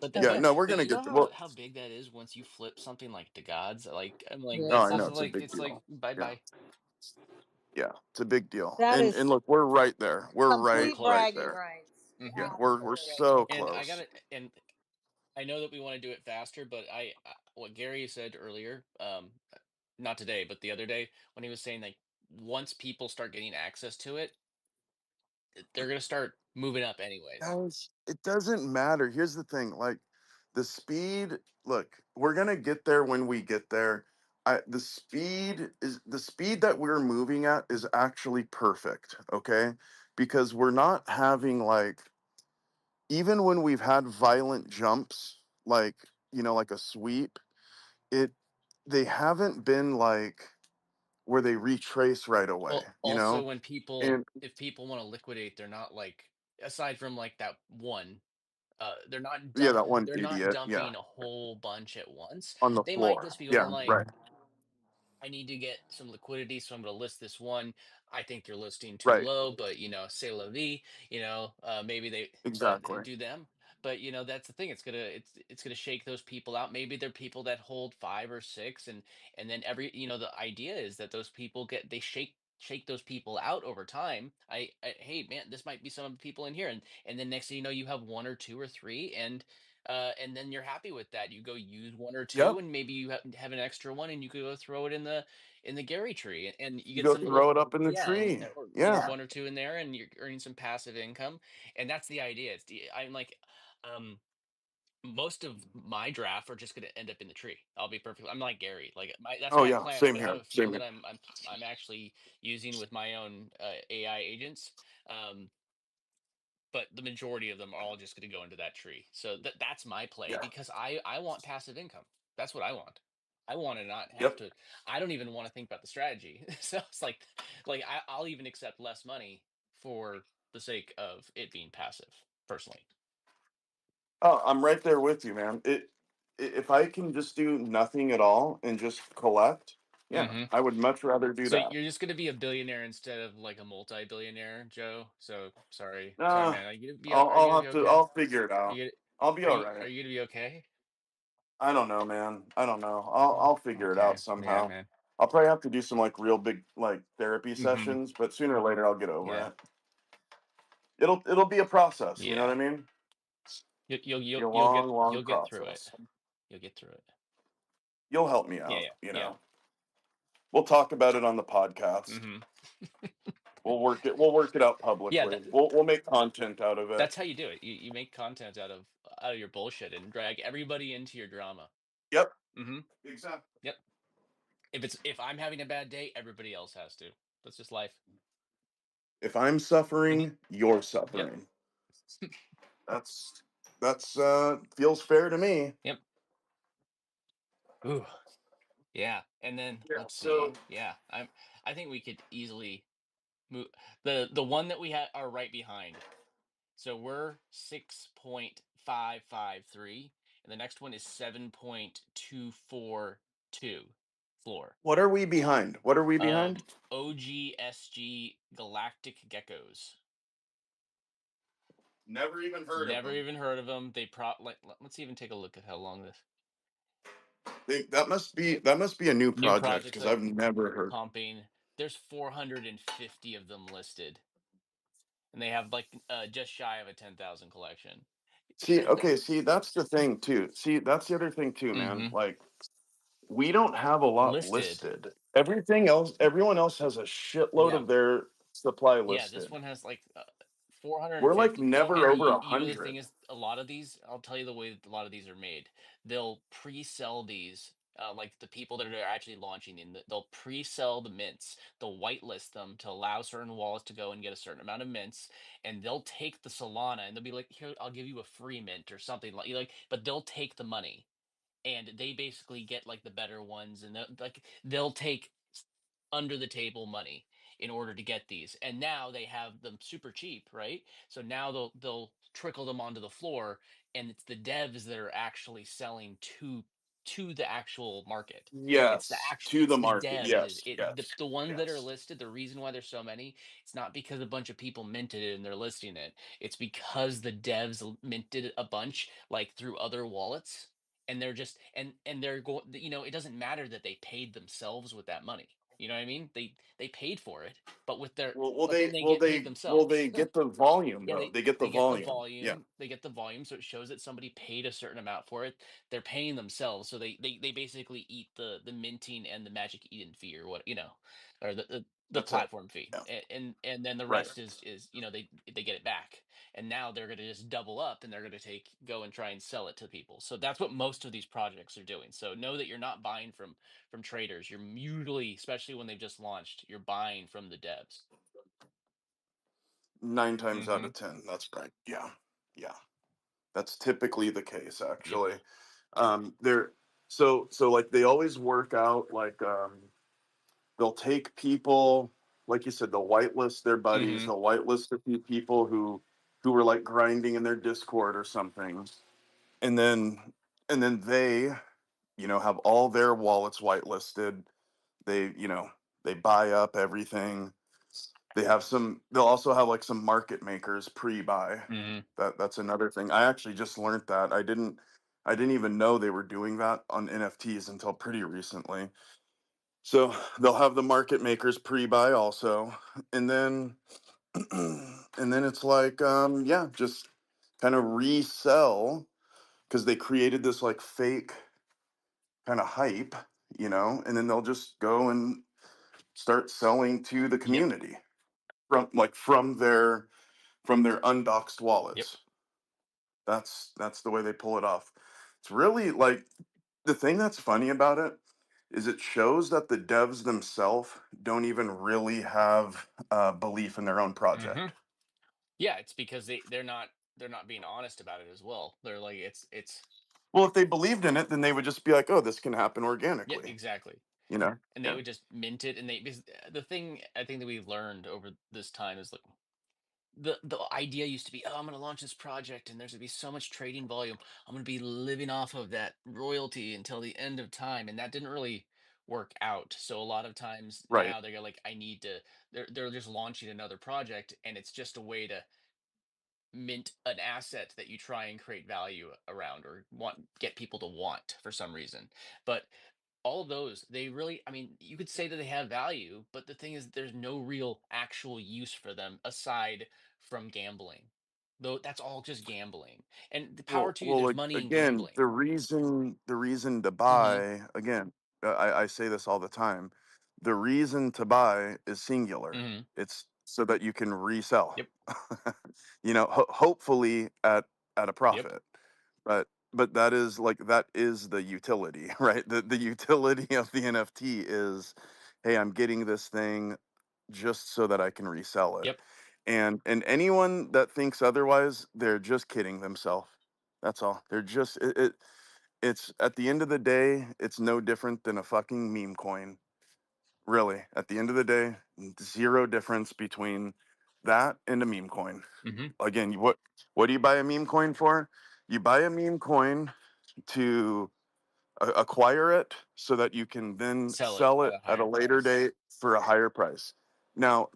But yeah, Okay. no, we're but gonna you know get well how big that is once you flip something like the gods? Like I'm like no, Yeah. that's I this know is it's a like big it's like deal. bye Yeah. bye. Yeah. It's a big deal. That And is look, we're right there. We're We're complete right close. bragging there. rights. Yeah, Hmm. we're Absolutely. so And close. I know that we want to do it faster, but what Gary said earlier, not today, but the other day when he was saying like once people start getting access to it, they're gonna start moving up anyways. Guys, it doesn't matter. Here's the thing, like the speed, look, we're gonna get there when we get there. The speed that we're moving at is actually perfect, okay? Because we're not having like even when we've had violent jumps, like like a sweep, it they haven't been like where they retrace right away, Well, also when people And if people want to liquidate, they're not like aside from like that one yeah, that one they're not idiot, yeah, dumping a whole bunch at once. on the They might floor. just be going Yeah, like, right. I need to get some liquidity, so I'm going to list this one. I think you're listing too Right. low, but say la vie. Maybe Exactly. do them. But that's the thing. It's gonna shake those people out. Maybe they're people that hold five or six, and then the idea is that those people they shake those people out over time. Hey man, this might be some of the people in here, and then next thing you know, you have one or two or three, and then you're happy with that. You go use one or two, Yep. and maybe you have an extra one, and you could go throw it in the Gary tree, and you You get go some throw little it up in the yeah, tree. or Yeah. one or two in there, and you're earning some passive income, and that's the idea. I'm like, um, most of my draft are just going to end up in the tree. I'll be perfectly. I'm like Gary. Like that's Oh my yeah, plan. I'm same going to have here. a few Same that here. I'm actually using with my own AI agents. Um, but the majority of them are all just going to go into that tree. So that's my play Yeah. because I want passive income. That's what I want. I want to not have Yep. to. I don't even want to think about the strategy. So it's like I'll even accept less money for the sake of it being passive. Personally. Oh, I'm right there with you, man. If I can just do nothing at all and just collect, yeah, Hmm. I would much rather do So that. you're just going to be a billionaire instead of like a multi-billionaire, Joe. So sorry, Uh, man. Are you gonna be are you I'll gonna be have to. okay? I'll figure it Are out. you I'll be all are right. you gonna be okay? I don't know, man. I don't know. I'll figure it out Okay, yeah, somehow. man. I'll probably have to do some like real big like therapy Hmm. sessions, but sooner or later I'll get over Yeah, it. It'll be a process. You know yeah. what I mean? Be a You'll long, long get through it. process. You'll get through it. You'll help me Yeah, out. yeah, You yeah. know, we'll talk about it on the podcast. Hmm. We'll work it. We'll work it out Yeah, publicly. We'll make content out of it. that's how you do it. You make content out of your bullshit and drag everybody into your drama. Yep. Hmm. Exactly. Yep. If I'm having a bad day, everybody else has to. That's just life. If I'm Hmm. suffering, you're Yep. suffering. That's feels fair to me. Yep. Ooh. Yeah. And then Yeah. let's So see. Yeah. I think we could easily move the one that we are right behind. So we're 6.553 and the next one is 7.242 floor. what are we behind? What are we behind? OGSG Galactic Geckos. Never even heard of Never them. even heard of them. They let's even take a look at how long this That must be a new new project projects because are I've never heard. pumping. There's 450 of them listed, and they have like just shy of a 10,000 collection. See, okay, see that's the thing too. See, that's the other thing too, man. Hmm. Like we don't have a lot Listed. listed. Everyone else has a shitload Yeah. of their supply Yeah, this listed. one has like We're like 450. never And over the thing 100. is, a lot of these, I'll tell you the way that a lot of these are made. They'll pre-sell these, like the people that are actually launching them, they'll pre-sell the mints. They'll whitelist them to allow certain wallets to go and get a certain amount of mints, and they'll take the Solana and they'll be like, "Here, I'll give you a free mint or something like." But they'll take the money and they basically get like the better ones, and they'll take under the table money in order to get these, and now they have them super cheap, right? So now they'll trickle them onto the floor, and it's the devs that are actually selling to the actual market. Yes, to It's the the market. devs. Yes, yes, The ones that are yes. listed, the reason why there's so many, it's not because a bunch of people minted it and they're listing it. It's because the devs minted a bunch like through other wallets, and they're just and they're going, it doesn't matter that they paid themselves with that money. You know what I mean? They paid for it, but but then they get paid Will themselves. they get the volume Yeah, though? They get the they get the volume. Yeah. volume. They get the volume, so it shows that somebody paid a certain amount for it. They're paying themselves, so they basically eat the minting and the Magic Eden fee, or what, or the That's it. platform fee, Yeah. and then the Right. rest is they get it back, and now they're going to just double up, and they're going to go and try and sell it to people. So that's what most of these projects are doing. So know that you're not buying from traders. You're usually, especially when they've just launched, you're buying from the devs. 9 times out Hmm. of 10. That's right. Yeah. Yeah. That's typically the case, Yep. actually. They're so like they always work out like they'll take people, like you said, they'll whitelist their buddies, Hmm. they'll whitelist a few people who were like grinding in their Discord or something, and then they, have all their wallets whitelisted. They, they buy up everything. They'll also have like some market makers pre-buy. Hmm. That's another thing. I actually just learned that. I didn't even know they were doing that on NFTs until pretty recently. So they'll have the market makers pre-buy also. And then and then it's like yeah, just kind of resell because they created this like fake kind of hype, and then they'll just go and start selling to the Yep. community from their undoxed Yep. wallets. That's the way they pull it off. It's really like the thing that's funny about it is it shows that the devs themselves don't even really have belief in their own Hmm. project. Yeah, it's because they're not being honest about it as well. They're like it's Well, if they believed in it, then they would just be like, "Oh, this can happen yeah, organically," exactly. you know? And they Yeah. would just mint it, and they because the thing I think that we've learned over this time is like the idea used to be, oh, I'm going to launch this project and there's going to be so much trading volume. I'm going to be living off of that royalty until the end of time, and that didn't really work out. So a lot of times Right. now they're like, I need to. They're just launching another project, and it's just a way to mint an asset that you try and create value around or want get people to want for some reason. But all of those, they really, I mean, you could say that they have value, but the thing is there's no real actual use for them aside from gambling. Though that's all just gambling. And the power to you, there's money in Again, gambling. the reason to Hmm. buy, again, I say this all the time. The reason to buy is singular. Hmm. It's so that you can resell. Yep. Hopefully at a Yep. profit. But that is like that is the utility, right? The utility of the NFT is, hey, I'm getting this thing just so that I can resell it. Yep. And anyone that thinks otherwise, they're just kidding themselves. That's all. They're just it's at the end of the day, it's no different than a fucking meme coin. Really. At the end of the day, zero difference between that and a meme coin. Hmm. Again, what do you buy a meme coin for? You buy a meme coin to acquire it so that you can then Sell it sell at it a at a higher later price. date for a higher price. Now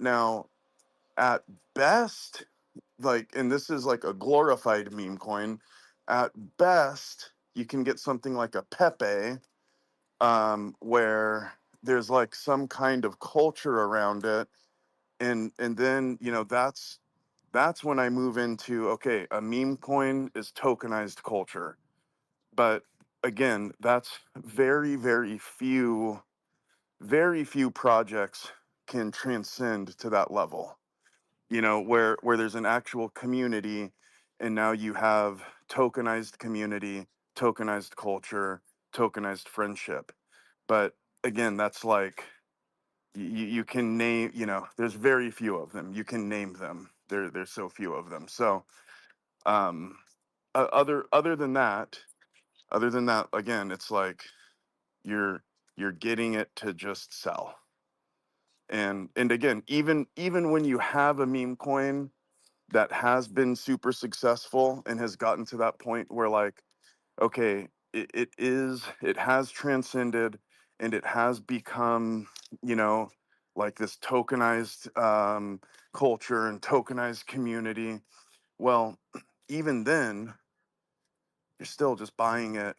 at best, like, and this is like a glorified meme coin, at best you can get something like a Pepe, where there's like some kind of culture around it, and then that's when I move into, okay, a meme coin is tokenized culture. But again, that's very few projects can transcend to that level, where there's an actual community, and now you have tokenized community, tokenized culture, tokenized friendship. But again, that's like you can name, there's very few of them. You can name them. There's so few of them. So other than that, again, it's like you're you're getting it to just sell. And again, even when you have a meme coin that has been super successful and has gotten to that point where, like, okay, it has transcended and it has become, like this tokenized culture and tokenized community. Well, even then, you're still just buying it.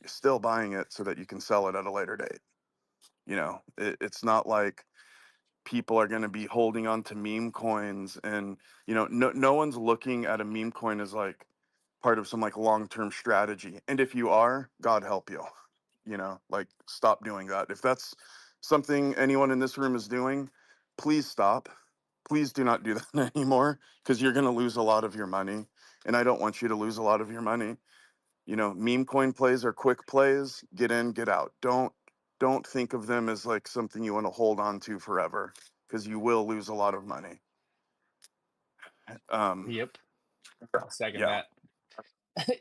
You're still buying it so that you can sell it at a later date. It's not like people are going to be holding on to meme coins, and no one's looking at a meme coin as like part of some like long-term strategy. And if you are, God help you. Like, stop doing that. If that's something anyone in this room is doing, please stop. Please do not do that anymore, because you're going to lose a lot of your money, and I don't want you to lose a lot of your money. Meme coin plays are quick plays. Get in, get out. Don't think of them as like something you want to hold on to forever, because you will lose a lot of money. Um, Yep. I'll second yeah,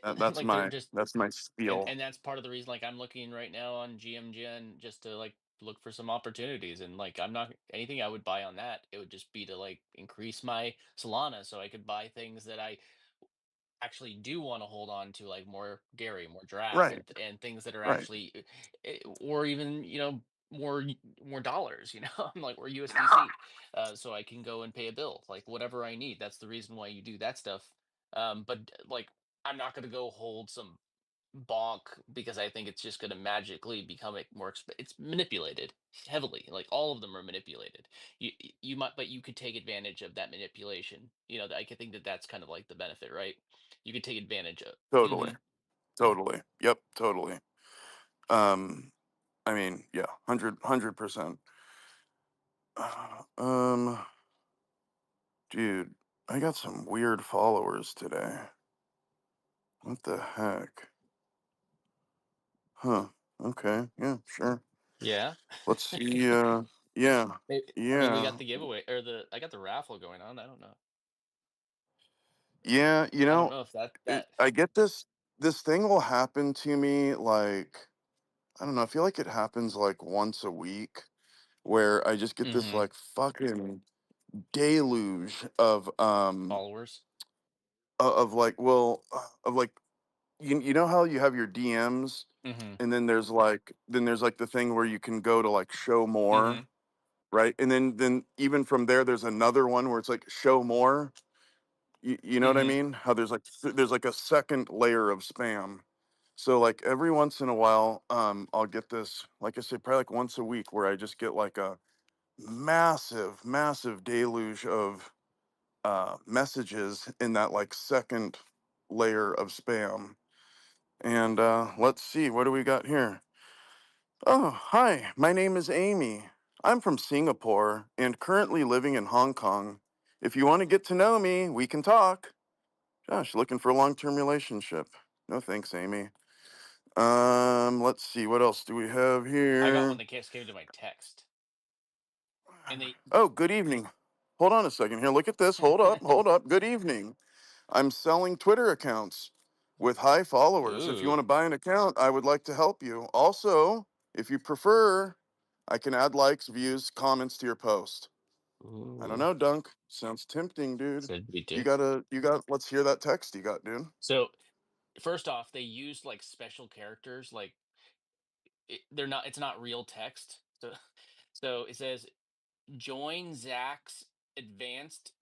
that. that's Like they're my just that's my and spiel. and that's part of the reason, like I'm looking right now on GMGen just to like look for some opportunities, and like I'm not anything I would buy on that. It would just be to like increase my Solana so I could buy things that I actually do want to hold on to, like more Gary, more Giraffe, Right, and things that are right. actually or even more dollars, like or USDC, so I can go and pay a bill, like whatever I need. That's the reason why you do that stuff. But like I'm not going to go hold some bonk because I think it's just going to magically become it's manipulated heavily. Like all of them are manipulated. You might, but you could take advantage of that manipulation. I could think that that's kind of like the benefit, right? You could take advantage of. Totally, Hmm. totally. Yep, totally. Um, I mean, yeah, 100%. Dude, I got some weird followers today. What the heck? Huh. Okay. Yeah, sure. Yeah. Let's see. Yeah. I mean, we got Yeah. the giveaway or I got the raffle going on. I don't know. Yeah. I don't know if that. I get this thing will happen to me like, I don't know. I feel like it happens like once a week where I just get this Mm-hmm. like fucking deluge Followers. of like, well, of like, you know how you have your DMs, Mm-hmm. and then there's like the thing where you can go to like show Mm-hmm. more, right? And then even from there there's another one where it's like show more. You know what I Mm-hmm. mean? How there's like a second layer of spam. So like every once in a while, I'll get this, like I said, probably like once a week, where I just get like a massive deluge of messages in that like second layer of spam. And let's see, what do we got here? Oh, hi, my name is Amy. I'm from Singapore and currently living in Hong Kong. If you want to get to know me, we can talk. Gosh, looking for a long-term relationship. No thanks, Amy. Let's see, what else do we have I got one here? that came to my text, and they. Oh, good evening. Hold on a second here. Look at this. Hold up, hold up. Good evening. I'm selling Twitter accounts with high followers. If you Ooh. want to buy an account, I would like to help you. Also, if you prefer, I can add likes, views, comments to your post. I don't Ooh. know, Dunk. Sounds tempting, dude. Could be You too. gotta, let's hear that text you got, dude. So first off, they used like special characters, like they're not. It's not real text. So it says join Zach's advanced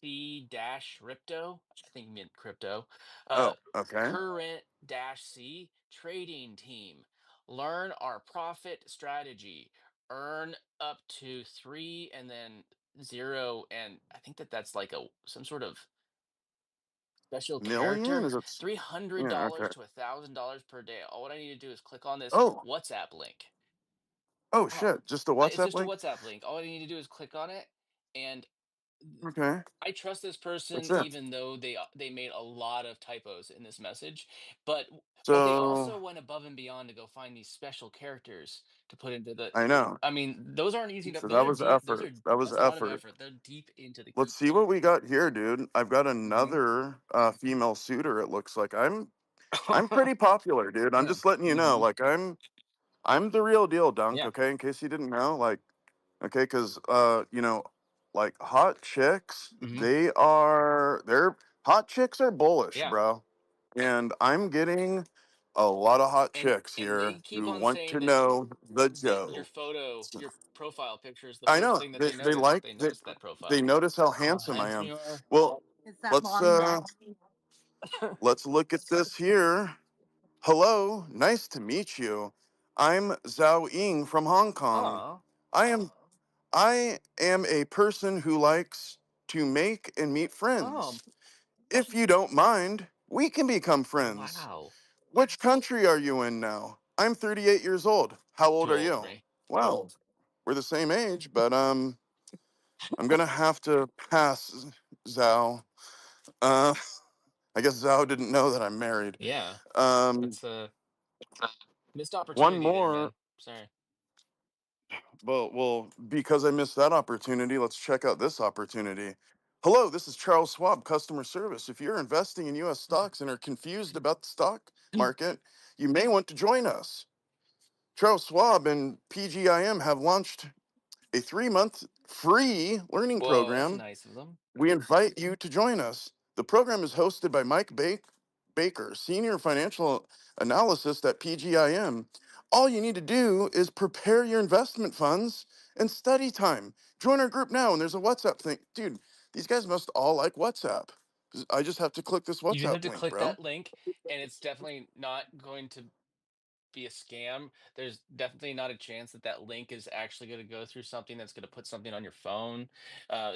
C dash Ripto. I think it meant crypto. Uh, Oh, okay. current dash C trading team. Learn our profit strategy. Earn up to 3 and then 0. And I think that's like some sort of special Million? character. Is it? Yeah, $300 okay. to $1,000 per day. All what I need to do is click on this Oh, WhatsApp link. oh Oh, shit. Just a it's WhatsApp just a link? WhatsApp link. All I need to do is click on it, and Okay. I trust this That's person, it. even though they made a lot of typos in this message. But they So, also went above and beyond to go find these special characters to put into the. I know. I mean, those aren't easy. So Those that are was deep. effort. That's a lot of effort. They're deep into the Let's geek see what shit. we got here, dude. I've got Hmm. another female suitor. It looks like I'm pretty popular, dude. I'm Yeah. just letting you know. Hmm. Like I'm the real deal, Dunk. Yeah. Okay, in case you didn't know. Like, okay, because like hot chicks, Hmm. they're hot chicks are bullish, Yeah. bro. And I'm getting a lot of hot chicks And they here keep who on want to saying that know the your Joe. photo, your profile picture is the I first know thing that they they they notice. like They notice that they profile. notice how Oh, handsome I and am. DYOR. Well, Is that let's mommy uh back? let's look at this here. Hello, nice to meet you. I'm Zhao Ying from Hong Kong. Aw. I am I am a person who likes to make and meet Oh, friends. If you don't mind, we can become friends. wow. Which country are you in now? I'm 38 years old. How old Too are old for you? me. Well, we're the same age, but I'm gonna have to pass, Zhao. Uh, I guess Zhao didn't know that I'm married. Yeah. Um, That's a missed one opportunity there, more. man. Sorry. Well, because I missed that opportunity, let's check out this opportunity. Hello, this is Charles Schwab, customer service. If you're investing in U.S. stocks and are confused about the stock market, you may want to join us. Charles Schwab and PGIM have launched a 3-month free learning Whoa, that's program. nice of them. We invite you to join us. The program is hosted by Baker, Senior Financial Analyst at PGIM. All you need to do is prepare your investment funds and study time. Join our group now, and there's a WhatsApp thing. Dude, these guys must all like WhatsApp. I just have to click this You just have WhatsApp to link, click bro. that link, and it's definitely not going to be a scam. There's definitely not a chance that that link is actually going to go through something that's going to put something on your phone.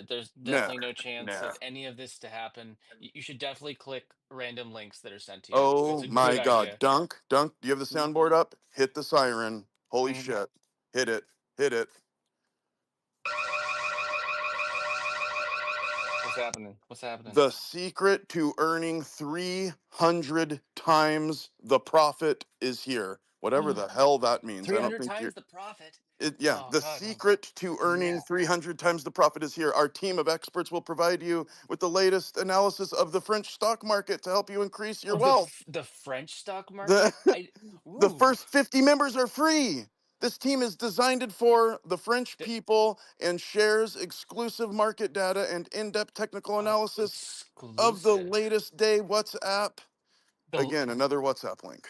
There's Nah, definitely no chance nah. of any of this to happen. You should definitely click random links that are sent to you. It's Oh a good my God. idea. Dunk, do you have the soundboard up? Hit the siren. Holy Mhm. shit. Hit it. Hit it. What's happening? What's happening? The secret to earning 300 times the profit is here. Whatever the hell that means. I don't 300 think you're. times the profit. Yeah, Oh the God, secret to earning yeah. 300 times the profit is here. Our team of experts will provide you with the latest analysis of the French stock market to help you increase your Oh, wealth. the French stock The market. the Ooh. first 50 members are free. This team is designed it for the French D- people and shares exclusive market data and in-depth technical analysis of the exclusive. latest day WhatsApp. The Again, another WhatsApp link.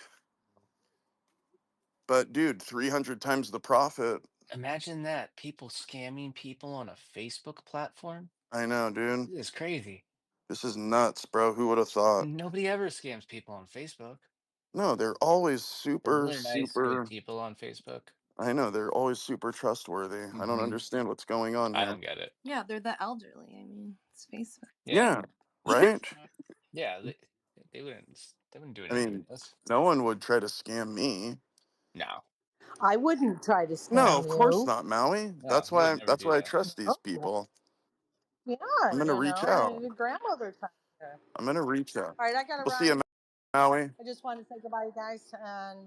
But dude, 300 times the profit. Imagine that people scamming people on a Facebook platform. I know, dude. This is crazy. This is nuts, bro. Who would have thought? Nobody ever scams people on Facebook. No, they're always They're super, really nice, good super. people on Facebook. I know, they're always super trustworthy. I don't Hmm. understand what's going on I here. don't get it. Yeah, they're the elderly. I mean, it's Facebook. Yeah, Yeah, right? yeah. They wouldn't do I anything mean, to us. no one would try to scam me. No, I wouldn't try to No, scam of course you. not, Maui. no, we would never That's do why I that. trust these Okay. people. Yeah, I'm gonna reach out. your grandmother tried to. I'm gonna reach out. All right, I gotta We'll see you, run. Maui. I just wanted to say goodbye, guys, and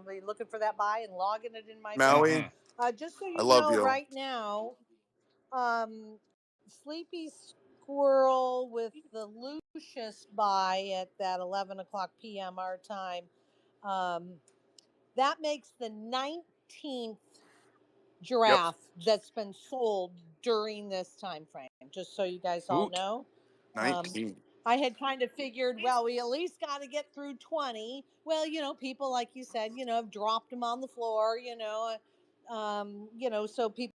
be looking for that buy and logging it in my phone. Maui, Hmm. Just so I you love know, you. right now, um, Sleepy Squirrel with the Lucius buy at that 11 o'clock p.m. our time. Um, that makes the 19th Yep, giraffe that's been sold during this time frame. Just so you guys all Hoot. know. Um, 19. I had kind of figured, well, we at least got to get through 20. Well, people, like you said, have dropped them on the floor, so people,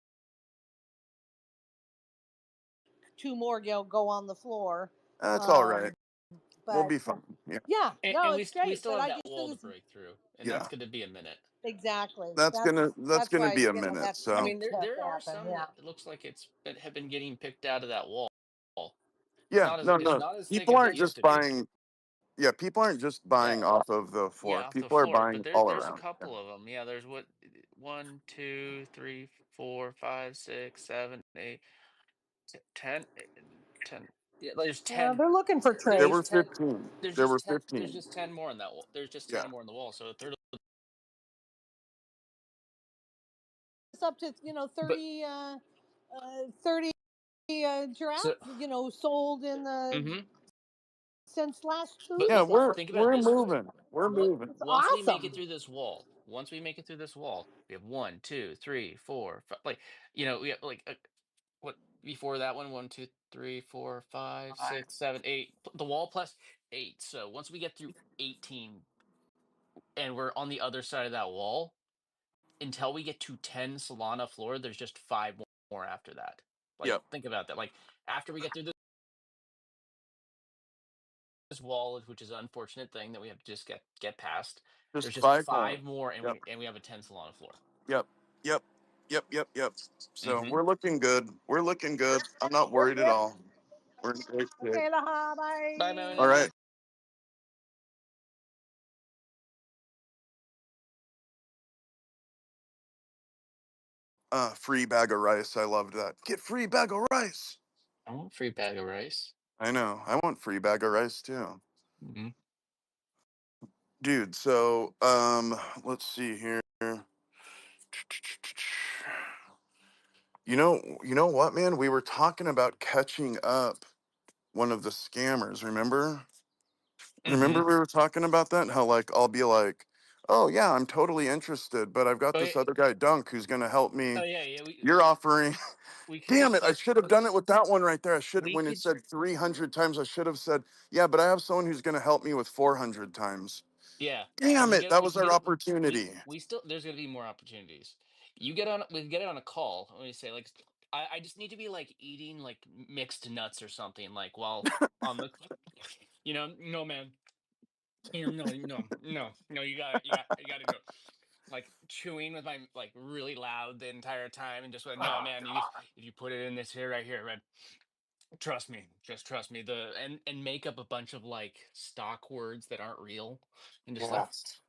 two more go on the floor. That's all right. Um, We'll but be fine. Yeah, yeah, no, And it's we great. still But have I that just think wall to it's break through, and that's yeah. going to be a minute. exactly That's that's gonna why be a minute. that's I So mean, there are happen. some Yeah. that it looks like it have been getting picked out of that wall. yeah, no, It's no. not as thick People as it aren't used just to be. buying. Yeah, people aren't just Yeah, buying off of the floor. yeah, off the People are floor. But buying all there's a around. Yeah. couple of them. Yeah, there's what 1, 2, 3, 4, 5, 6, 7, 8, 10, 10. Yeah, there's Yeah, 10. they're looking for There's There just were trades. 10. 15. There's There just were 10. There's 15. just 10 more in that wall. There's just Yeah. 10 more in the wall. So a third. It's up to But 30 so. giraffe sold in the Hmm. since last But Yeah, Tuesday. think about it we're this way. moving. We're What moving. It's once we make it awesome. through this wall, we have 1, 2, 3, 4, 5, like we have like what before that one, 1, 2, 3, 4, 5, Hi. 6, 7, 8. The wall plus 8. So once we get through 18 and we're on the other side of that wall, until we get to 10 Solana floor, there's just 5 more after that. Like Yep. think about that. Like after we get through this wall, which is an unfortunate thing that we have to just get past. There's Just just 5 more. 5 more, and Yep. we have a 10 Solana floor. Yep. Yep. Yep. Yep. Yep. So Hmm. we're looking good. We're looking good. I'm not Yep, worried at yep. all. We're in great shape. Okay, Laha, Bye, All Melanie. bye. right. Free bag of rice. I loved that. Get free bag of rice. I want a free bag of rice. I know. I want free bag of rice too. Hmm. Dude, so let's see here. You know what, man? We were talking about catching up one of the scammers, remember? Hmm. Remember we were talking about that? How like I'll be like, "Oh yeah, I'm totally interested, but I've got Oh yeah. this other guy Dunk who's going to help Oh me. yeah. Yeah. You're offering We could Damn just it, I should have done it with that one right there. I should we when it could said 300 times I should have said, "Yeah, but I have someone who's going to help me with 400 times." yeah. And Damn it, that we was can our get it. opportunity. We still there's gonna be more opportunities. We get it on a call. When we say like I just need to be like eating like mixed nuts or something like while on the no man. No, you got to do it. Like chewing with my like really loud the entire time and just like no Oh man, if god. you put it in this here right here, right? Trust me, just trust me. The and make up a bunch of like stock words that aren't real and just like Yes.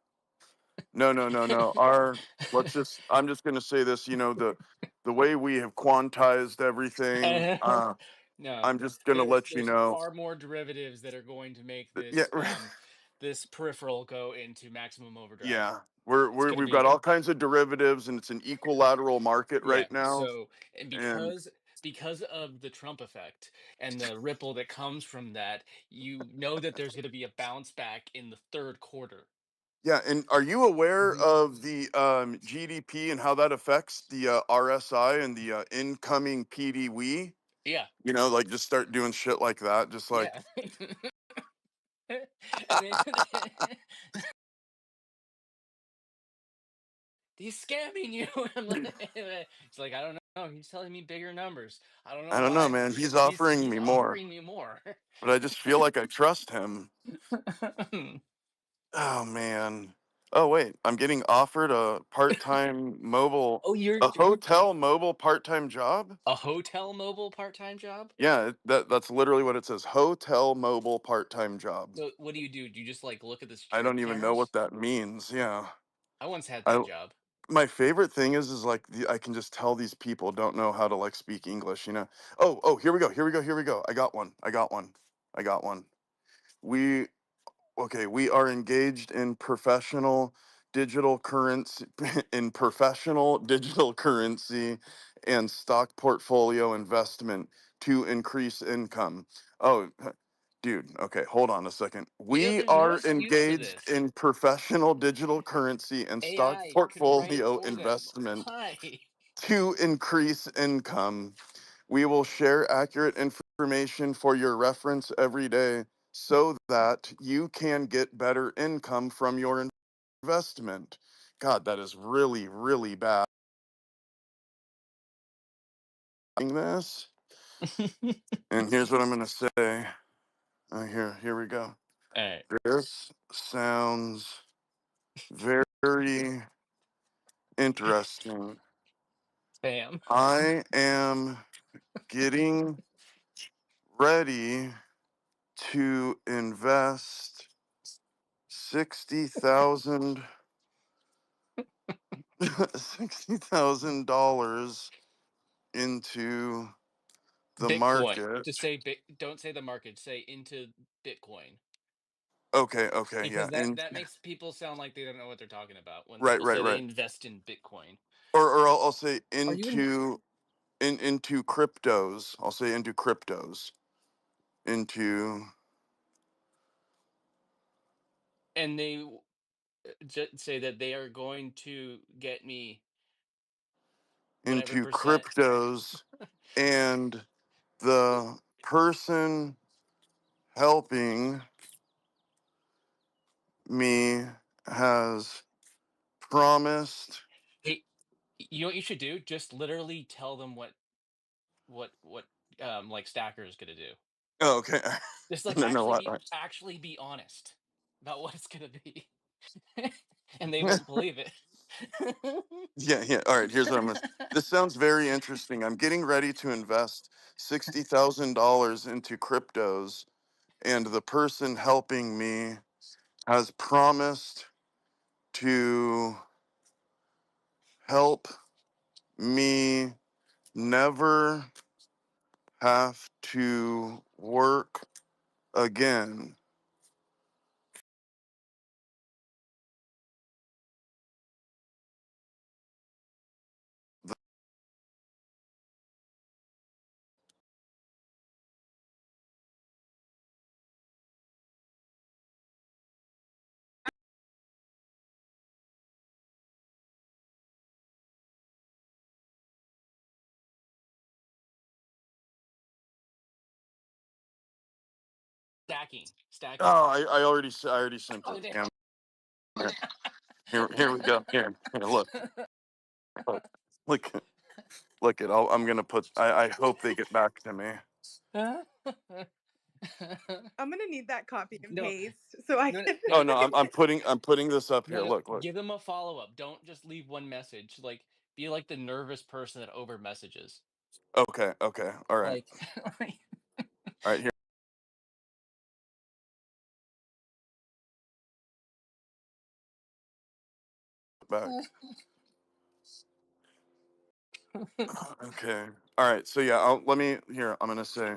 No, no, no, no. I'm just going to say this, the way we have quantized everything, No, I'm just gonna let you there's know. far more derivatives that are going to make Yeah, this this peripheral go into maximum overdrive. yeah. It's going to We've got be all kinds of derivatives, and it's an equilateral market yeah. right now. So and And because of the Trump effect and the ripple that comes from that, you know that there's going to be a bounce back in the third quarter. yeah, and are you aware Mhm. of the GDP and how that affects the RSI and the incoming PDW? Yeah, You know, like just start doing shit like that, just like yeah. And then he's scamming you. I'm like, it's like I don't know. He's telling me bigger numbers. I don't know I don't know, why. man. He's offering He's me more, offering me more. but I just feel like I trust him. Oh man. Oh wait, I'm getting offered Oh, a hotel mobile part-time job. a hotel mobile part-time job? Yeah, that's literally what it says. Hotel mobile part-time job. So what do? Do you just like look at the I security don't even know what cameras? that means. Yeah. I once had that I job. My favorite thing is like I can just tell these people don't know how to like speak English, you know. Oh, here we go. Here we go. Here we go. I got one. I got one. I got one. We Okay, we are engaged in professional digital currency and stock portfolio investment to increase income. Oh, dude, okay, hold on a second. We There's no are excuse for engaged this. in professional digital currency and stock AI could write portfolio for them. investment Why? to increase income. We will share accurate information for your reference every day so that you can get better income from your investment. God, that is really, really bad. This, and here's what I'm going to say. Here we go. All right. This sounds very interesting. Spam. I am getting ready to invest 60,000 $60,000 into the Bitcoin. market. Just say don't say the market, say into Bitcoin. Okay, yeah. Because And that makes people sound like they don't know what they're talking about when right, people right, say they right. invest in Bitcoin. Or I'll say Are you in into cryptos. I'll say into cryptos. Into and they just say that they are going to get me whatever into percent. cryptos, and the person helping me has promised. Hey, you know what you should do? Just literally tell them what like Stacker is gonna do. Oh, okay. Just like No, no, what? actually be honest about what it's gonna be. And they won't believe it. Yeah. All right. Here's what I'm gonna. This sounds very interesting. I'm getting ready to invest $60,000 into cryptos, and the person helping me has promised to help me never have to work again. Stacking. Oh, I already sent Oh it. damn. Damn. Here we go. Here, look, look, look, look it. I'm gonna put. I hope they get back to me. no, I'm gonna need that copy and no, paste so I no, can. Oh no, no, I'm putting this up here. no. Look. Give them a follow up. Don't just leave one message. Like, be like the nervous person that over messages. Okay. All right. Like, All right, here back. Okay. All right. So yeah, let me here. I'm gonna say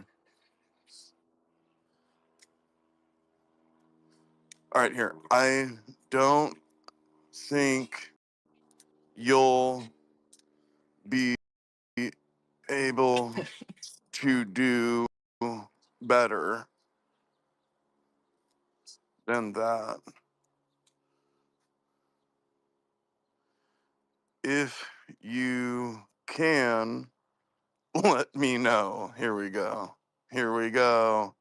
All right, here. I don't think you'll be able to do better than that. If you can, let me know. Here we go. Here we go.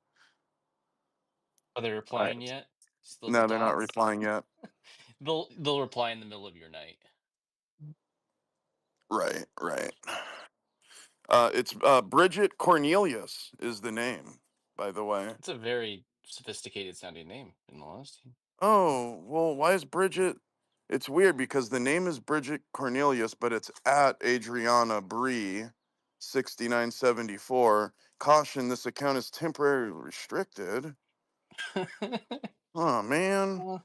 Are they All right. replying yet? Still the No, they're not dots? replying yet. They'll reply in the middle of your night. Right, right. It's Bridget Cornelius is the name, by the way. It's a very sophisticated sounding name, in all honesty. Oh, well, why is Bridget? It's weird because the name is Bridget Cornelius, but it's at Adriana Bree, 6974. Caution, this account is temporarily restricted. Oh, man. Well,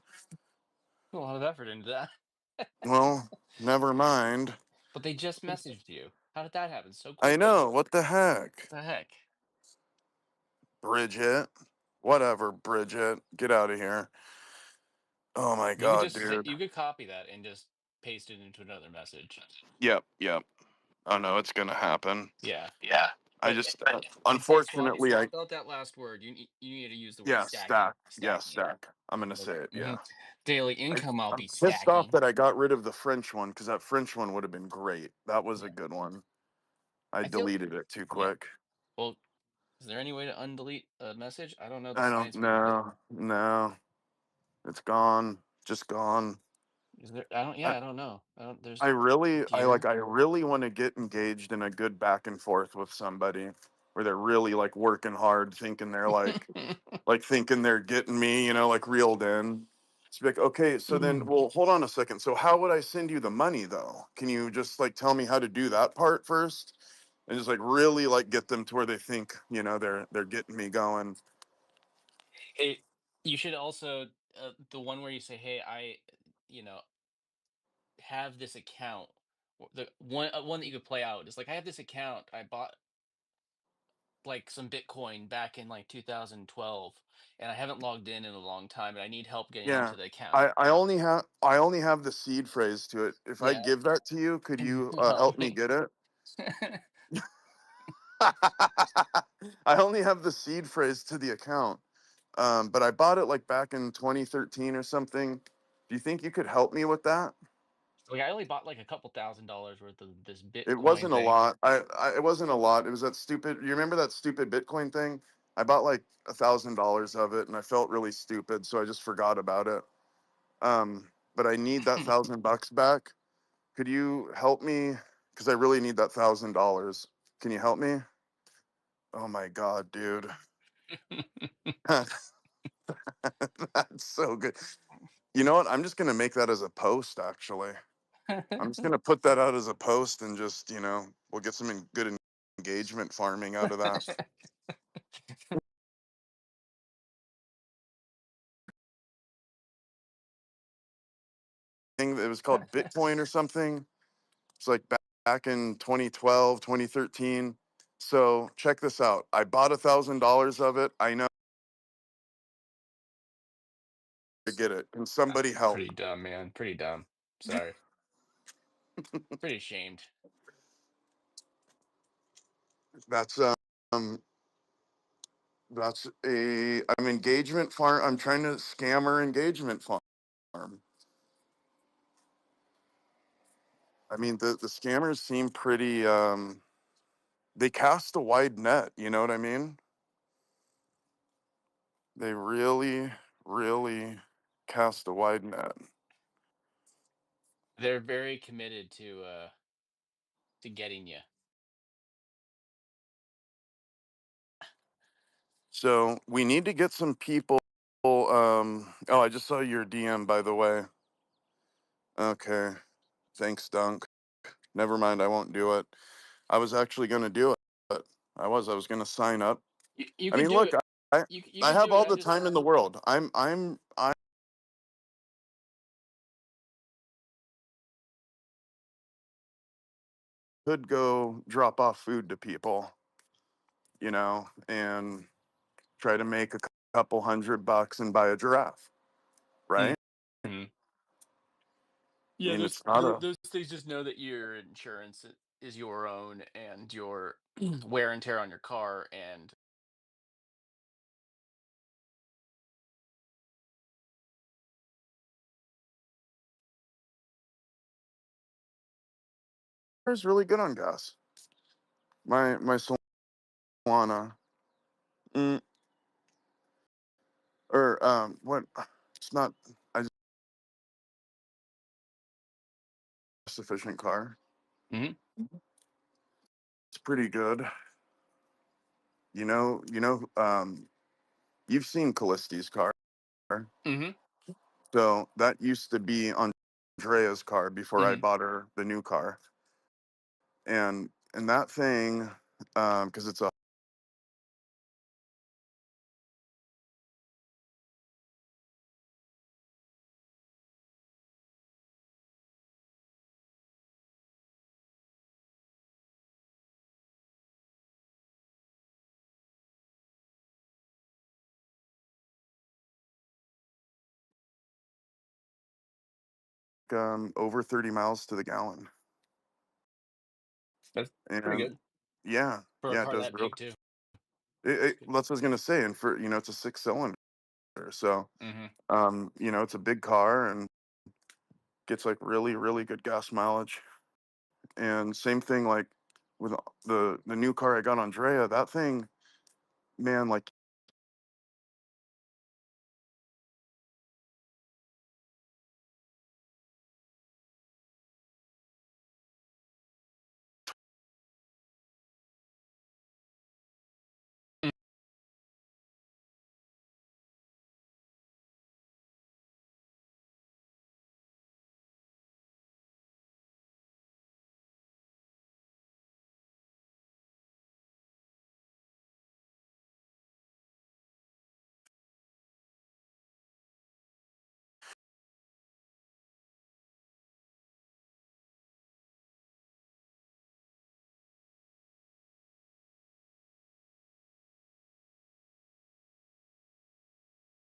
a lot of effort into that. Well, never mind. But they just messaged you. How did that happen so I quickly? know. What the heck? What the heck? Bridget. Whatever, Bridget. Get out of here. Oh, my You could God, just dude. you could copy that and just paste it into another message. Yep, yep. Oh, no, it's going to happen. Yeah. Yeah. I But just, hey, unfortunately, swap out that last word. You need to use the word yeah, stacking. stack. Yeah, Stacking it. stack. I'm gonna Like say it. Yeah. daily income, I'll I'm be pissed off stacking. that I got rid of the French one because that French one would have been great. That was Yeah. a good one. I I feel deleted it too yeah. quick. Well, is there any way to undelete a message? I don't know the I don't science behind it. know. No, it's gone. Just gone. Is there? I don't. I, Yeah, I don't know. I don't. There's I really, computer. I really want to get engaged in a good back and forth with somebody where they're really like working hard, thinking they're like thinking they're getting me, like reeled in. It's like, okay, so then, well, hold on a second. So how would I send you the money though? Can you just like tell me how to do that part first? And just like really like get them to where they think, they're getting me going. Hey, you should also the one where you say, "Hey, you know, have this account." The one that you could play out is like, "I have this account. I bought like some Bitcoin back in like 2012, and I haven't logged in a long time, and I need help getting Yeah. into the account." I only have the seed phrase to it. If I Yeah. give that to you, could you Help help me me. get it? I only have the seed phrase to the account. But I bought it like back in 2013 or something. Do you think you could help me with that? Like I only bought like a couple $1,000s worth of this It Bitcoin wasn't a thing. lot. It wasn't a lot. It was that stupid. You remember that stupid Bitcoin thing? I bought like $1,000 of it, and I felt really stupid, so I just forgot about it. But I need that $1,000 back. Could you help me? Because I really need that $1,000. Can you help me? Oh my god, dude, that's so good. You know what? I'm just gonna make that as a post. Actually, I'm just gonna put that out as a post, and just we'll get some good engagement farming out of that. Thing it was called Bitcoin or something. It's like back in 2012, 2013. So check this out. I bought $1,000 of it. I know to get it. Can somebody That's help? pretty dumb, man. Pretty dumb. Sorry. Pretty ashamed. That's um that's a I'm engagement farm. I'm trying to scammer engagement farm. I mean the scammers seem pretty they cast a wide net, you know what I mean? They really, really cast a wide net. They're very committed to getting you. So we need to get some people. Oh, I just saw your DM, by the way. Okay. Thanks, Dunk. Never mind. I won't do it. I was actually going to do it. But I was going to sign up. You I could mean, do look, it. I, You I could have do it. all I'm the just time in the world. I could go drop off food to people, and try to make a couple $100 and buy a giraffe. right? Mhm. I Yeah, mean, those it's not a. those things, just know that your insurance is your own, and your wear and tear on your car, and It's really good on gas. My Solana, mm, or what? It's not. I just sufficient car. Mhm. It's pretty good. You've seen Callisti's car. Mhm. So that used to be Andrea's car before I Mhm. bought her the new car, and that thing, because it's a over 30 miles to the gallon, That's pretty and good yeah, for a yeah, it car does that real. big too. That's good. That's what I was gonna say, and for it's a 6 cylinder, so Mhm. it's a big car and gets like really really good gas mileage, and same thing like with the new car I got Andrea, that thing, man, like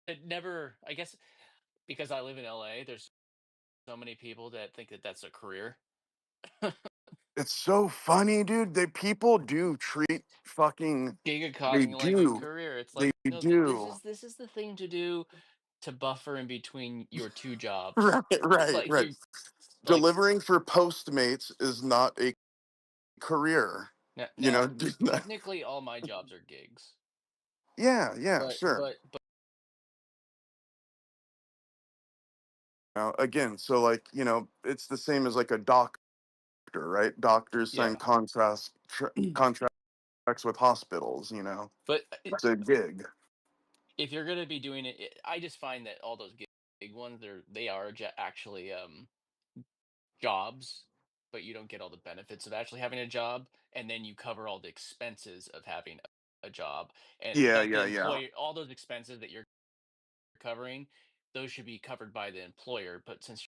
It never, I guess, because I live in LA, there's so many people that think that that's a career. it's so funny, dude. People do treat fucking. Giga They causing it like a do. career. It's They like, no, this do. is this is the thing to do to buffer in between your two jobs. Right, right, Like right. you, like Delivering for Postmates is not a career. You know. now, technically, all my jobs are gigs, Yeah, yeah, but sure. Again, so like it's the same as like a doctor, right? Doctors sign yeah, contracts with hospitals. but It's a gig. if you're gonna be doing it, I just find that all those gig ones, they are actually jobs, but you don't get all the benefits of actually having a job, and then you cover all the expenses of having a job, and Yeah, like the yeah, yeah. employer, all those expenses that you're covering, those should be covered by the employer. But since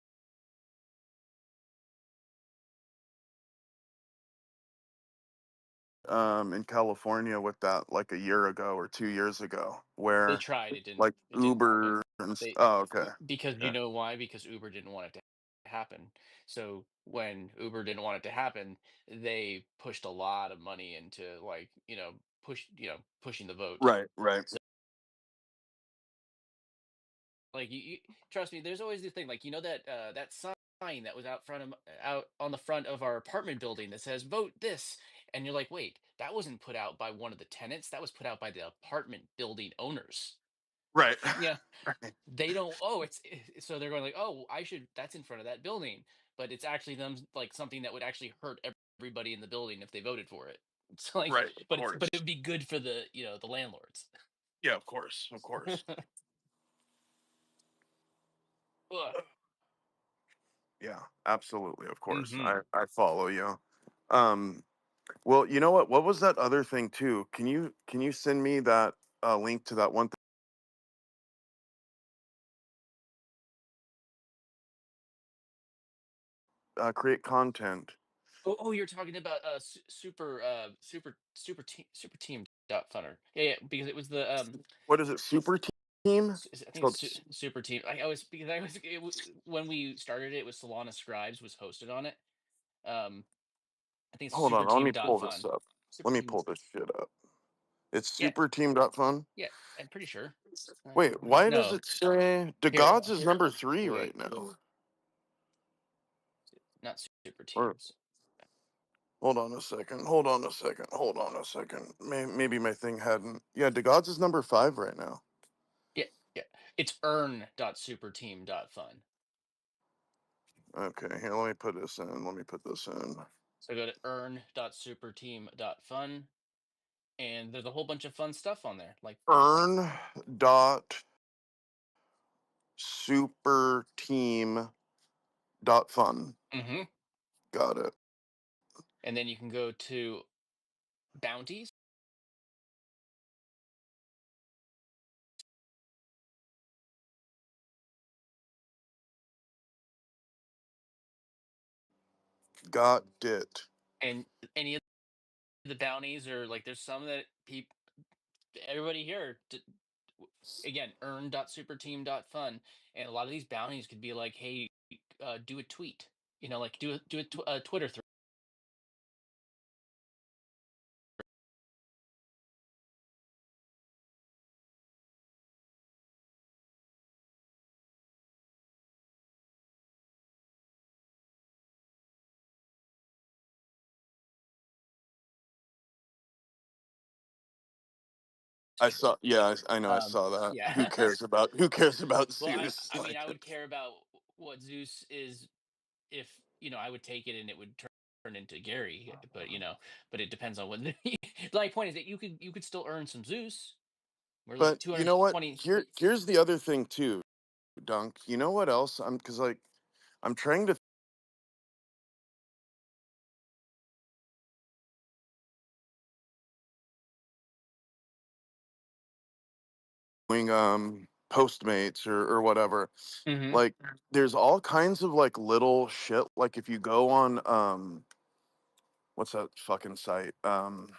In California with that like a year ago or 2 years ago, they where tried, like it didn't happen. Uber and They oh, okay, Because you okay, know why? Because Uber didn't want it to happen. So when Uber didn't want it to happen, they pushed a lot of money into, like, pushing the vote. right, right. Like, you trust me, there's always the thing, like, that that sign that was out on the front of our apartment building that says vote this, and you're like, wait, that wasn't put out by one of the tenants, that was put out by the apartment building owners. Right. Yeah, Right. they don't, oh, so they're going like, oh, I should, that's in front of that building, but it's actually them, like, something that would actually hurt everybody in the building if they voted for it. It's like, Right, of but course. it would be good for the, the landlords. Yeah, of course, of course. Ugh. Yeah, absolutely, of course. Hmm. I follow you. Um, well, you know what? What was that other thing too? Can you send me that link to that one create content? Oh, you're talking about super team dot funner. Yeah, yeah, because it was the What is it? Super team? team. I It's think called. it's Super Team. I was because I was when we started it, was Solana Scribes was hosted on it. I think it's Hold on, let me pull this superteam.fun. up. Super Let me Team. pull this shit up. It's Yeah, superteam.fun. yeah. I'm pretty sure. Wait, why does No, it say the here. gods is number 3 Wait, right now? not Super Or Teams. hold on a second. Hold on a second. Hold on a second. Maybe my thing hadn't. Yeah, the gods is number 5 right now. Yeah, yeah. It's earn.superteam.fun. Okay, here. Let me put this in. Let me put this in. So go to earn.superteam.fun, and there's a whole bunch of fun stuff on there. Like Earn dot superteam dot fun. mm-hmm. Got it. And then you can go to bounties. Got it. And any of the bounties are like there's some that people everybody here again earn.superteam.fun, and a lot of these bounties could be like, hey, do a tweet, like do a Twitter thread. I saw. Yeah, I know. I saw that. Who Yeah. cares about? Who cares about Well, Zeus? I mean, Like, I would care about what Zeus is if I would take it and it would turn into Gary, but it depends on what. My point is that you could still earn some Zeus. We're like but you know what? 220. Here's the other thing too, Dunk. You know what else? Because like I'm trying to doing Postmates or whatever. Mm-hmm. Like there's all kinds of like little shit. Like if you go on what's that fucking site? Come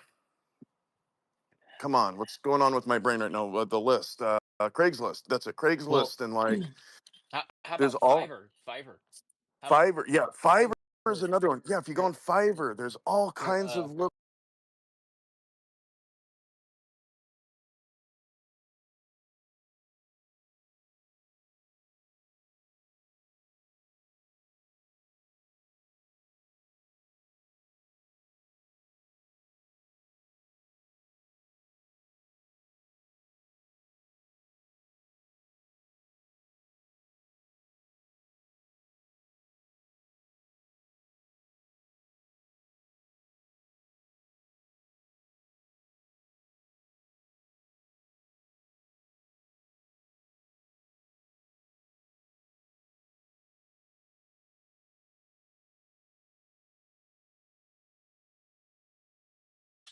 on, what's going on with my brain right now? The list, Craigslist. That's a Well, Craigslist, and like how there's about all Fiverr? How about Fiverr. Yeah, Fiverr is Fiverr? another one. Yeah, if you go Here, on Fiverr, there's all here. kinds of little.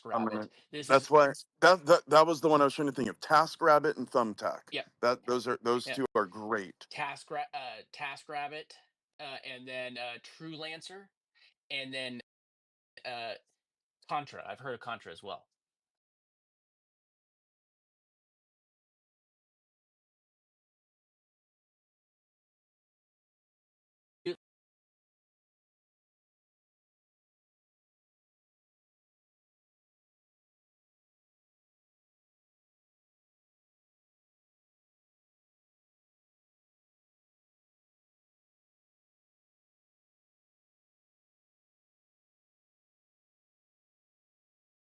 I'm Rabbit. gonna. This is That's why that was the one I was trying to think of. TaskRabbit and Thumbtack. yeah, Those yeah. two are great. TaskRabbit, and then TrueLancer, and then uh, Contra. I've heard of Contra as well.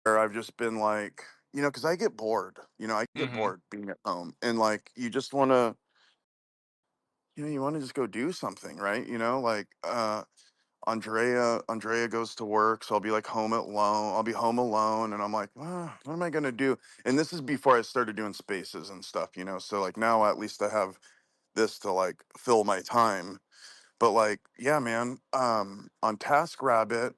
Where I've just been like, because I get bored. I get Mm-hmm. bored being at home, and like you just want to, you want to just go do something, right? Like Andrea goes to work, so I'll be like home alone. I'll be home alone, and I'm like, what am I gonna do? And this is before I started doing spaces and stuff. So like now at least I have this to like fill my time. But like, yeah, man, on TaskRabbit,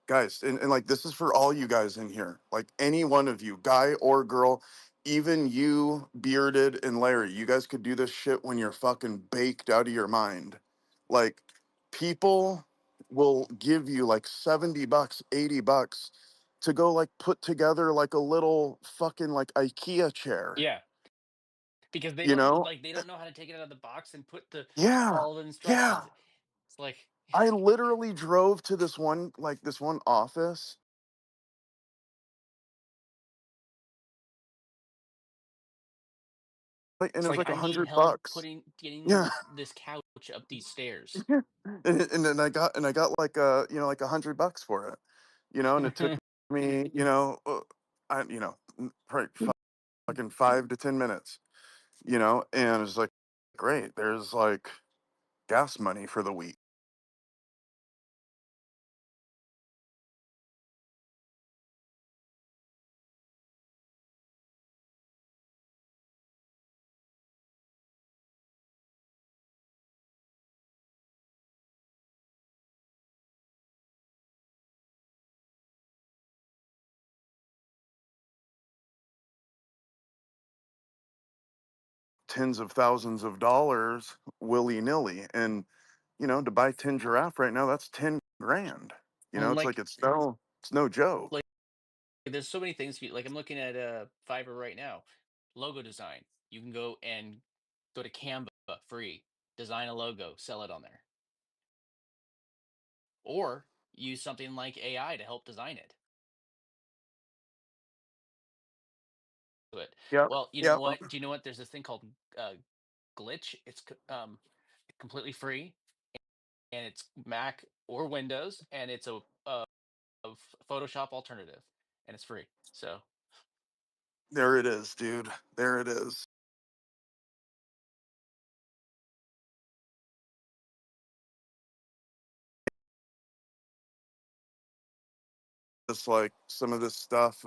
guys, and like this is for all you guys in here, like any one of you, guy or girl, even you, Bearded and Larry, you guys could do this shit when you're fucking baked out of your mind. Like, people will give you like $70, $80 to go like put together like a little fucking like IKEA chair. Yeah. because they You don't know? like they don't know how to take it out of the box and put the Yeah, follow the yeah. instructions. It's like I literally drove to this one office, and it it's was like like I need help $100. getting Yeah. this couch up these stairs. And then I got like like $100 for it, and it took me, probably fucking 5 to 10 minutes, and it's like, great, there's like gas money for the week. Tens of thousands of dollars willy nilly. And, to buy 10 giraffe right now, that's 10 grand. And It's like, it's no joke. like there's so many things like I'm looking at Fiverr right now. Logo design. You can go and go to Canva free, design a logo, sell it on there. Or use something like AI to help design it. Yep. Well, you know Yep. what? Do you know what? There's this thing called Glitch. It's completely free, and it's Mac or Windows, and it's a Photoshop alternative, and it's free. So There it is, dude. There it is. Just like some of this stuff,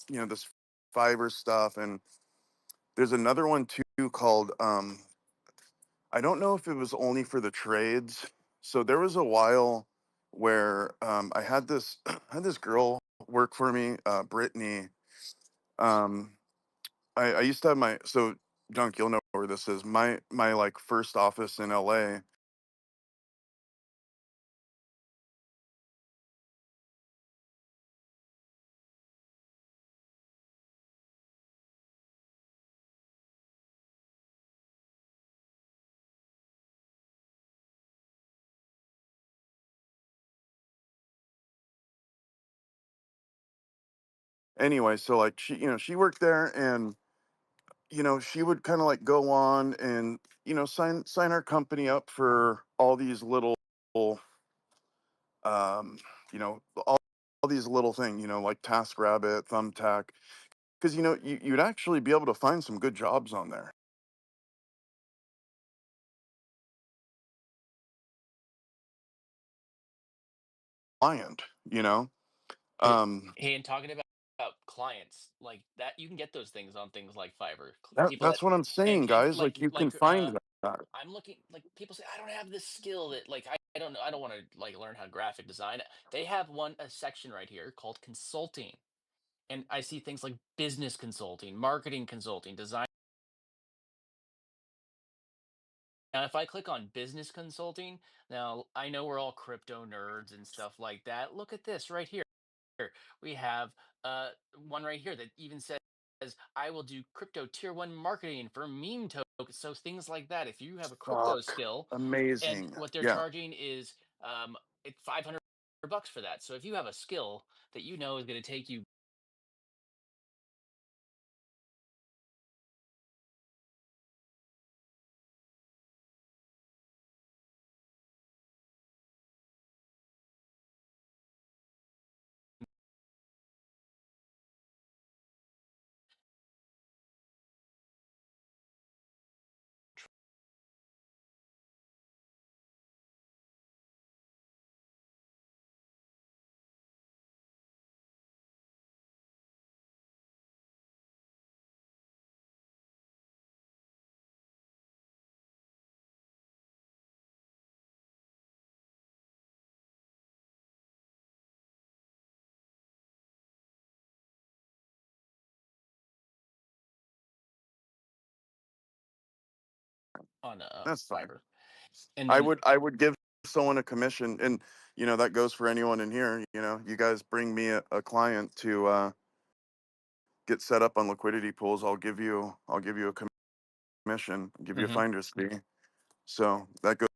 this fiber stuff. And there's another one too called, I don't know if it was only for the trades. So there was a while where I had this had this girl work for me, Brittany. Um, I used to have Dunk, you'll know where this is. My like first office in LA. Anyway, so like she worked there, and she would kind of like go on and sign our company up for all these little um all these little things, like TaskRabbit, Thumbtack, because you'd actually be able to find some good jobs on there. Client, hey, um hey, and talking about clients like that, you can get those things on things like Fiverr. People that that's what I'm saying, and guys. Like, you can find that. I'm looking like people say I don't have this skill that like I don't know I don't want to like learn how graphic design. They have a section right here called consulting, and I see things like business consulting, marketing consulting, design. Now, if I click on business consulting, now I know we're all crypto nerds and stuff like that. Look at this right here. We have one right here that even says, I will do crypto tier one marketing for meme tokens. So things like that. If you have a crypto Fuck, skill and amazing. what they're Yeah. charging is it's $500 for that. So if you have a skill that you know is going to take you on That's fine. Fiverr. And I then would I would give someone a commission, and that goes for anyone in here. You guys bring me a client to get set up on liquidity pools. I'll give you a commission. commission, give you a Mhm. finder's fee. So that goes.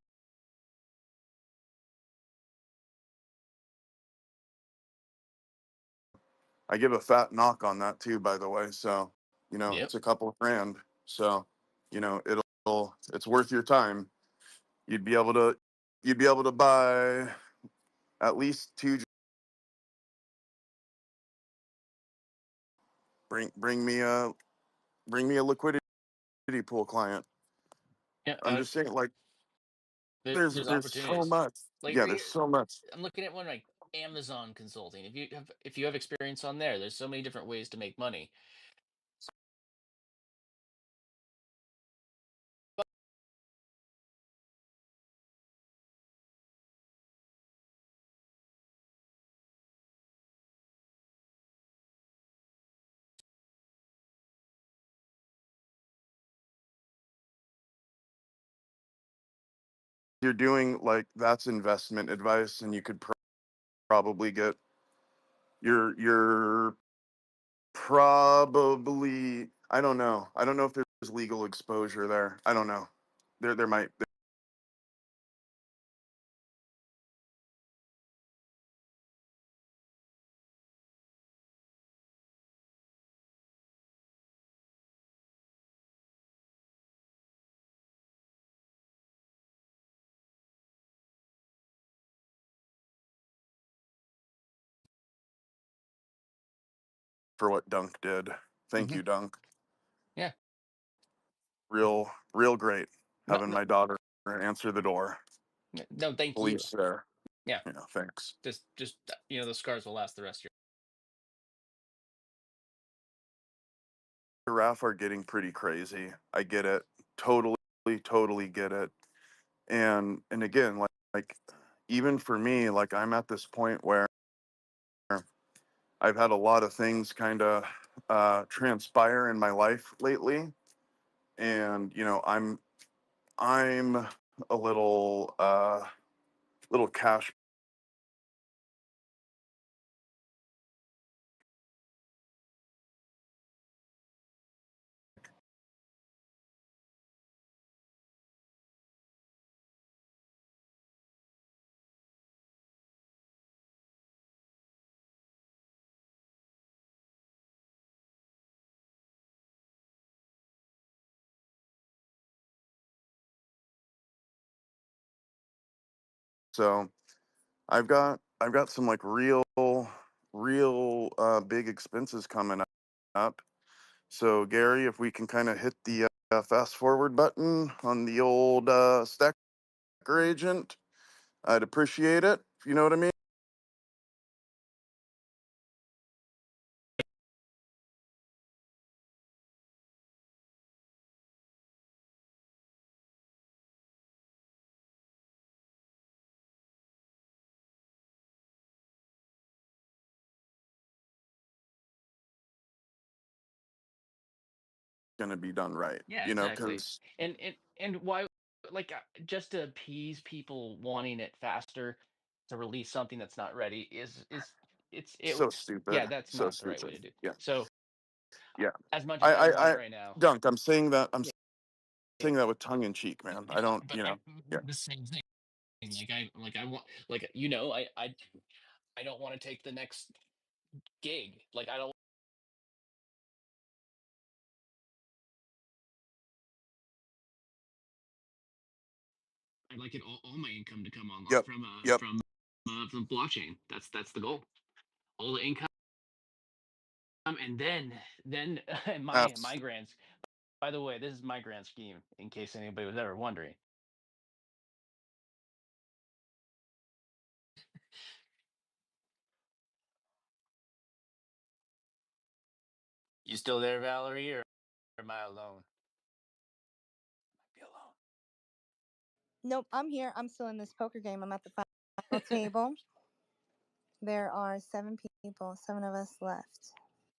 I give a fat knock on that too, by the way. So, you know, Yep. it's a couple of grand. So, you know, it's worth your time. You'd be able to buy at least two. Bring me a liquidity pool client. Yeah. I'm just saying, like, there's There's so opportunities. much. Like Yeah, there's so much. I'm looking at one like Amazon Consulting. If you have experience on there, there's so many different ways to make money. You're doing like that's investment advice, and you could probably get you're probably I don't know. I don't know if there's legal exposure there. I don't know. There might for what Dunk did. Thank Hmm. you, Dunk. Yeah. Real great No, having no, my daughter answer the door. no, thank you. Police there. Yeah. Yeah, thanks. Just the scars will last the rest of your. Giraffe are getting pretty crazy. I get it. Totally get it. And again, like even for me, like I'm at this point where I've had a lot of things kind of transpire in my life lately, and you know I'm a little cash. So I've got some like real big expenses coming up. So Gary, if we can kind of hit the fast forward button on the old stacker agent, I'd appreciate it. If you know what I mean. Going to be done right, Yeah, you know, exactly. because And why, like, just to appease people wanting it faster to release something that's not ready is so yeah, stupid, that's so not the right way stupid. to do. Yeah, So yeah. as much I, as I want I, it I, right now, Dunk. I'm saying that. I'm yeah, saying that with tongue in cheek, man. yeah, I don't, but you I know. Yeah. the same thing. Like I want I don't want to take the next gig. Like I don't. I'd like it all my income to come on Yep. Yep. from blockchain. That's the goal. All the income, and then my That's grants. By the way, this is my grand scheme. In case anybody was ever wondering. You still there, Valerie, or am I alone? Might be alone. Nope, I'm here. I'm still in this poker game. I'm at the final table. There are 7 people, 7 of us left.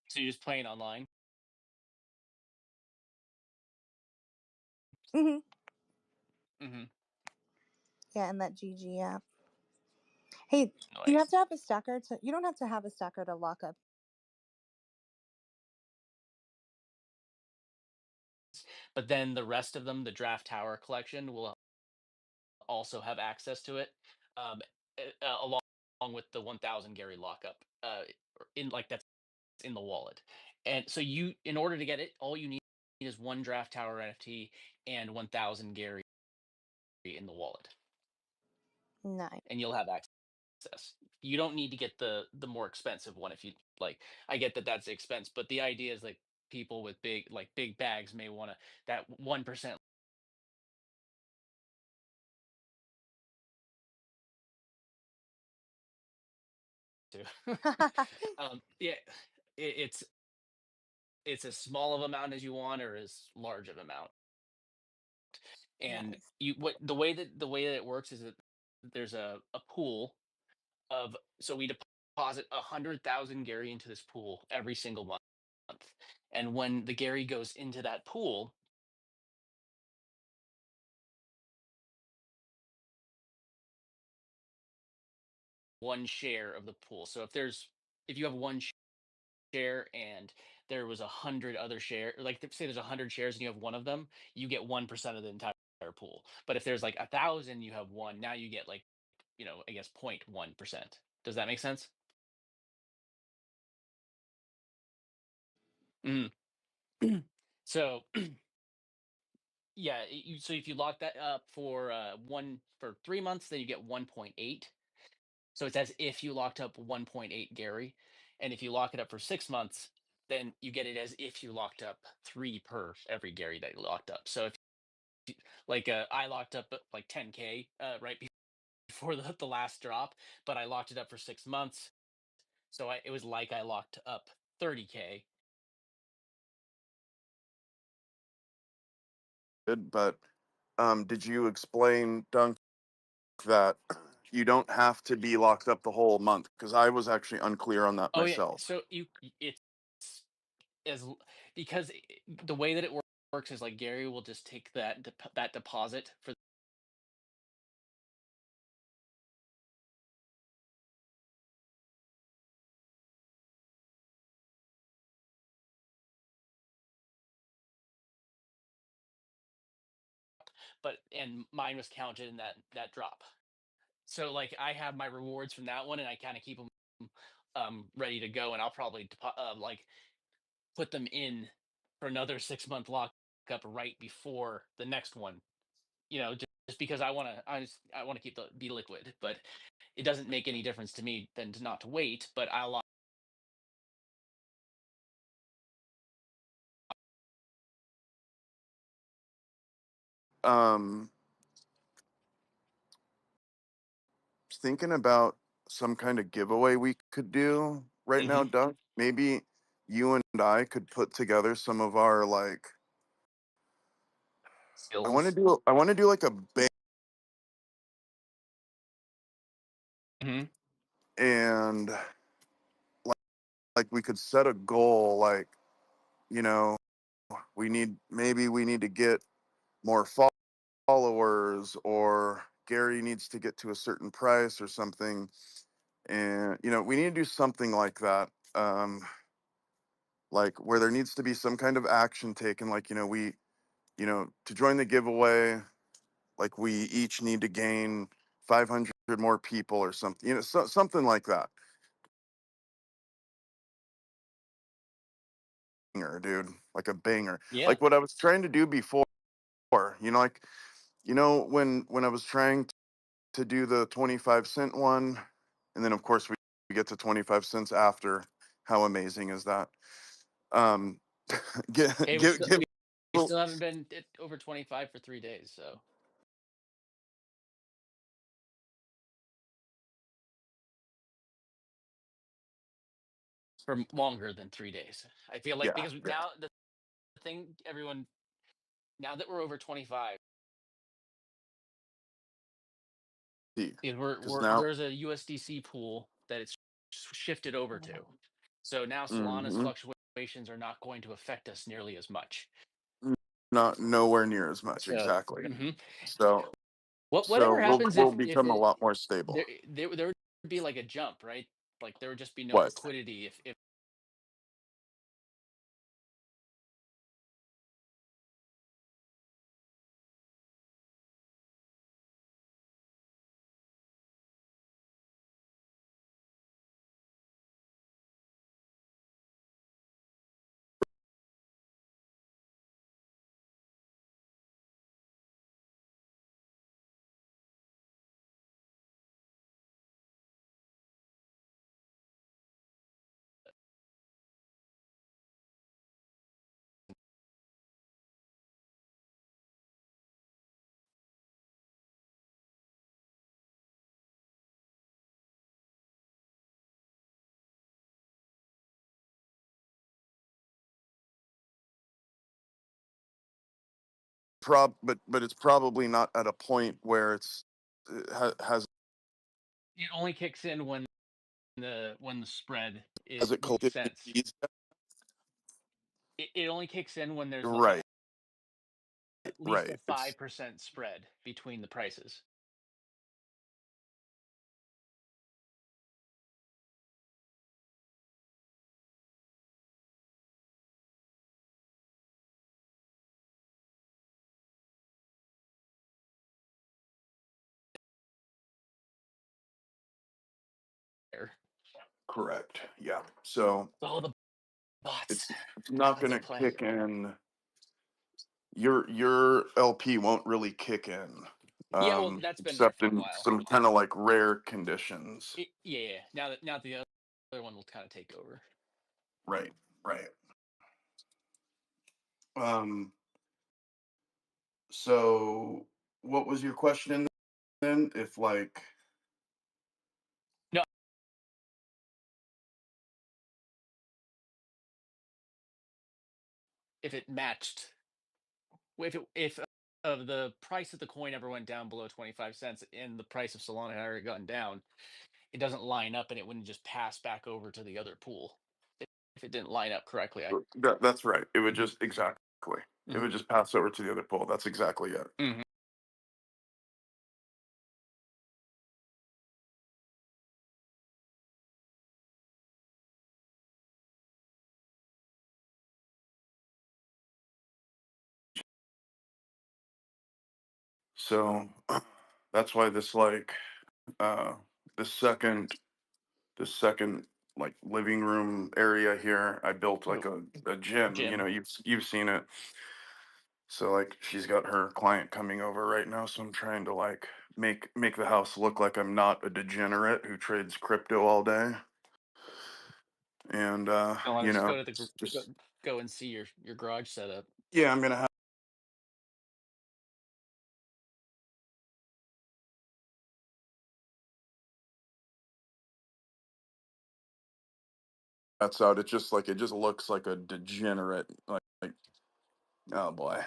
So you're just playing online? Hmm. Mm-hmm. Yeah, in that GG app. Hey, you have Nice. to have a stacker to. You don't have to have a stacker to lock up. but then the rest of them, the Draft Tower collection, will also have access to it, along with the 1,000 Gary lockup, in like that's in the wallet. And so in order to get it, all you need is one Draft Tower NFT and 1,000 Gary in the wallet, Nice. and you'll have access. You don't need to get the more expensive one if you like. I get that that's the expense, but the idea is like people with big bags may want to that 1% too. Yeah, it's as small of amount as you want or as large of amount. And Nice. the way that it works is that there's a pool of, so we deposit 100,000 Gary into this pool every single month, and when the Gary goes into that pool, one share of the pool. So if you have one share and there was 100 other share, like say there's 100 shares and you have one of them, you get 1% of the entire pool. But if there's like 1,000, you have one. Now you get like, I guess 0.1%. Does that make sense? Mhm. So yeah, so if you lock that up for 3 months, then you get 1.8. So it's as if you locked up 1.8 Gary. And if you lock it up for 6 months, then you get it as if you locked up 3 per every Gary that you locked up. So if like I locked up like 10K right before the last drop, but I locked it up for 6 months. So it was like I locked up 30K. Good, but did you explain, Dunk, that you don't have to be locked up the whole month? Because I was actually unclear on that Oh yeah, myself. so it's as because the way that it works is like Gary will just take that deposit for and mine was counted in that drop. So like I have my rewards from that one, and I kind of keep them ready to go, and I'll probably like put them in for another 6 month lockup right before the next one. Just because I want to keep be liquid, but it doesn't make any difference to me than to not to wait. But I'll Um, Thinking about some kind of giveaway we could do right now, Mhm. Doug. Maybe you and I could put together some of our like. skills. I want to do like a bang, Mhm. and like we could set a goal. Like, you know, we need to get more followers, or Gary needs to get to a certain price or something, and we need to do something like that. Like where there needs to be some kind of action taken. Like, to join the giveaway, like we each need to gain 500 more people or something, something like that. Banger, dude, like a banger, Yeah. like what I was trying to do before, like, when I was trying to do the 25-cent one, and then of course we get to 25 cents after. How amazing is that? Um, give, Hey, give, give, we still haven't been at over 25 for 3 days, so for longer than 3 days. I feel like yeah, because yeah. now the thing, everyone, now that we're over 25, is Because now, there's a USDC pool that it's shifted over to. So now Solana's mhm, fluctuations are not going to affect us nearly as much. not nowhere near as much, So, exactly. mhm. So Whatever happens we'll if become a it lot more stable. there would be like a jump, right? Like there would just be no What? liquidity if but it's probably not at a point where it has It only kicks in when the spread has it makes collected sense. fees yet? It only kicks in when there's like Right, at least a right. It's 5% spread between the prices. There. correct. Yeah. So Oh, the bots. it's not Lots going of to play. kick in. Your LP won't really kick in, Yeah, well, that's been there except for a in while. some kind of like rare conditions. Yeah. Now the other one will kind of take over. Right, right. Um. So, what was your question then? If like, No, if it matched, if the price of the coin ever went down below 25 cents and the price of Solana had already gotten down, it doesn't line up and it wouldn't just pass back over to the other pool. If it didn't line up correctly, that's right. It would just exactly. It Mhm. would just pass over to the other pool. That's exactly it. Mhm. So that's why this like uh the second like living room area here, I built like a gym. You Jim. know, you've seen it. So like she's got her client coming over right now, so I'm trying to like make the house look like I'm not a degenerate who trades crypto all day. And Don't let you us know, go to the just go and see your garage setup. yeah, I'm gonna have that's out. It just looks like a degenerate like oh boy.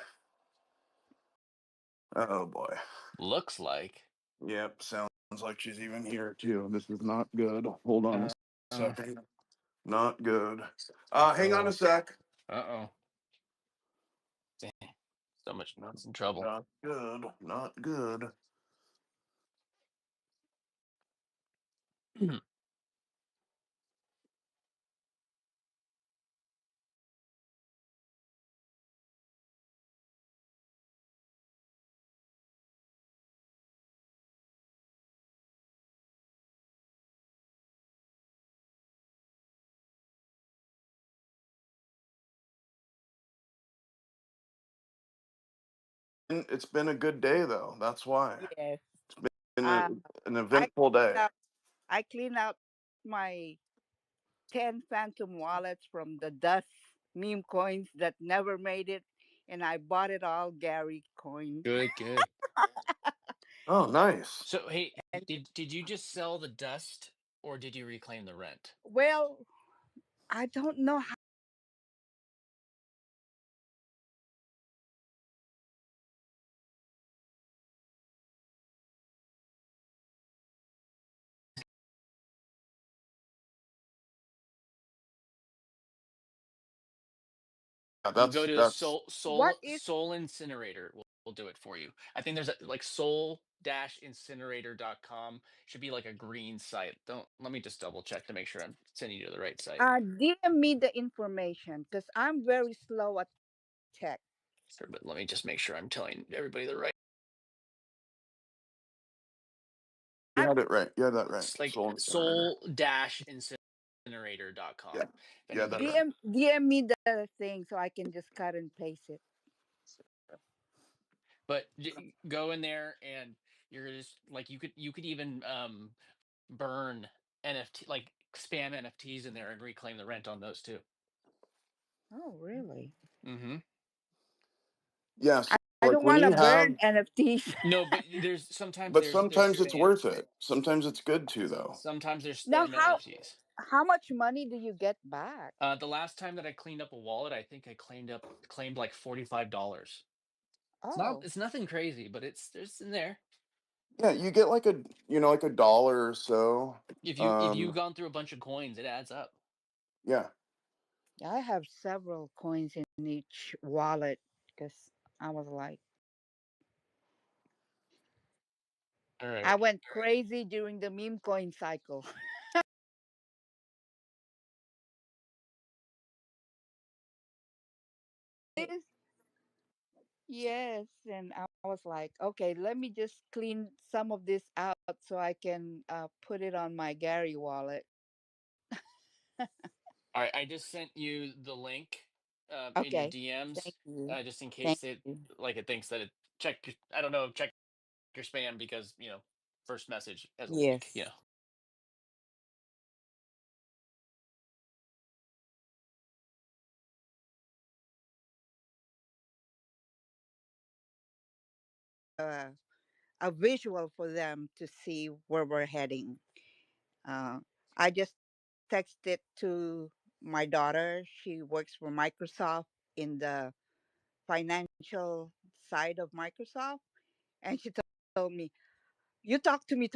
Oh boy. Looks like. Yep, sounds like she's even here too. This is not good. Hold on a Uh second. Not good. Hang on oh. a sec. Uh oh. So much Not, in trouble. not good. Not good. It's been a good day though. That's why. Yes. It's been Uh, an I eventful day. I clean out my 10 phantom wallets from the dust meme coins that never made it, and I bought it all Gary coins. Good. Oh, nice. So hey, And did you just sell the dust or did you reclaim the rent? well, I don't know how. Yeah, You go to that's What is Soul Incinerator. We'll do it for you. I think there's like soul-incinerator.com should be like a green site. Don't let me just double check to make sure I'm sending you to the right site. DM me the information because I'm very slow at tech. Sure, but let me just make sure I'm telling everybody the right. you I, had it right. You had that right. It's like Soul Incinerator. soul-incinerator.com. Yeah, If yeah, that anybody, right. DM me the thing so I can just cut and paste it. but go in there and you're just like you could even burn NFT like spam NFTs in there and reclaim the rent on those too. Oh, really? Mm-hmm. Yeah, so I like don't when want to you have burn NFTs. No, but sometimes but there's sometimes it's spam. worth it. Sometimes it's good too though. Sometimes there's Now, spam NFTs. how much money do you get back? The last time that I cleaned up a wallet, I think I claimed like $45. Oh, it's nothing crazy, but there's in there. Yeah, you get like like a dollar or so. If you've gone through a bunch of coins, it adds up. Yeah. I have several coins in each wallet because I was like, All I right. went crazy during the meme coin cycle. Yes, yes, and I was like, okay, let me just clean some of this out so I can put it on my Gary wallet. All right, I just sent you the link in your Okay, DMs, thank you, just in thank case you. it thinks that I don't know, check your spam because first message as a link. Yes. Uh, a visual for them to see where we're heading. Uh, I just texted to my daughter. She works for Microsoft in the financial side of Microsoft, and she told me, "You talk to me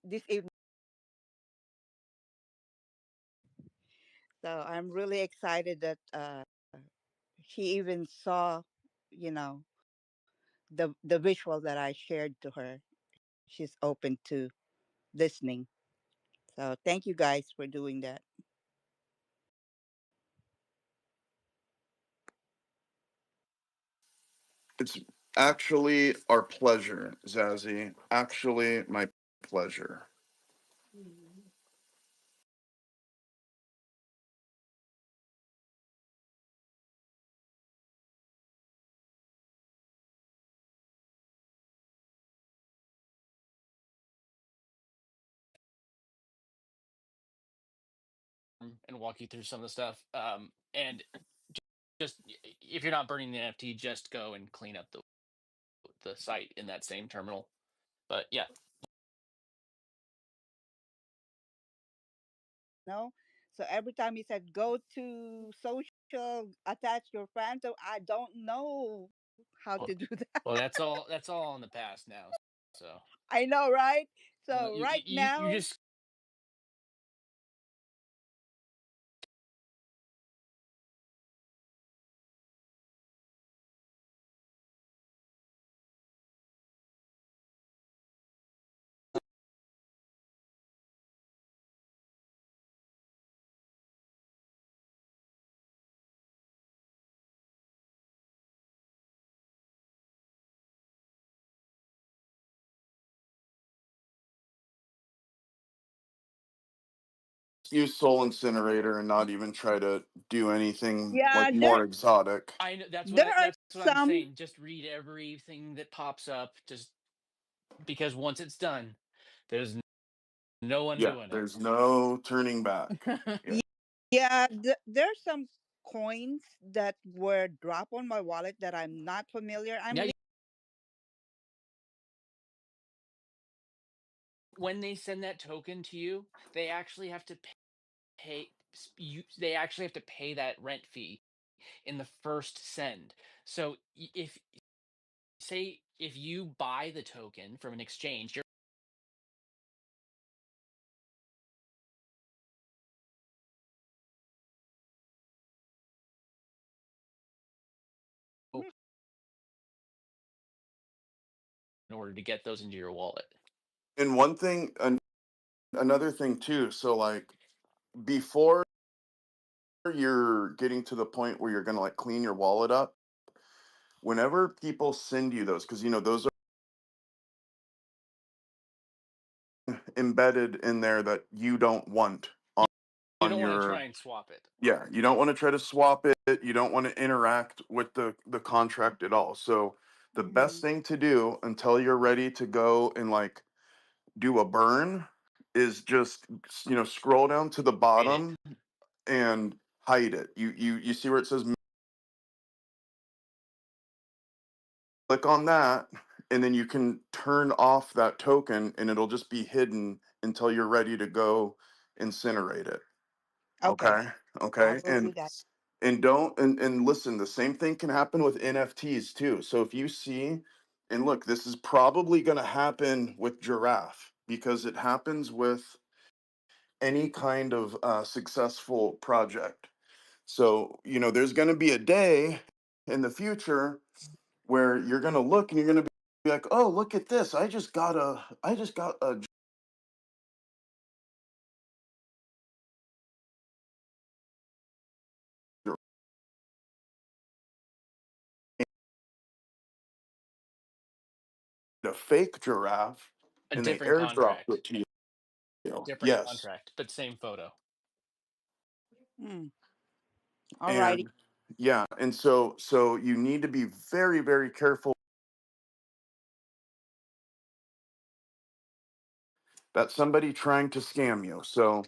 this evening." So I'm really excited that she even saw, you know, the visual that I shared to her. She's open to listening. So thank you guys for doing that. It's actually our pleasure, Zazzy. Actually, my pleasure. And walk you through some of the stuff. And just if you're not burning the NFT, just go and clean up the site in that same terminal. But yeah, No. So every time he said go to social, attach your phantom, I don't know how well, to do that. well that's all in the past now. So I know, right? So right you now, just Use Soul Incinerator and not even try to do anything yeah, like more exotic. I know there are that's what I'm some. saying. Just read everything that pops up, just because once it's done, there's no Yeah, undoing it. there's no turning back. Yeah. Yeah, there's some coins that were dropped on my wallet that I'm not familiar. I'm Yeah, when they send that token to you, they actually have to they actually have to pay that rent fee in the first send. So if say if you buy the token from an exchange, you're Hmm. in order to get those into your wallet. And another thing too. So like before you're getting to the point where you're gonna like clean your wallet up, whenever people send you those, because those are embedded in there that you don't want You on don't want to your. try and swap it. Yeah, you don't want to try to swap it. You don't want to interact with the contract at all. So the best Mhm. thing to do until you're ready to go and like do a burn is just scroll down to the Hide it. bottom and hide it. You see where it says click on that, and then you can turn off that token and it'll just be hidden until you're ready to go incinerate it. Okay, Okay. I Okay. will do And that. And don't and listen, the same thing can happen with NFTs too. So if you see, and look, this is probably going to happen with Giraffe because it happens with any kind of successful project. So, there's going to be a day in the future where you're going to look and you're going to be like, "Oh, look at this. I just got a fake giraffe A and they different airdropped contract. it to you." Different Yes. contract, but same photo. Mm. All righty. And yeah, and so you need to be very, very careful that somebody trying to scam you. So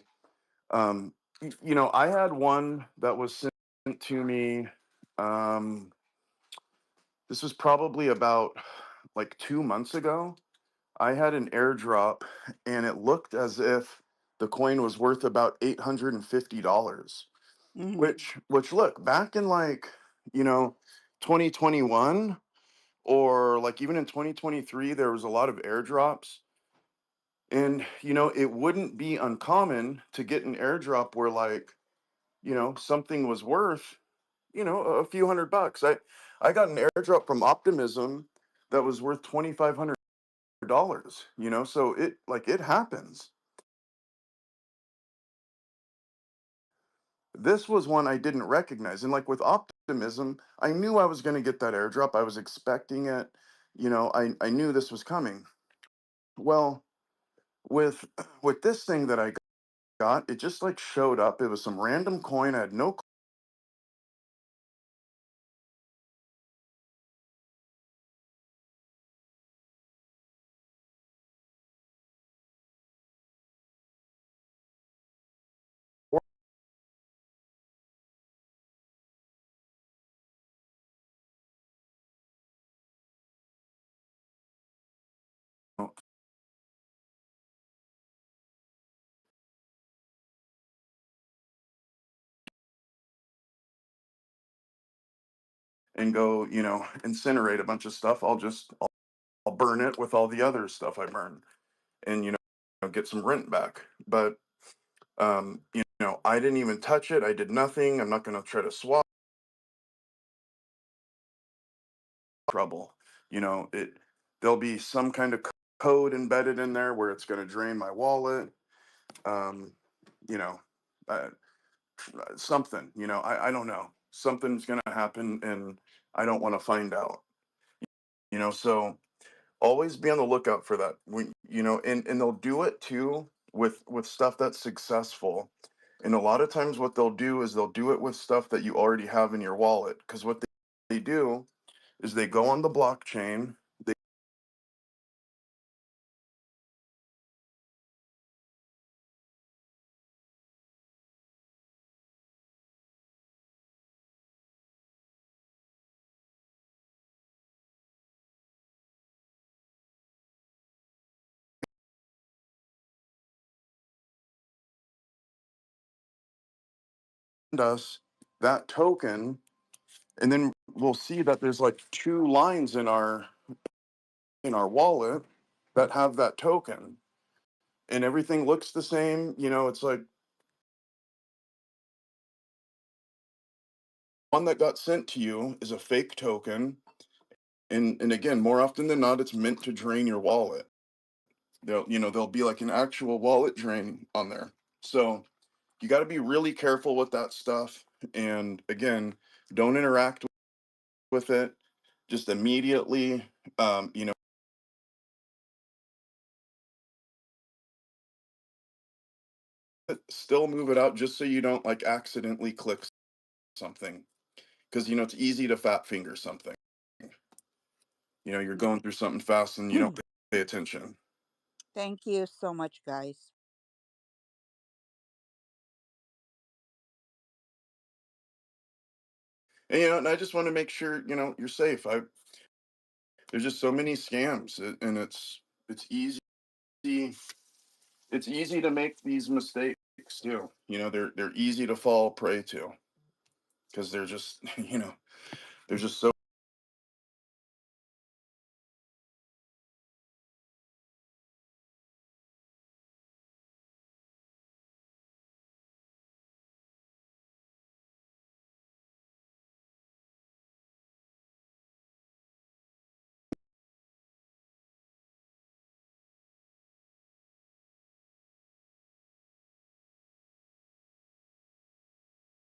I had one that was sent to me. Um, this was probably about like 2 months ago. I had an airdrop, and it looked as if the coin was worth about $850. Hmm. Which look back in like you know 2021 or like even in 2023, there was a lot of airdrops, and it wouldn't be uncommon to get an airdrop where like something was worth a few $100. I got an airdrop from Optimism that was worth $2,500. So it happens. This was one I didn't recognize, and like with Optimism, I knew I was going to get that airdrop. I was expecting it. I knew this was coming. Well, with with this thing that I got, it just like showed up. It was some random coin. I had no clue and go, incinerate a bunch of stuff. I'll burn it with all the other stuff I burn, and get some rent back. But I didn't even touch it. I did nothing. I'm not going to try to swap trouble. It there'll be some kind of code embedded in there where it's going to drain my wallet. Um, you know, uh, something. I don't know. Something's going to happen, and I don't want to find out. So always be on the lookout for that. And they'll do it too with stuff that's successful. And a lot of times, what they'll do is they'll do it with stuff that you already have in your wallet. Because what they do is they go on the blockchain. They send us that token, and then we'll see that there's like two lines in our wallet that have that token, and everything looks the same. It's like one that got sent to you is a fake token, and again, more often than not, it's meant to drain your wallet. There'll be like an actual wallet drain on there. So you got to be really careful with that stuff. And again, don't interact with it. Just immediately, still move it out just so you don't like accidentally click something, because it's easy to fat finger something. You're going through something fast and you don't pay attention. Thank you so much, guys. And I just want to make sure you're safe. There's just so many scams, and it's easy it's easy to make these mistakes too. They're easy to fall prey to. because they're just they're just so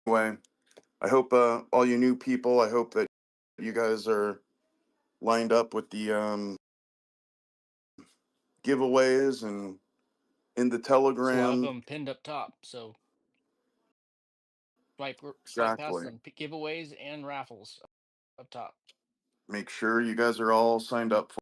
way. I hope all you new people, I hope that you guys are lined up with the giveaways and in the There's a lot of Telegram. them pinned up top. So swipe past Exactly. them. Giveaways and raffles up top. Make sure you guys are all signed up